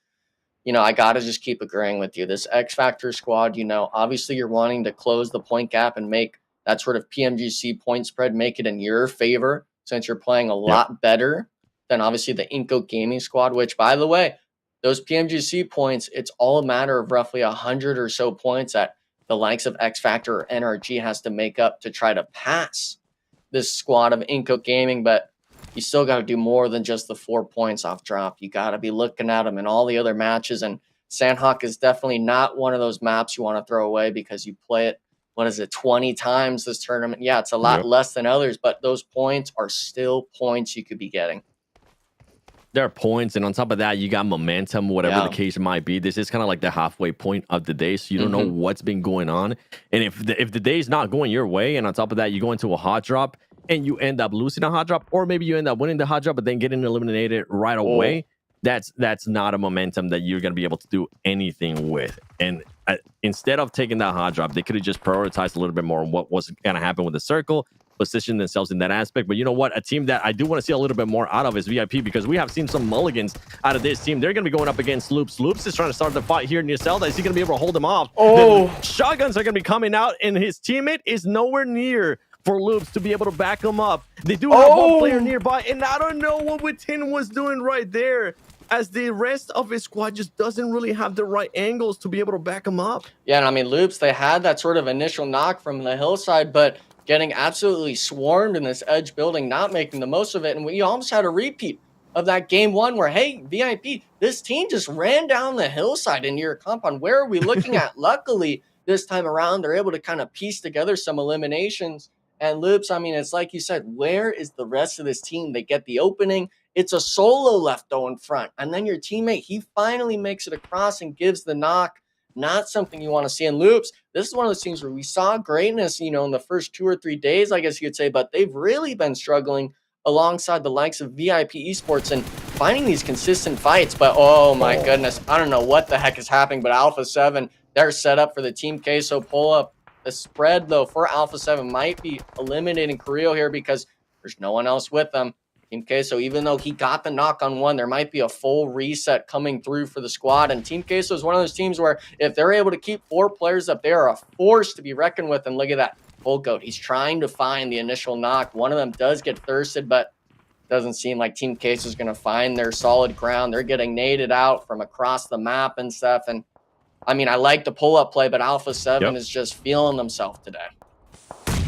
you know, I got to just keep agreeing with you. This X Factor squad, you know, obviously you're wanting to close the point gap and make that sort of PMGC point spread, make it in your favor since you're playing a lot better than obviously the Inco Gaming squad, which, by the way, those PMGC points, it's all a matter of roughly 100 or so points that the likes of X Factor or NRG has to make up to try to pass this squad of Inco Gaming. But you still got to do more than just the 4 points off drop. You got to be looking at them in all the other matches. And Sandhawk is definitely not one of those maps you want to throw away because you play it, 20 times this tournament. Yeah, it's a lot less than others, but those points are still points you could be getting. There are points, and on top of that, you got momentum, whatever the case might be. This is kind of like the halfway point of the day, so you don't know what's been going on. And if the day's not going your way, and on top of that, you go into a hot drop, and you end up losing a hot drop, or maybe you end up winning the hot drop, but then getting eliminated right away, that's not a momentum that you're going to be able to do anything with. And instead of taking that hot drop, they could have just prioritized a little bit more on what was going to happen with the circle, position themselves in that aspect. But you know what? A team that I do want to see a little bit more out of is VIP, because we have seen some mulligans out of this team. They're going to be going up against Loops. Loops is trying to start the fight here near Zelda. Is he going to be able to hold him off? The shotguns are going to be coming out, and his teammate is nowhere near for Loops to be able to back him up. They do have one player nearby, and I don't know what Within was doing right there, as the rest of his squad just doesn't really have the right angles to be able to back him up. Yeah, and I mean, Loops, they had that sort of initial knock from the hillside, but getting absolutely swarmed in this edge building, not making the most of it. And we almost had a repeat of that game 1 where, hey, VIP, this team just ran down the hillside into your compound. Where are we looking at? Luckily, this time around, they're able to kind of piece together some eliminations. And Loops, I mean, it's like you said, where is the rest of this team? They get the opening. It's a solo left though in front. And then your teammate, he finally makes it across and gives the knock. Not something you want to see in Loops. This is one of those teams where we saw greatness, you know, in the first 2 or 3 days, I guess you could say, but they've really been struggling alongside the likes of VIP Esports and finding these consistent fights. But oh my goodness, I don't know what the heck is happening, but Alpha7, they're set up for the Team Queso pull up. The spread, though, for Alpha7 might be eliminating Carrillo here because there's no one else with them. Team Queso, even though he got the knock on one, there might be a full reset coming through for the squad. And Team Queso is one of those teams where if they're able to keep 4 players up, they are a force to be reckoned with. And look at that. Bull Goat, he's trying to find the initial knock. One of them does get thirsted, but doesn't seem like Team Queso is going to find their solid ground. They're getting naded out from across the map and stuff. And I mean, I like the pull-up play, but Alpha7 is just feeling themselves today.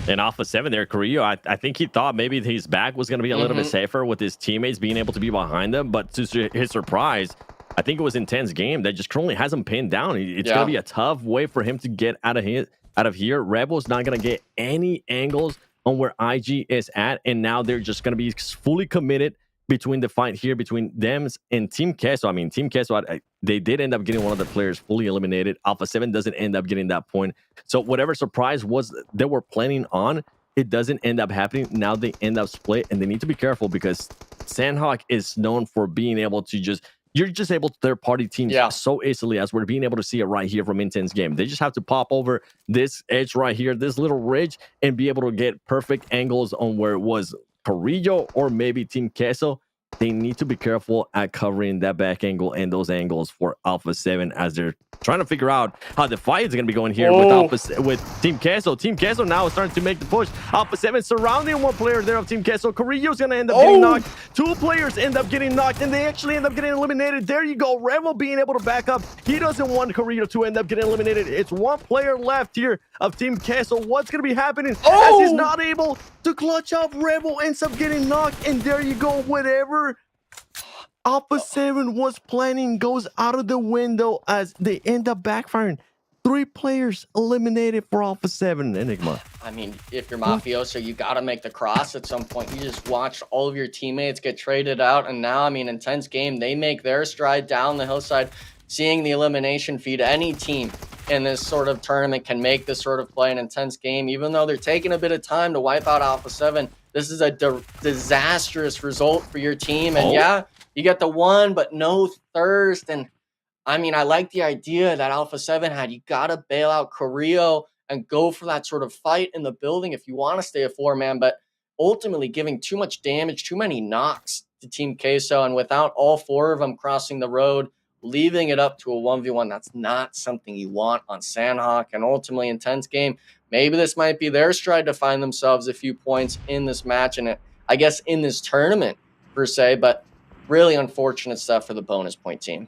And Alpha7 there, Carrillo, I think he thought maybe his back was going to be a little bit safer with his teammates being able to be behind him. But to his surprise, I think it was Intense Game that just currently has him pinned down. It's going to be a tough way for him to get out of here. Rebel's not going to get any angles on where IG is at. And now they're just going to be fully committed between the fight here between them and Team Queso. I mean, Team Queso, they did end up getting one of the players fully eliminated. Alpha7 doesn't end up getting that point. So whatever surprise was they were planning on, it doesn't end up happening. Now they end up split, and they need to be careful because Sandhawk is known for being able to you're just able to third-party teams so easily, as we're being able to see it right here from Intense Game. They just have to pop over this edge right here, this little ridge, and be able to get perfect angles on where it was Carrillo or maybe Team Queso. They need to be careful at covering that back angle and those angles for Alpha7 as they're trying to figure out how the fight is going to be going here with Team Queso. Team Queso now is starting to make the push. Alpha7 surrounding one player there of Team Queso. Carrillo's going to end up getting knocked. 2 players end up getting knocked, and they actually end up getting eliminated. There you go. Revel being able to back up. He doesn't want Carrillo to end up getting eliminated. It's 1 player left here of Team Queso. What's going to be happening as he's not able to clutch up? Revel ends up getting knocked, and there you go. Whatever Alpha7 was planning goes out of the window as they end up backfiring. 3 players eliminated for Alpha7, Enigma. I mean, if you're Mafioso, you got to make the cross at some point. You just watched all of your teammates get traded out. And now, I mean, intense game, they make their stride down the hillside, seeing the elimination feed. Any team in this sort of tournament can make this sort of play an intense game, even though they're taking a bit of time to wipe out Alpha7. This is a disastrous result for your team. And yeah, you get the 1, but no thirst. And I mean, I like the idea that Alpha7 had. You got to bail out Carrillo and go for that sort of fight in the building if you want to stay a 4-man, but ultimately giving too much damage, too many knocks to Team Queso, and without all 4 of them crossing the road, leaving it up to a 1v1, that's not something you want on Sandhawk. And ultimately, intense game. Maybe this might be their stride to find themselves a few points in this match, and I guess in this tournament, per se, but really unfortunate stuff for the bonus point team.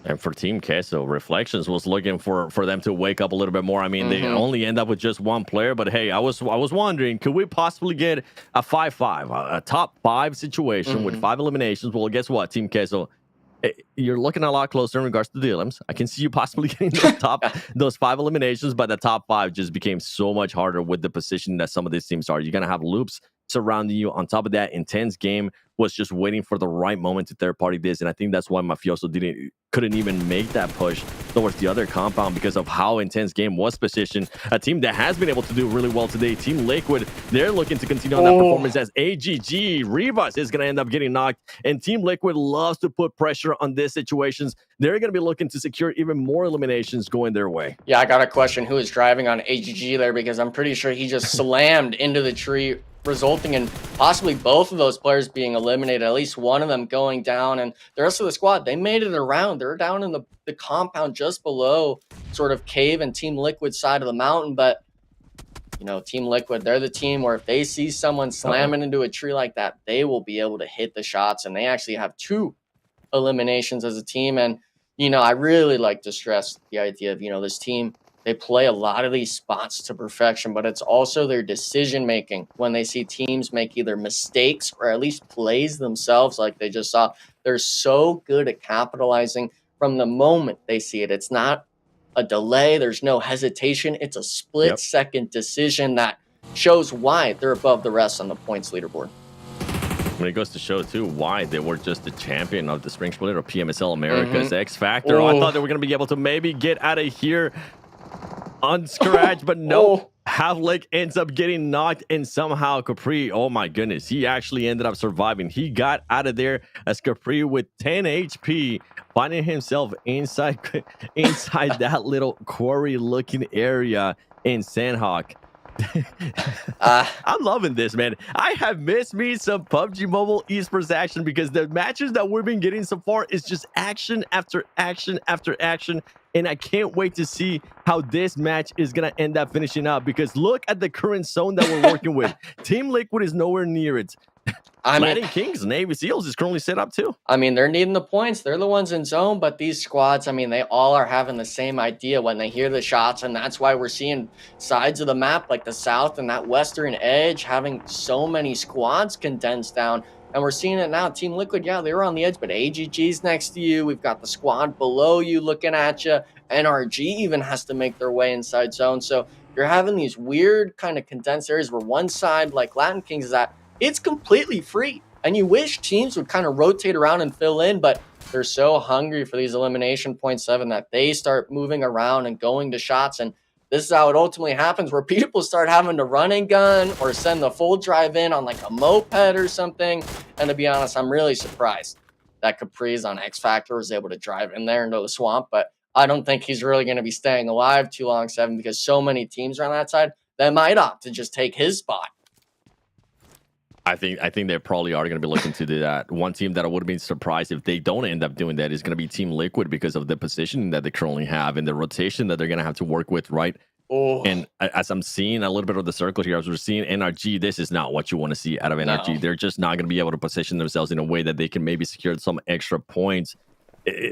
And for Team Queso, Reflections was looking for them to wake up a little bit more. I mean, they only end up with just 1 player, but hey, I was wondering, could we possibly get a 5-5, a top 5 situation with 5 eliminations? Well, guess what, Team Queso, you're looking a lot closer in regards to the elims. I can see you possibly getting those 5 eliminations, but the top 5 just became so much harder with the position that some of these teams are. You're gonna have loops surrounding you. On top of that, intense game was just waiting for the right moment to third party this, and I think that's why Mafioso couldn't even make that push towards the other compound because of how intense game was positioned. A team that has been able to do really well today, Team Liquid, they're looking to continue on that performance as AGG Rivas is going to end up getting knocked, and Team Liquid loves to put pressure on these situations. They're going to be looking to secure even more eliminations going their way. Yeah, I got a question. Who is driving on AGG there? Because I'm pretty sure he just slammed into the tree, resulting in possibly both of those players being eliminated, at least one of them going down. And the rest of the squad, they made it around. They're down in the compound just below sort of Cave and Team Liquid side of the mountain. But, you know, Team Liquid, they're the team where if they see someone slamming into a tree like that, they will be able to hit the shots. And they actually have 2 eliminations as a team. And, you know, I really like to stress the idea of, you know, this team, they play a lot of these spots to perfection, but it's also their decision making when they see teams make either mistakes or at least plays themselves like they just saw. They're so good at capitalizing from the moment they see it. It's not a delay. There's no hesitation. It's a split-second decision that shows why they're above the rest on the points leaderboard. When it goes to show, too, why they were just the champion of the Spring Split or PMSL America's X Factor. I thought they were going to be able to maybe get out of here unscratched, but no. Havlik ends up getting knocked, and somehow Capri, oh my goodness, he actually ended up surviving. He got out of there as Capri with 10 HP, finding himself inside that little quarry looking area in Sandhawk. I'm loving this, man. I have missed me some PUBG Mobile Esports action because the matches that we've been getting so far is just action after action after action. And I can't wait to see how this match is going to end up finishing up, because look at the current zone that we're working with. Team Liquid is nowhere near it. Latin Kings, Navy SEALs is currently set up too. I mean, they're needing the points. They're the ones in zone, but these squads, I mean, they all are having the same idea when they hear the shots, and that's why we're seeing sides of the map like the south and that western edge having so many squads condensed down. And we're seeing it now. Team Liquid, yeah, they were on the edge, but AGG's next to you. We've got the squad below you looking at you. NRG even has to make their way inside zone. So you're having these weird kind of condensed areas where one side, like Latin Kings, is at, it's completely free. And you wish teams would kind of rotate around and fill in, but they're so hungry for these elimination points, 7, that they start moving around and going to shots. And this is how it ultimately happens, where people start having to run and gun or send the full drive in on like a moped or something. And to be honest, I'm really surprised that Capri's on X Factor was able to drive in there into the swamp. But I don't think he's really going to be staying alive too long, 7, because so many teams are on that side that might opt to just take his spot. I think they probably are going to be looking to do that. One team that I would have been surprised if they don't end up doing that is going to be Team Liquid, because of the positioning that they currently have and the rotation that they're going to have to work with, right? And as I'm seeing a little bit of the circle here, as we're seeing NRG, this is not what you want to see out of NRG. No. They're just not going to be able to position themselves in a way that they can maybe secure some extra points.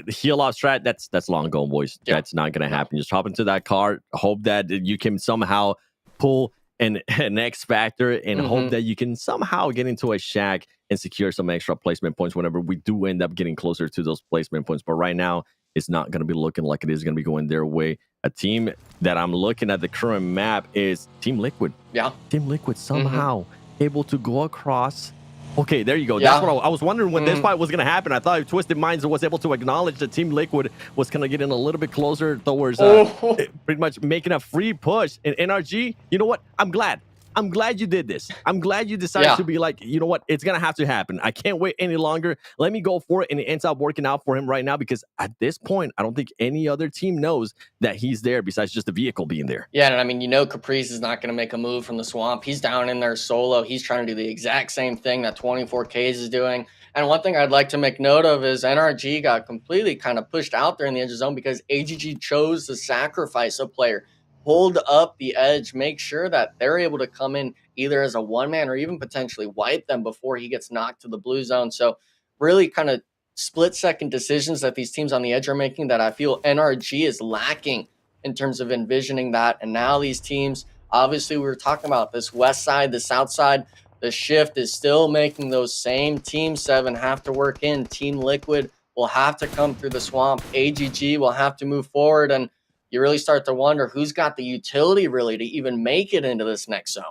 Heal off strat, that's long gone, boys. Yeah. That's not going to happen. Just hop into that car, hope that you can somehow pull an X factor and hope that you can somehow get into a shack and secure some extra placement points whenever we do end up getting closer to those placement points. But right now, it's not going to be looking like it is going to be going their way. A team that I'm looking at the current map is Team Liquid. Yeah. Team Liquid somehow able to go across. Okay, there you go. That's what I was wondering when this fight was going to happen. I thought Twisted Minds was able to acknowledge that Team Liquid was going to get in a little bit closer towards pretty much making a free push. And NRG, you know what? I'm glad you did this. I'm glad you decided to be like, you know what? It's going to have to happen. I can't wait any longer. Let me go for it. And it ends up working out for him right now because at this point, I don't think any other team knows that he's there besides just the vehicle being there. Yeah, and I mean, you know, Caprice is not going to make a move from the swamp. He's down in there solo. He's trying to do the exact same thing that 24Ks is doing. And one thing I'd like to make note of is NRG got completely kind of pushed out there in the edge of zone because AGG chose to sacrifice a player. Hold up the edge, make sure that they're able to come in either as a one-man or even potentially wipe them before he gets knocked to the blue zone. So really kind of split-second decisions that these teams on the edge are making that I feel NRG is lacking in terms of envisioning that. And now these teams, obviously we were talking about this west side, the south side, the shift is still making those same Team 7 have to work in. Team Liquid will have to come through the swamp. AGG will have to move forward, and you really start to wonder who's got the utility really to even make it into this next zone.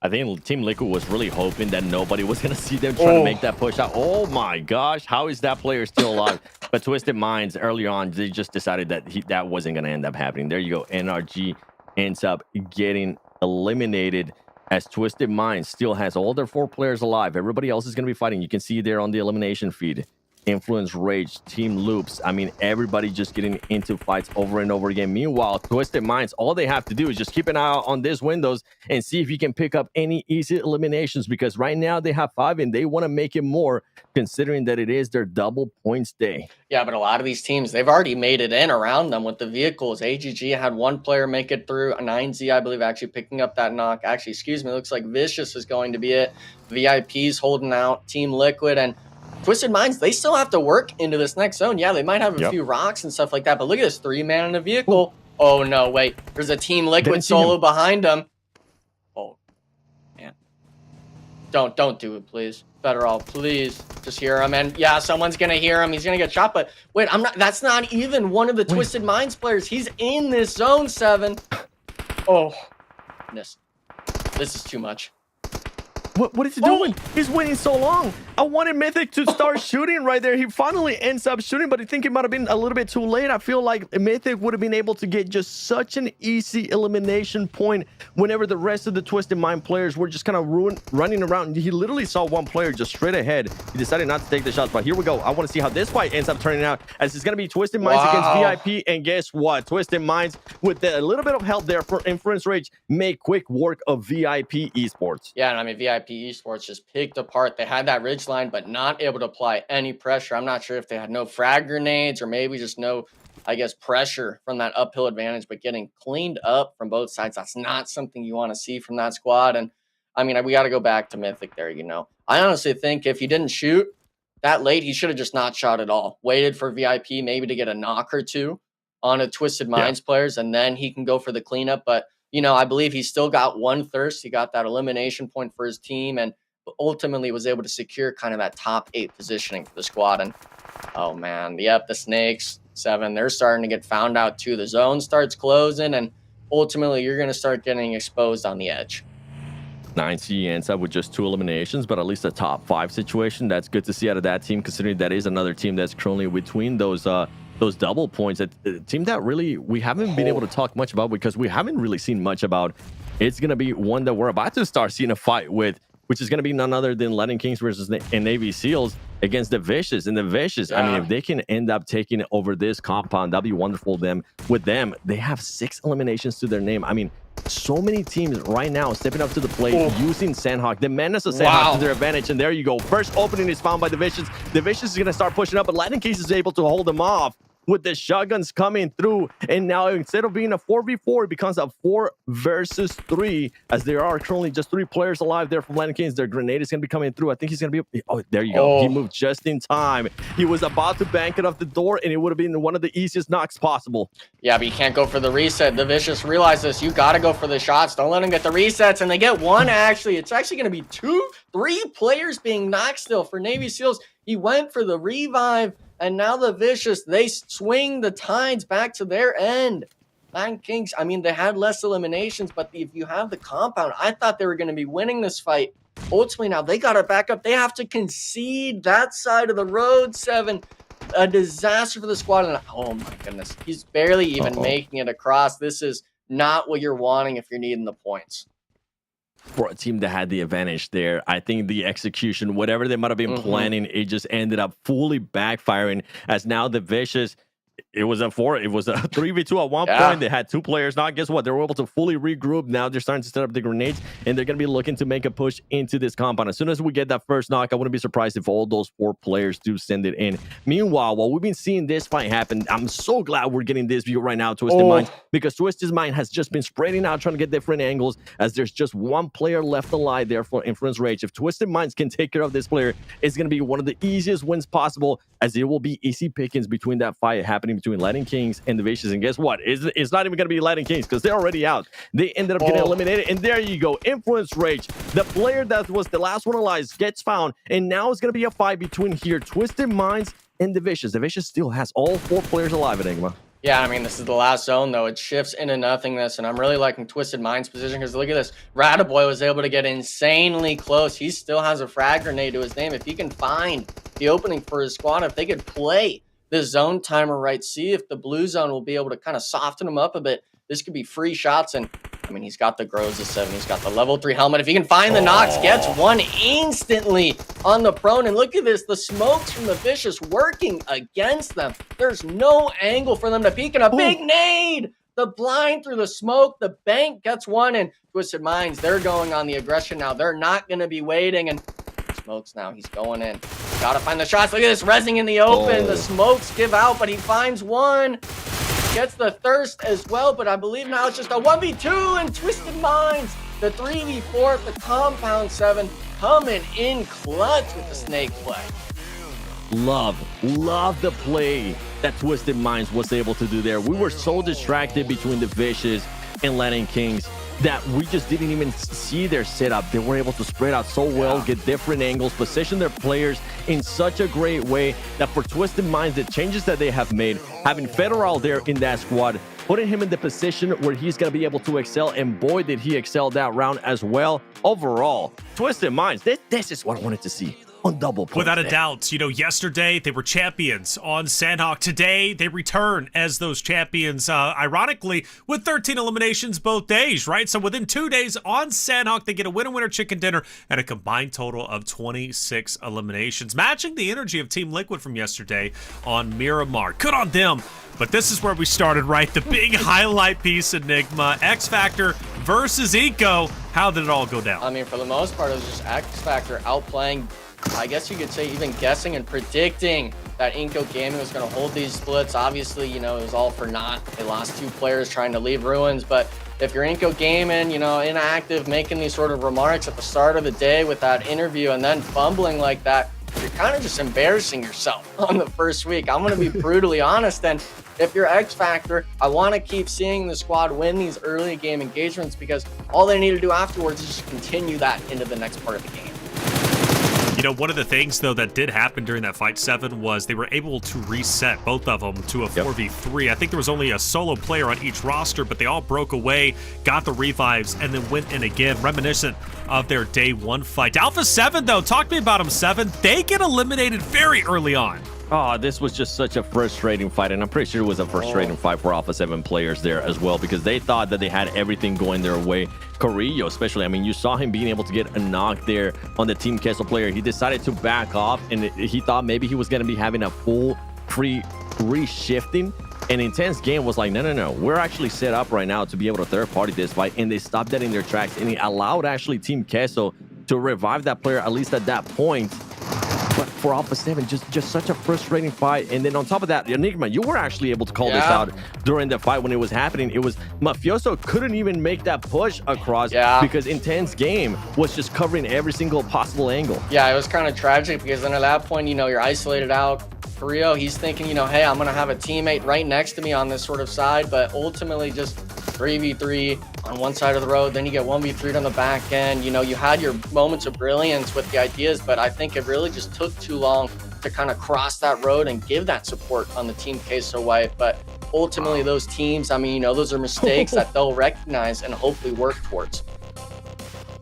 I think Team Liquid was really hoping that nobody was going to see them trying to make that push out. Oh my gosh, how is that player still alive? But Twisted Minds earlier on, they just decided that that wasn't going to end up happening. There you go. NRG ends up getting eliminated as Twisted Minds still has all their 4 players alive. Everybody else is going to be fighting. You can see there on the elimination feed. Influence Rage, Team Loops. I mean, everybody just getting into fights over and over again. Meanwhile, Twisted Minds, all they have to do is just keep an eye out on this windows and see if you can pick up any easy eliminations because right now they have 5 and they want to make it more considering that it is their double points day. Yeah, but a lot of these teams, they've already made it in around them with the vehicles. AGG had 1 player make it through. 9Z, I believe, actually picking up that knock. Actually, excuse me, looks like Vicious is going to be it. VIP's holding out. Team Liquid and Twisted Minds, they still have to work into this next zone. Yeah, they might have a few rocks and stuff like that, but look at this 3-man in a vehicle. Oh, no, wait. There's a Team Liquid solo behind them. Oh, man. Don't do it, please. Better all, please. Just hear him. And yeah, someone's going to hear him. He's going to get shot, but wait, that's not even one of the Twisted Minds players. He's in this zone, 7. Oh, goodness. This is too much. What is he doing? He's waiting so long. I wanted Mythic to start shooting right there. He finally ends up shooting, but I think it might have been a little bit too late. I feel like Mythic would have been able to get just such an easy elimination point whenever the rest of the Twisted Mind players were just kind of running around. He literally saw one player just straight ahead. He decided not to take the shots, but here we go. I want to see how this fight ends up turning out, as it's going to be Twisted Minds against VIP, and guess what? Twisted Minds, with a little bit of help there for Influence Rage, make quick work of VIP Esports. Yeah, and I mean, VIP Esports just picked apart. They had that ridge line, but not able to apply any pressure. I'm not sure if they had no frag grenades or maybe just no, I guess, pressure from that uphill advantage, but getting cleaned up from both sides. That's not something you want to see from that squad. And I mean, we got to go back to Mythic there, you know. I honestly think if he didn't shoot that late, he should have just not shot at all. Waited for VIP maybe to get a knock or two on a Twisted Minds players, and then he can go for the cleanup. But you know, I believe he still got one thirst. He got that elimination point for his team and ultimately was able to secure kind of that top 8 positioning for the squad. And oh man, yep, the Snakes, 7, they're starting to get found out too. The zone starts closing and ultimately you're going to start getting exposed on the edge. 9C ends up with just 2 eliminations, but at least a top 5 situation. That's good to see out of that team, considering that is another team that's currently between those double points. A team that really we haven't been able to talk much about because we haven't really seen much about. It's going to be one that we're about to start seeing a fight with, which is going to be none other than Latin Kings versus Navy Seals against the Vicious. And the Vicious, I mean, if they can end up taking over this compound, that'd be wonderful. With them, they have 6 eliminations to their name. I mean, so many teams right now stepping up to the plate using Sandhawk, the menace of Sandhawk to their advantage. And there you go. First opening is found by the Vicious. The Vicious is going to start pushing up, but Latin Kings is able to hold them off. with the shotguns coming through. And now instead of being a 4v4, it becomes a 4 versus 3, as there are currently just 3 players alive there from Lightning Kings. Their grenade is going to be coming through. I think he's going to be... Oh, there you go. He moved just in time. He was about to bank it off the door, and it would have been one of the easiest knocks possible. Yeah, but you can't go for the reset. The Vicious realize this. You got to go for the shots. Don't let them get the resets, and they get one, actually. It's actually going to be 3 players being knocked still for Navy SEALs. He went for the revive, and now the Vicious, they swing the tides back to their end. Lightning Kings, I mean, they had less eliminations, but if you have the compound, I thought they were going to be winning this fight. Ultimately, now they got to back up. They have to concede that side of the road, 7. A disaster for the squad. And oh my goodness, he's barely even making it across. This is not what you're wanting if you're needing the points. For a team that had the advantage there, I think the execution, whatever they might have been planning, it just ended up fully backfiring, as now the Vicious, it was a 3v2 at one point. They had 2 players. Now, guess what? They were able to fully regroup. Now they're starting to set up the grenades, and they're going to be looking to make a push into this compound. As soon as we get that first knock, I wouldn't be surprised if all those 4 players do send it in. Meanwhile, while we've been seeing this fight happen, I'm so glad we're getting this view right now, Twisted Minds, because Twisted Mind has just been spreading out, trying to get different angles, as there's just 1 player left alive there for Influence Rage. If Twisted Minds can take care of this player, it's going to be one of the easiest wins possible, as it will be easy pickings between that fight happening between Lightning Kings and the Vicious. And guess what? It's not even going to be Lightning Kings, because they're already out. They ended up getting eliminated. And there you go. Influence Rage, the player that was the last one alive, gets found. And now it's going to be a fight between here Twisted Minds and the Vicious. The Vicious still has all 4 players alive, Enigma. Yeah, I mean, this is the last zone, though. It shifts into nothingness, and I'm really liking Twisted Mind's position, because look at this. Radaboy was able to get insanely close. He still has a frag grenade to his name. If he can find the opening for his squad, if they could play the zone timer right, see if the blue zone will be able to kind of soften him up a bit. This could be free shots, and I mean, he's got the Groza 7, he's got the level 3 helmet. If he can find the knocks, gets one instantly on the prone. And look at this, the smokes from the Vicious working against them. There's no angle for them to peek, and a big nade. The blind through the smoke, the bank gets one, and Twisted Minds, they're going on the aggression now. They're not going to be waiting, and smokes now, he's going in. Gotta find the shots. Look at this, rezzing in the open. The smokes give out, but he finds one. Gets the thirst as well, but I believe now it's just a 1v2, and Twisted Minds, the 3v4, the compound 7, coming in clutch with the snake play. Love the play that Twisted Minds was able to do there. We were so distracted between the Vicious and Lightning Kings that we just didn't even see their setup. They were able to spread out so well, get different angles, position their players in such a great way that for Twisted Minds, the changes that they have made, having Federal there in that squad, putting him in the position where he's going to be able to excel, and boy, did he excel that round as well. Overall, Twisted Minds, this is what I wanted to see. On double points. Without a doubt, you know, yesterday they were champions on Sandhawk. Today they return as those champions, ironically, with 13 eliminations both days, right? So within 2 days on Sandhawk, they get a winner chicken dinner and a combined total of 26 eliminations, matching the energy of Team Liquid from yesterday on Miramar. Good on them. But this is where we started, right? The big highlight piece, Enigma, X Factor versus Inco. How did it all go down? I mean, for the most part, it was just X Factor outplaying, I guess you could say, even guessing and predicting that Inco Gaming was going to hold these splits. Obviously, you know, it was all for naught. They lost 2 players trying to leave Ruins, but if you're Inco Gaming, you know, inactive, making these sort of remarks at the start of the day with that interview and then fumbling like that, you're kind of just embarrassing yourself on the first week. I'm going to be brutally honest, and if you're X Factor, I want to keep seeing the squad win these early game engagements, because all they need to do afterwards is just continue that into the next part of the game. You know, one of the things, though, that did happen during that Fight 7 was they were able to reset both of them to a 4v3. I think there was only a solo player on each roster, but they all broke away, got the revives, and then went in again, reminiscent of their day 1 fight. Alpha7, though, talk to me about them, 7. They get eliminated very early on. Oh, this was just such a frustrating fight, and I'm pretty sure it was a frustrating fight for Alpha7 players there as well, because they thought that they had everything going their way. Carrillo, especially, I mean, you saw him being able to get a knock there on the Team Queso player. He decided to back off, and he thought maybe he was going to be having a full pre-shifting. And Intense Game was like, no, we're actually set up right now to be able to third-party this fight, and they stopped that in their tracks, and it allowed actually Team Queso to revive that player, at least at that point. But for Alpha7, just such a frustrating fight. And then on top of that, Enigma, you were actually able to call this out during the fight when it was happening. It was Mafioso couldn't even make that push across because Intense Game was just covering every single possible angle. Yeah, it was kind of tragic because then at that point, you know, you're isolated out. For Rio, he's thinking, you know, hey, I'm going to have a teammate right next to me on this sort of side, but ultimately just 3v3 on one side of the road, then you get 1v3 on the back end. You know, you had your moments of brilliance with the ideas, but I think it really just took too long to kind of cross that road and give that support on the Team Queso wipe. But ultimately, those teams, I mean, you know, those are mistakes that they'll recognize and hopefully work towards.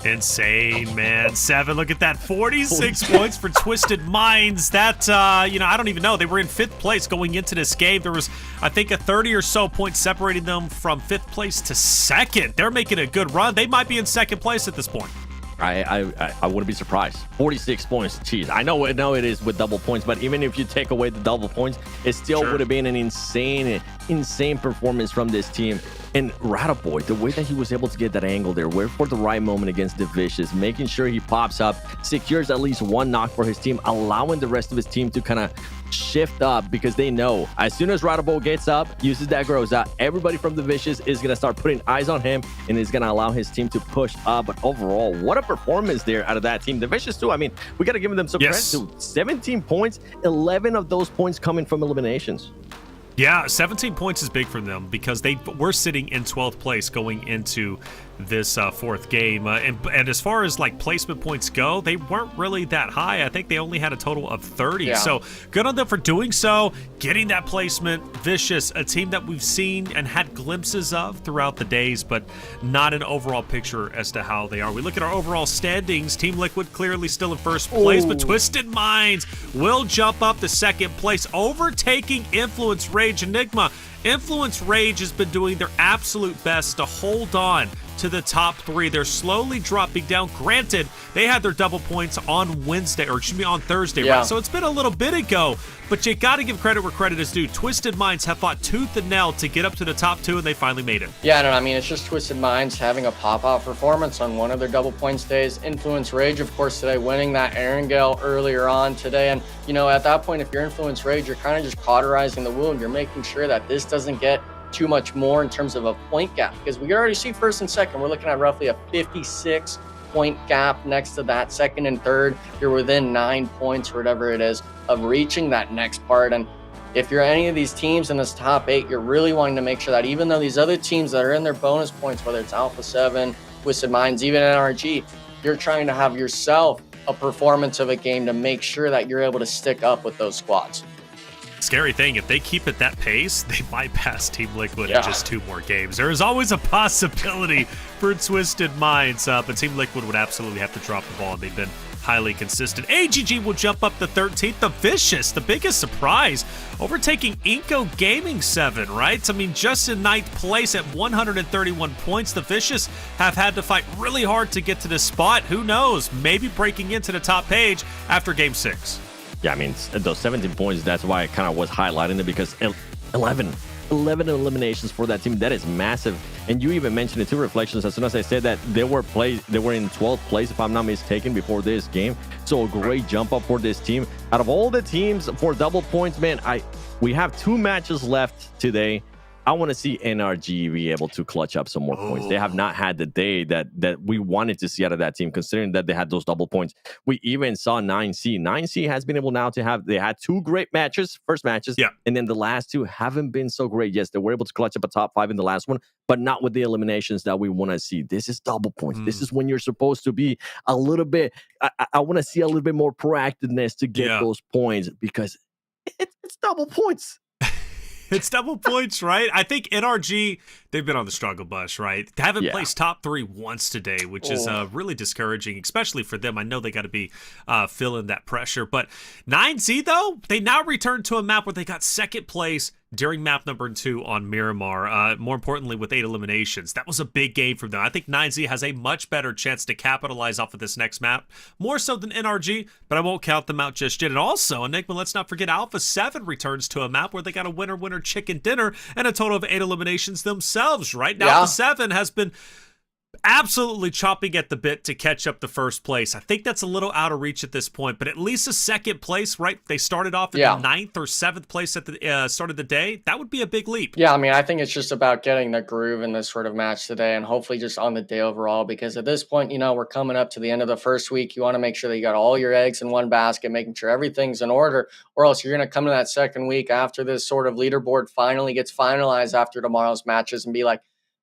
Insane, man. 7, look at that. 46 points for Twisted Minds. That, you know, I don't even know. They were in 5th place going into this game. There was, I think, a 30 or so points separating them from 5th place to 2nd. They're making a good run. They might be in 2nd place at this point. I wouldn't be surprised. 46 points. Jeez, I know it is with double points, but even if you take away the double points, it still would have been an insane performance from this team. And Rataboy, the way that he was able to get that angle there, wait for the right moment against the Vicious, making sure he pops up, secures at least 1 knock for his team, allowing the rest of his team to kind of shift up because they know as soon as Rataboy gets up, uses that Groza, everybody from the Vicious is going to start putting eyes on him and is going to allow his team to push up. But overall, what a performance there out of that team. The Vicious too, I mean, we got to give them some credit too. 17 points, 11 of those points coming from eliminations. Yeah, 17 points is big for them because they were sitting in 12th place going into this 4th game. And as far as like placement points go, they weren't really that high. I think they only had a total of 30. Yeah. So good on them for doing so, getting that placement. Vicious, a team that we've seen and had glimpses of throughout the days, but not an overall picture as to how they are. We look at our overall standings. Team Liquid clearly still in 1st place, but Twisted Minds will jump up to 2nd place, overtaking Influence Rage Enigma. Influence Rage has been doing their absolute best to hold on to the top 3. They're slowly dropping down. Granted, they had their double points on Wednesday, or excuse me, on Thursday, right? So it's been a little bit ago, but you got to give credit where credit is due. Twisted Minds have fought tooth and nail to get up to the top 2, and they finally made it. Yeah, no, I mean, it's just Twisted Minds having a pop-out performance on one of their double points days. Influence Rage, of course, today winning that Erangel earlier on today. And, you know, at that point, if you're Influence Rage, you're kind of just cauterizing the wound. You're making sure that this doesn't get too much more in terms of a point gap, because we already see 1st and 2nd. We're looking at roughly a 56 point gap. Next to that, 2nd and 3rd, you're within 9 points or whatever it is of reaching that next part. And if you're any of these teams in this top 8, you're really wanting to make sure that even though these other teams that are in their bonus points, whether it's Alpha7, Twisted Minds, even NRG, you're trying to have yourself a performance of a game to make sure that you're able to stick up with those squads. Scary thing, if they keep at that pace, they might pass Team Liquid in just 2 more games. There is always a possibility for Twisted Minds, but Team Liquid would absolutely have to drop the ball, and they've been highly consistent. AGG will jump up to 13th. The Vicious, the biggest surprise, overtaking Inco Gaming 7, right? I mean, just in 9th place at 131 points. The Vicious have had to fight really hard to get to this spot. Who knows? Maybe breaking into the top page after Game 6. Yeah, I mean, those 17 points, that's why I kind of was highlighting it, because 11 eliminations for that team, that is massive. And you even mentioned it, 2 reflections, as soon as I said that they were in 12th place, if I'm not mistaken, before this game. So a great jump up for this team. Out of all the teams for double points, man, we have 2 matches left today. I want to see NRG be able to clutch up some more points. They have not had the day that we wanted to see out of that team, considering that they had those double points. We even saw 9C. 9C has been able now to have, they had 2 great matches, first matches, and then the last 2 haven't been so great. Yes, they were able to clutch up a top 5 in the last one, but not with the eliminations that we want to see. This is double points. This is when you're supposed to be a little bit, I want to see a little bit more proactiveness to get those points, because it's double points. It's double points, right? I think NRG, they've been on the struggle bus, right? They haven't placed top 3 once today, which is really discouraging, especially for them. I know they got to be feeling that pressure. But 9Z, though, they now return to a map where they got 2nd place during map number 2 on Miramar. More importantly, with 8 eliminations. That was a big game for them. I think 9Z has a much better chance to capitalize off of this next map, more so than NRG, but I won't count them out just yet. And also, Enigma, let's not forget, Alpha7 returns to a map where they got a winner-winner chicken dinner and a total of 8 eliminations themselves, right? Now, Alpha7 has been absolutely chomping at the bit to catch up to first place. I think that's a little out of reach at this point, but at least a second place, right? They started off in the 9th or 7th place at the start of the day. That would be a big leap. Yeah, I mean, I think it's just about getting the groove in this sort of match today and hopefully just on the day overall, because at this point, we're coming up to the end of the first week. You want to make sure that you got all your eggs in one basket, making sure everything's in order, or else you're going to come to that second week after this sort of leaderboard finally gets finalized after tomorrow's matches and be like,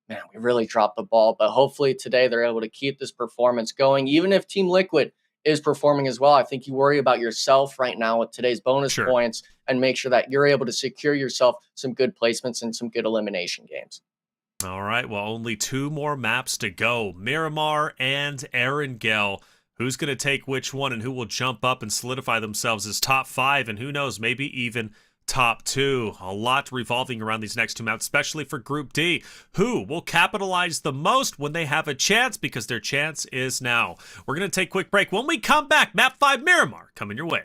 man, we really dropped the ball. But hopefully today they're able to keep this performance going. Even if Team Liquid is performing as well, I think you worry about yourself right now with today's bonus points and make sure that you're able to secure yourself some good placements and some good elimination games. All right, well, only 2 more maps to go. Miramar and Erangel. Who's going to take which one and who will jump up and solidify themselves as top 5 and who knows, maybe even top 2. A lot revolving around these next 2 maps, especially for Group D. Who will capitalize the most when they have a chance? Because their chance is now. We're going to take a quick break. When we come back, Map 5 Miramar coming your way.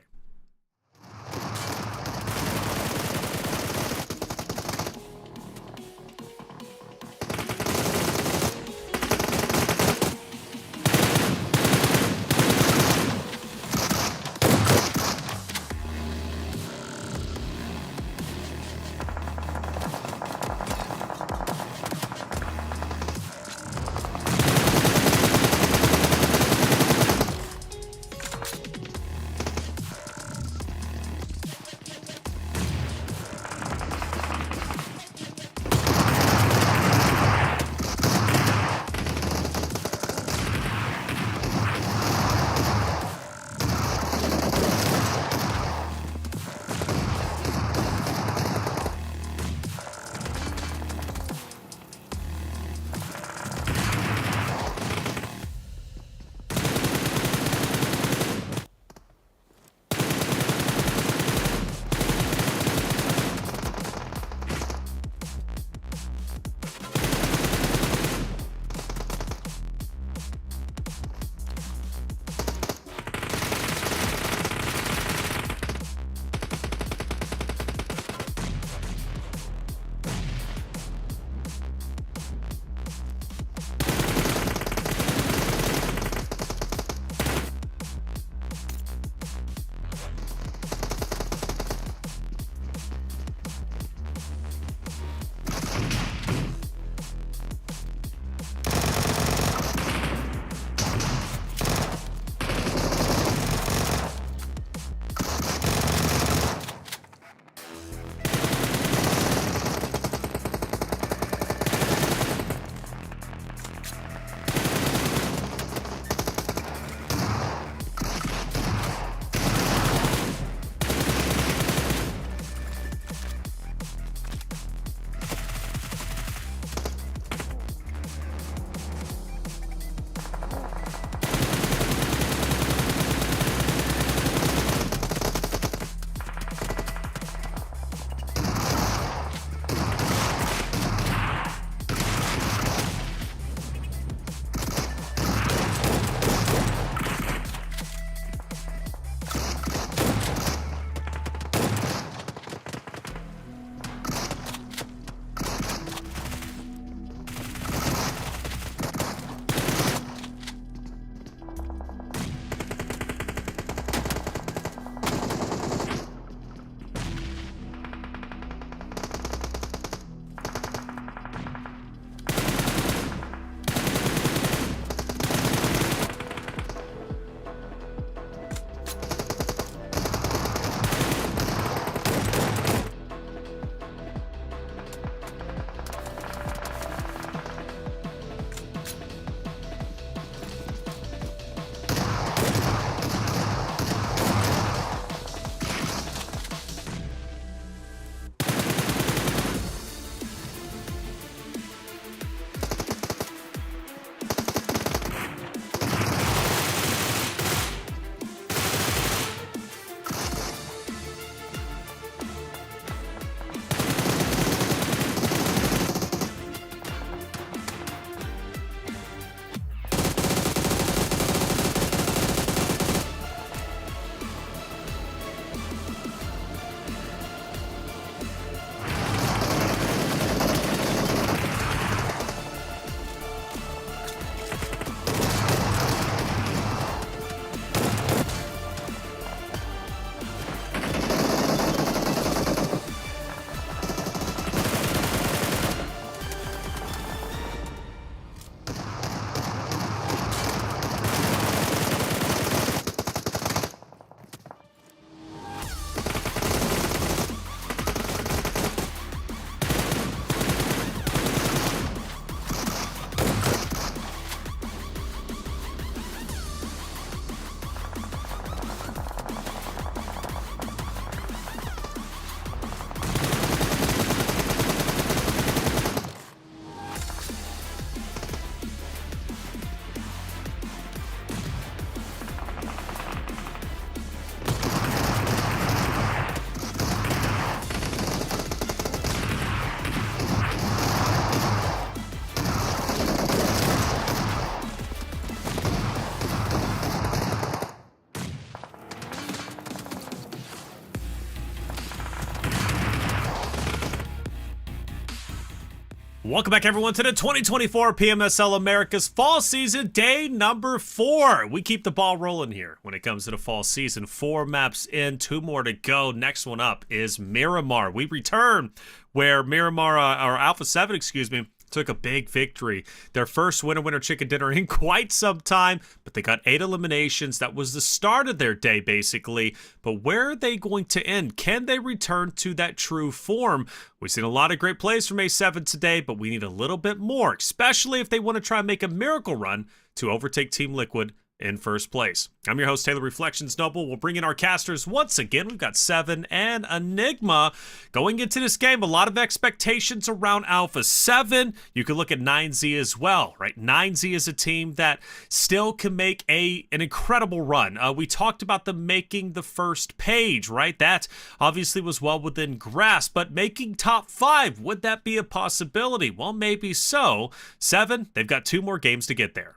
Welcome back, everyone, to the 2024 PMSL Americas Fall Season, day number 4. We keep the ball rolling here when it comes to the fall season. 4 maps in, 2 more to go. Next one up is Miramar. We return where Miramar, or Alpha7, excuse me, took a big victory. Their first winner chicken dinner in quite some time, but they got 8 eliminations. That was the start of their day, basically. But where are they going to end? Can they return to that true form? We've seen a lot of great plays from A7 today, but we need a little bit more, especially if they want to try and make a miracle run to overtake Team Liquid in first place. I'm your host, Taylor Reflections Noble. We'll bring in our casters once again. We've got 7 and Enigma. Going into this game, a lot of expectations around Alpha7. You can look at 9Z as well, right? 9Z is a team that still can make an incredible run. We talked about them making the first page, right? That obviously was well within grasp, but making top 5, would that be a possibility? Well, maybe so. 7, they've got 2 more games to get there.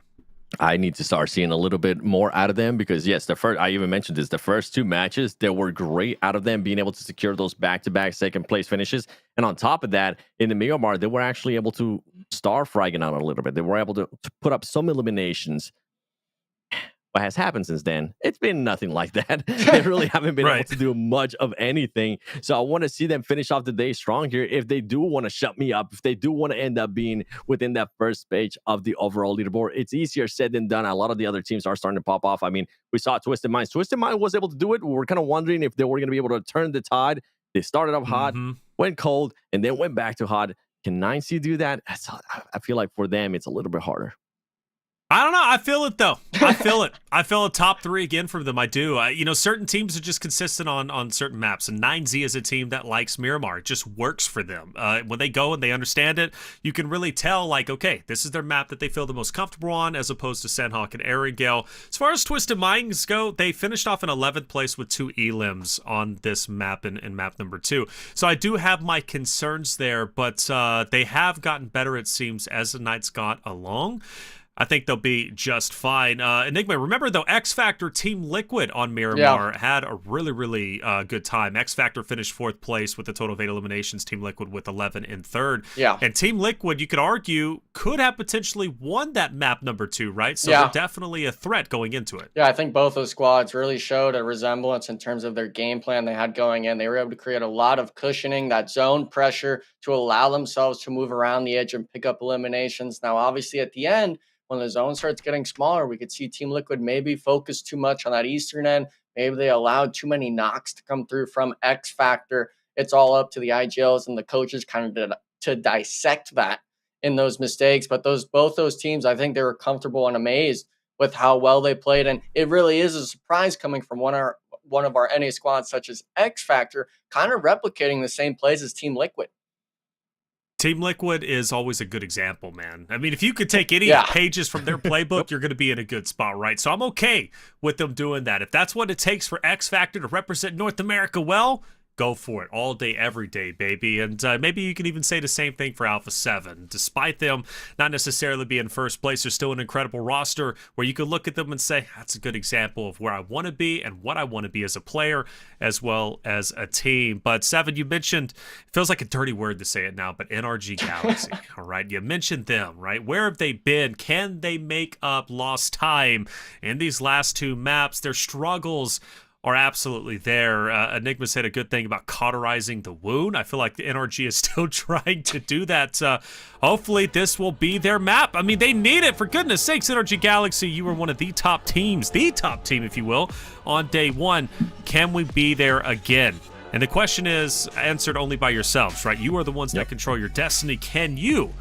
I need to start seeing a little bit more out of them because, yes, I even mentioned this, the first 2 matches, they were great out of them being able to secure those back-to-back second place finishes. And on top of that, in the Miramar, they were actually able to star fragging out a little bit. They were able to put up some eliminations. What has happened since then? It's been nothing like that. They really haven't been able to do much of anything. So I want to see them finish off the day strong here. If they do want to shut me up, if they do want to end up being within that first page of the overall leaderboard, it's easier said than done. A lot of the other teams are starting to pop off. I mean, we saw Twisted Minds. Twisted Mind was able to do it. We were kind of wondering if they were going to be able to turn the tide. They started off hot, went cold, and then went back to hot. Can 9C do that? I feel like for them, it's a little bit harder. I don't know. I feel it, though. I feel it. I feel a top 3 again from them. I do. Certain teams are just consistent on certain maps, and 9Z is a team that likes Miramar. It just works for them. When they go and they understand it, you can really tell, like, okay, this is their map that they feel the most comfortable on, as opposed to Sandhawk and Erangel. As far as Twisted Minds go, they finished off in 11th place with 2 elims on this map in map number 2. So I do have my concerns there, but they have gotten better, it seems, as the nights got along. I think they'll be just fine. Enigma, remember, though, X Factor Team Liquid on Miramar had a really, really good time. X Factor finished 4th place with a total of 8 eliminations. Team Liquid with 11 in 3rd. Yeah. And Team Liquid, you could argue, could have potentially won that map number 2, right? So they're definitely a threat going into it. Yeah, I think both those squads really showed a resemblance in terms of their game plan they had going in. They were able to create a lot of cushioning, that zone pressure, to allow themselves to move around the edge and pick up eliminations. Now, obviously, at the end, when the zone starts getting smaller, we could see Team Liquid maybe focus too much on that eastern end. Maybe they allowed too many knocks to come through from X Factor. It's all up to the IGLs and the coaches kind of to dissect that in those mistakes. But both those teams, I think they were comfortable and amazed with how well they played. And it really is a surprise coming from one of our NA squads such as X Factor, kind of replicating the same plays as Team Liquid. Team Liquid is always a good example, man. I mean, if you could take any pages from their playbook, you're going to be in a good spot, right? So I'm okay with them doing that. If that's what it takes for X Factor to represent North America well, go for it all day, every day, baby. And maybe you can even say the same thing for Alpha7. Despite them not necessarily being first place, they're still an incredible roster where you could look at them and say, that's a good example of where I want to be and what I want to be as a player as well as a team. But 7, you mentioned, it feels like a dirty word to say it now, but NRG Galaxy, all right? You mentioned them, right? Where have they been? Can they make up lost time in these last 2 maps? Their struggles are absolutely there. Enigma said a good thing about cauterizing the wound. I feel like the NRG is still trying to do that. Hopefully this will be their map. I mean, they need it, for goodness sakes. NRG Galaxy, you were one of the top teams, the top team, if you will, on day 1. Can we be there again? And the question is answered only by yourselves, right? You are the ones that control your destiny. Can you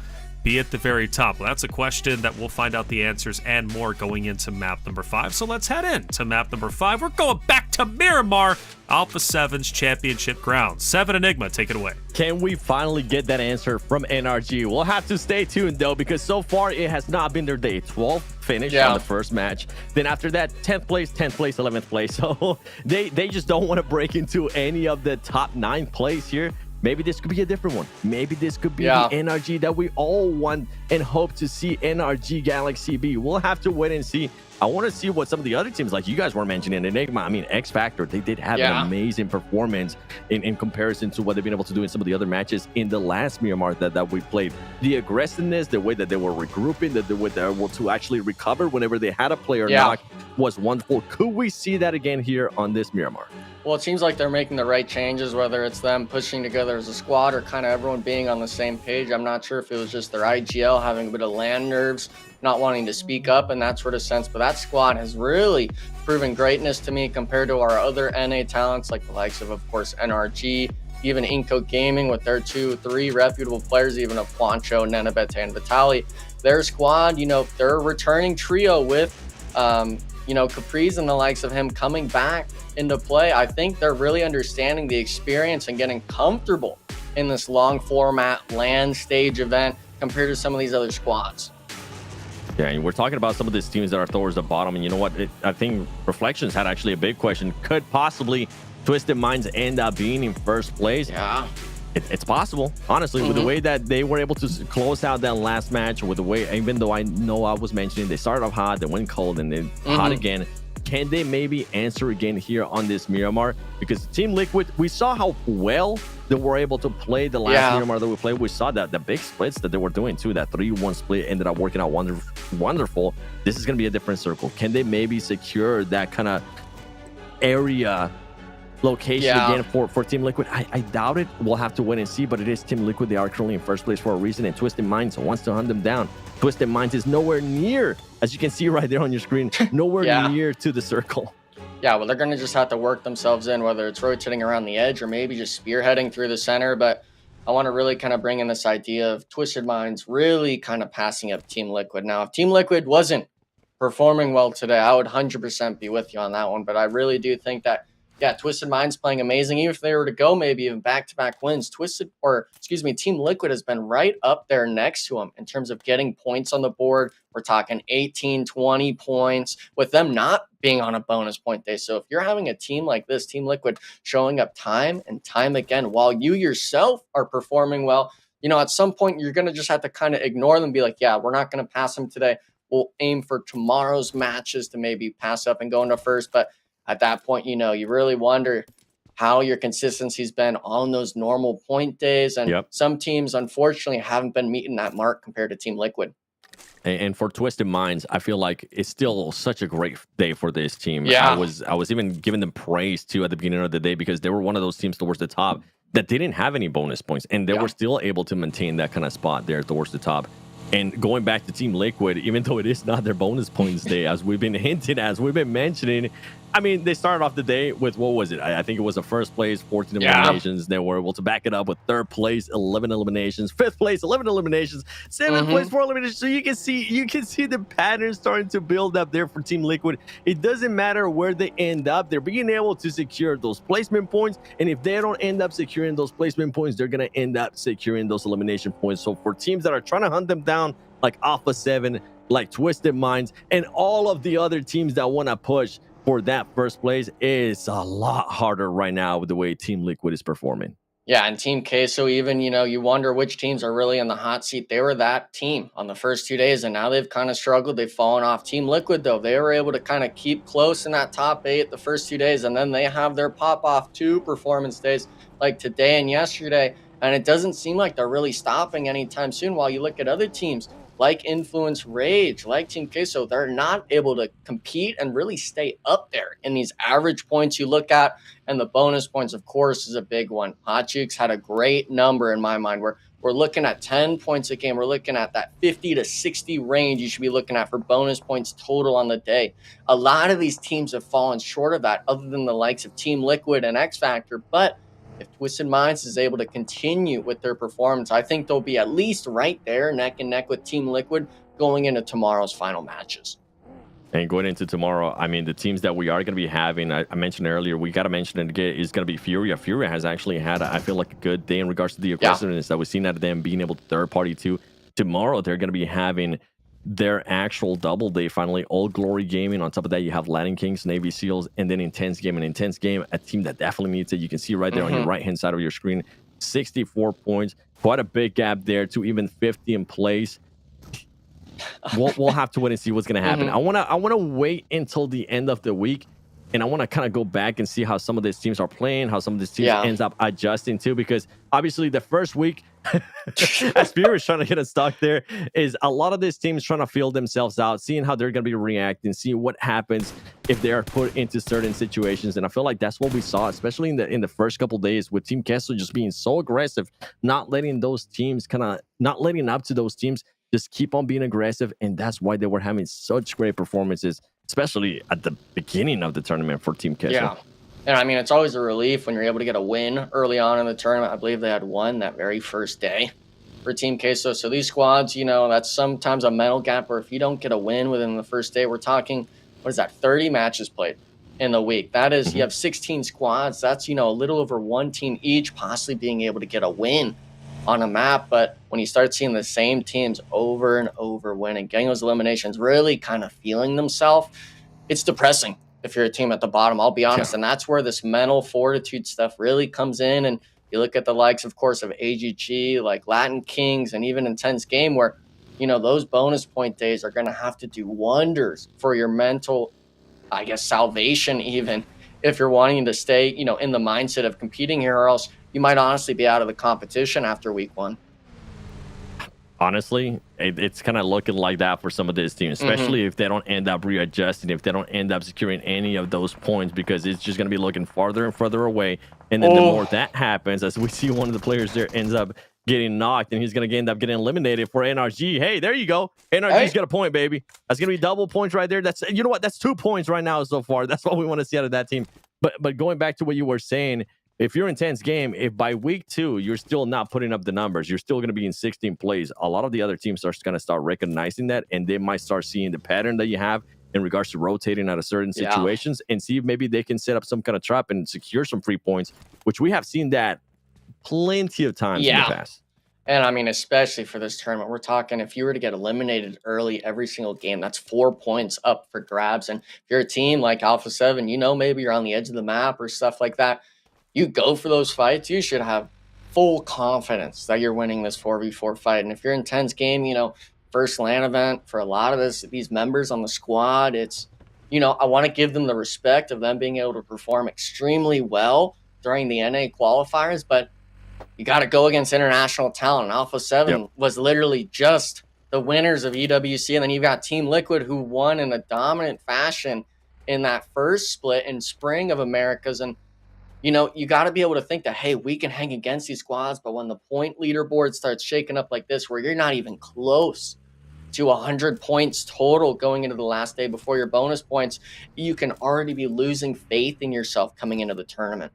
be at the very top? Well, that's a question that we'll find out the answers and more going into map number 5. So let's head into map number 5. We're going back to Miramar, Alpha7's championship ground. 7 Enigma, take it away. Can we finally get that answer from NRG? We'll have to stay tuned, though, because so far it has not been their day. 12th finish on the first match. Then after that, 10th place, 11th place. So they just don't want to break into any of the top 9 place here. Maybe this could be a different one. Maybe this could be the NRG that we all want and hope to see NRG Galaxy be. We'll have to wait and see. I want to see what some of the other teams, like you guys were mentioning, Enigma, I mean, X Factor, they did have an amazing performance in comparison to what they've been able to do in some of the other matches in the last Miramar that we played. The aggressiveness, the way that they were regrouping, the way they were able to actually recover whenever they had a player knock was wonderful. Could we see that again here on this Miramar? Well, it seems like they're making the right changes, whether it's them pushing together as a squad or kind of everyone being on the same page. I'm not sure if it was just their IGL having a bit of land nerves, not wanting to speak up in that sort of sense. But that squad has really proven greatness to me compared to our other NA talents, like the likes of course, NRG, even Inco Gaming with their 2-3 reputable players, even of Juancho, Nenabete, and Vitali. Their squad, you know, they're a returning trio with, you know, Capri's and the likes of him coming back into play. I think they're really understanding the experience and getting comfortable in this long format land stage event compared to some of these other squads. Yeah, and we're talking about some of these teams that are towards the bottom. And you know what? I think Reflections had actually a big question. Could possibly Twisted Minds end up being in first place? Yeah. It's possible, honestly, with the way that they were able to close out that last match, with the way, even though I know I was mentioning they started off hot, they went cold, and then hot again. Can they maybe answer again here on this Miramar? Because Team Liquid, we saw how well they were able to play the last Miramar that we played. We saw that the big splits that they were doing too, that 3-1 split ended up working out wonderful. This is going to be a different circle. Can they maybe secure that kind of area location again for Team Liquid? I doubt it. We'll have to wait and see, but it is Team Liquid. They are currently in first place for a reason, and Twisted Minds wants to hunt them down. Twisted Minds is nowhere near, as you can see right there on your screen, nowhere near to the circle. Yeah, well, they're going to just have to work themselves in, whether it's rotating around the edge or maybe just spearheading through the center. But I want to really kind of bring in this idea of Twisted Minds really kind of passing up Team Liquid. Now, if Team Liquid wasn't performing well today, I would 100% be with you on that one. But I really do think that, Twisted Minds playing amazing. Even if they were to go maybe even back-to-back wins, Team Liquid has been right up there next to them in terms of getting points on the board. We're talking 18, 20 points with them not being on a bonus point day. So if you're having a team like this, Team Liquid, showing up time and time again while you yourself are performing well, you know, at some point you're going to just have to kind of ignore them and be like, yeah, we're not going to pass them today. We'll aim for tomorrow's matches to maybe pass up and go into first. But at that point, you know, you really wonder how your consistency's been on those normal point days. And some teams, unfortunately, haven't been meeting that mark compared to Team Liquid. And for Twisted Minds, I feel like it's still such a great day for this team. Yeah. I was even giving them praise, too, at the beginning of the day, because they were one of those teams towards the top that didn't have any bonus points. And they were still able to maintain that kind of spot there towards the top. And going back to Team Liquid, even though it is not their bonus points day, as we've been hinting, as we've been mentioning, I mean, they started off the day with, what was it? I think it was the first place, 14 eliminations. They were able to back it up with third place, 11 eliminations, fifth place, 11 eliminations, seventh place, 4 eliminations. So you can see the pattern starting to build up there for Team Liquid. It doesn't matter where they end up. They're being able to secure those placement points. And if they don't end up securing those placement points, they're going to end up securing those elimination points. So for teams that are trying to hunt them down, like Alpha7, like Twisted Minds, and all of the other teams that want to push for that first place, is a lot harder right now with the way Team Liquid is performing. Yeah, and Team Queso, even, you know, you wonder which teams are really in the hot seat. They were that team on the first 2 days, and now they've kind of struggled. They've fallen off. Team Liquid, though, they were able to kind of keep close in that top 8 the first 2 days, and then they have their pop-off 2 performance days like today and yesterday, and it doesn't seem like they're really stopping anytime soon. While you look at other teams like Influence Rage, like Team Queso, they're not able to compete and really stay up there in these average points you look at. And the bonus points, of course, is a big one. Hot Jukes had a great number in my mind. We're looking at 10 points a game. We're looking at that 50 to 60 range you should be looking at for bonus points total on the day. A lot of these teams have fallen short of that, other than the likes of Team Liquid and X Factor. But if Twisted Minds is able to continue with their performance, I think they'll be at least right there, neck and neck with Team Liquid going into tomorrow's final matches. And going into tomorrow, I mean, the teams that we are going to be having, I mentioned earlier, we got to mention it again, is going to be Furia. Furia has actually had, I feel like, a good day in regards to the aggressiveness that we've seen out of them, being able to third party too. Tomorrow, they're going to be having their actual double day finally. All Glory Gaming. On top of that, you have Latin Kings, Navy Seals, and then Intense Game. An Intense Game, a team that definitely needs it. You can see right there on your right hand side of your screen, 64 points, quite a big gap there to even 50 in place. we'll have to wait and see what's going to happen. I want to wait until the end of the week, and I want to kind of go back and see how some of these teams are playing, how some of these teams ends up adjusting too, because obviously the first week, as Furia is trying to get us stuck there, is a lot of these teams trying to feel themselves out, seeing how they're going to be reacting, seeing what happens if they are put into certain situations. And I feel like that's what we saw, especially in the first couple days, with Team Queso just being so aggressive, not letting those teams not letting up to those teams, just keep on being aggressive. And that's why they were having such great performances, especially at the beginning of the tournament for Team Queso. Yeah. And I mean, it's always a relief when you're able to get a win early on in the tournament. I believe they had one that very first day for Team Queso. So these squads, you know, that's sometimes a mental gap where if you don't get a win within the first day, we're talking, what is that, 30 matches played in the week. That is, you have 16 squads. That's, you know, a little over one team each possibly being able to get a win on a map. But when you start seeing the same teams over and over winning, getting those eliminations, really kind of feeling themselves, it's depressing if you're a team at the bottom, I'll be honest. And that's where this mental fortitude stuff really comes in. And you look at the likes, of course, of AGG, like Latin Kings, and even Intense Game, where, you know, those bonus point days are going to have to do wonders for your mental, I guess, salvation, even if you're wanting to stay, you know, in the mindset of competing here, or else you might honestly be out of the competition after week one. Honestly, it's kind of looking like that for some of these teams, especially if they don't end up readjusting, if they don't end up securing any of those points, because it's just going to be looking farther and further away. And then the more that happens, as we see one of the players there ends up getting knocked, and he's going to end up getting eliminated for NRG. Hey, there you go. NRG's got a point, baby. That's going to be double points right there. That's, you know what? That's 2 points right now so far. That's what we want to see out of that team. But going back to what you were saying, if you're Intense Game, if by week 2 you're still not putting up the numbers, you're still going to be in 16 plays, a lot of the other teams are going to start recognizing that, and they might start seeing the pattern that you have in regards to rotating out of certain situations, and see if maybe they can set up some kind of trap and secure some free points, which we have seen that plenty of times in the past. And I mean, especially for this tournament, we're talking if you were to get eliminated early every single game, that's 4 points up for grabs. And if you're a team like Alpha7, you know, maybe you're on the edge of the map or stuff like that, you go for those fights, you should have full confidence that you're winning this 4v4 fight. And if you're Intense Game, you know, first LAN event for a lot of these members on the squad, it's, you know, I want to give them the respect of them being able to perform extremely well during the NA qualifiers, but you got to go against international talent. Alpha7 was literally just the winners of EWC, and then you've got Team Liquid, who won in a dominant fashion in that first split in Spring of Americas. And you know, you got to be able to think that, hey, we can hang against these squads, but when the point leaderboard starts shaking up like this, where you're not even close to 100 points total going into the last day before your bonus points, you can already be losing faith in yourself coming into the tournament.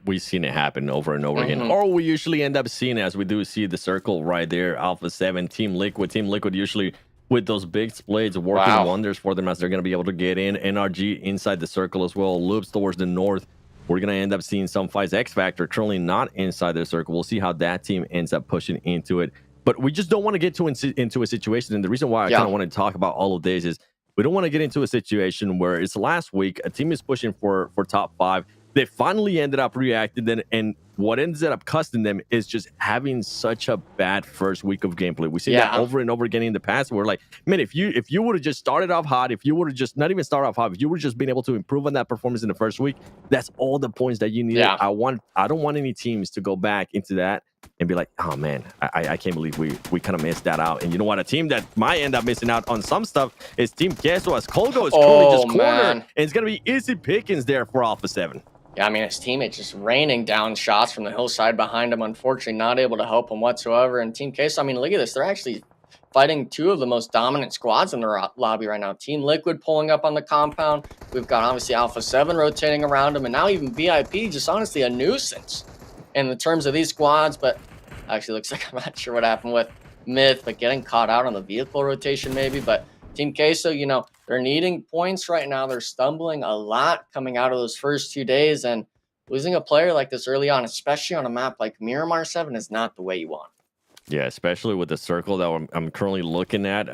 We've seen it happen over and over again, or we usually end up seeing, as we do see the circle right there, Alpha7, Team Liquid usually with those big splits working wonders for them, as they're going to be able to get in. NRG inside the circle as well, loops towards the north. We're going to end up seeing some fights. X Factor currently not inside the circle. We'll see how that team ends up pushing into it. But we just don't want to get into a situation. And the reason why I kind of want to talk about all of this is we don't want to get into a situation where it's last week, a team is pushing for top 5. They finally ended up reacting, and what ends up costing them is just having such a bad first week of gameplay. We see that over and over again in the past. We're like, man, if you would have just started off hot, if you would have just not even started off hot, if you would have just been able to improve on that performance in the first week, that's all the points that you need. I don't want any teams to go back into that and be like, oh man, I can't believe we kind of missed that out. And you know what? A team that might end up missing out on some stuff is Team Queso, as Colgo is currently just cornered, and it's going to be easy pickings there for Alpha7. Yeah, I mean, his teammate just raining down shots from the hillside behind him, unfortunately not able to help him whatsoever. And Team Queso, I mean, look at this. They're actually fighting 2 of the most dominant squads in the lobby right now. Team Liquid pulling up on the compound. We've got, obviously, Alpha7 rotating around him, and now even VIP, just honestly a nuisance in the terms of these squads. But actually looks like, I'm not sure what happened with Myth, but getting caught out on the vehicle rotation maybe. But Team Queso, you know, they're needing points right now. They're stumbling a lot coming out of those first 2 days, and losing a player like this early on, especially on a map like Miramar 7, is not the way you want. Yeah, especially with the circle that I'm currently looking at.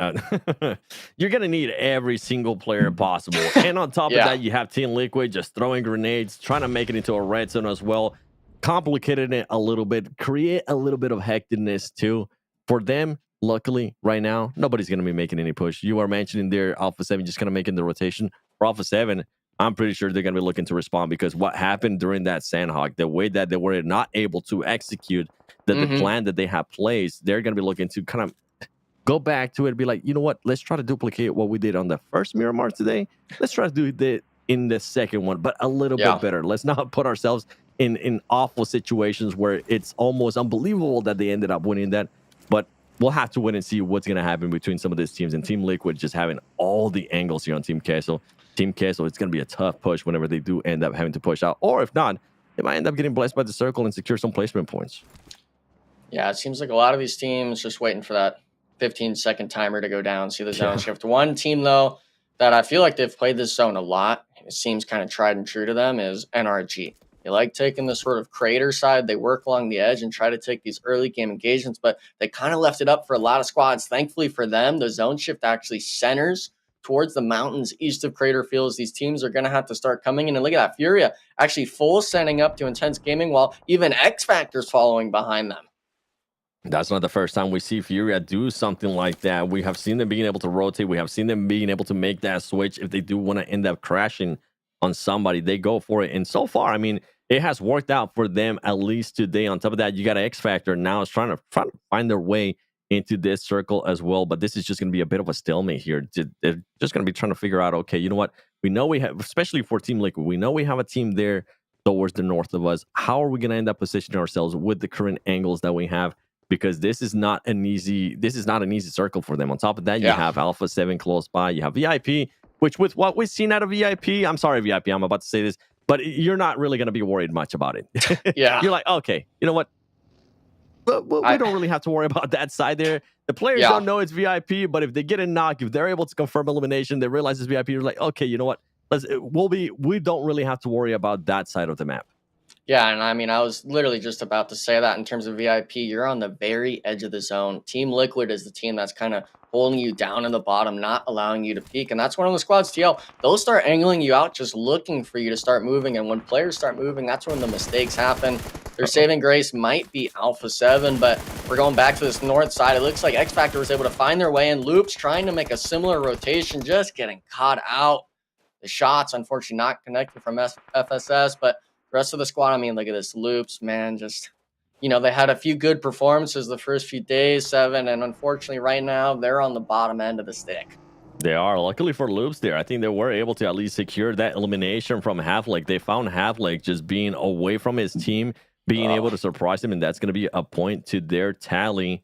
You're going to need every single player possible. And on top of that, you have Team Liquid just throwing grenades, trying to make it into a red zone as well. Complicated it a little bit, create a little bit of hecticness too. For them, luckily, right now, nobody's going to be making any push. You are mentioning there, Alpha7 just kind of making the rotation. For Alpha7, I'm pretty sure they're going to be looking to respond, because what happened during that Sandhawk, the way that they were not able to execute the plan that they have placed, they're going to be looking to kind of go back to it and be like, you know what, let's try to duplicate what we did on the first Miramar today. Let's try to do it in the second one, but a little bit better. Let's not put ourselves in awful situations where it's almost unbelievable that they ended up winning that. But we'll have to wait and see what's going to happen between some of these teams, and Team Liquid just having all the angles here on Team Queso. Team Queso, it's going to be a tough push whenever they do end up having to push out, or if not, they might end up getting blessed by the circle and secure some placement points. Yeah, it seems like a lot of these teams just waiting for that 15-second timer to go down, see the zone shift. One team, though, that I feel like they've played this zone a lot, it seems kind of tried and true to them, is NRG. They like taking the sort of crater side. They work along the edge and try to take these early game engagements, but they kind of left it up for a lot of squads. Thankfully for them, the zone shift actually centers towards the mountains east of Crater Fields. These teams are going to have to start coming in. And look at that, Furia actually full sending up to Intense Gaming, while even X Factor's following behind them. That's not the first time we see Furia do something like that. We have seen them being able to rotate. We have seen them being able to make that switch. If they do want to end up crashing on somebody, they go for it. And so far, I mean, it has worked out for them, at least today. On top of that, you got an X Factor now is trying to find their way into this circle as well. But this is just going to be a bit of a stalemate here. They're just going to be trying to figure out, okay, you know what? We know we have, especially for Team Liquid, we know we have a team there towards the north of us. How are we going to end up positioning ourselves with the current angles that we have? Because this is not an easy circle for them. On top of that, you have Alpha7 close by. You have VIP, which with what we've seen out of VIP, I'm sorry, VIP, I'm about to say this, but you're not really going to be worried much about it. You're like, okay, you know what? We don't really have to worry about that side there. The players don't know it's VIP, but if they get a knock, if they're able to confirm elimination, they realize it's VIP, you're like, okay, you know what? We don't really have to worry about that side of the map. Yeah, and I mean, I was literally just about to say that in terms of VIP. You're on the very edge of the zone. Team Liquid is the team that's kind of holding you down in the bottom, not allowing you to peek. And that's one of the squads, TL. They'll start angling you out, just looking for you to start moving. And when players start moving, that's when the mistakes happen. Their saving grace might be Alpha7, but we're going back to this north side. It looks like X Factor was able to find their way in. Loops trying to make a similar rotation, just getting caught out. The shots, unfortunately, not connected from FSS, but rest of the squad, I mean, look at this. Loops, man, just, you know, they had a few good performances the first few days, 7, and unfortunately right now they're on the bottom end of the stick. They are. Luckily for Loops there, I think they were able to at least secure that elimination from Half-Lake. They found Half-Lake just being away from his team, being able to surprise him, and that's going to be a point to their tally.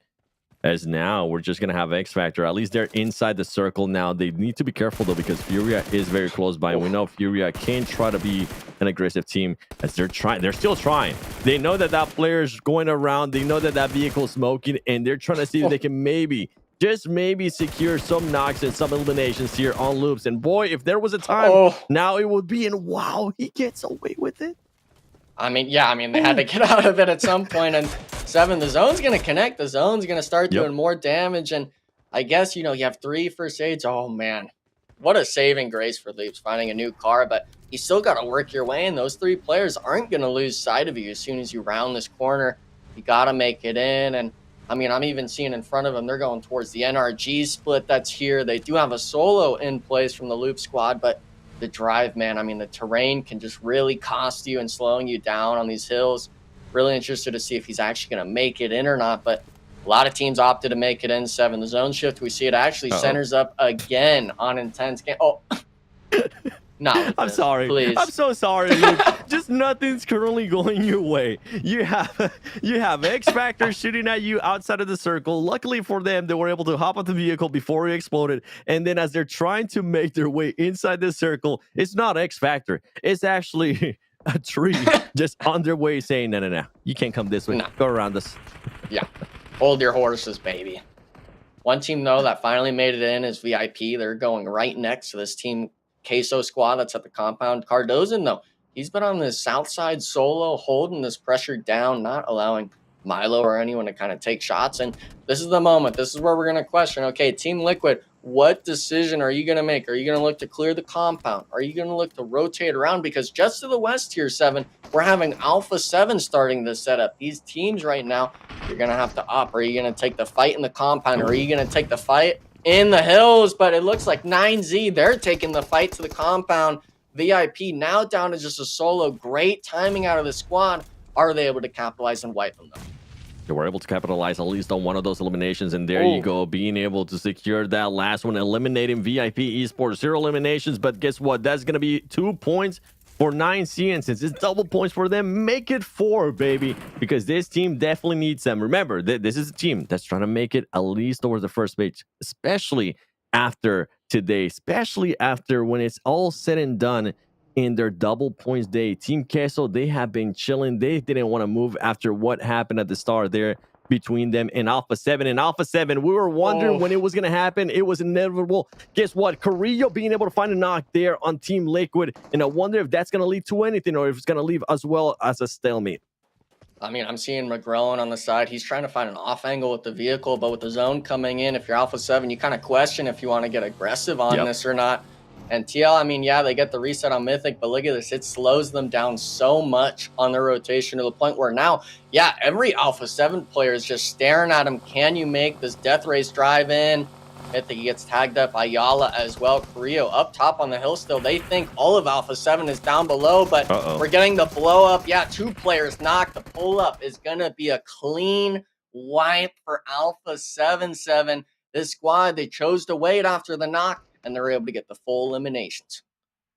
As now we're just going to have X Factor. At least they're inside the circle now. They need to be careful, though, because Furia is very close by. And we know Furia can try to be an aggressive team as they're trying. They're still trying. They know that that player's going around. They know that that vehicle's smoking, and they're trying to see if they can maybe, just maybe, secure some knocks and some eliminations here on Loops. And boy, if there was a time, now it would be. And wow, he gets away with it. I mean, yeah, I mean, they had to get out of it at some point. And 7, the zone's going to connect. The zone's going to start doing more damage. And I guess, you know, you have 3 first aids. Oh, man. What a saving grace for Loops, finding a new car. But you still got to work your way in. Those 3 players aren't going to lose sight of you as soon as you round this corner. You got to make it in. And, I mean, I'm even seeing in front of them, they're going towards the NRG split that's here. They do have a solo in place from the Loop squad, but the drive, man, I mean, the terrain can just really cost you and slowing you down on these hills. Really interested to see if he's actually going to make it in or not, but a lot of teams opted to make it in. 7, the zone shift, we see it actually centers up again on Intense Game. Oh, no. I'm sorry. Please. I'm so sorry. Just nothing's currently going your way. You have X Factor shooting at you outside of the circle. Luckily for them, they were able to hop on the vehicle before he exploded. And then as they're trying to make their way inside the circle, it's not X Factor. It's actually a tree just on their way saying, no. You can't come this way. No. Go around us. Yeah. Hold your horses, baby. One team, though, that finally made it in is VIP. They're going right next to this team Queso squad that's at the compound. Cardozan, though, he's been on the south side solo, holding this pressure down, not allowing Milo or anyone to kind of take shots. And this is the moment. This is where we're going to question, okay, Team Liquid, what decision are you going to make? Are you going to look to clear the compound? Are you going to look to rotate around? Because just to the west tier 7, we're having Alpha7 starting this setup. These teams right now, you're going to have to up. Are you going to take the fight in the compound? Or are you going to take the fight in the hills? But it looks like 9Z, they're taking the fight to the compound. VIP now down to just a solo. Great timing out of the squad. Are they able to capitalize and wipe them, though? They were able to capitalize at least on one of those eliminations, and there you go, being able to secure that last one, eliminating VIP Esports. 0 eliminations, but guess what? That's going to be 2 points for 9C, and since it's double points for them, make it 4, baby, because this team definitely needs them. Remember, this is a team that's trying to make it at least over the first page, especially after today, especially after when it's all said and done in their double points day. Team Queso, they have been chilling. They didn't want to move after what happened at the start there between them and Alpha7. And Alpha7, we were wondering when it was going to happen. It was inevitable. Guess what? Carrillo being able to find a knock there on Team Liquid. And I wonder if that's going to lead to anything or if it's going to leave as well as a stalemate. I mean, I'm seeing McGrone on the side. He's trying to find an off angle with the vehicle, but with the zone coming in, if you're Alpha7, you kind of question if you want to get aggressive on this or not. And TL, I mean, yeah, they get the reset on Mythic, but look at this. It slows them down so much on their rotation to the point where now, yeah, every Alpha7 player is just staring at him. Can you make this Death Race drive in? Mythic gets tagged up. Ayala as well. Carrillo up top on the hill still. They think all of Alpha7 is down below, but we're getting the blow up. Yeah, 2 players knocked. The pull up is going to be a clean wipe for Alpha7. This squad, they chose to wait after the knock, and they're able to get the full eliminations.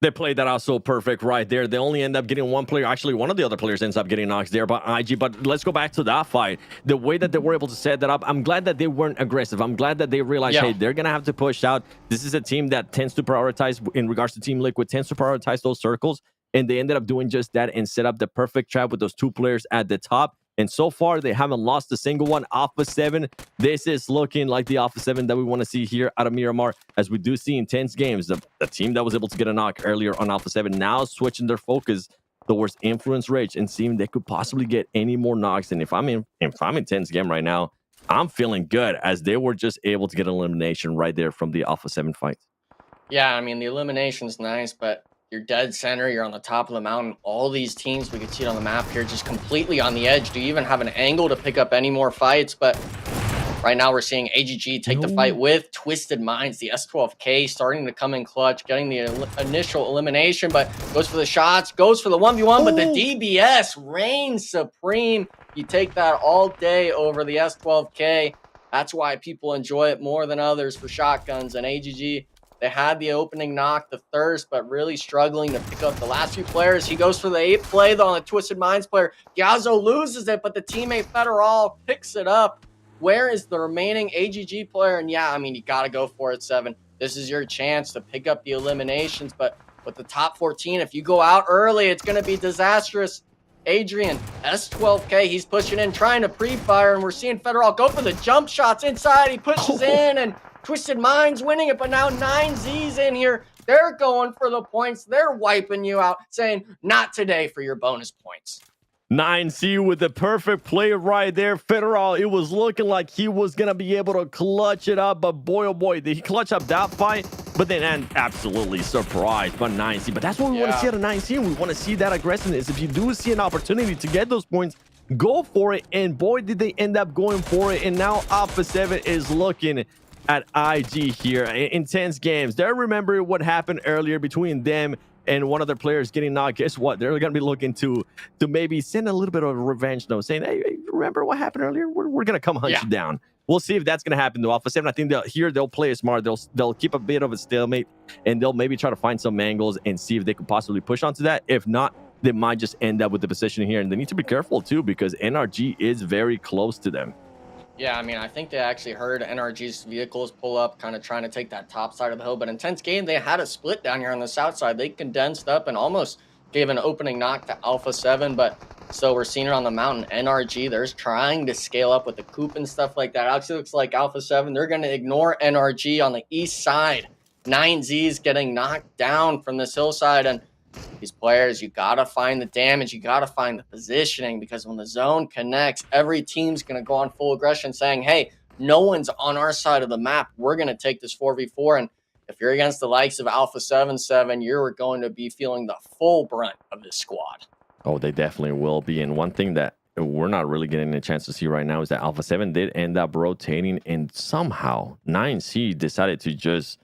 They played that out so perfect right there. They only end up getting one player. Actually, one of the other players ends up getting knocked there by IG. But let's go back to that fight. The way that they were able to set that up, I'm glad that they weren't aggressive. I'm glad that they realized, hey, they're going to have to push out. This is a team that tends to prioritize, in regards to Team Liquid, tends to prioritize those circles. And they ended up doing just that and set up the perfect trap with those 2 players at the top. And so far, they haven't lost a single one. Alpha7, this is looking like the Alpha7 that we want to see here out of Miramar, as we do see intense games. The team that was able to get a knock earlier on Alpha7 now switching their focus towards Influence Rage and seeing they could possibly get any more knocks. And if I'm in intense game right now, I'm feeling good, as they were just able to get an elimination right there from the Alpha7 fight. Yeah, I mean, the elimination's nice, but you're dead center. You're on the top of the mountain. All these teams, we can see it on the map here, just completely on the edge. Do you even have an angle to pick up any more fights? But right now we're seeing AGG take the fight with Twisted Minds. The S12K starting to come in clutch, getting the initial elimination, but goes for the shots, goes for the 1v1, but the DBS reigns supreme. You take that all day over the S12K. That's why people enjoy it more than others for shotguns. And AGG, they had the opening knock, the thirst, but really struggling to pick up the last few players. He goes for the 8th play, though, on the Twisted Minds player. Gyazo loses it, but the teammate Federal picks it up. Where is the remaining AGG player? And yeah, I mean, you got to go for it, 7. This is your chance to pick up the eliminations, but with the top 14, if you go out early, it's going to be disastrous. Adrian, S12K, he's pushing in, trying to pre-fire, and we're seeing Federal go for the jump shots inside. He pushes in, and Twisted Minds winning it, but now 9Z's in here. They're going for the points. They're wiping you out, saying, not today for your bonus points. 9C with the perfect play right there. Federal, it was looking like he was going to be able to clutch it up, but boy, oh boy, did he clutch up that fight? But then absolutely surprised by 9C. But that's what we want to see out of 9C. We want to see that aggressiveness. If you do see an opportunity to get those points, go for it. And boy, did they end up going for it. And now Alpha7 is looking at IG here. Intense games. They remember what happened earlier between them and one of their players getting knocked. Guess what? They're going to be looking to maybe send a little bit of a revenge note, saying, hey, remember what happened earlier? We're going to come hunt you down. We'll see if that's going to happen to Alpha7. I think they'll play it smart. They'll keep a bit of a stalemate, and they'll maybe try to find some angles and see if they could possibly push onto that. If not, they might just end up with the position here. And they need to be careful too, because NRG is very close to them. Yeah, I mean, I think they actually heard NRG's vehicles pull up, kind of trying to take that top side of the hill. But intense game, they had a split down here on the south side. They condensed up and almost gave an opening knock to Alpha7. But so we're seeing it on the mountain. NRG, they're trying to scale up with the coop and stuff like that. Actually looks like Alpha7, they're going to ignore NRG on the east side. 9Z's getting knocked down from this hillside. And these players, you got to find the damage. You got to find the positioning, because when the zone connects, every team's going to go on full aggression saying, hey, no one's on our side of the map. We're going to take this 4v4. And if you're against the likes of Alpha7, you're going to be feeling the full brunt of this squad. Oh, they definitely will be. And one thing that we're not really getting a chance to see right now is that Alpha7 did end up rotating, and somehow 9C decided to just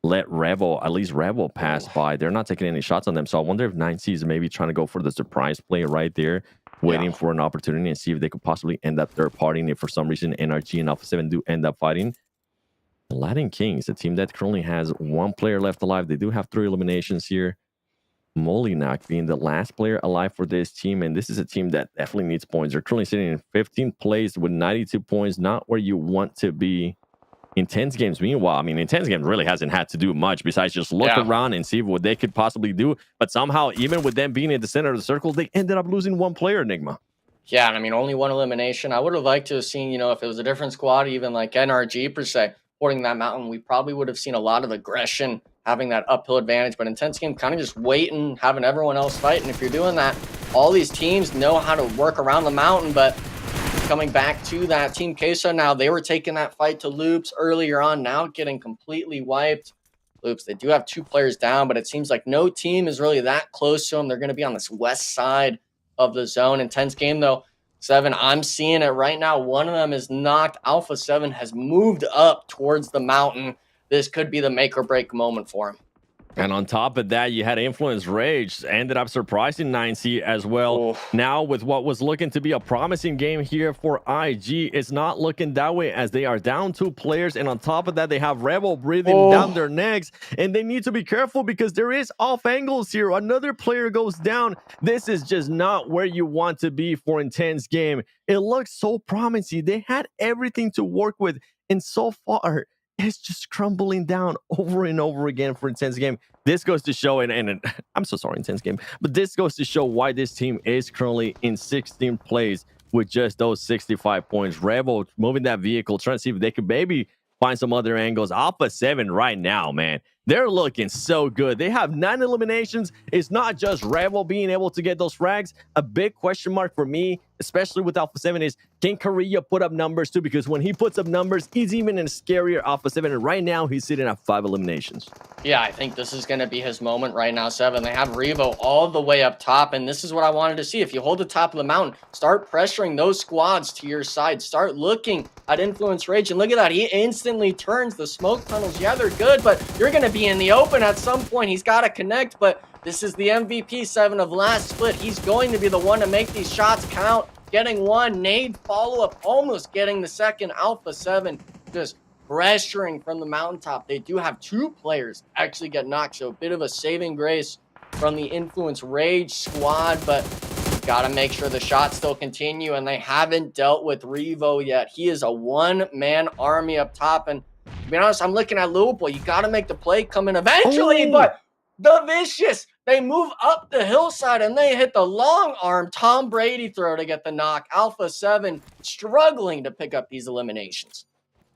let at least Rebel pass by. They're not taking any shots on them. So I wonder if 9C is maybe trying to go for the surprise play right there, waiting for an opportunity and see if they could possibly end up third partying if for some reason NRG and Alpha7 do end up fighting. The Latin Kings, a team that currently has 1 player left alive. They do have 3 eliminations here. Molinak being the last player alive for this team, and this is a team that definitely needs points. They're currently sitting in 15th place with 92 points, not where you want to be. Intense Games, meanwhile, I mean, Intense Games really hasn't had to do much besides just look around and see what they could possibly do. But somehow, even with them being in the center of the circle, they ended up losing 1 player, Enigma. Yeah, and I mean, only 1 elimination. I would have liked to have seen, you know, if it was a different squad, even like NRG per se, holding that mountain, we probably would have seen a lot of aggression, having that uphill advantage. But Intense Game kind of just waiting, having everyone else fight. And if you're doing that, all these teams know how to work around the mountain. But coming back to that, Team Queso now, they were taking that fight to Loops earlier on, now getting completely wiped. Loops, they do have 2 players down, but it seems like no team is really that close to them. They're going to be on this west side of the zone. Intense Game, though, 7, I'm seeing it right now. One of them is knocked. Alpha7 has moved up towards the mountain. This could be the make or break moment for him. And on top of that, you had Influence Rage, ended up surprising 9C as well. Now, with what was looking to be a promising game here for IG, it's not looking that way as they are down 2 players. And on top of that, they have Rebel breathing down their necks. And they need to be careful because there is off angles here. Another player goes down. This is just not where you want to be for Intense Game. It looks so promising. They had everything to work with. And so far, it's just crumbling down over and over again for Intense Game. This goes to show, and I'm so sorry, Intense Game, but this goes to show why this team is currently in 16th place with just those 65 points. Rebel moving that vehicle, trying to see if they could maybe find some other angles. Alpha7 right now, man, they're looking so good. They have 9 eliminations. It's not just Rebel being able to get those frags. A big question mark for me, especially with Alpha7, is can Korea put up numbers too? Because when he puts up numbers, he's even in a scarier Alpha7. And right now, he's sitting at 5 eliminations. Yeah, I think this is going to be his moment right now, 7. They have Revo all the way up top, and this is what I wanted to see. If you hold the top of the mountain, start pressuring those squads to your side. Start looking at Influence Rage, and look at that. He instantly turns the smoke tunnels. Yeah, they're good, but you're going to be in the open at some point. He's got to connect, but this is the MVP, 7, of last split. He's going to be the one to make these shots count. Getting 1, nade follow-up, almost getting the second. Alpha7 just pressuring from the mountaintop. They do have 2 players actually get knocked, so a bit of a saving grace from the Influence Rage squad, but got to make sure the shots still continue, and they haven't dealt with Revo yet. He is a 1-man army up top, and to be honest, I'm looking at Louisville. You got to make the play come in eventually, but the Vicious, they move up the hillside and they hit the long arm Tom Brady throw to get the knock. Alpha7 struggling to pick up these eliminations.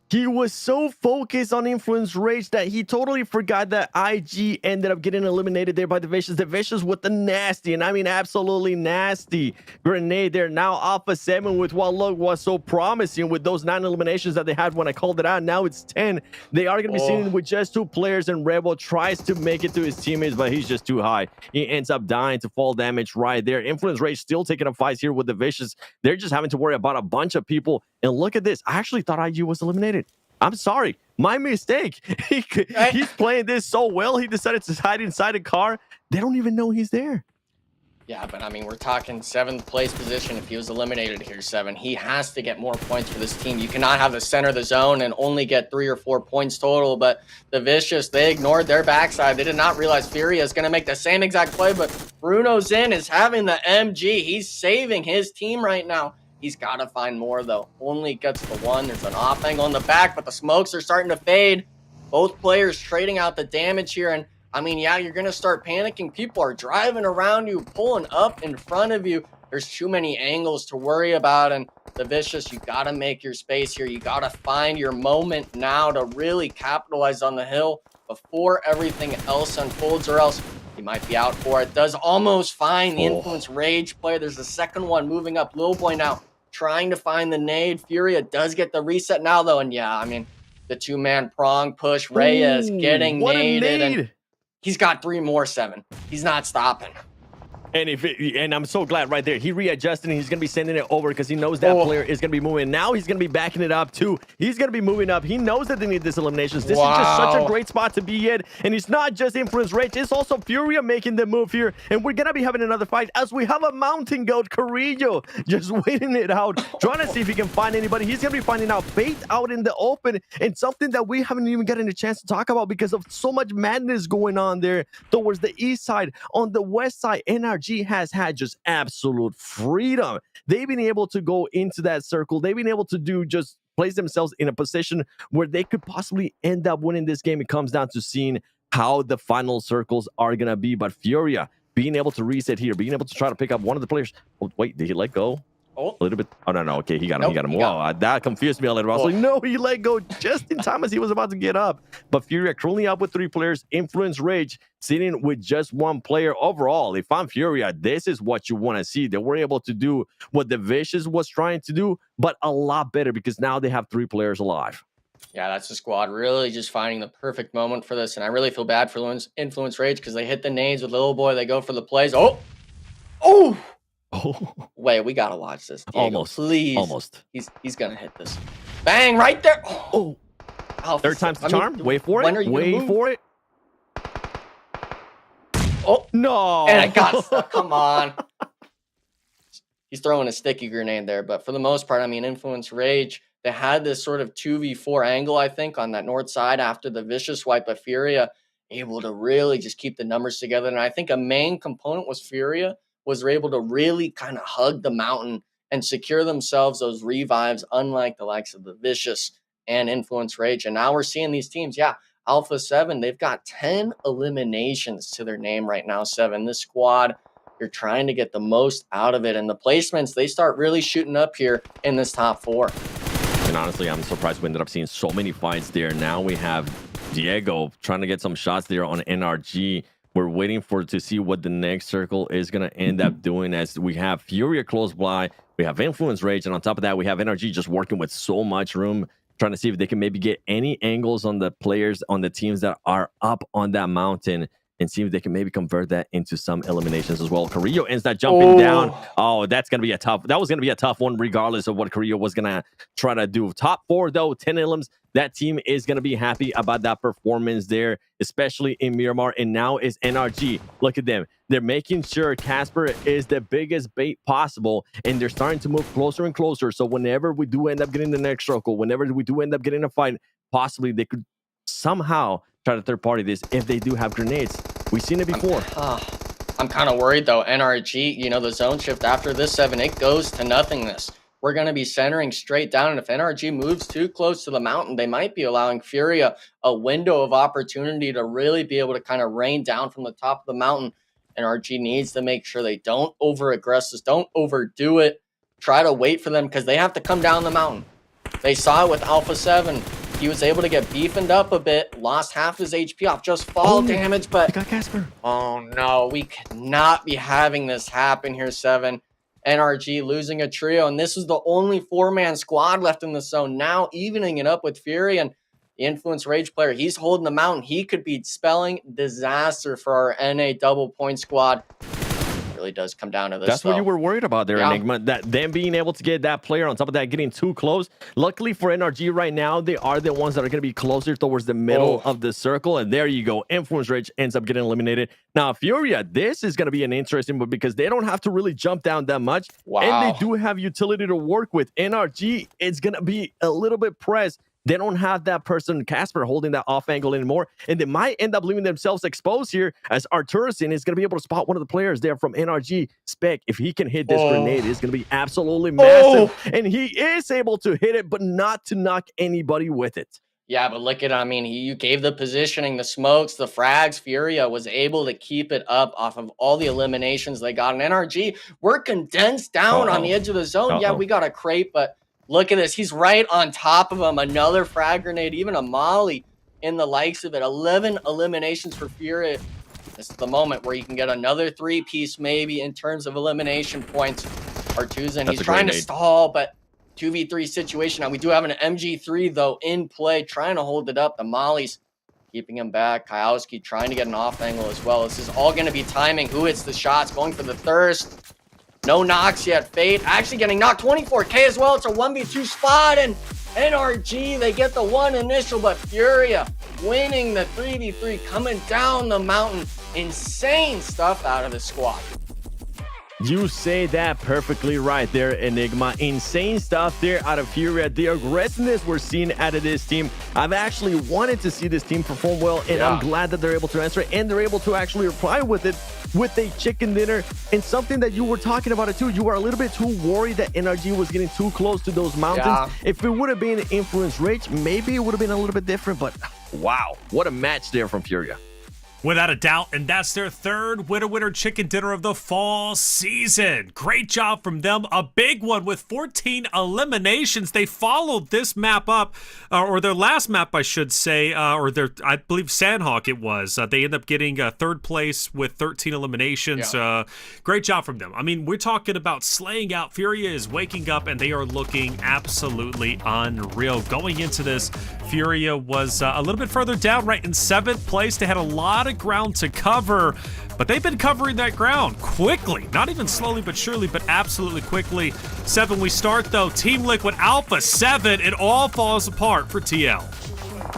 He was so focused on Influence Rage that he totally forgot that IG ended up getting eliminated there by the Vicious. The Vicious with the nasty, and I mean absolutely nasty grenade there. Now Alpha7 with what look was so promising with those 9 eliminations that they had when I called it out. Now it's 10. They are going to be sitting with just 2 players, and Rebel tries to make it to his teammates, but he's just too high. He ends up dying to fall damage right there. Influence Rage still taking up fights here with the Vicious. They're just having to worry about a bunch of people. And look at this. I actually thought IG was eliminated. I'm sorry. My mistake. He's playing this so well. He decided to hide inside a car. They don't even know he's there. Yeah, but I mean, we're talking 7th place position. If he was eliminated here, 7, he has to get more points for this team. You cannot have the center of the zone and only get 3 or 4 points total. But the Vicious, they ignored their backside. They did not realize Furia is going to make the same exact play. But Bruno Zin is having the MG. He's saving his team right now. He's got to find more, though. Only gets the 1. There's an off angle in the back, but the smokes are starting to fade. Both players trading out the damage here. And, I mean, yeah, you're going to start panicking. People are driving around you, pulling up in front of you. There's too many angles to worry about. And the Vicious, you got to make your space here. You got to find your moment now to really capitalize on the hill before everything else unfolds, or else He might be out for it. Does almost find the Influence Rage player. There's the second one moving up. Lil Boy now trying to find the nade. Furia does get the reset now, though. And yeah, I mean, the two-man prong push. Reyes getting what naded. a nade. And he's got 3 more, 7. He's not stopping. And I'm so glad right there. He readjusted and he's going to be sending it over because he knows that player is going to be moving. Now he's going to be backing it up too. He's going to be moving up. He knows that they need this eliminations. This is just such a great spot to be in. And it's not just Influence Rage. It's also Furia making the move here. And we're going to be having another fight as we have a mountain goat, Carrillo, just waiting it out, trying to see if he can find anybody. He's going to be finding out Fate out in the open, and something that we haven't even gotten a chance to talk about because of so much madness going on there towards the east side. On the west side, NRG has had just absolute freedom. They've been able to go into that circle. They've been able to just place themselves in a position where they could possibly end up winning this game. It comes down to seeing how the final circles are going to be. But Furia being able to reset here, being able to try to pick up one of the players. Oh, wait, did he let go? A little bit. Oh, no. Okay, he got him. He got him. Wow, that confused me a little bit. I was like, no, he let go just in time as he was about to get up. But Furia currently up with 3 players. Influence Rage sitting with just 1 player. Overall, if I'm Furia, this is what you want to see. They were able to do what the Vicious was trying to do, but a lot better because now they have 3 players alive. Yeah, that's the squad really just finding the perfect moment for this. And I really feel bad for Influence Rage because they hit the nades with Little Boy. They go for the plays. Oh! Wait, we gotta watch this. Diego, Almost. Please. Almost. He's gonna hit this. Bang! Right there. Oh. Third time's the charm. Wait for it. Wait for it. Oh no! And it got stuck. Come on. He's throwing a sticky grenade there, but for the most part, I mean, Influence Rage. They had this sort of 2v4 angle, I think, on that north side after the Vicious swipe, but Furia able to really just keep the numbers together. And I think a main component was Furia was able to really kind of hug the mountain and secure themselves those revives, unlike the likes of the Vicious and Influence Rage. And now we're seeing these teams, Alpha7, they've got 10 eliminations to their name right now, 7. This squad, you're trying to get the most out of it. And the placements, they start really shooting up here in this top 4. And honestly, I'm surprised we ended up seeing so many fights there. Now we have Diego trying to get some shots there on NRG. We're waiting to see what the next circle is going to end up doing as we have Furia close by. We have Influence Rage. And on top of that, we have NRG just working with so much room, trying to see if they can maybe get any angles on the players, on the teams that are up on that mountain, and see if they can maybe convert that into some eliminations as well. Carrillo ends that jumping down. Oh, that was going to be a tough one, regardless of what Carrillo was going to try to do. Top 4, though, 10 elims. That team is going to be happy about that performance there, especially in Miramar. And now is NRG. Look at them. They're making sure Casper is the biggest bait possible, and they're starting to move closer and closer. So whenever we do end up getting the next circle, whenever we do end up getting a fight, possibly they could somehow try to third party this if they do have grenades. We've seen it before. I'm kind of worried, though. NRG, the zone shift after this 7, it goes to nothingness. We're going to be centering straight down, and if NRG moves too close to the mountain, they might be allowing Furia a window of opportunity to really be able to kind of rain down from the top of the mountain. NRG needs to make sure they don't over-aggress this, don't overdo it. Try to wait for them because they have to come down the mountain. They saw it with Alpha7. He was able to get beefened up a bit, lost half his HP off just fall damage, but I got Casper. Oh no, we cannot be having this happen here, 7. NRG losing a trio, and this is the only 4-man squad left in the zone. Now evening it up with Fury and the Influence Rage player. He's holding the mountain. He could be spelling disaster for our NA double point squad. Really does come down to this. That's what you were worried about there, Enigma. That them being able to get that player on top of that getting too close. Luckily for NRG right now, they are the ones that are going to be closer towards the middle of the circle. And there you go. Influence Rage ends up getting eliminated. Now, Furia, this is going to be an interesting one because they don't have to really jump down that much. And they do have utility to work with. NRG is going to be a little bit pressed. They don't have that person, Casper, holding that off angle anymore. And they might end up leaving themselves exposed here as Arturisin is going to be able to spot one of the players there from NRG. Spec, if he can hit this grenade, it's going to be absolutely massive. And he is able to hit it, but not to knock anybody with it. Yeah, but look at, you gave the positioning, the smokes, the frags. Furia was able to keep it up off of all the eliminations they got. And NRG, we're condensed down on the edge of the zone. Yeah, we got a crate, but look at this. He's right on top of him. Another frag grenade, even a molly in the likes of it. 11 eliminations for Furia. This is the moment where you can get another 3-piece maybe in terms of elimination points. Artusan, he's trying to stall, but 2v3 situation. Now we do have an MG3 though in play, trying to hold it up. The Mollies keeping him back. Kayowski trying to get an off angle as well. This is all going to be timing. Who hits the shots? Going for the thirst. No knocks yet. Fate actually getting knocked. 24K as well. It's a 1v2 spot, and NRG, they get the one initial, but Furia winning the 3v3, coming down the mountain. Insane stuff out of the squad. You say that perfectly right there, Enigma. Insane stuff there out of Furia. The aggressiveness we're seeing out of this team. I've actually wanted to see this team perform well, and I'm glad that they're able to answer it, and they're able to actually reply with it with a chicken dinner. And something that you were talking about it too, you were a little bit too worried that NRG was getting too close to those mountains. If it would have been Influence Rage, maybe it would have been a little bit different, but wow, what a match there from Furia. Without a doubt, and that's their third winner chicken dinner of the fall season. Great job from them. A big one with 14 eliminations. They followed this map up, or their last map, I should say, or their, I believe Sandhawk it was. They end up getting third place with 13 eliminations. Great job from them. I mean, we're talking about slaying out. Furia is waking up, and they are looking absolutely unreal. Going into this, Furia was a little bit further down, right in 7th place. They had a lot of ground to cover, but they've been covering that ground quickly, not even slowly but surely, but absolutely quickly. 7 we start though. Team Liquid, Alpha7, it all falls apart for TL.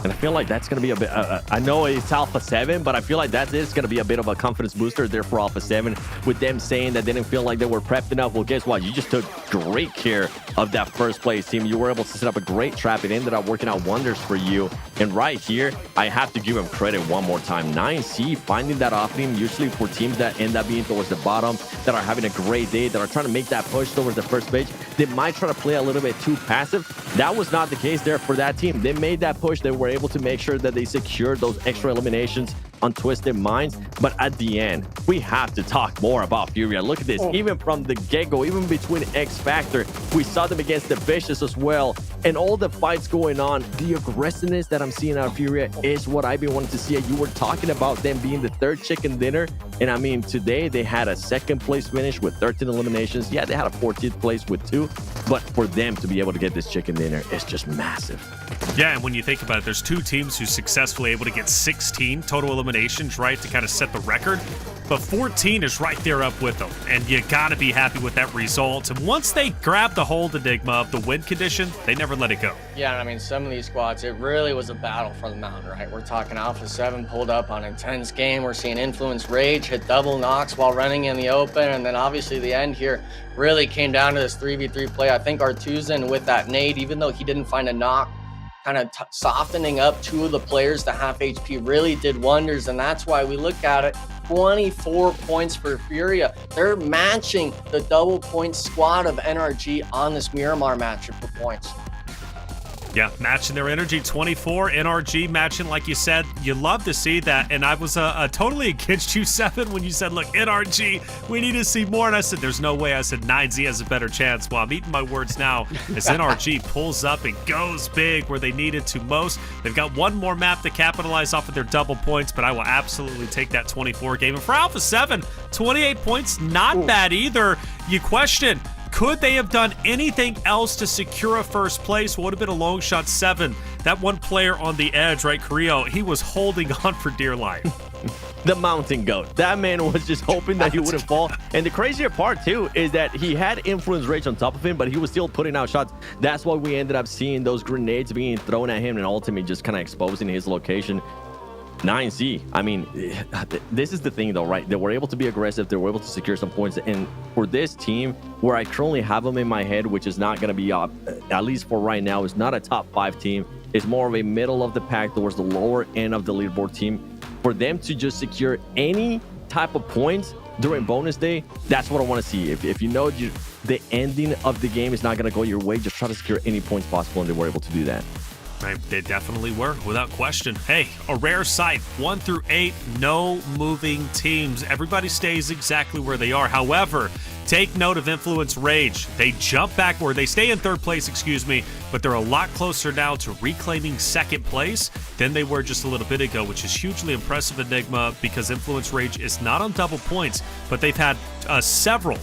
And I feel like that's going to be a bit, I know it's Alpha7, but I feel like that is going to be a bit of a confidence booster there for Alpha7, with them saying that they didn't feel like they were prepped enough. Well, guess what? You just took great care of that first place team. You were able to set up a great trap. It ended up working out wonders for you. And right here, I have to give him credit one more time. 9C finding that opening, usually for teams that end up being towards the bottom, that are having a great day, that are trying to make that push towards the first page. They might try to play a little bit too passive. That was not the case there for that team. They made that push. They were able to make sure that they secured those extra eliminations on Twisted Minds. But at the end, we have to talk more about Furia. Look at this. Even from the get-go, even between X Factor, we saw them against the Vicious as well. And all the fights going on, the aggressiveness that I'm seeing out of Furia is what I've been wanting to see. You were talking about them being the third chicken dinner. And I mean, today they had a 2nd place finish with 13 eliminations. Yeah, they had a 14th place with 2. But for them to be able to get this chicken dinner is just massive. Yeah, and when you think about it, there's 2 teams who successfully able to get 16 total eliminations, right, to kind of set the record. But 14 is right there up with them, and you got to be happy with that result. And once they grab the hold, Enigma, of the win condition, they never let it go. Yeah, I mean, some of these squads, it really was a battle for the mountain, right? We're talking Alpha7 pulled up on Intense Game. We're seeing Influence Rage hit double knocks while running in the open. And then obviously the end here really came down to this 3v3 play. I think Artusan with that nade, even though he didn't find a knock, kind of softening up 2 of the players to half HP really did wonders. And that's why we look at it, 24 points for Furia. They're matching the double point squad of NRG on this Miramar matchup for points. Yeah, matching their energy, 24. NRG matching, like you said. You love to see that. And I was totally against you, 7, when you said, look, NRG, we need to see more. And I said, there's no way. I said, 9Z has a better chance. Well, I'm eating my words now as NRG pulls up and goes big where they needed to most. They've got one more map to capitalize off of their double points, but I will absolutely take that 24 game. And for Alpha7, 28 points, not bad either. You question, could they have done anything else to secure a first place? Would have been a long shot. 7. That one player on the edge, right, Carrillo, he was holding on for dear life. The mountain goat. That man was just hoping that he wouldn't fall. And the crazier part, too, is that he had Influence Rage on top of him, but he was still putting out shots. That's why we ended up seeing those grenades being thrown at him and ultimately just kind of exposing his location. 9C, I mean, this is the thing though, right? They were able to be aggressive. They were able to secure some points. And for this team, where I currently have them in my head, which is not going to be, at least for right now, is not a top 5 team. It's more of a middle of the pack towards the lower end of the leaderboard team. For them to just secure any type of points during bonus day, that's what I want to see. If you know the ending of the game is not going to go your way, just try to secure any points possible, and they were able to do that. They definitely were, without question. Hey, a rare sight. 1 through 8, no moving teams. Everybody stays exactly where they are. However, take note of Influence Rage. They jump back, or they stay in third place, excuse me, but they're a lot closer now to reclaiming second place than they were just a little bit ago, which is hugely impressive, Enigma, because Influence Rage is not on double points, but they've had several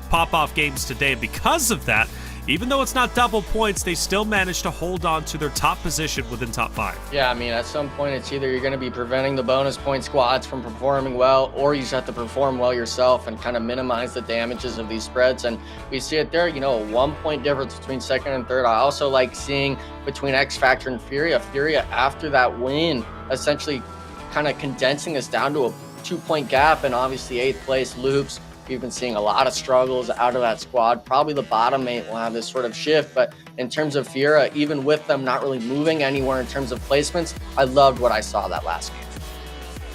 pop-off games today. Because of that, even though it's not double points, they still managed to hold on to their top position within top 5. Yeah, I mean, at some point, it's either you're going to be preventing the bonus point squads from performing well, or you just have to perform well yourself and kind of minimize the damages of these spreads. And we see it there, you know, a 1 point difference between second and third. I also like seeing between X Factor and Furia. Furia, after that win, essentially kind of condensing this down to a 2 point gap, and obviously 8th place Loops. We've been seeing a lot of struggles out of that squad. Probably the bottom 8 will have this sort of shift, but in terms of Furia, even with them not really moving anywhere in terms of placements, I loved what I saw that last game.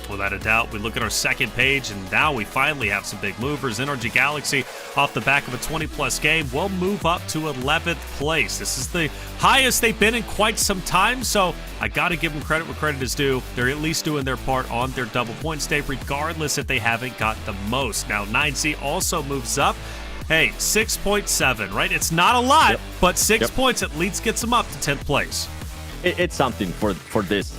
Without a doubt, we look at our second page, and now we finally have some big movers. NRG Galaxy, off the back of a 20-plus game, will move up to 11th place. This is the highest they've been in quite some time, so I got to give them credit where credit is due. They're at least doing their part on their double point stay, regardless if they haven't got the most. Now, 9Z also moves up. Hey, 6.7, right? It's not a lot, but 6 points at least gets them up to 10th place. It's something for this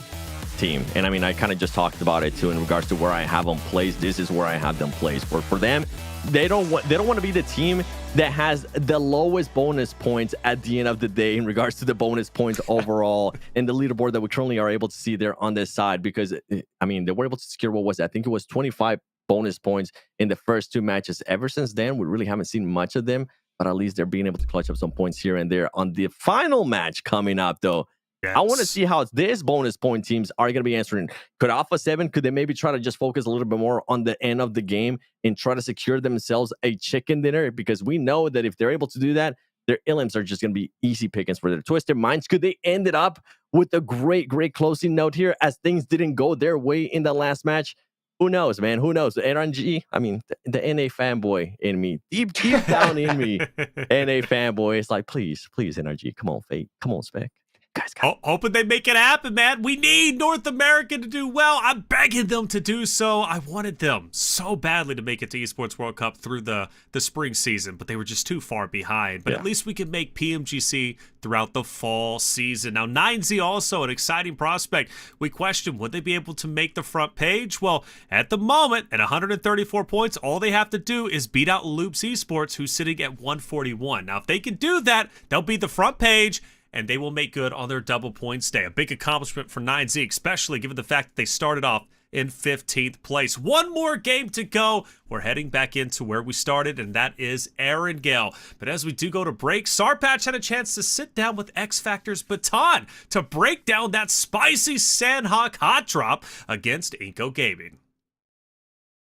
team, and I mean, I kind of just talked about it too in regards to where I have them placed. This is where I have them placed. For them, they don't want to be the team that has the lowest bonus points at the end of the day in regards to the bonus points overall in the leaderboard that we currently are able to see there on this side, because I mean, they were able to secure, what was it? I think it was 25 bonus points in the first 2 matches. Ever since then, we really haven't seen much of them, but at least they're being able to clutch up some points here and there on the final match coming up, though. Yes. I want to see how this bonus point teams are going to be answering. Could Alpha7, could they maybe try to just focus a little bit more on the end of the game and try to secure themselves a chicken dinner? Because we know that if they're able to do that, their illims are just going to be easy pickings for their Twisted Minds. Could they end it up with a great closing note here, as things didn't go their way in the last match? Who knows, man? Who knows? The NRG, I mean, the NA fanboy in me, deep down in me, NA fanboy is like, please, NRG, come on, Fate, come on, Spec. Guys, hoping they make it happen, man. We need North America to do well. I'm begging them to do so. I wanted them so badly to make it to Esports World Cup through the spring season, but they were just too far behind. But at least we can make PMGC throughout the fall season. Now, 9Z also an exciting prospect. We question, would they be able to make the front page? Well, at the moment, at 134 points, all they have to do is beat out Loops Esports, who's sitting at 141. Now, if they can do that, they'll be the front page, and they will make good on their double point stay. A big accomplishment for 9Z, especially given the fact that they started off in 15th place. One more game to go. We're heading back into where we started, and that is Erangel. But as we do go to break, Sarpatch had a chance to sit down with X Factor's Baton to break down that spicy Sandhawk hot drop against Inco Gaming.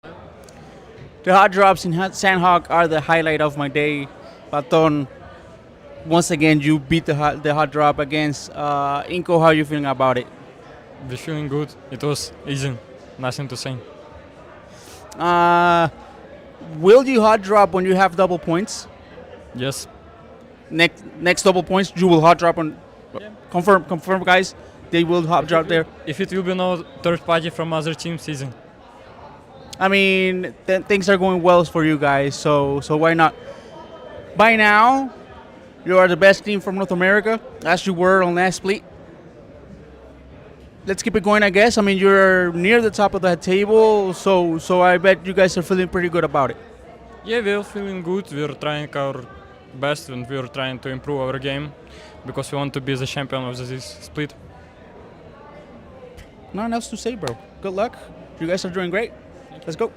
The hot drops in Sandhawk are the highlight of my day. Baton, once again, you beat the hot drop against Inco. How are you feeling about it? We're feeling good. It was easy. Nothing to say. Will you hot drop when you have double points? Yes. Next double points, you will hot drop on. Yeah. Confirm, guys. They will hot drop there. If it will be no third party from other team season. I mean, things are going well for you guys, so why not? By now, you are the best team from North America, as you were on last split. Let's keep it going, I guess. I mean, you're near the top of the table, so I bet you guys are feeling pretty good about it. Yeah, we're feeling good. We're trying our best, and we're trying to improve our game because we want to be the champion of this split. Nothing else to say, bro. Good luck. You guys are doing great. Let's go.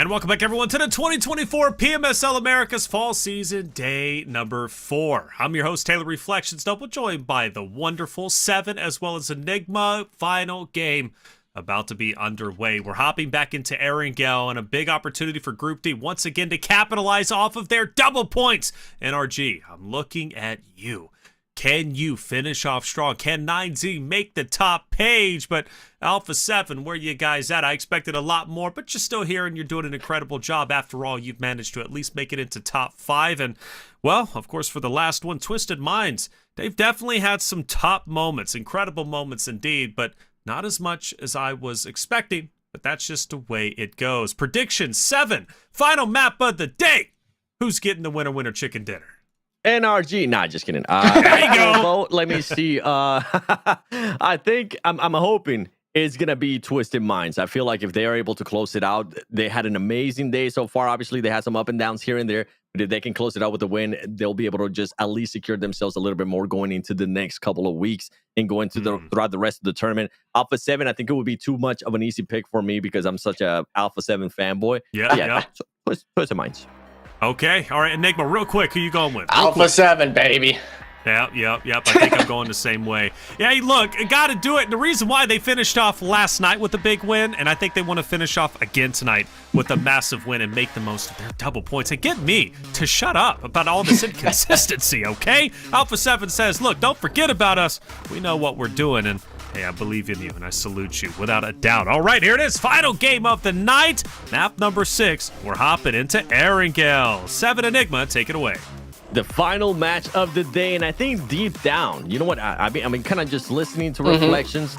And welcome back, everyone, to the 2024 PMSL Americas Fall Season Day number 4. I'm your host, Taylor Reflections Double, joined by the wonderful 7 as well as Enigma. Final game about to be underway. We're hopping back into Erangel and a big opportunity for Group D once again to capitalize off of their double points. NRG, I'm looking at you. Can you finish off strong? Can 9Z make the top page? But Alpha7, where you guys at? I expected a lot more, but you're still here and you're doing an incredible job. After all, you've managed to at least make it into top 5. And, well, of course, for the last one, Twisted Minds, they've definitely had some top moments, incredible moments indeed, but not as much as I was expecting. But that's just the way it goes. Prediction 7, final map of the day. Who's getting the winner chicken dinner? NRG. Nah, just kidding. There you go. Let me see. I think I'm hoping it's gonna be Twisted Minds. I feel like if they are able to close it out, they had an amazing day so far. Obviously, they had some up and downs here and there, but if they can close it out with a win, they'll be able to just at least secure themselves a little bit more going into the next couple of weeks and going to throughout the rest of the tournament. Alpha7, I think it would be too much of an easy pick for me because I'm such a Alpha7 fanboy. Yeah. Twisted Minds. Okay. All right, Enigma, real quick, who you going with? Alpha7, baby. Yep. I think I'm going the same way. Yeah, hey, look, got to do it. And the reason why they finished off last night with a big win, and I think they want to finish off again tonight with a massive win and make the most of their double points and get me to shut up about all this inconsistency, okay? Alpha7 says, look, don't forget about us. We know what we're doing, and hey, I believe in you, and I salute you without a doubt. All right, here it is. Final game of the night. Map number 6. We're hopping into Erangel. 7 Enigma, take it away. The final match of the day, and I think deep down, you know what? I mean, kind of just listening to reflections.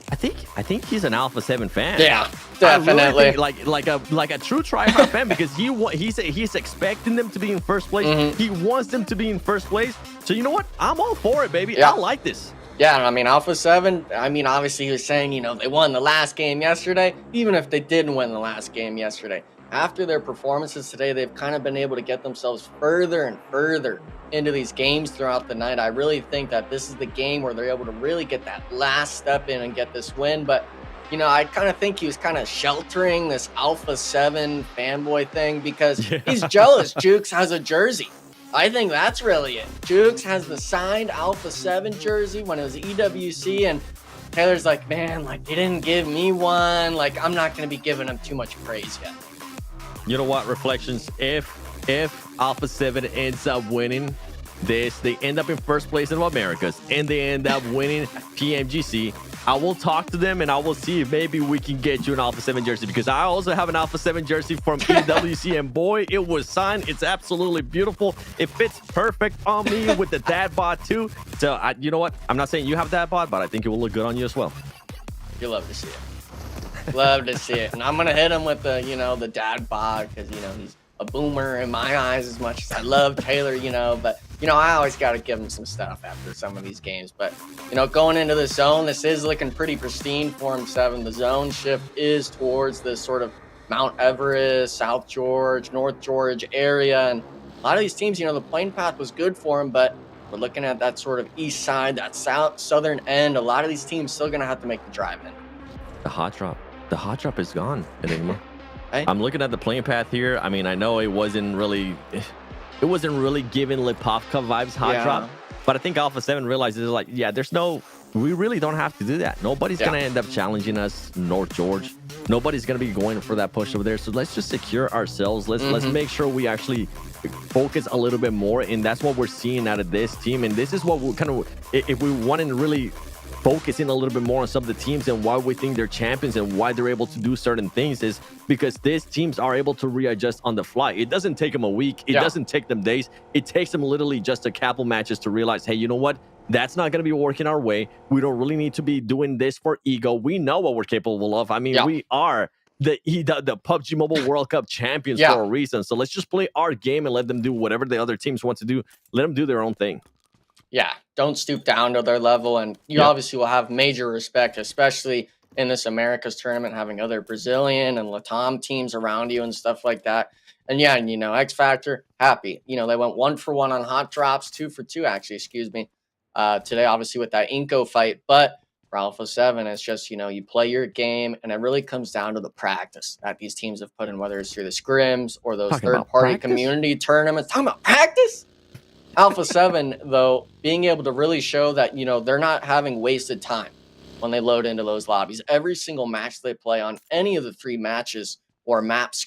I think he's an Alpha7 fan. Yeah, definitely. I really think like a true tryhard fan because he's expecting them to be in first place. He wants them to be in first place. So you know what? I'm all for it, baby. Yeah. I like this. Yeah, I mean, Alpha7, I mean, obviously he was saying, you know, they won the last game yesterday. Even if they didn't win the last game yesterday, after their performances today, they've kind of been able to get themselves further and further into these games throughout the night. I really think that this is the game where they're able to really get that last step in and get this win. But, you know, I kind of think he was kind of sheltering this Alpha7 fanboy thing because he's jealous Jukes has a jersey. I think that's really it. Jukes has the signed Alpha7 jersey when it was EWC, and Taylor's like, man, like, they didn't give me one. Like, I'm not going to be giving him too much praise yet. You know what, Reflections? If Alpha7 ends up winning this, they end up in first place in Americas, and they end up winning PMGC, I will talk to them and I will see if maybe we can get you an Alpha7 jersey because I also have an Alpha7 jersey from EWC, and boy, it was signed. It's absolutely beautiful. It fits perfect on me with the dad bod too. So you know what? I'm not saying you have dad bod, but I think it will look good on you as well. You love to see it. Love to see it. And I'm going to hit him with the, you know, the dad bod because, you know, he's a boomer in my eyes as much as I love Taylor, you know. But, you know, I always got to give him some stuff after some of these games. But, you know, going into the zone, this is looking pretty pristine for him, 7. The zone shift is towards this sort of Mount Everest, South George, North George area. And a lot of these teams, you know, the plane path was good for him, but we're looking at that sort of east side, that southern end. A lot of these teams still going to have to make the drive in. The hot drop. The hot drop is gone, Enigma. Hey. I'm looking at the playing path here. I mean, I know it wasn't really giving Lipovka vibes, hot drop, but I think Alpha7 realizes like, yeah, we really don't have to do that. Nobody's going to end up challenging us, North George. Nobody's going to be going for that push over there. So let's just secure ourselves. Let's make sure we actually focus a little bit more. And that's what we're seeing out of this team. And this is what we kind of, if we want to really focusing a little bit more on some of the teams and why we think they're champions and why they're able to do certain things is because these teams are able to readjust on the fly. It doesn't take them a week. It doesn't take them days. It takes them literally just a couple matches to realize, hey, you know what? That's not going to be working our way. We don't really need to be doing this for ego. We know what we're capable of. I mean, we are the PUBG Mobile World Cup champions for a reason. So let's just play our game and let them do whatever the other teams want to do. Let them do their own thing. Yeah, don't stoop down to their level. And you obviously will have major respect, especially in this Americas tournament, having other Brazilian and Latam teams around you and stuff like that. And yeah, and you know, X Factor, happy. You know, they went 1 for 1 on hot drops, 2 for 2, actually, excuse me, today, obviously, with that Inco fight. But for Alpha7. It's just, you play your game, and it really comes down to the practice that these teams have put in, whether it's through the scrims or those third-party community tournaments. Talking about practice? Alpha7, though, being able to really show that, they're not having wasted time when they load into those lobbies. Every single match they play on any of the 3 matches or maps,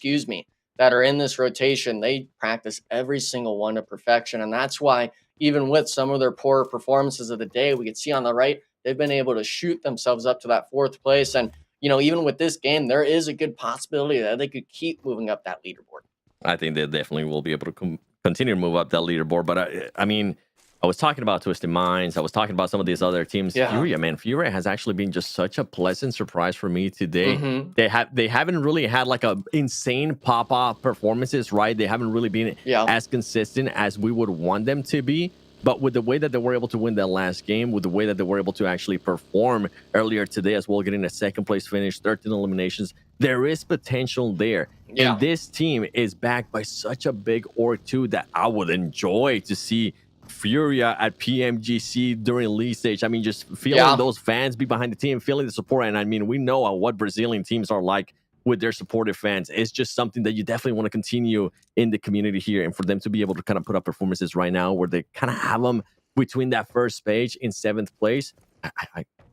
that are in this rotation, they practice every single one to perfection. And that's why, even with some of their poorer performances of the day, we can see on the right, they've been able to shoot themselves up to that 4th place. And, even with this game, there is a good possibility that they could keep moving up that leaderboard. I think they definitely will be able to continue to move up that leaderboard. But I mean, I was talking about Twisted Minds. I was talking about some of these other teams. Yeah. Furia, man. Furia has actually been just such a pleasant surprise for me today. Mm-hmm. They haven't really had like a insane pop-off performances, right? They haven't really been as consistent as we would want them to be. But with the way that they were able to win that last game, with the way that they were able to actually perform earlier today as well, getting a 2nd place finish, 13 eliminations, there is potential there. Yeah. And this team is backed by such a big org too that I would enjoy to see Furia at PMGC during league stage. I mean, just feeling those fans be behind the team, feeling the support. And I mean, we know what Brazilian teams are like with their supportive fans. It's just something that you definitely want to continue in the community here, and for them to be able to kind of put up performances right now where they kind of have them between that first page in 7th place.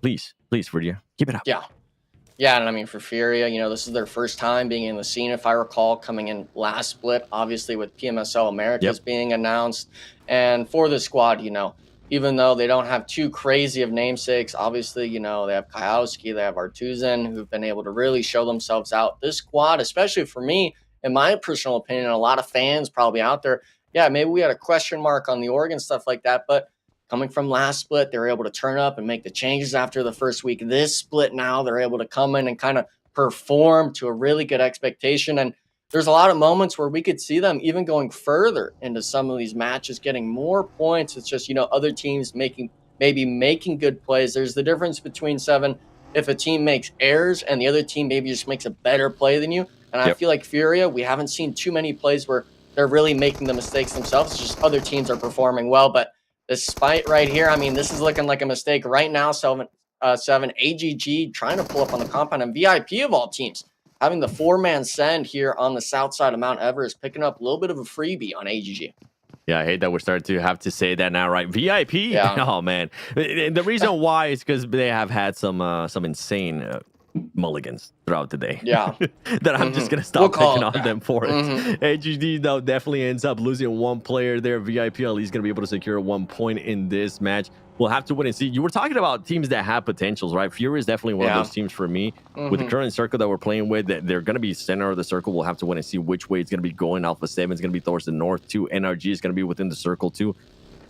Please, Furia, keep it up. Yeah, and I mean, for Furia, this is their first time being in the scene, if I recall, coming in last split, obviously with PMSL Americas being announced. And for the squad, even though they don't have too crazy of namesakes, obviously, they have Kayowski, they have Artuzan, who've been able to really show themselves out. This squad, especially for me, in my personal opinion, a lot of fans probably out there, maybe we had a question mark on the org and stuff like that, but coming from last split, they were able to turn up and make the changes after the first week. This split now, they're able to come in and kind of perform to a really good expectation. And there's a lot of moments where we could see them even going further into some of these matches, getting more points. It's just, other teams making good plays. There's the difference between 7 if a team makes errors and the other team maybe just makes a better play than you. And I feel like Furia, we haven't seen too many plays where they're really making the mistakes themselves. It's just other teams are performing well. But this spite right here, I mean, this is looking like a mistake right now. 7 AGG trying to pull up on the compound, and VIP of all teams having the 4-man send here on the south side of Mount Everest, picking up a little bit of a freebie on AGG. Yeah, I hate that we're starting to have to say that now, right? VIP? Yeah. Oh, man. The reason why is because they have had some insane mulligans throughout the day. Yeah. that I'm just going to stop picking on them for it. AGD, though, definitely ends up losing 1 player there. VIP at least going to be able to secure 1 point in this match. We'll have to wait and see. You were talking about teams that have potentials, right? Fury is definitely one of those teams for me. With the current circle that we're playing with, they're going to be center of the circle. We'll have to wait and see which way it's going to be going. Alpha7 is going to be towards the north too. NRG is going to be within the circle too.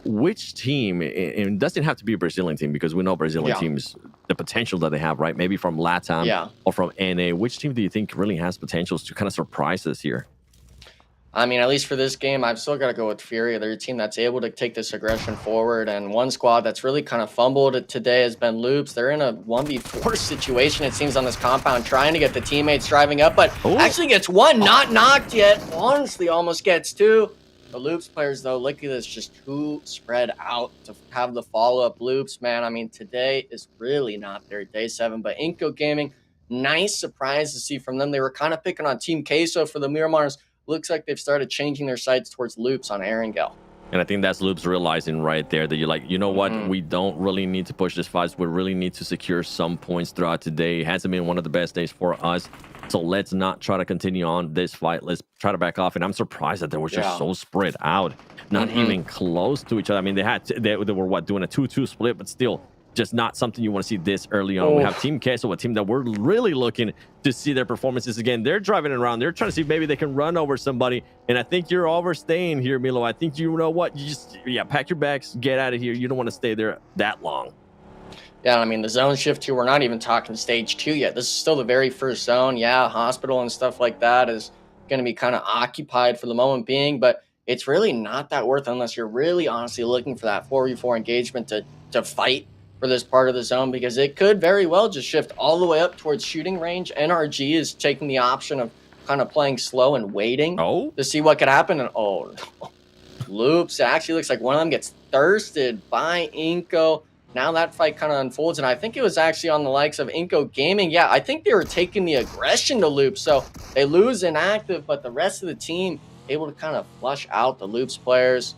Which team, and it doesn't have to be a Brazilian team because we know Brazilian teams, the potential that they have, right? Maybe from LATAM or from NA. Which team do you think really has potentials to kind of surprise us here? I mean, at least for this game, I've still got to go with Furia. They're a team that's able to take this aggression forward. And one squad that's really kind of fumbled it today has been Loops. They're in a 1v4 situation, it seems, on this compound, trying to get the teammates driving up, but actually gets 1, not knocked yet. Honestly, almost gets 2. The Loops players, though, look at this, just too spread out to have the follow-up. Loops, man, I mean, today is really not their day 7, but Inco Gaming, nice surprise to see from them. They were kind of picking on Team Queso for the Miramars. Looks like they've started changing their sights towards Loops on Erangel. And I think that's Loops realizing right there that you're like, you know what? We don't really need to push this fight. We really need to secure some points throughout today. It hasn't been one of the best days for us. So let's not try to continue on this fight. Let's try to back off. And I'm surprised that they were just so spread out, not even close to each other. I mean, they were what, doing a 2-2 split, but still just not something you want to see this early on. We have Team Queso, a team that we're really looking to see their performances again. They're driving around. They're trying to see if maybe they can run over somebody. And I think you're overstaying here, Milo. I think you know what? You just, pack your bags, get out of here. You don't want to stay there that long. Yeah, I mean, the zone shift here, we're not even talking stage 2 yet. This is still the very first zone. Yeah, hospital and stuff like that is going to be kind of occupied for the moment being, but it's really not that worth it unless you're really honestly looking for that 4v4 engagement to fight for this part of the zone, because it could very well just shift all the way up towards shooting range. NRG is taking the option of kind of playing slow and waiting to see what could happen. And Loops, it actually looks like one of them gets thirsted by Inco. now that fight kind of unfolds, and I think it was actually on the likes of Inco Gaming. Yeah, I think they were taking the aggression to Loops, so they lose inactive, but the rest of the team able to kind of flush out the Loops players.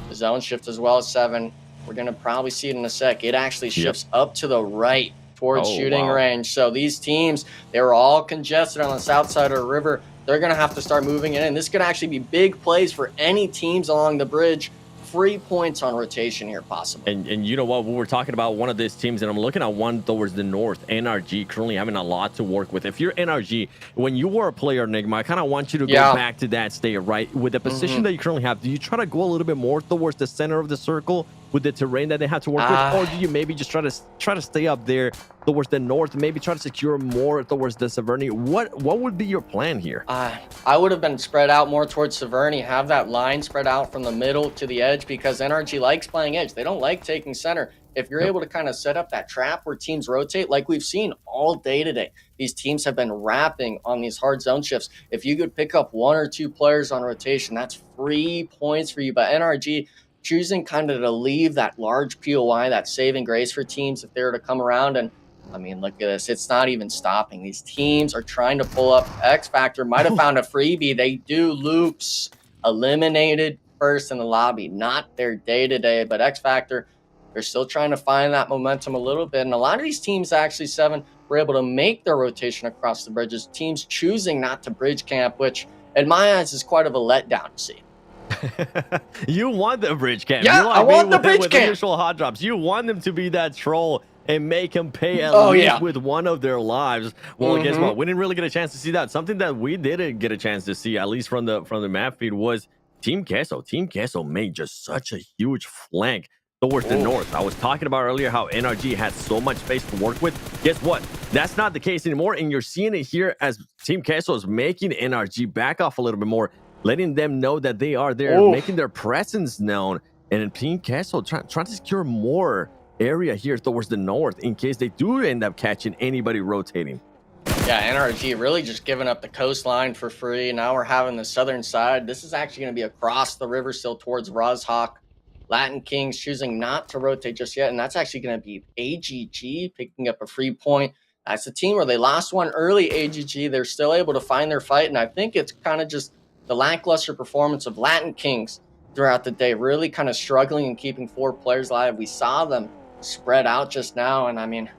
The zone shift as well as 7. We're going to probably see it in a sec. It actually shifts up to the right towards shooting range. So these teams, they were all congested on the south side of the river. They're going to have to start moving in. This could actually be big plays for any teams along the bridge. 3 points on rotation here possible. And you know what, we were talking about one of these teams, and I'm looking at one towards the north, NRG, currently having a lot to work with. If you're NRG, when you were a player, Nigma, I kind of want you to go back to that state, right? With the position that you currently have, do you try to go a little bit more towards the center of the circle with the terrain that they have to work with, or do you maybe just try to stay up there towards the north, maybe try to secure more towards the Severny? What would be your plan here? I would have been spread out more towards Severny, have that line spread out from the middle to the edge, because NRG likes playing edge. They don't like taking center. If you're able to kind of set up that trap where teams rotate, like we've seen all day today, these teams have been wrapping on these hard zone shifts. If you could pick up 1 or 2 players on rotation, that's 3 points for you. But NRG choosing kind of to leave that large POI, that saving grace for teams if they were to come around. And I mean, look at this. It's not even stopping. These teams are trying to pull up. X Factor might have found a freebie. They do. Loops eliminated first in the lobby. Not their day-to-day, but X Factor, they're still trying to find that momentum a little bit. And a lot of these teams, actually, 7, were able to make their rotation across the bridges. Teams choosing not to bridge camp, which in my eyes is quite of a letdown to see. You want the bridge camp. Yeah, I want the bridge with camp. Initial hot drops. You want them to be that troll and make them pay at least with one of their lives. Well, guess what? We didn't really get a chance to see that. Something that we didn't get a chance to see, at least from the map feed, was Team Queso. Team Queso made just such a huge flank towards the north. I was talking about earlier how NRG had so much space to work with. Guess what? That's not the case anymore, and you're seeing it here as Team Queso is making NRG back off a little bit more, letting them know that they are there, making their presence known. And Team Queso trying to secure more area here towards the north in case they do end up catching anybody rotating. Yeah, NRG really just giving up the coastline for free. Now we're having the southern side. This is actually going to be across the river still towards Rozhawk. Latin Kings choosing not to rotate just yet, and that's actually going to be AGG picking up a free point. That's a team where they lost one early, AGG. They're still able to find their fight, and I think it's kind of just the lackluster performance of Latin Kings throughout the day, really kind of struggling and keeping 4 players alive. We saw them spread out just now, and I mean,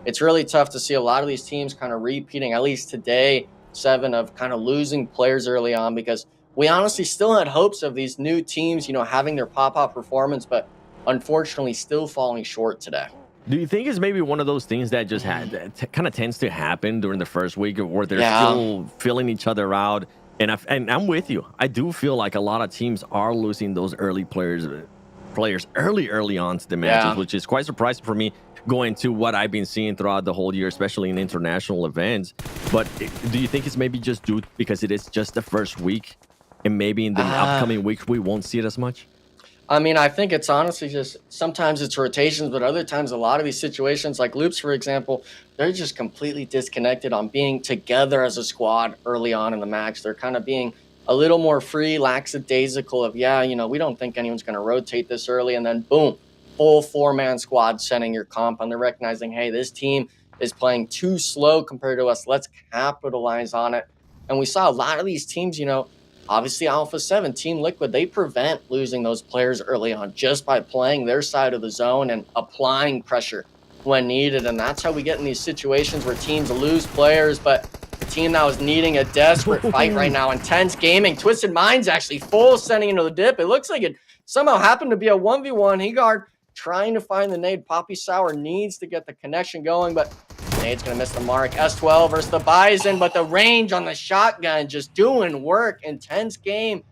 it's really tough to see a lot of these teams kind of repeating, at least today, 7, of kind of losing players early on, because we honestly still had hopes of these new teams, you know, having their pop-up performance, but unfortunately still falling short today. Do you think it's maybe one of those things that just kind of tends to happen during the first week, where they're still filling each other out? And I'm with you. I do feel like a lot of teams are losing those early players early on to the matches, which is quite surprising for me, going to what I've been seeing throughout the whole year, especially in international events. But do you think it's maybe just due because it is just the first week, and maybe in the upcoming weeks we won't see it as much? I mean, I think it's honestly just sometimes it's rotations, but other times a lot of these situations, like Loops, for example, they're just completely disconnected on being together as a squad early on in the match. They're kind of being a little more free, lackadaisical of, we don't think anyone's going to rotate this early. And then boom, full 4-man squad sending your comp, and they're recognizing, hey, this team is playing too slow compared to us. Let's capitalize on it. And we saw a lot of these teams, obviously Alpha7, Team Liquid, they prevent losing those players early on just by playing their side of the zone and applying pressure when needed. And that's how we get in these situations where teams lose players, but the team that was needing a desperate fight right now, Intense Gaming, Twisted Minds actually full sending into the dip. It looks like it somehow happened to be a 1v1. Hegard trying to find the nade. Poppy Sour needs to get the connection going, but nade's going to miss the mark. S12 versus the Bison, but the range on the shotgun just doing work. Intense game.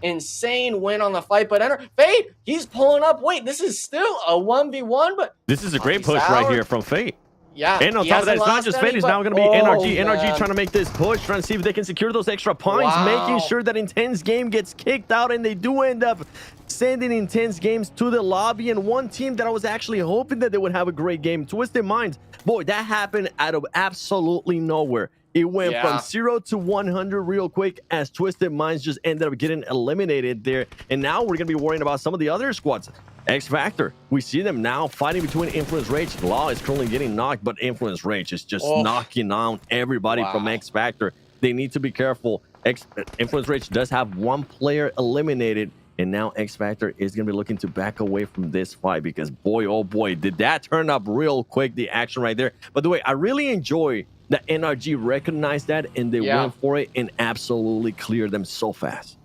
Insane win on the fight, but Fate, he's pulling up. Wait, this is still a 1v1, but this is a great push right here from Fate. Yeah, and on top of that, it's not just Fate, it's now going to be NRG trying to make this push, trying to see if they can secure those extra points, making sure that Intense Game gets kicked out, and they do end up sending Intense Games to the lobby. And one team that I was actually hoping that they would have a great game, Twisted Minds, boy, that happened out of absolutely nowhere. It went from 0 to 100 real quick as Twisted Minds just ended up getting eliminated there. And now we're going to be worrying about some of the other squads. X Factor. We see them now fighting between Influence Rage. Law is currently getting knocked, but Influence Rage is just knocking out everybody from X Factor. They need to be careful. Influence Rage does have one player eliminated, and now X Factor is going to be looking to back away from this fight because boy, oh boy, did that turn up real quick, the action right there. By the way, I really enjoy that NRG recognized that and they went for it and absolutely cleared them so fast.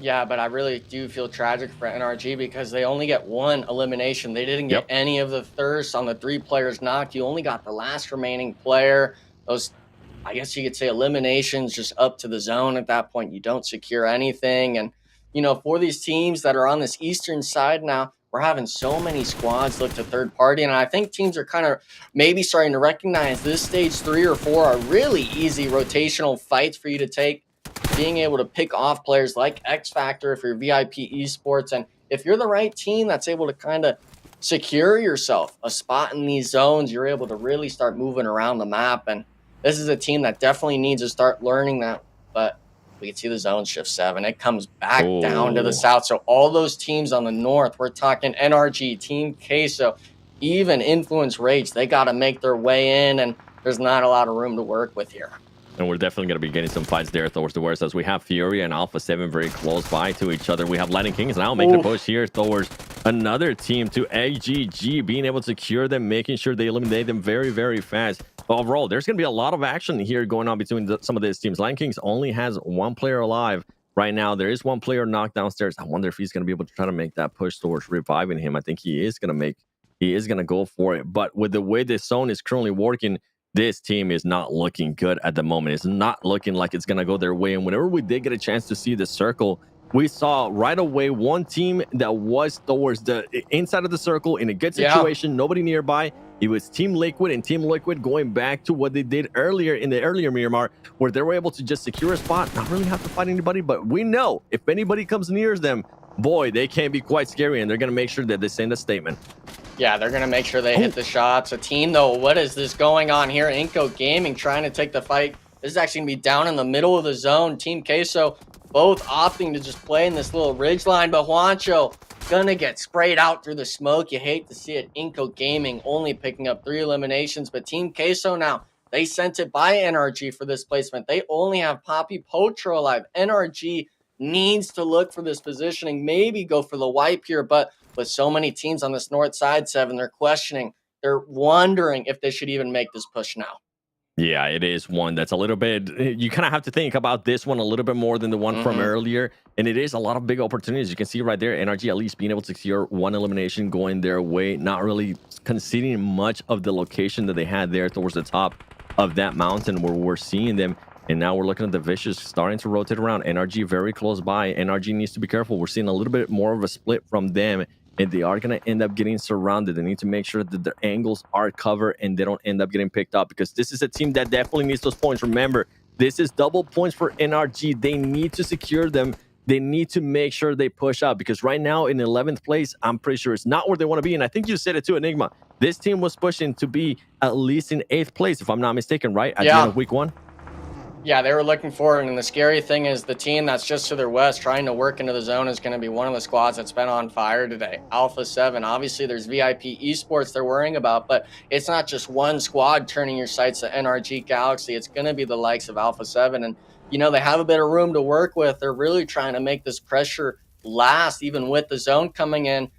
Yeah, but I really do feel tragic for NRG because they only get one elimination. They didn't get any of the thirst on the 3 players knocked. You only got the last remaining player. Those, I guess you could say, eliminations just up to the zone at that point. You don't secure anything. And, you know, for these teams that are on this eastern side now, we're having so many squads look to third party. And I think teams are kind of maybe starting to recognize this stage 3 or 4 are really easy rotational fights for you to take. Being able to pick off players like X Factor if you're VIP Esports, and if you're the right team that's able to kind of secure yourself a spot in these zones, you're able to really start moving around the map. And this is a team that definitely needs to start learning that. But we can see the zone shift 7. It comes back down to the south. So all those teams on the north, we're talking NRG, Team Queso, even Influence Rage, they got to make their way in, and there's not a lot of room to work with here. And we're definitely going to be getting some fights there towards the west as we have Furia and Alpha7 very close by to each other. We have Lightning Kings now making a push here towards another team to ENG, being able to secure them, making sure they eliminate them very, very fast. But overall, there's going to be a lot of action here going on between some of these teams. Lightning Kings only has 1 player alive right now. There is 1 player knocked downstairs. I wonder if he's going to be able to try to make that push towards reviving him. I think he is going to go for it. But with the way this zone is currently working, this team is not looking good at the moment. It's not looking like it's going to go their way. And whenever we did get a chance to see the circle, we saw right away one team that was towards the inside of the circle in a good situation, nobody nearby. It was Team Liquid, and Team Liquid going back to what they did earlier in the earlier Miramar, where they were able to just secure a spot, not really have to fight anybody. But we know if anybody comes near them, boy, they can be quite scary, and they're going to make sure that they send a statement. Yeah, they're going to make sure they hit the shots. A team, though, what is this going on here? Inco Gaming trying to take the fight. This is actually going to be down in the middle of the zone. Team Queso both opting to just play in this little ridge line, but Juancho going to get sprayed out through the smoke. You hate to see it. Inco Gaming only picking up 3 eliminations, but Team Queso now, they sent it by NRG for this placement. They only have Poppy Pocho alive. NRG needs to look for this positioning, maybe go for the wipe here, but with so many teams on this north side, 7, they're questioning. They're wondering if they should even make this push now. Yeah, it is one that's a little bit, you kind of have to think about this one a little bit more than the one from earlier. And it is a lot of big opportunities. You can see right there, NRG at least being able to secure 1 elimination going their way, not really conceding much of the location that they had there towards the top of that mountain where we're seeing them. And now we're looking at the Vicious starting to rotate around. NRG very close by. NRG needs to be careful. We're seeing a little bit more of a split from them, and they are going to end up getting surrounded. They need to make sure that their angles are covered and they don't end up getting picked up, because this is a team that definitely needs those points. Remember, this is double points for NRG. They need to secure them. They need to make sure they push out, because right now in 11th place, I'm pretty sure it's not where they want to be. And I think you said it too, Enigma. This team was pushing to be at least in 8th place, if I'm not mistaken, right? At the end of week 1. Yeah, they were looking for it, and the scary thing is the team that's just to their west trying to work into the zone is going to be one of the squads that's been on fire today. Alpha7, obviously there's VIP Esports they're worrying about, but it's not just one squad turning your sights to NRG Galaxy. It's going to be the likes of Alpha7, and, you know, they have a bit of room to work with. They're really trying to make this pressure last, even with the zone coming in,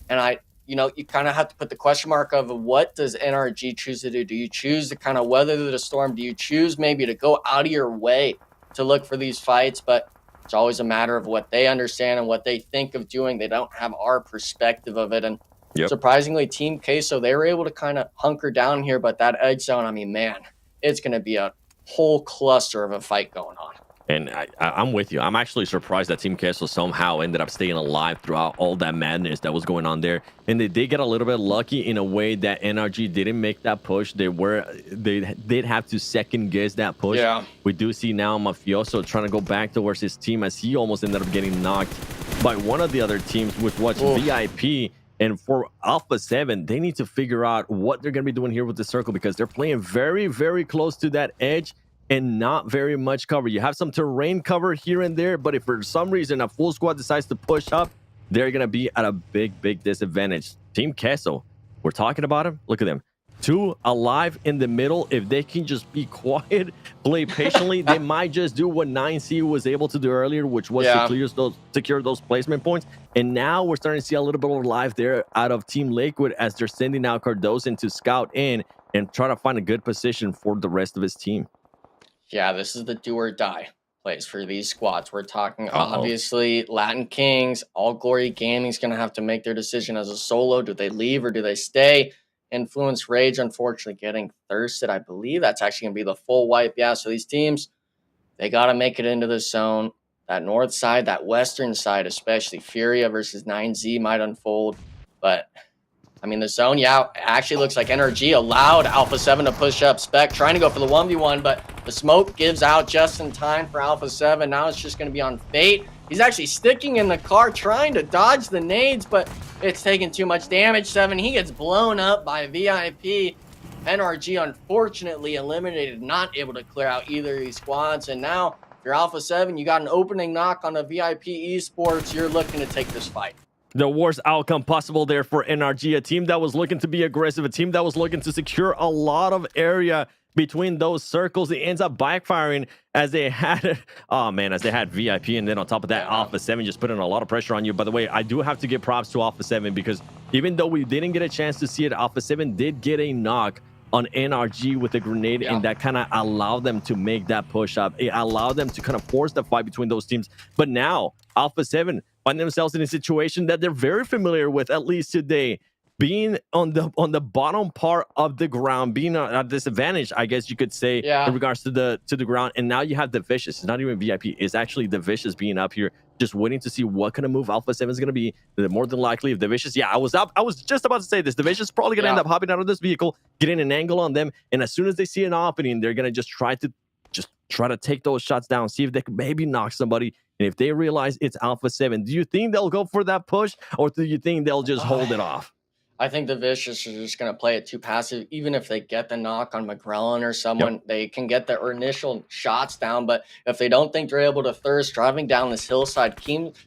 and you know, you kind of have to put the question mark of what does NRG choose to do? Do you choose to kind of weather the storm? Do you choose maybe to go out of your way to look for these fights? But it's always a matter of what they understand and what they think of doing. They don't have our perspective of it. And surprisingly, Team Queso, they were able to kind of hunker down here. But that edge zone, I mean, man, it's going to be a whole cluster of a fight going on. And I'm with you. I'm actually surprised that Team Queso somehow ended up staying alive throughout all that madness that was going on there. And they did get a little bit lucky in a way that NRG didn't make that push. They did have to second guess that push. Yeah. We do see now Mafioso trying to go back towards his team as he almost ended up getting knocked by one of the other teams, which was VIP. And for Alpha7, they need to figure out what they're going to be doing here with the circle, because they're playing very, very close to that edge and not very much cover. You have some terrain cover here and there, but if for some reason a full squad decides to push up, they're going to be at a big disadvantage. Team Queso, we're talking about him. Look at them. 2 alive in the middle. If they can just be quiet, play patiently, they might just do what 9C was able to do earlier, which was to secure those placement points. And now we're starting to see a little bit of life there out of Team Liquid as they're sending out Cardoso to scout in and try to find a good position for the rest of his team. Yeah, this is the do or die place for these squads. We're talking obviously Latin Kings, All Glory Gaming is going to have to make their decision as a solo. Do they leave or do they stay? Influence Rage, unfortunately, getting thirsted. I believe that's actually going to be the full wipe. Yeah, so these teams, they got to make it into the zone. That north side, that western side, especially Furia versus 9Z might unfold. But, I mean, the zone, yeah, actually looks like NRG allowed Alpha7 to push up Spec, trying to go for the 1v1, but the smoke gives out just in time for Alpha7. Now it's just going to be on Fate. He's actually sticking in the car, trying to dodge the nades, but it's taking too much damage. 7, he gets blown up by VIP. NRG, unfortunately, eliminated, not able to clear out either of these squads. And now, if you're Alpha7, you got an opening knock on a VIP Esports. You're looking to take this fight. The worst outcome possible there for NRG, a team that was looking to be aggressive, a team that was looking to secure a lot of area between those circles. It ends up backfiring as they had as they had VIP, and then on top of that, Alpha7 just putting a lot of pressure on you. By the way, I do have to give props to Alpha7 because even though we didn't get a chance to see it, Alpha7 did get a knock on NRG with a grenade, and that kind of allowed them to make that push up. It allowed them to kind of force the fight between those teams. But now Alpha7 find themselves in a situation that they're very familiar with, at least today, being on the bottom part of the ground, being at a disadvantage, I guess you could say, in regards to the ground. And now you have the Vicious. It's not even VIP. It's actually the Vicious being up here, just waiting to see what kind of move Alpha7 is going to be. More than likely, if the Vicious, I was just about to say this. The Vicious is probably going to end up hopping out of this vehicle, getting an angle on them, and as soon as they see an opening, they're going to just try to take those shots down, see if they can maybe knock somebody. And if they realize it's Alpha7, do you think they'll go for that push, or do you think they'll just hold it off? I think the Vicious are just going to play it too passive. Even if they get the knock on McGrellin or someone, they can get their initial shots down. But if they don't think they're able to thirst, driving down this hillside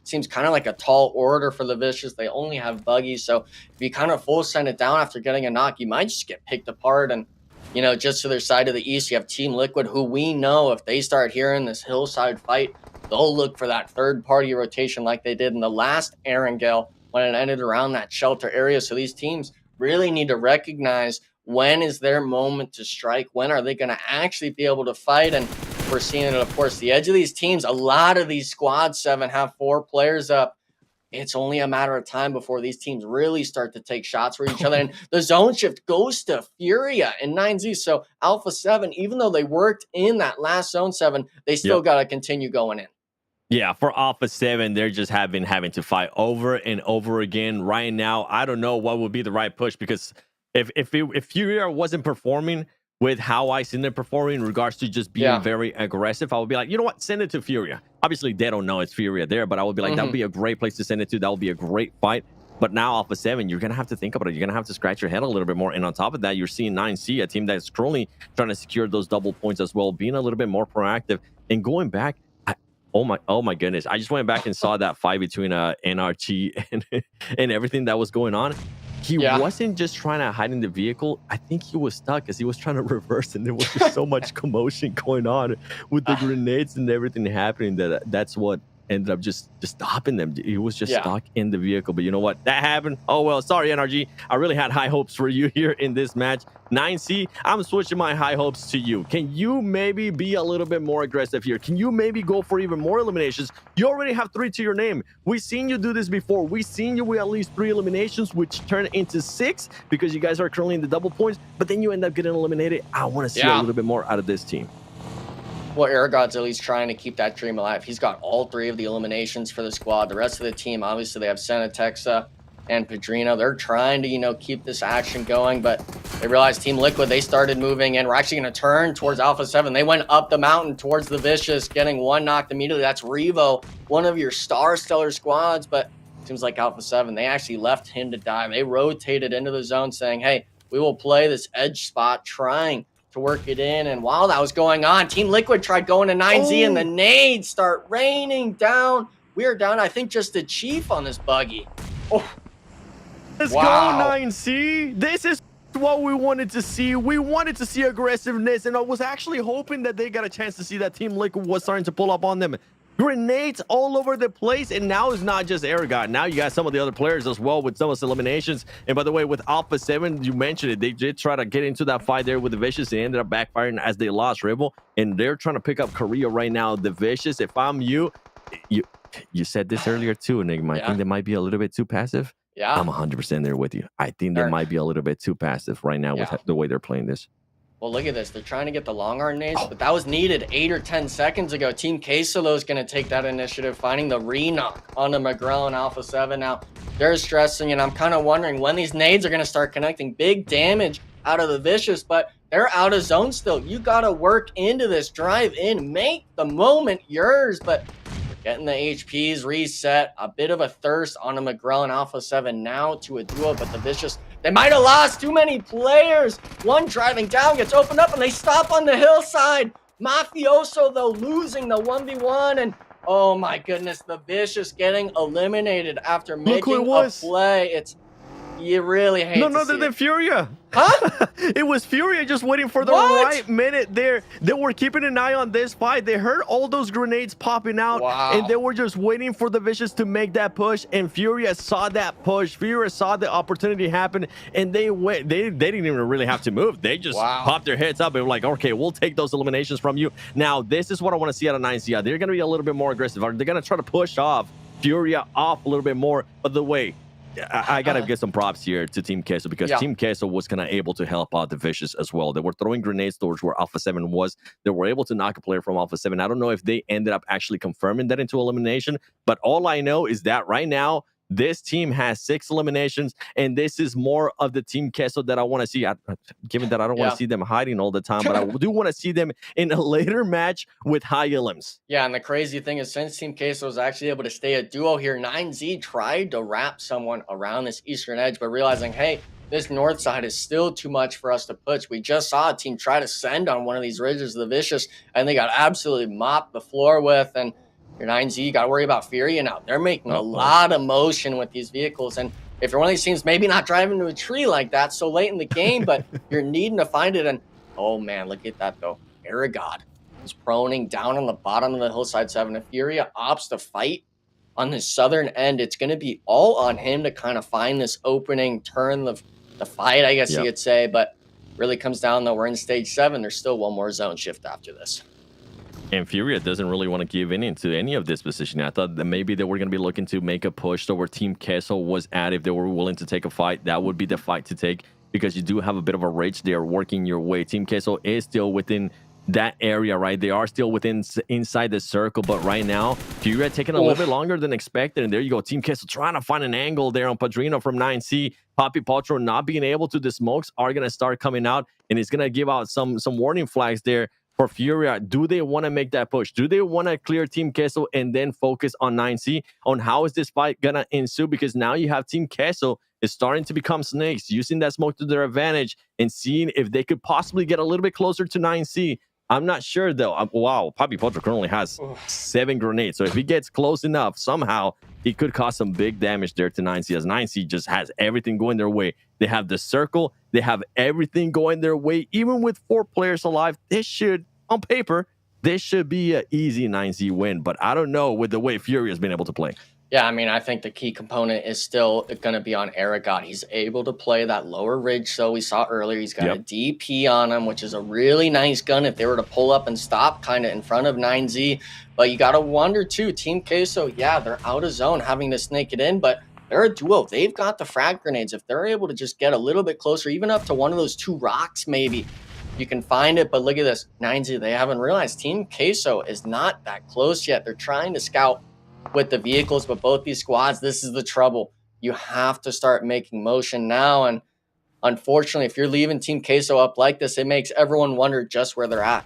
seems kind of like a tall order for the Vicious. They only have buggies. So if you kind of full send it down after getting a knock, you might just get picked apart. And, you know, just to their side of the east, you have Team Liquid, who we know if they start hearing this hillside fight, they'll look for that third-party rotation like they did in the last Erangel, when it ended around that shelter area. So these teams really need to recognize when is their moment to strike. When are they going to actually be able to fight? And we're seeing it, of course, the edge of these teams. A lot of these squads, 7, have 4 players up. It's only a matter of time before these teams really start to take shots for each other. And the zone shift goes to Furia and 9Z. So Alpha7, even though they worked in that last zone 7, they still got to continue going in. Yeah, for Alpha7, they're just having to fight over and over again. Right now, I don't know what would be the right push, because if Furia wasn't performing with how I seen them performing in regards to just being very aggressive, I would be like, you know what, send it to Furia. Obviously, they don't know it's Furia there, but I would be like, that would be a great place to send it to. That would be a great fight. But now Alpha7, you're going to have to think about it. You're going to have to scratch your head a little bit more. And on top of that, you're seeing 9C, a team that's currently trying to secure those double points as well, being a little bit more proactive and going back. Oh my goodness. I just went back and saw that fight between NRG and everything that was going on. He wasn't just trying to hide in the vehicle. I think he was stuck because he was trying to reverse, and there was just so much commotion going on with the grenades and everything happening that's what ended up just stopping them. He was just stuck in the vehicle. But you know what? That happened. Oh, well, sorry, NRG. I really had high hopes for you here in this match. 9C, I'm switching my high hopes to you. Can you maybe be a little bit more aggressive here? Can you maybe go for even more eliminations? You already have 3 to your name. We've seen you do this before. We've seen you with at least 3 eliminations, which turn into 6 because you guys are currently in the double points, but then you end up getting eliminated. I want to see a little bit more out of this team. Well, Aragod's at least trying to keep that dream alive. He's got all 3 of the eliminations for the squad. The rest of the team, obviously, they have Senatexa and Padrino. They're trying to, keep this action going, but they realized Team Liquid, they started moving in. We're actually going to turn towards Alpha7. They went up the mountain towards the Vicious, getting 1 knocked immediately. That's Revo, one of your stellar squads, but it seems like Alpha7, they actually left him to die. They rotated into the zone saying, hey, we will play this edge spot, trying to work it in. And while that was going on, Team Liquid tried going to 9Z and the nades start raining down. We are down, I think, just a chief on this buggy. Oh, Let's wow. go, 9C. This is what we wanted to see. We wanted to see aggressiveness, and I was actually hoping that they got a chance to see that Team Liquid was starting to pull up on them. Grenades all over the place, and now it's not just Aragon. Now you got some of the other players as well with some of those eliminations. And by the way, with Alpha7, you mentioned it, they did try to get into that fight there with the Vicious. They ended up backfiring as they lost Rebel, and they're trying to pick up Korea right now. The Vicious, if I'm you said this earlier too, Enigma. I think they might be a little bit too passive. Yeah. I'm 100% there with you. I think they might be a little bit too passive right now with the way they're playing this. Well, look at this. They're trying to get the long arm nades, but that was needed 8 or 10 seconds ago. Team Queso is going to take that initiative, finding the re-knock on the McGrell and Alpha7. Now, they're stressing, and I'm kind of wondering when these nades are going to start connecting. Big damage out of the Vicious, but they're out of zone still. You got to work into this, drive in, make the moment yours, but getting the HPs reset, a bit of a thirst on a McGrell and Alpha7 now to a duo, but the Vicious, they might have lost too many players. One driving down gets opened up and they stop on the hillside. Mafioso, though, losing the 1v1, and oh my goodness, the Vicious getting eliminated after making a play. It's, you really hate None other than Furia. Huh? It was Furia just waiting for the right minute there. They were keeping an eye on this fight. They heard all those grenades popping out, and they were just waiting for the Vicious to make that push, and Furia saw that push. Furia saw the opportunity happen, and they went. They didn't even really have to move. They just popped their heads up and were like, okay, we'll take those eliminations from you. Now, this is what I want to see out of 9C. They're going to be a little bit more aggressive. They're going to try to push off Furia off a little bit more. But the way, I gotta get some props here to Team Queso, because Team Queso was kind of able to help out the Vicious as well. They were throwing grenades towards where Alpha7 was. They were able to knock a player from Alpha7. I don't know if they ended up actually confirming that into elimination, but all I know is that right now this team has 6 eliminations, and this is more of the Team Queso that I want to see. Given that I don't want to see them hiding all the time, but I do want to see them in a later match with high elims. Yeah, and the crazy thing is, since Team Queso was actually able to stay a duo here, 9Z tried to wrap someone around this eastern edge, but realizing, hey, this north side is still too much for us to push. We just saw a team try to send on one of these ridges, the Vicious, and they got absolutely mopped the floor with. And your 9Z, you got to worry about Furia now. They're making a lot of motion with these vehicles. And if you're one of these teams, maybe not driving into a tree like that so late in the game, but you're needing to find it. And oh man, look at that though. Aragon is proning down on the bottom of the hillside 7. If Furia opts to fight on the southern end, it's going to be all on him to kind of find this opening, turn the fight, I guess you could say. But really comes down though, we're in stage 7. There's still one more zone shift after this. And Furia doesn't really want to give in into any of this position. I thought that maybe they were going to be looking to make a push to where Team Queso was at. If they were willing to take a fight, that would be the fight to take, because you do have a bit of a rage there working your way. Team Queso is still within that area, right? They are still inside the circle, but right now, Furia taking a little bit longer than expected. And there you go. Team Queso trying to find an angle there on Padrino from 9C. Poppy Potro not being able to. The smokes are going to start coming out, and it's going to give out some warning flags there for Furia. Do they want to make that push? Do they want to clear Team Queso and then focus on 9C on how is this fight gonna ensue? Because now you have Team Queso is starting to become snakes, using that smoke to their advantage and seeing if they could possibly get a little bit closer to 9C. I'm not sure though. Wow, Poppy Potro currently has 7 grenades, so if he gets close enough, somehow he could cause some big damage there to 9C, as 9C just has everything going their way. They have the circle, they have everything going their way. Even with 4 players alive, this should, on paper, this should be an easy 9Z win, but I don't know with the way Furia has been able to play. Yeah, I mean, I think the key component is still going to be on Aragon. He's able to play that lower ridge, so we saw earlier. He's got a DP on him, which is a really nice gun if they were to pull up and stop kind of in front of 9Z. But you got to wonder, too, Team Queso, yeah, they're out of zone having to snake it in, but they're a duo. They've got the frag grenades. If they're able to just get a little bit closer, even up to one of those 2 rocks maybe, you can find it. But look at this, 9Z, they haven't realized Team Queso is not that close yet. They're trying to scout with the vehicles, but both these squads, this is the trouble. You have to start making motion now, and unfortunately, if you're leaving Team Queso up like this, it makes everyone wonder just where they're at.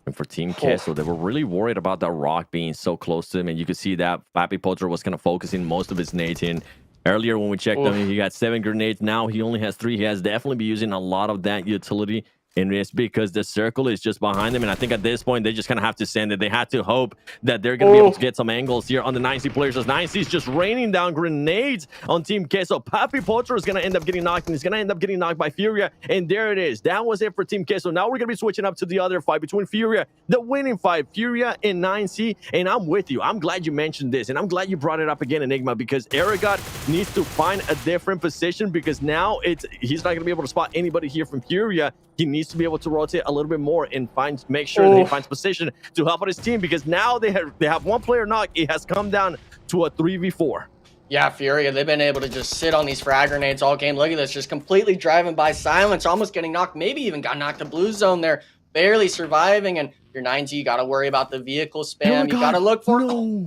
And for Team Queso, they were really worried about that rock being so close to him, and you could see that Papi Potro was kind of focusing most of his nades in. Earlier when we checked him, he got 7 grenades. Now he only has 3. He has definitely been using a lot of that utility And it's because the circle is just behind them. And I think at this point, they just kind of have to send it. They had to hope that they're going to be able to get some angles here on the 9C players. As 9C is just raining down grenades on Team Queso. Papi Potro is going to end up getting knocked, and he's going to end up getting knocked by Furia. And there it is. That was it for Team Queso. Now we're going to be switching up to the other fight between Furia, the winning fight, Furia and 9C. And I'm with you. I'm glad you mentioned this. And I'm glad you brought it up again, Enigma, because Aragot needs to find a different position, because now he's not going to be able to spot anybody here from Furia. He needs to be able to rotate a little bit more and make sure that he finds position to help out his team, because now they have one player knocked. It has come down to a 3v4. Yeah, Furia, they've been able to just sit on these frag grenades all game. Look at this, just completely driving by Silence, almost getting knocked, maybe even got knocked to blue zone there, barely surviving. And your 9G, you got to worry about the vehicle spam. You got to look for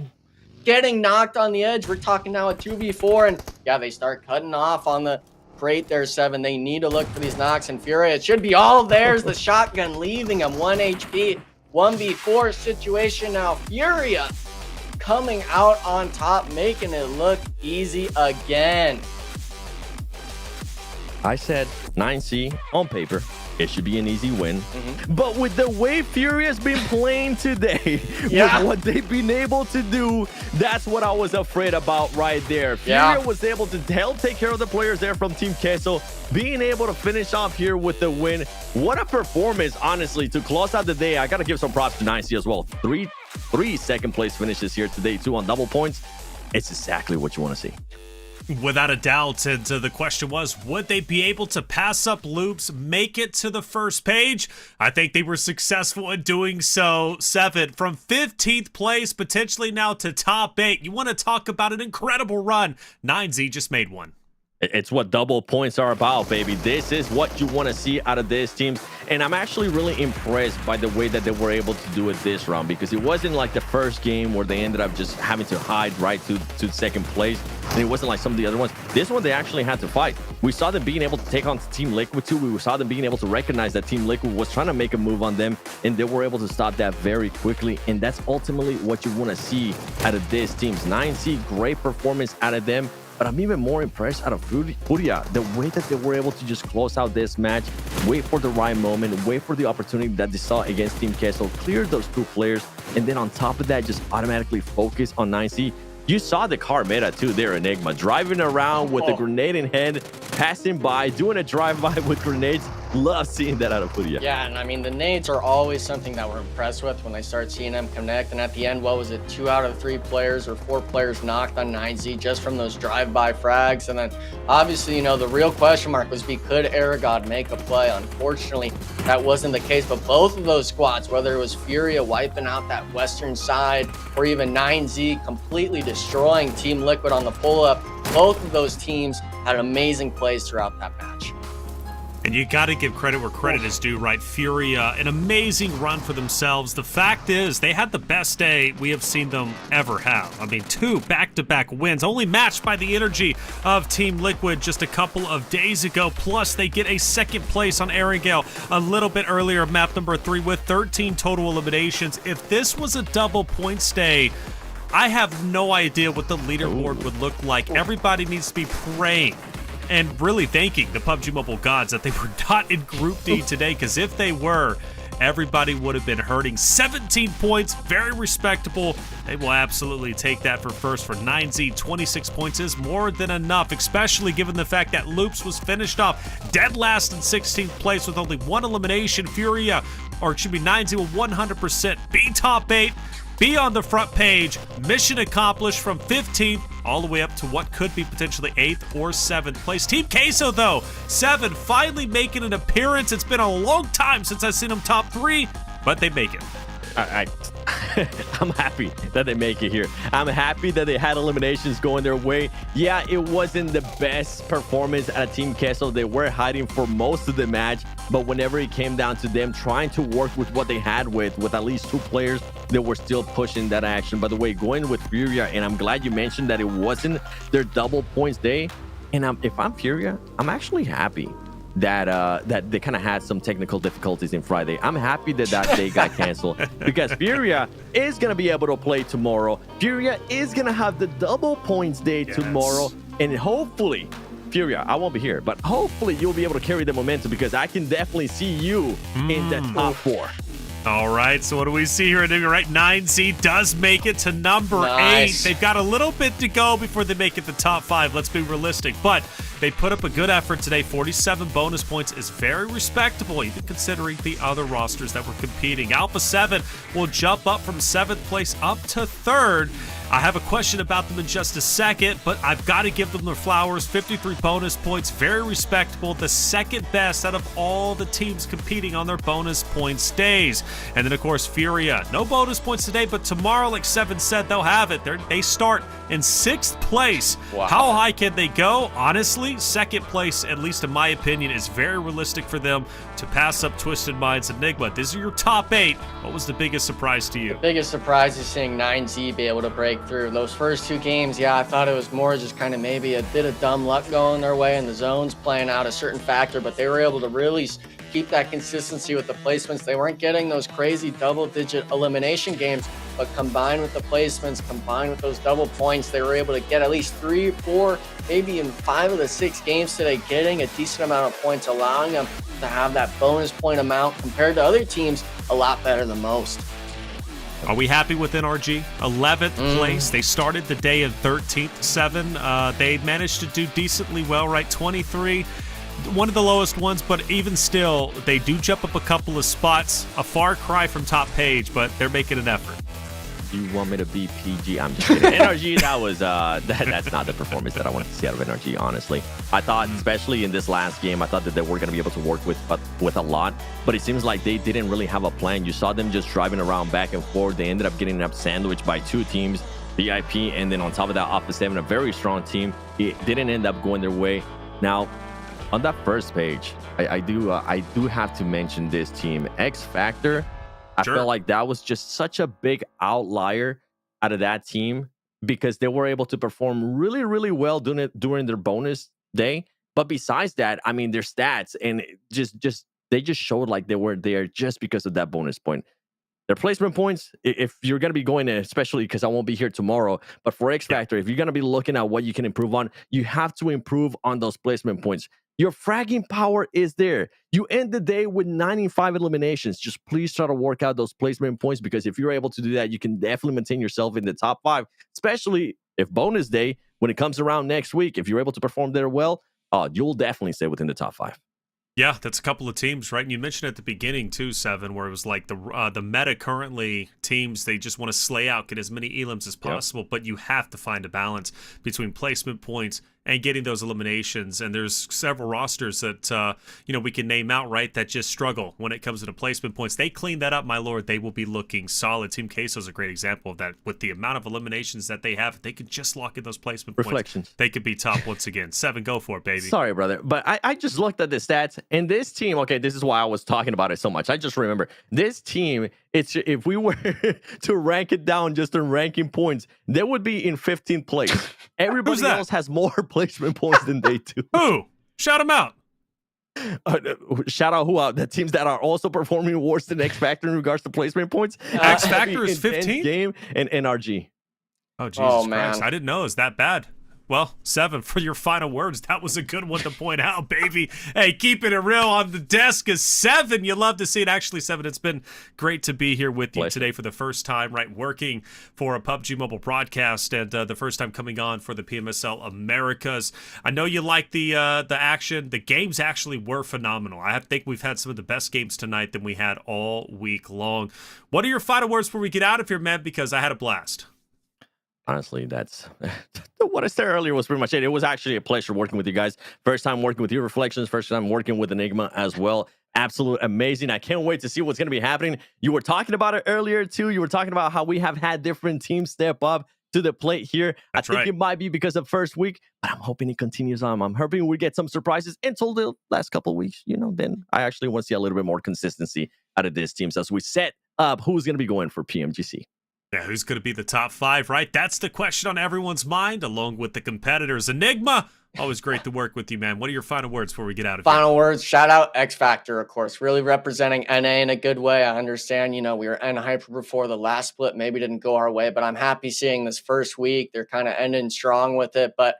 getting knocked on the edge. We're talking now a 2v4, and yeah, they start cutting off on the crate there, 7. They need to look for these knocks, and Furia, it should be all theirs. The shotgun leaving him 1 HP, 1v4 situation now. Furia coming out on top, making it look easy again. I said 9C on paper, it should be an easy win. But with the way Furia's been playing today, with what they've been able to do, that's what I was afraid about right there. Furia was able to take care of the players there from Team Queso, being able to finish off here with the win. What a performance, honestly, to close out the day. I got to give some props to 9C as well. Three second place finishes here today, 2 on double points. It's exactly what you want to see. Without a doubt. And the question was, would they be able to pass up loops, make it to the first page? I think they were successful in doing so. 7 from 15th place, potentially now to top 8. You want to talk about an incredible run. 9Z just made one. It's what double points are about, baby. This is what you want to see out of this team. And I'm actually really impressed by the way that they were able to do it this round, because it wasn't like the first game where they ended up just having to hide right to second place. And it wasn't like some of the other ones. This one, they actually had to fight. We saw them being able to take on Team Liquid too. We saw them being able to recognize that Team Liquid was trying to make a move on them, and they were able to stop that very quickly. And that's ultimately what you want to see out of this team. 9C, great performance out of them. But I'm even more impressed out of Furia, the way that they were able to just close out this match, wait for the right moment, wait for the opportunity that they saw against Team Queso, clear those 2 players, and then on top of that, just automatically focus on 9C. You saw the car meta too there, Enigma, driving around with a grenade in hand, passing by, doing a drive-by with grenades. Love seeing that out of Furia. Yeah, and I mean, the nades are always something that we're impressed with when they start seeing them connect. And at the end, what was it? 2 out of 3 players or 4 players knocked on 9Z just from those drive-by frags. And then obviously, you know, the real question mark was, could Aragon make a play? Unfortunately, that wasn't the case. But both of those squads, whether it was Furia wiping out that western side or even 9Z completely destroying Team Liquid on the pull-up, both of those teams had amazing plays throughout that match. And you got to give credit where credit is due, right? Furia, an amazing run for themselves. The fact is, they had the best day we have seen them ever have. I mean, 2 back-to-back wins, only matched by the energy of Team Liquid just a couple of days ago. Plus, they get a second place on Erangel a little bit earlier, map number 3, with 13 total eliminations. If this was a double points day, I have no idea what the leaderboard would look like. Everybody needs to be praying and really thanking the PUBG Mobile gods that they were not in Group D today, because if they were, everybody would have been hurting. 17 points, very respectable. They will absolutely take that for first. For 9Z, 26 points is more than enough, especially given the fact that Loops was finished off dead last in 16th place with only 1 elimination. Furia, or it should be 9Z, will 100% be top 8. Be on the front page. Mission accomplished from 15th all the way up to what could be potentially 8th or 7th place. Team Queso, though, 7, finally making an appearance. It's been a long time since I've seen them top 3, but they make it. I'm happy that they make it here. I'm happy that they had eliminations going their way. Yeah, it wasn't the best performance at Team Queso. They were hiding for most of the match, but whenever it came down to them trying to work with what they had with at least 2 players, they were still pushing that action. By the way, going with Furia, and I'm glad you mentioned that it wasn't their double points day. And if I'm Furia, I'm actually happy that they kind of had some technical difficulties in Friday. I'm happy that day got canceled, because Furia is going to be able to play tomorrow. Furia is going to have the double points day tomorrow, and hopefully Furia, I won't be here, but hopefully you'll be able to carry the momentum because I can definitely see you in the top 4. All right, so what do we see here? Right, 9Z does make it to number 8. They've got a little bit to go before they make it the top 5. Let's be realistic, but they put up a good effort today. 47 bonus points is very respectable, even considering the other rosters that were competing. Alpha7 will jump up from 7th place up to 3rd. I have a question about them in just a second, but I've got to give them their flowers. 53 bonus points, very respectable. The second best out of all the teams competing on their bonus points days. And then, of course, Furia. No bonus points today, but tomorrow, like Seven said, they'll have it. They start in 6th place. Wow. How high can they go? Honestly, 2nd place, at least in my opinion, is very realistic for them to pass up Twisted Minds and Enigma. These are your top 8. What was the biggest surprise to you? The biggest surprise is seeing 9Z be able to break through. Those first 2 games, yeah, I thought it was more just kind of maybe a bit of dumb luck going their way and the zones playing out a certain factor, but they were able to really keep that consistency with the placements. They weren't getting those crazy double-digit elimination games, but combined with the placements, combined with those double points, they were able to get at least 3, 4, maybe even 5 of the 6 games today, getting a decent amount of points, allowing them to have that bonus point amount compared to other teams a lot better than most. Are we happy with NRG? 11th place. They started the day of 13th, 7. They managed to do decently well, right? 23. One of the lowest ones, but even still, they do jump up a couple of spots. A far cry from top page, but they're making an effort. You want me to be PG? I'm just kidding. NRG, that was that's not the performance that I wanted to see out of NRG, honestly. I thought, especially in this last game, I thought that they were going to be able to work with a lot, but it seems like they didn't really have a plan. You saw them just driving around back and forth. They ended up getting up sandwiched by 2 teams, VIP, and then on top of that, Alpha7, a very strong team. It didn't end up going their way. Now, on that first page, I do have to mention this team, X Factor. I felt like that was just such a big outlier out of that team because they were able to perform really, really well during their bonus day. But besides that, I mean, their stats and they just showed like they were there just because of that bonus point. Their placement points, if you're going to be going to, especially because I won't be here tomorrow, but for X Factor, if you're going to be looking at what you can improve on, you have to improve on those placement points. Your fragging power is there. You end the day with 95 eliminations. Just please try to work out those placement points because if you're able to do that, you can definitely maintain yourself in the top 5, especially if bonus day, when it comes around next week, if you're able to perform there well, you'll definitely stay within the top 5. Yeah, that's a couple of teams, right? And you mentioned at the beginning too, Seven, where it was like the meta currently teams, they just want to slay out, get as many elims as possible, but you have to find a balance between placement points and getting those eliminations. And there's several rosters that we can name out, right, that just struggle when it comes to the placement points. They clean that up, my lord. They will be looking solid. Team Queso is a great example of that. With the amount of eliminations that they have, if they could just lock in those placement points, they could be top once again. Seven, go for it, baby. Sorry, brother, but I just looked at the stats, and this team, okay, this is why I was talking about it so much. I just remember this team, if we were to rank it down just in ranking points, they would be in 15th place. Everybody else has more placement points than they do. Who? Shout them out. Shout out who out? The teams that are also performing worse than X Factor in regards to placement points. X Factor is 15th? Game and NRG. Oh, Jesus Christ. I didn't know it was that bad. Well, Seven, for your final words, that was a good one to point out, baby. Hey, keeping it real on the desk is Seven. You love to see it. Actually, Seven, it's been great to be here with you today for the first time, right, working for a PUBG mobile broadcast and the first time coming on for the PMSL Americas. I know you like the action. The games actually were phenomenal. I think we've had some of the best games tonight than we had all week long. What are your final words before we get out of here, man? Because I had a blast. Honestly, that's what I said earlier was pretty much it. It was actually a pleasure working with you guys. First time working with your reflections, first time working with Enigma as well. Absolutely amazing. I can't wait to see what's going to be happening. You were talking about it earlier, too. You were talking about how we have had different teams step up to the plate here. That's I think it might be because of first week, but I'm hoping it continues on. I'm hoping we get some surprises until the last couple of weeks. Then I actually want to see a little bit more consistency out of this team as we set up who's going to be going for PMGC. Yeah, who's going to be the top 5, right? That's the question on everyone's mind, along with the competitors. Enigma, always great to work with you, man. What are your final words before we get out of here? Final words, shout out X Factor, of course. Really representing NA in a good way. I understand, we were N hyper before the last split. Maybe didn't go our way, but I'm happy seeing this first week. They're kind of ending strong with it. But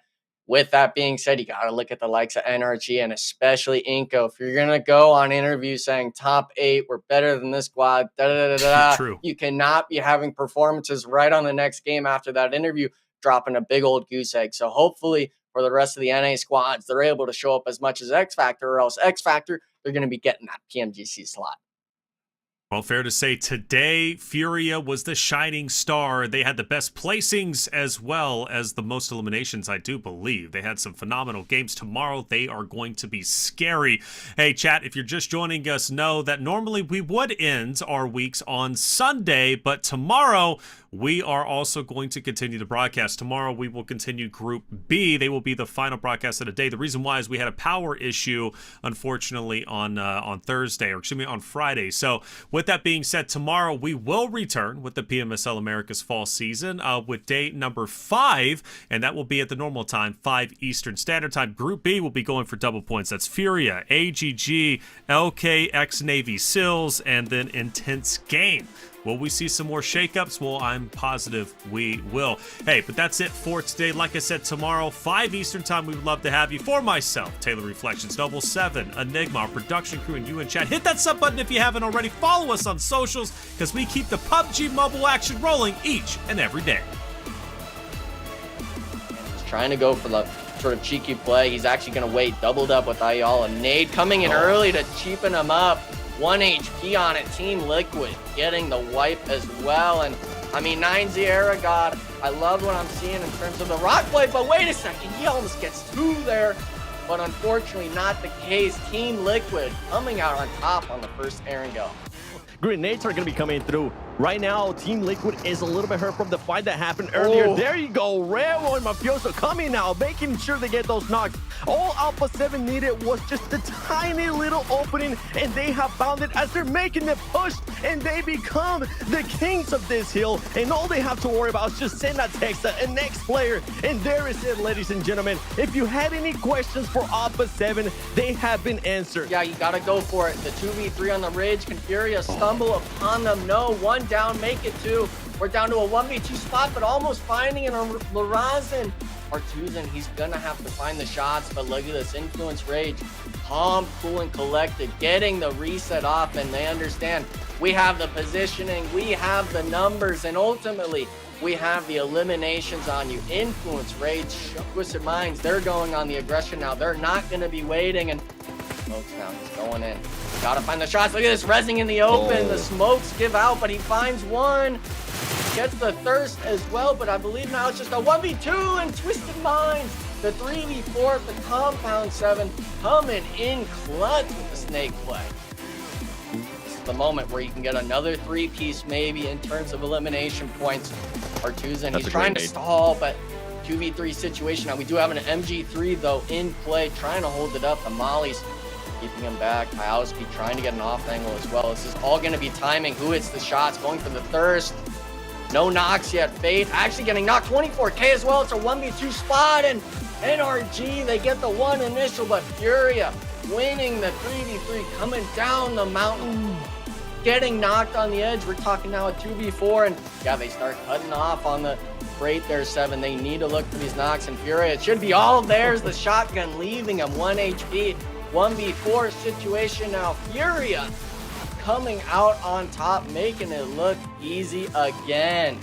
With that being said, you got to look at the likes of NRG and especially Inco. If you're going to go on interviews saying top 8, we're better than this squad, True. You cannot be having performances right on the next game after that interview, dropping a big old goose egg. So hopefully for the rest of the NA squads, they're able to show up as much as X Factor, or else X Factor, they're going to be getting that PMGC slot. Well, fair to say today, Furia was the shining star. They had the best placings as well as the most eliminations, I do believe. They had some phenomenal games. Tomorrow, they are going to be scary. Hey, chat, if you're just joining us, know that normally we would end our weeks on Sunday, but tomorrow we are also going to continue the broadcast. Tomorrow, we will continue Group B. They will be the final broadcast of the day. The reason why is we had a power issue, unfortunately, on Thursday, or excuse me, on Friday. So with that being said, tomorrow we will return with the PMSL America's fall season with day number 5, and that will be at the normal time, 5 Eastern Standard Time. Group B will be going for double points. That's Furia, AGG, LK, X-Navy SEALs, and then Intense Game. Will we see some more shakeups? Well, I'm positive we will. Hey, but that's it for today. Like I said, tomorrow, 5 Eastern Time, we would love to have you. For myself, Taylor Reflections, Noble 7, Enigma, our production crew, and you in chat. Hit that sub button if you haven't already. Follow us on socials, because we keep the PUBG mobile action rolling each and every day. He's trying to go for the sort of cheeky play. He's actually going to wait, doubled up with Ayala. Nade coming in early to cheapen him up. 1 HP on it. Team Liquid getting the wipe as well. And I mean, 9Z era God, I love what I'm seeing in terms of the rock play, but wait a second, he almost gets 2 there. But unfortunately not the case. Team Liquid coming out on top on the first air and go. Grenades are going to be coming through. Right now, Team Liquid is a little bit hurt from the fight that happened earlier. Oh. There you go. Revo and Mafioso coming now, making sure they get those knocks. All Alpha7 needed was just a tiny little opening, and they have found it as they're making the push, and they become the kings of this hill. And all they have to worry about is just send a text to a next player. And there is it, ladies and gentlemen. If you had any questions for Alpha7, they have been answered. Yeah, you got to go for it. The 2v3 on the ridge. Can Furia stumble upon them? No. 1 down, make it 2. We're down to a 1v2 spot, but almost finding an Larazin. Artuzan, he's gonna have to find the shots, but look at this influence rage. Calm, cool, and collected, getting the reset off, and they understand we have the positioning, we have the numbers, and ultimately we have the eliminations on you. Influence rage, Twisted Minds, they're going on the aggression now. They're not gonna be waiting, and smokes now, he's going in. Gotta find the shots. Look at this, rezzing in the open. The smokes give out, but he finds one. Gets the thirst as well, but I believe now it's just a 1v2 and Twisted Minds. The 3v4, the Compound 7 coming in clutch with the snake play. This is the moment where you can get another 3-piece maybe in terms of elimination points. Artuzan, he's trying to stall, but 2v3 situation. Now we do have an MG3 though in play, trying to hold it up. The Molly's keeping him back. Kowski trying to get an off angle as well. This is all going to be timing. Who hits the shots? Going for the thirst. No knocks yet. Faith actually getting knocked. 24K as well. It's a 1v2 spot, and NRG, they get the 1 initial, but Furia winning the 3v3, coming down the mountain, getting knocked on the edge. We're talking now a 2v4, and yeah, they start cutting off on the freight there, 7. They need to look for these knocks, and Furia, it should be all theirs. The shotgun leaving him 1 HP. 1v4 situation now. Furia coming out on top, making it look easy again.